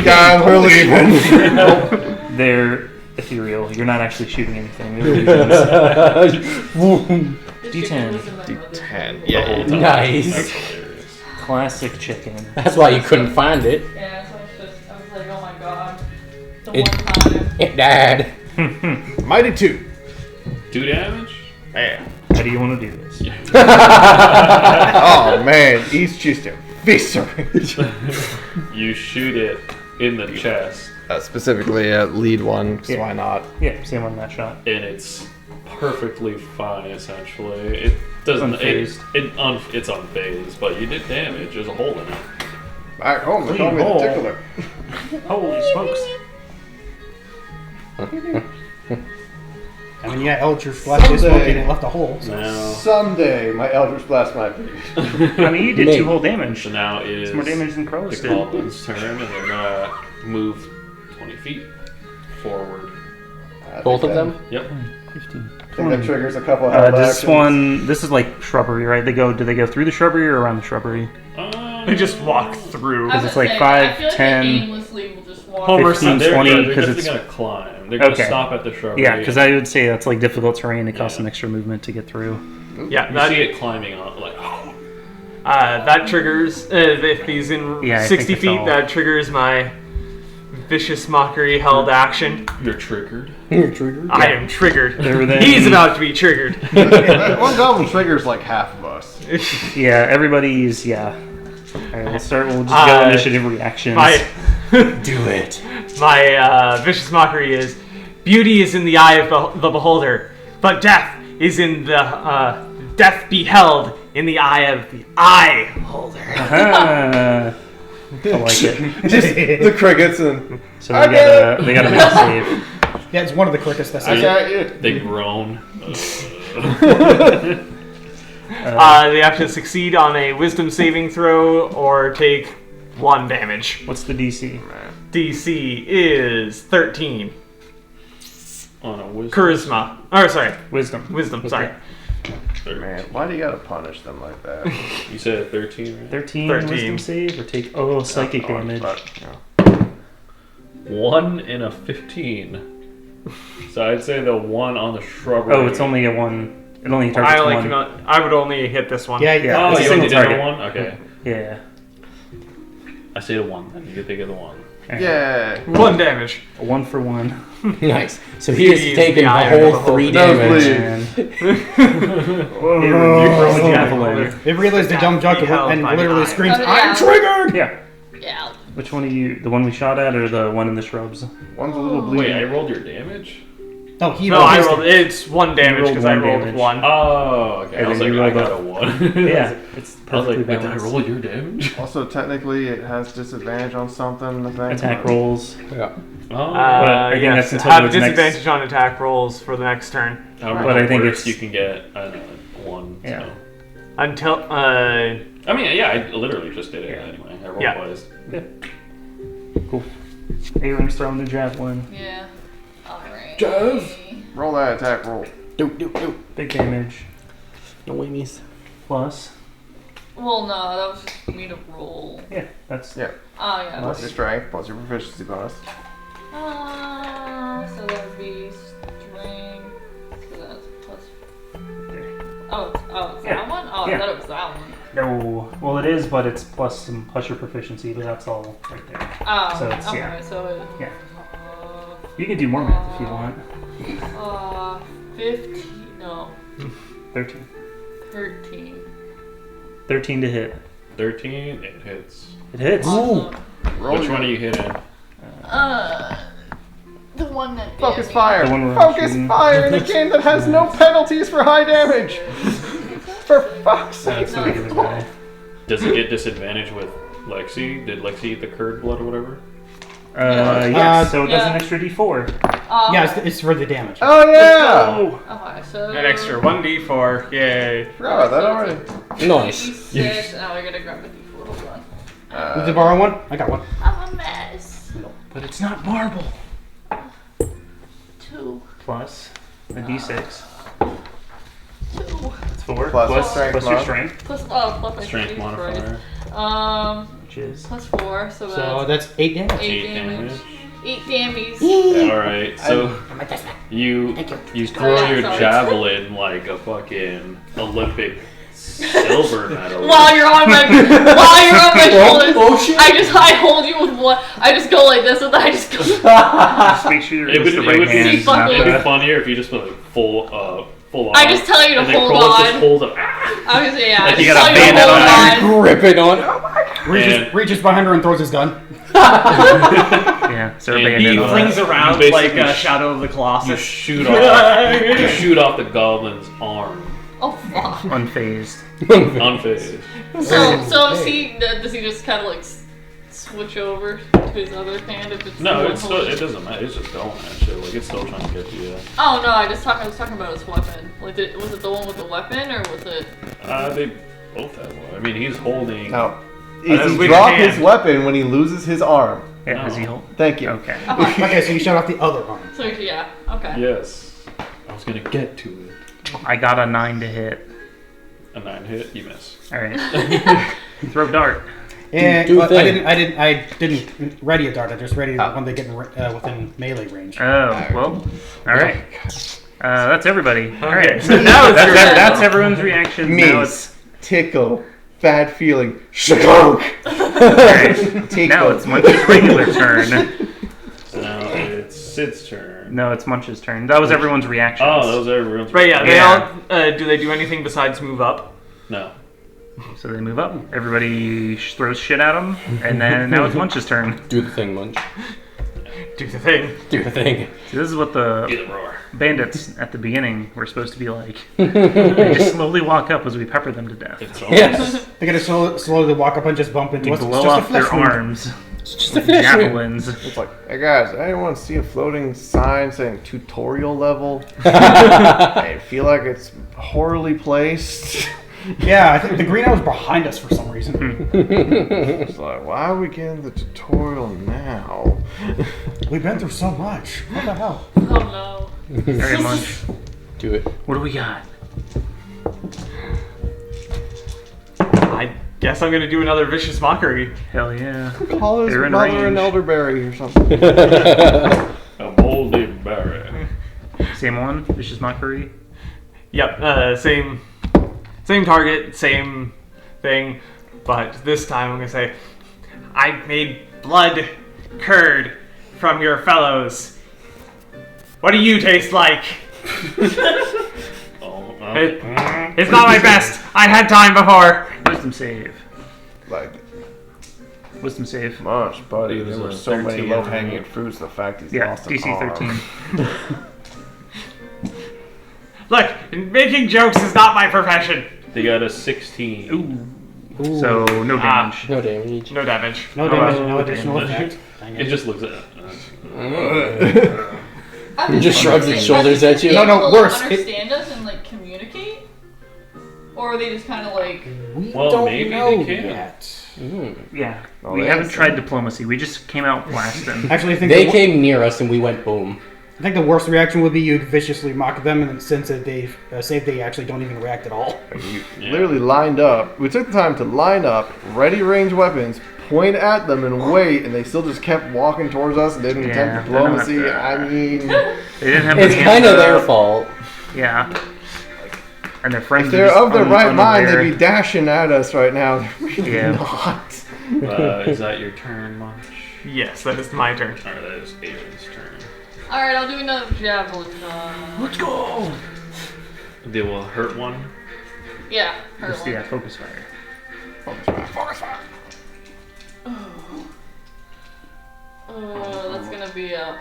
God, we're leaving. They're ethereal. You're not actually shooting anything. They're illusions. D10. D10. Yeah. Nice. Classic chicken. That's why you couldn't find it. Yeah, so I was like, oh my god. The It- one time. It died. Mighty 2. 2 damage. Yeah. How do you want to do this? Oh man, he's just a Viscerate. You shoot it in the chest, Specifically lead one, so why not? Yeah, same on that shot. and it's perfectly fine. Essentially, it doesn't. It's unfazed, but you did damage. There's a hole in it. Back home, they call me the tickler. Holy smokes. I mean, yeah, Eldritch Blast is smoking and it left a hole. So. Now, Someday, my Eldritch Blast might be. I mean, you did 2 whole damage. so now is It's more damage than Crows the did. goblin's turn, and they're gonna move 20 feet forward. Both of them? Yep. 15. I think that triggers a couple of This is like shrubbery, right? Do they go through the shrubbery or around the shrubbery? They just walk through. Because it's like I 5, feel like 10, they aimlessly will just walk. 15, They're 20, definitely because it's... gonna climb. They're gonna Okay. stop at the shrubbery. Yeah, because I would say that's like difficult terrain. It costs some extra movement to get through. Yeah, You that, see it climbing on, like, that triggers, if he's in Yeah, I 60 think feet, it's all- that triggers my Vicious Mockery held action. you're triggered. You're triggered. I am triggered. Then- He's about to be triggered. One goblin triggers like half of us. Yeah, everybody's... Yeah. Alright, we'll start. We'll just go initiative reactions. Do it. My Vicious Mockery is, beauty is in the eye of the beholder, but death is in the, death beheld in the eye of the eye holder. I like it. Just the crickets and... So they gotta make a save. Yeah, it's one of the quickest. That's I it. got you. They groan. They have to succeed on a wisdom saving throw or take 1 damage. What's the DC? DC is 13. On a wisdom. Charisma. Oh, sorry. Wisdom. Wisdom, sorry. Man, why do you gotta punish them like that? You said 13, right? 13 13. wisdom save or take psychic damage. Yeah. 1 and a 15. So I'd say the one on the shrubbery. Oh, it's only a 1. It only targets one. I would only hit this one. Yeah, Yeah, Oh, it's a you single only did the target. one? Okay. Yeah. I say the 1, then you get to get the 1. Yeah. 1 damage. A 1 for 1. Nice. So he has He is taken the eye the of whole the 3 Nosebleed. damage. Javelin. They realized the dumb duck Beheld and by the literally eye. screams, Oh, yeah. "I'm triggered!" Yeah. Yeah. Which one are you? The one we shot at or the one in the shrubs? One's a little Wait, bleeding. I rolled your damage? No, he No, rolled I his rolled. damage. It's 1 damage rolled because I 1 rolled damage. 1. Oh, okay. And I was then like, you I rolled got a 1. Yeah, it's I was perfectly like, wait, did I balanced. roll your damage? Also, technically, it has disadvantage on something. I think. Attack rolls. Yeah. Oh. I think Yes, that's until have the next- disadvantage on attack rolls for the next turn. But I think it's- you can get 1. Yeah. So. Until, I mean, yeah, I literally just did it anyway. I rolled Yeah. twice. Cool. Aaron's throwing the javelin. Yeah. Alright. Jazz. Roll that attack roll. Big damage. No whammies. Plus. Well, no, that was just me to roll. Yeah, that's. Yeah. Oh, yeah. Plus your strength, plus your proficiency bonus. So that would be strength. So that's plus. It's Yeah. that one? Oh, Yeah. I thought it was that one. No. Well, it is, but it's plus your proficiency, but that's all right there. Oh, So it's, okay, yeah. so it. Yeah. You can do more math if you want. 15. No, 13. 13. 13 to hit. 13, it hits. It hits. Awesome. Which one are you hitting? The one that. Focus hit me. fire. The one we're Focus shooting. fire in a game that has no penalties for high damage. For fuck's sake. That's the regular guy. Does it get disadvantage with Lexi? Did Lexi eat the curd blood or whatever? Yes, so it does an yeah. extra d4. Yeah, it's for the damage. Oh yeah. Okay, so. an extra 1d4. Yay. Forgot about that already. Nice. 6. Now I gotta grab a d4. Hold on. Did you borrow one? I got one. I'm a mess. But it's not marble. 2. Plus a d6. 2. It's 4. Plus strength plus your mod. strength. Plus my Strength modifier. Which is. Plus 4, so that's So that's 8 damage. 8 damage. 8 damage. Alright, so you throw yeah, your sorry. javelin like a fucking Olympic silver medal. While you're on my shoulders, I hold you with one. I just go like this, and then I just go. Just make sure It would, the it right would hand. be, is not it'd be the- funnier if you just went like full on. I just tell you to and then hold Kroll on. just holds up. I was, yeah. Like I you just got a tell you to bandit hold on. on. Grip it on. Oh my god. reaches behind her and throws his gun. Yeah, so And he flings around you like basically Shadow of the Colossus. You shoot off. You shoot off the goblin's arm. Oh fuck. Unfazed. Unfazed. So does he just kind of like switch over to his other hand if it's No, the it's one still, holding- it doesn't matter. It's just going at shit. Like it's still trying to get to you. Oh no, I was talking about his weapon. Like, was it the one with the weapon or was it? They both have one. I mean, he's holding. Now, does he drop his weapon when he loses his arm? Yeah, does he hold? Thank you. Okay. Okay, so you shut off the other arm. So yeah, okay. Yes. I was gonna get to it. I got a 9 to hit. A 9 hit, you miss. All right. Throw dart. Yeah, Do but thing. I didn't ready a dart. I just ready when they get within melee range. Oh well. All right. That's everybody. All right. Okay. So now that's everyone's reaction. Now it's Mace, tickle, bad feeling, shakunk. right. Now it's Munch's regular turn. So now it's Sid's turn. No, it's Munch's turn. That was everyone's reaction. Oh, that was everyone's. Right, yeah. They Yeah. all. Do they do anything besides move up? No. So they move up. Everybody throws shit at them, and then now it's Munch's turn. Do the thing, Munch. Do the thing. Do the thing. See, this is what the Do the roar. bandits at the beginning were supposed to be like. They just slowly walk up as we pepper them to death. It's Yes. They're gonna slowly walk up and just bump into We us. It's blow just a off their flesh wound. arms. It's just a flash wound. Javelins. It's like, hey guys, anyone see a floating sign saying tutorial level? I feel like it's poorly placed. Yeah, I think the green was behind us for some reason. It's like, why are we getting the tutorial now? We've been through so much. What the hell? Oh no. All right, Munch. Do it. What do we got? I guess I'm gonna do another vicious mockery. Hell yeah. Call his They're in mother an range. elderberry or something. A moldy berry. Same one. Vicious mockery. Yep. Same target, same thing, but this time I'm gonna say, I made blood curd from your fellows. What do you taste like? It's not my best. I had time before. Wisdom save. Like, Wisdom save. much, buddy. It was There were a so many 13. low-hanging fruits. The fact he's Yeah, lost an DC arm. 13. Look, making jokes is not my profession. They got a 16. Ooh. So no damage. No damage. No damage. No damage, no additional effect. Dang It just looks at. I'm Just shrugs its shoulders at you. No, Able worse. to understand us and like communicate, or are they just kind of like? We Well, don't maybe know they can. yet. Yeah. Oh, We they haven't have tried diplomacy. We just came out blasting. Actually, I think They came near us and we went boom. I think the worst reaction would be you viciously mock them, and then since that they've saved, they actually don't even react at all. You literally lined up. We took the time to line up, ready range weapons, point at them, and wait, and they still just kept walking towards us and didn't Yeah, attempt they're not diplomacy. there. I mean, They didn't have It's their kind of hands their up. fault. Yeah. And their friends. if they're are of their right mind, unaware. they'd be dashing at us right now. They're really Yeah. not. Is that your turn, Munch? Yes, that is my turn. Alright, that is Aiden's turn. All right, I'll do another javelin. Let's go. They will hurt one. Yeah, her Just, one. yeah, focus fire. Focus fire. That's gonna be a.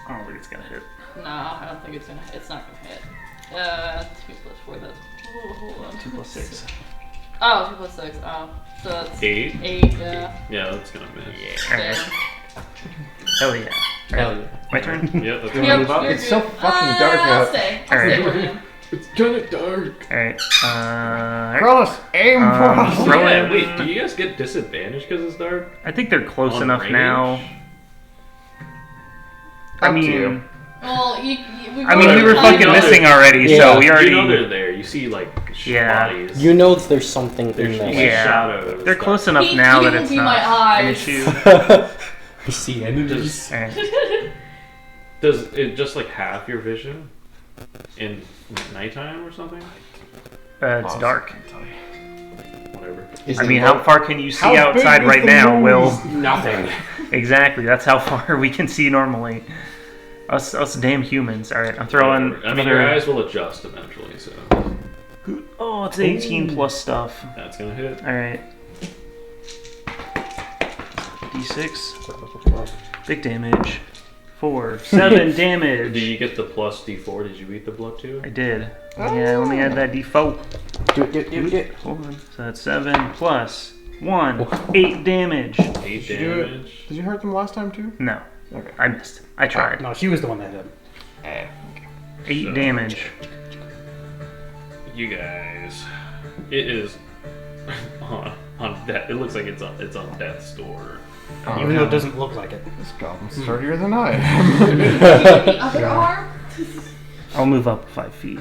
I don't think it's gonna hit. No, I don't think it's gonna. It's not gonna hit. 2 plus 4. That's. Oh, hold on. 2 plus 6. Oh, 2 plus 6. Oh, so that's 8. 8. Yeah. Yeah, that's gonna miss. Alright. Hell yeah. Hell yeah. My turn? Yep, that's Yep, gonna you're It's so good. fucking dark I'll out. stay. I'll Alright. stay with him. It's kinda dark. Alright. Carlos, aim for us. Oh, Throw yeah, in- wait, do you guys get disadvantage because it's dark? I think they're close On enough range? now. I Up to mean, you. Well, we were fucking missing already, Yeah. so we already. You know they're there. You see, like, Yeah. bodies. You know there's something in There's there. like Yeah. shadows. They're stuff. close enough He- now he that will it's be not my an eyes. issue. You see enemies. Alright. Does it just like half your vision in nighttime or something? It's dark. Whatever. I mean, how far can you see How big outside is right the now, moon? Will? Nothing. Exactly. That's how far we can see normally. Us damn humans. All right, I'm throwing. Whatever. I mean, another- your eyes will adjust eventually, so Oh, it's 18 plus stuff. that's gonna hit. All right. 2d6. Big damage. 4. 7 damage. Do you get the plus d4? Did you eat the blood too? I did. Yeah, let me add that d4. Do it. Hold on. So that's 7 plus 1. 8 damage. 8 damage. Did you hurt them last time too? No. Okay. I missed. I tried. No, she was the one that hit. 8 damage. You guys, it is on death. It looks like it's on death's door. Even though it doesn't look like it. This goblin's sturdier than I am. The other arm? I'll move up 5 feet.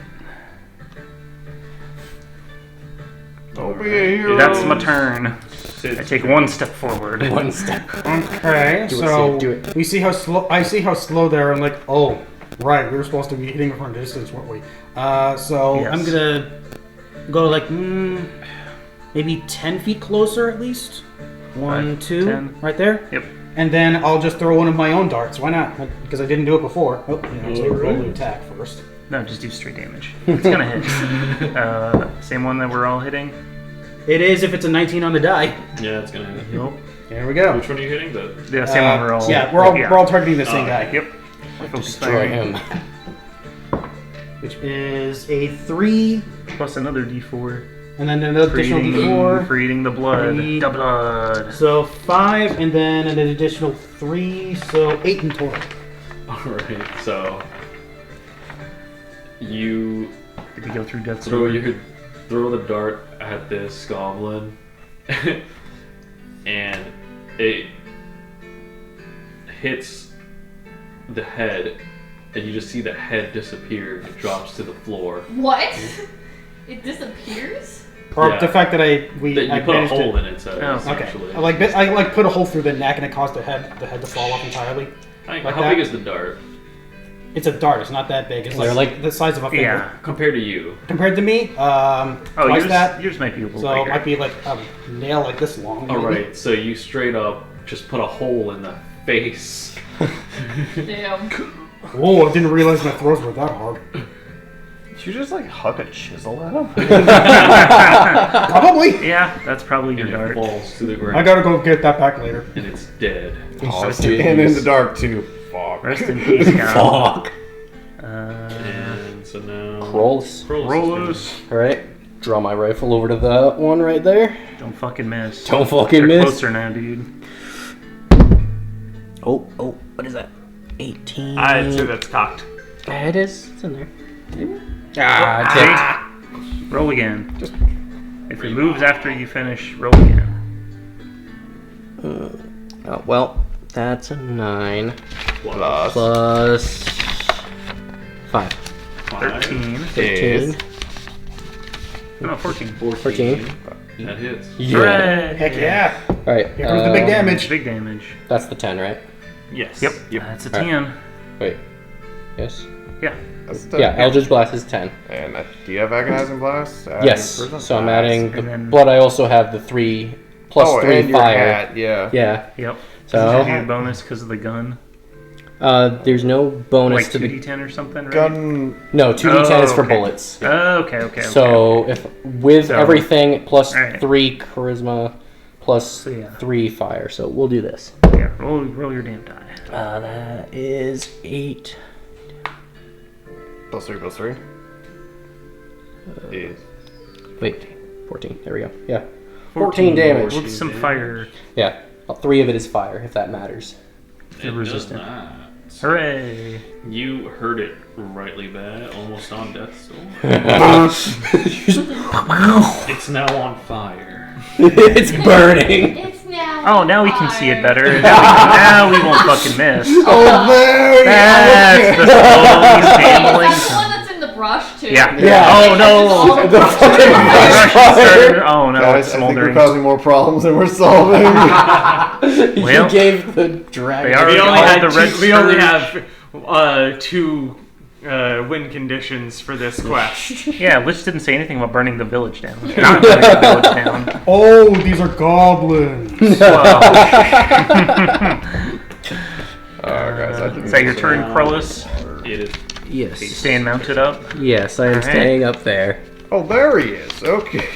Don't be a hero. That's my turn. I take 1 step forward. 1 step. Okay, so we see how slow. I see how slow they are. I'm like, oh, right. We were supposed to be hitting it from a distance, weren't we? So Yes. I'm gonna go like maybe 10 feet closer at least. 1, 2, 10. right there. Yep. And then I'll just throw one of my own darts. Why not? Because I didn't do it before. Oh, yeah, so roll the attack first. No, just do straight damage. It's gonna hit. Same one that we're all hitting. It is if it's a 19 on the die. Yeah, it's gonna hit. Nope. There we go. Which one are you hitting? The Yeah, same one we're all. Yeah, we're all targeting the same guy. Yep. Destroy him. Which is a 3 plus another d4. and then an additional d4 for eating the blood. Three. The blood. So 5 and then an additional 3, so 8 in total. Alright, so you Did we go through death? you could throw the dart at this goblin and it hits the head and you just see the head disappear and it drops to the floor. What? It disappears? Or Yeah. the fact that I That you put a managed hole to, in its head, Okay. essentially. I like put a hole through the neck and it caused the head to fall off entirely. Like, Like how that. big is the dart? It's a dart. It's not that big. It's They're like the size of a finger. Yeah. Compared to you? Compared to me, twice that. Yours might be a little So it bigger. might be like a nail like this long. Alright, so you straight up just put a hole in the face. Damn. Whoa! I didn't realize my throws were that hard. Did you just like huck a chisel at him? Probably. Yeah, that's probably your And it dart. falls to the ground. I gotta go get that back later. And it's dead. Oh, and in the dark too. Fuck. Rest in peace, guys. Fuck. And so now Rolls. Rolls. Alright. Draw my rifle over to that one right there. Don't fucking miss. Don't fucking They're miss. closer now, dude. Oh, what is that? 18. I'd say that's cocked. Yeah, it is. It's in there. Roll again. If it moves after you finish, roll again. Oh, well, that's a 9. Plus. 5. 13. 13. No, 14. 14. That hits. Yeah. Hooray! Heck yeah! Alright. Here comes the big damage. Big damage. That's the 10, right? Yes. Yep. That's a Alright. 10. Wait. Yes? Yeah. That's Yeah, Eldritch Blast is 10. And do you have Agonizing Blast? Yes. So I'm adding the And then- blood. I also have the 3 plus 3 and your fire. hat, yeah. Yeah. Yep. So Does it give you a bonus because of the gun? there's no bonus Like to the 2d10 or something, right? Gun. No, 2d10 is for okay. bullets. Okay. So if with So- everything plus Alright. 3 charisma plus So, yeah. 3 fire. So we'll do this. Yeah, roll your damn die. That is 8. Plus 3 plus 3. Is. Wait, 14. There we go. Yeah. 14 damage. With some fire. Yeah. 3 of it is fire, if that matters. It does resistant. not. Hooray! You heard it rightly bad, almost on death's door. It's now on fire. It's burning. It's now. Oh, now we can see it better. Now we won't fucking miss. Oh, there That's the slowly shambling. That's the one that's in the brush too. Yeah. Yeah. Oh no! The fucking brush fire. Oh no! Guys, It's I think we're smoldering. causing more problems than we're solving. You Well, gave the dragon. they already We only called had the red we only scourge. have 2 win conditions for this quest. Yeah, Lich didn't say anything about burning the village down. Not burning the village down. Oh, these are goblins. Guys, I think Is that your turn, Krullis? It is. Yes. Staying mounted up? Yes, I am Alright. staying up there. Oh, there he is. Okay.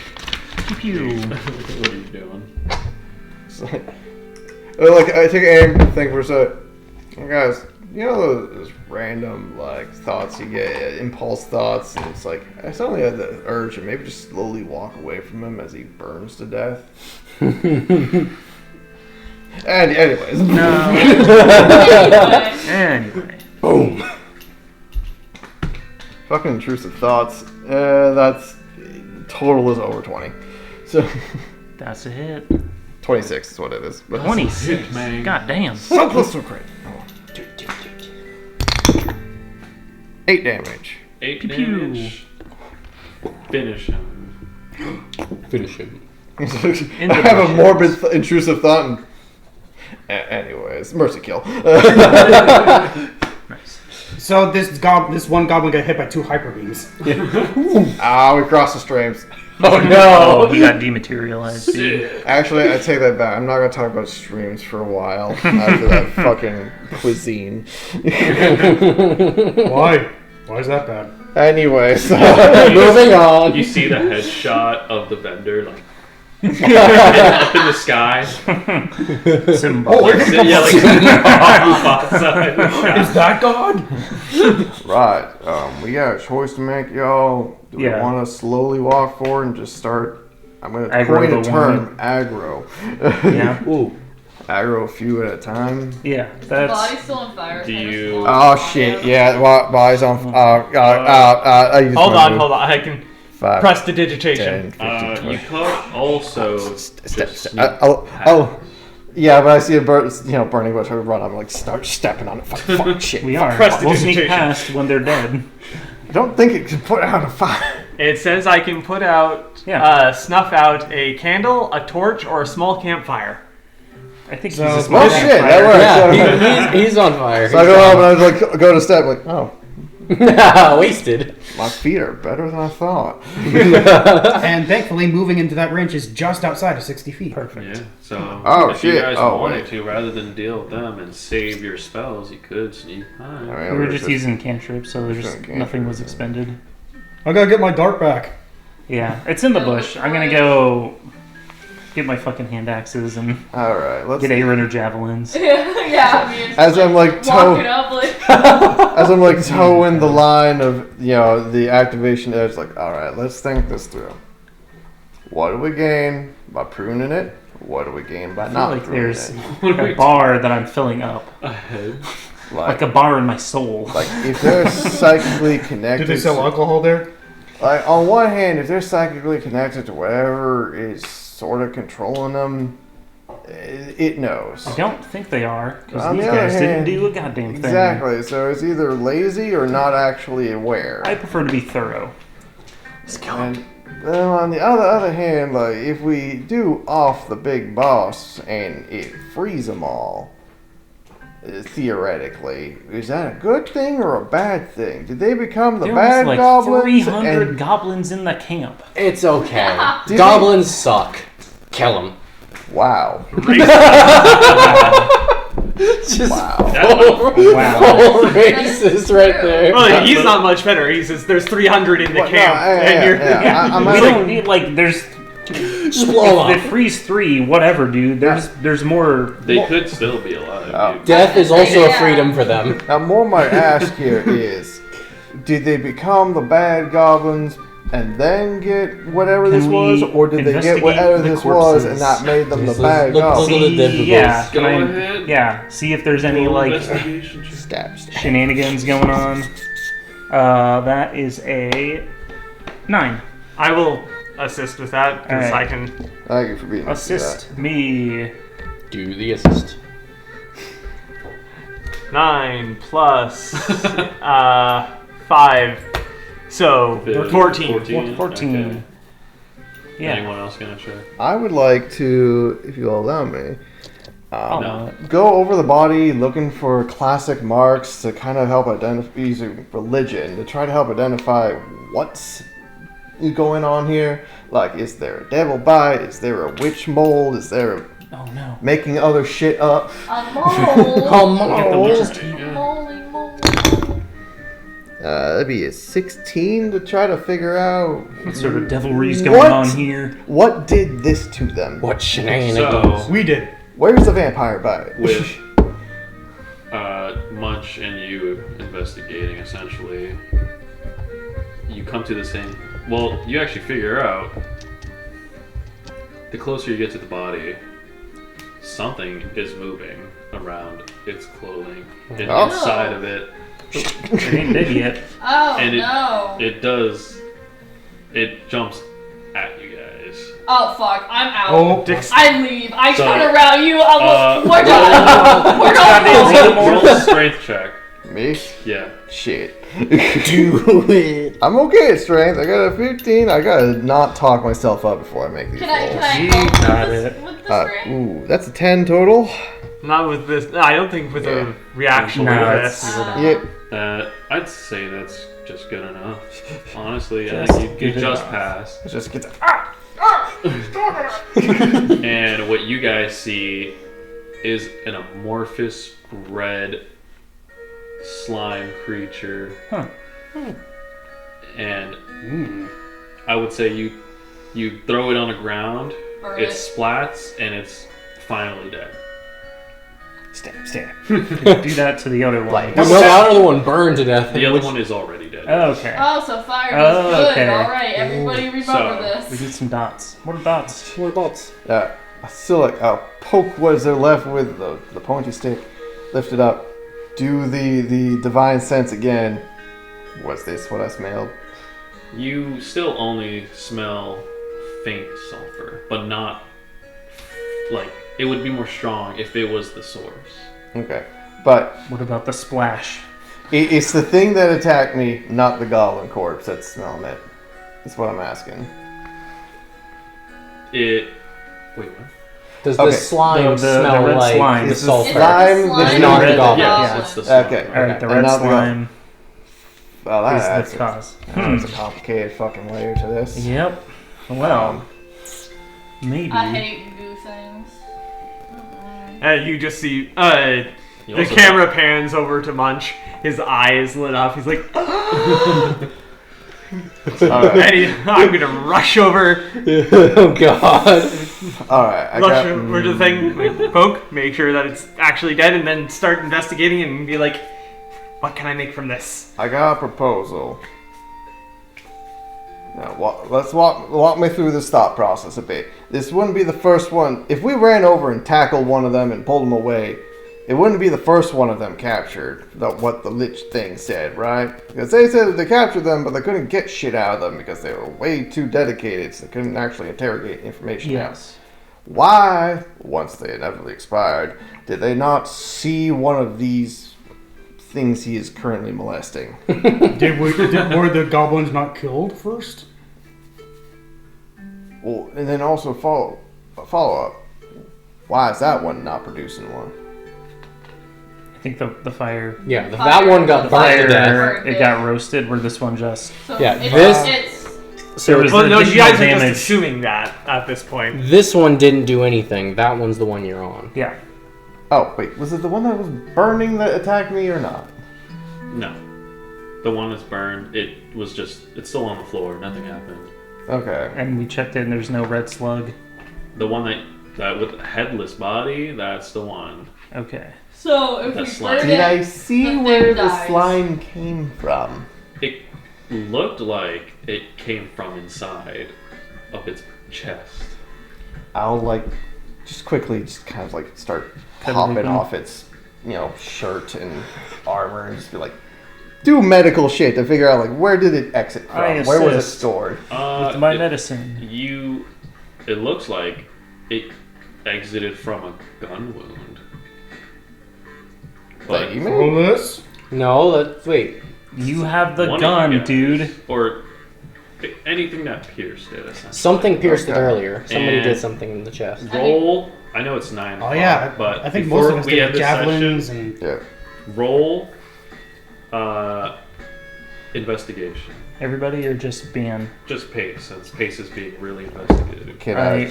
Pew pew. What are you doing? Like, I take aim, think for a second. Guys, you know those random, like, thoughts you get, impulse thoughts, and it's like, I suddenly had the urge to maybe just slowly walk away from him as he burns to death. And anyways. No. Anyway. Boom. Fucking intrusive thoughts. That's total is over 20. So that's a hit. 26 is what it is. But 26, man. God damn. So close to a crit. 8 damage. 8 Pew pew. damage. Finish him. Finish him. I have a morbid, intrusive thought. And, anyways, mercy kill. Nice. So this one goblin got hit by 2 hyper beams. We crossed the streams. Oh no! He got dematerialized. Actually, I take that back. I'm not gonna talk about streams for a while after that fucking cuisine. Why? Why is that bad? Anyway, so moving on. You see the headshot of the vendor, like, up in the sky. Simba. Yeah, like Is that God? Right. We got a choice to make, y'all. Do we want to slowly walk forward and just start? I'm going to coin a term, aggro. Yeah. Ooh. Aggro a few at a time. Yeah, that's. Body's still on fire. Do you? Oh shit! Yeah, body's on. I use Hold my on, move. hold on. I can 5, press the digitation. 10, 15, You could also step. just Yeah, but I see a bird, burning bush. I run. I'm like, start stepping on it. Fuck shit. We are. Press the We'll sneak digitation. past when they're dead. I don't think it can put out a fire. It says I can put out, snuff out a candle, a torch, or a small campfire. I think So- he's a small Oh shit! That works. Yeah, he's on fire. So I go up and I was like, go to step, like, oh, Wasted. my feet are better than I thought. And thankfully, moving into that range is just outside of 60 feet. Perfect. Yeah. So Oh, if you shit. guys Oh, wanted wait. to, rather than deal with them and save your spells, you could sneak by. I mean, We were just using cantrips, so there's Using nothing was cantrips, expended. I gotta get my dart back. Yeah, it's in the bush. I'm gonna go get my fucking hand axes and All right, let's. get Aaron or javelins. Yeah, me and As I'm like walking up like. as I'm like towing the line of the activation edge, like, all right, let's think this through. What do we gain by pruning it? What do we gain by I feel not like pruning there's it? a bar that I'm filling up, Ahead. like a bar in my soul. Like if they're psychically connected. Did they sell alcohol there? Like on one hand, if they're psychically connected to whatever is sort of controlling them, it knows. I don't think they are, because On these the other guys didn't hand, do a goddamn thing. Exactly. So it's either lazy or not actually aware. I prefer to be thorough. And then on the other hand, like if we do off the big boss and it frees them all, theoretically, is that a good thing or a bad thing? Did they become the There bad was like goblins? 300 and goblins in the camp. It's okay. Did Goblins suck. Kill them. wow. Just Wow. Wow. Racist right there. Well, he's not much better. He says there's 300 in the Well, no, camp, and you're. We don't need, like, there's. Just blow If up. they freeze 3, whatever, dude. There's more. They could still be alive. Oh. dude. Death is also a freedom for them. Now, more my ask here is, did they become the bad goblins and then get whatever this Can was, we or did they get investigate whatever the this was and corpses? that made them the Let's bad look- goblins? look- the dead Yeah, Go can I- ahead. yeah. See if there's any Roll like investigation check. Stab. shenanigans going on. That is a 9. I will assist with that because Alright. I can. Thank you for being Assist me. Do the assist. 9 plus 5, so 14. 14. Okay. Yeah. Anyone else gonna check? I would like to, if you allow me, No. go over the body looking for classic marks to kind of help identify, using religion to try to help identify what's going on here. Like, is there a devil bite? Is there a witch mold? Is there a Oh no. making other shit up? A mole. Get the witch's teeth. Moly mole. That'd be a 16 to try to figure out What sort of devilry's going on here? What did this to them? What shenanigans? So We did. Where's the vampire bite? With Munch and you investigating, essentially, you come to the same. Well, you actually figure out the closer you get to the body, something is moving around its clothing, and inside of it. It ain't dead yet. Oh, and no. It does. It jumps at you guys. Oh, fuck. I'm out. Oh, I leave. I So, turn around. You almost. We're done. We're done. Roll a strength check. Me? Yeah. Shit. Do it. I'm okay at strength. I got a 15. I gotta not talk myself up before I make these Can I rolls. help with the strength? Ooh, that's a 10 total. Not with this. I don't think with a reaction No, like it's- this. I'd say that's just good enough. Honestly, I Just think you good just enough. pass. Just get the. And what you guys see is an amorphous red slime creature. Huh. And I would say you throw it on the ground, Burn it it. splats, and it's finally dead. Stab. Do that to the other one. No, the other one burned to death. The other one is already dead. Okay. Oh, so fire is good. Okay. Alright, everybody remember So, this. We need some dots. What are dots? What dots? Yeah. I still like. I'll poke what is there left with the pointy stick. Lift it up. Do the divine sense again. What's this? What I smelled? You still only smell faint sulfur, but not like it would be more strong if it was the source. Okay. But What about the splash? it's the thing that attacked me, not the goblin corpse that's smelling it. That's what I'm asking. Wait, what? Does Okay. the slime The smell red like slime. the It's the sulfur? slime It's that's slime. not the Red- goblin. yeah. It's the slime. Okay. Alright, the And red not the slime Well, is the cause. There's a complicated fucking layer to this. Yep. Well, maybe. I hate goo things. You just see You the also camera pans over to Munch. His eyes lit up. He's like, Eddie, I'm gonna rush over. Oh god. Alright, I Rush got. over to the thing, like, poke, make sure that it's actually dead, and then start investigating and be like, what can I make from this? I got a proposal. Now, let's walk me through this thought process a bit. This wouldn't be the first one. If we ran over and tackled one of them and pulled them away, it wouldn't be the first one of them captured. What the lich thing said, right? Because they said that they captured them, but they couldn't get shit out of them because they were way too dedicated, so they couldn't actually interrogate information out. Yes. Why, once they inevitably expired, did they not see one of these things he is currently molesting? Were the goblins not killed first? Well, and then also follow up. Why is that one not producing one? I think the fire. Yeah, that one got burnt to death. Fire, it got roasted, where this one just. So Yeah, it's There was Well, no, you additional guys are just damage. assuming that at this point. This one didn't do anything. That one's the one you're on. Yeah. Oh, wait, was it the one that was burning that attacked me or not? No. The one that's burned, it's still on the floor. Nothing happened. Okay. And we checked it, and there's no red slug. The one that with the headless body, that's the one. Okay. So if That's we slime. burn Did it, I see the where thing the dies. slime came from? It looked like it came from inside of its chest. I'll just quickly kind of start Cut it popping open. off its, shirt and armor and just be like, do medical shit to figure out where did it exit from? I Where was it assist. stored? With my medicine. It looks like it exited from a gun wound. But Roll this. No, wait. You have the one of gun, you guys- dude. Or anything that pierced it. Essentially. Something pierced it Okay. earlier. Somebody And did something in the chest. Roll. I know it's 9 Oh o'clock, yeah, but I think before most of us we did end this javelins session, and Yeah. roll investigation. Everybody, or just ban? Just pace, since pace is being really investigated. Can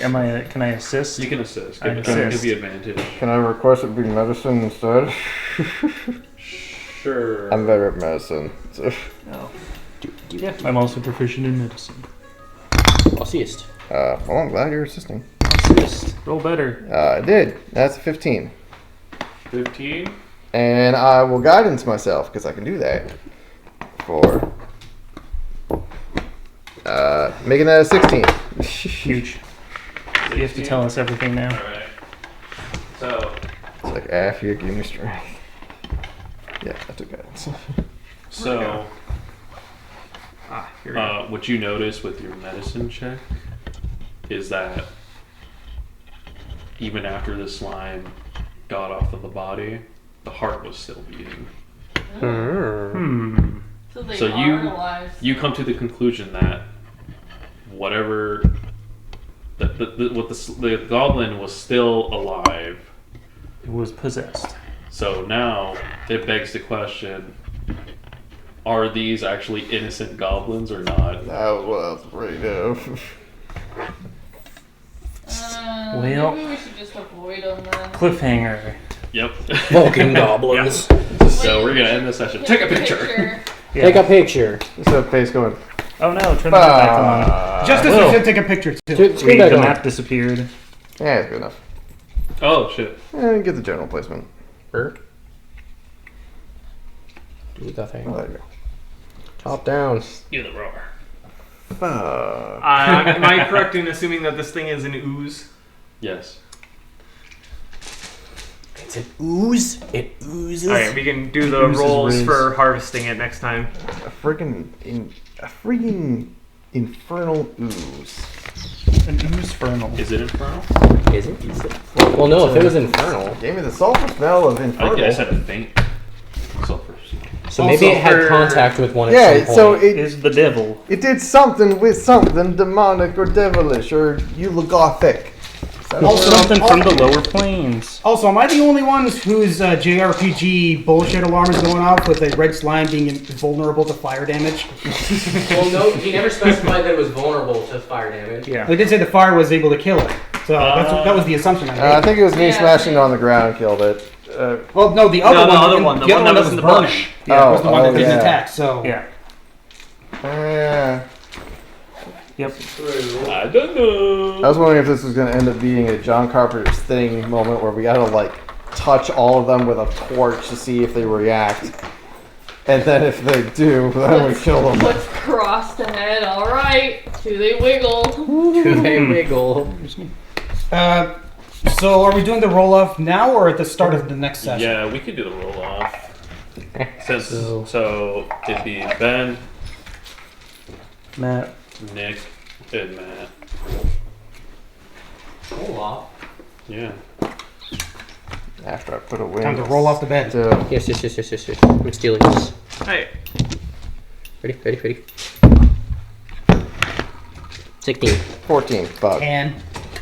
Can I assist? You can assist. I Give assist. you advantage. Can I request it be medicine instead? Sure. I'm better at medicine. So. No. Yeah, I'm also proficient in medicine. Assist. Well, I'm glad you're assisting. Christ. Roll better. I did. That's a 15. 15. And I will guidance myself, because I can do that. For making that a 16. Huge. You have to tell us everything now. Alright. So, It's like, F, you give me strength. Yeah, I took guidance. so Here we go. what you notice with your medicine check is that even after the slime got off of the body, the heart was still beating. So they So are alive. you come to the conclusion that whatever the goblin was still alive. It was possessed. So now it begs the question: are these actually innocent goblins or not? Oh, well, right now. Well- Maybe we should just avoid them then. Cliffhanger. Yep. Vulcan goblins. So we're gonna end the session. Take a picture. Yeah. Take a picture. Just have face going. Oh no, turn the map back on. Justice, Will. you should take a picture too. Screen Wait, back the on. map disappeared. Yeah, it's good enough. Oh shit. And get the general placement. Do the thing. Oh, there you go. Top down. You the roar. Am I correct in assuming that this thing is an ooze? Yes. It's an ooze. It oozes. Alright, we can do the Oozes rolls riz. for harvesting it next time. A friggin' infernal ooze. An oozefernal. Is it infernal? Is it? Well, no. If it was infernal, Gave me the sulfur smell of infernal. I said a faint sulfur. so maybe it had contact with one at Yeah, some point. so it Is the devil. it did something with something demonic or devilish or eulogothic. Also, Something from the lower planes. Also, am I the only one whose JRPG bullshit alarm is going off with a red slime being vulnerable to fire damage? Well, no, he never specified that it was vulnerable to fire damage. Yeah. They did say the fire was able to kill it. So that was the assumption I made. I think it was me Yeah. smashing it on the ground killed it. Well, no, the other No, the one, other one, the one that was in the burning. bush. Yeah, was the one that didn't yeah. attack. So Yeah. Yeah. Yep. I don't know. I was wondering if this was going to end up being a John Carpenter's Thing moment where we got to like touch all of them with a torch to see if they react, and then if they do, then we kill them. Let's cross the head. All right. Do they wiggle? Do they wiggle? So are we doing the roll off now or at the start of the next session? Yeah, we could do the roll off. Since so it'd be Ben, Matt. Nick, and Matt. Roll off. Yeah. After I put away. Time to roll off the bed. Yes. I'm stealing this. Hey. Ready. 16. 14. Bug. And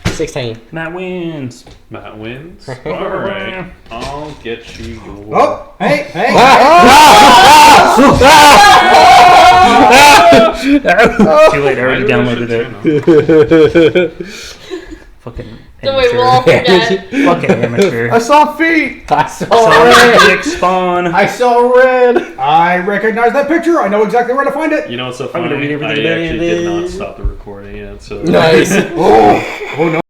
16. Matt wins. Matt wins. Alright. I'll get you your. oh, hey. Too late, I already downloaded it. Fucking So wait, we'll all forget. Fucking amateur. I saw feet. I saw Sorry, Dick Spawn. I saw red. I recognize that picture. I know exactly where to find it. You know what's so I'm gonna funny? read I everything about actually did not this. stop the recording yet, so. Nice. Oh no.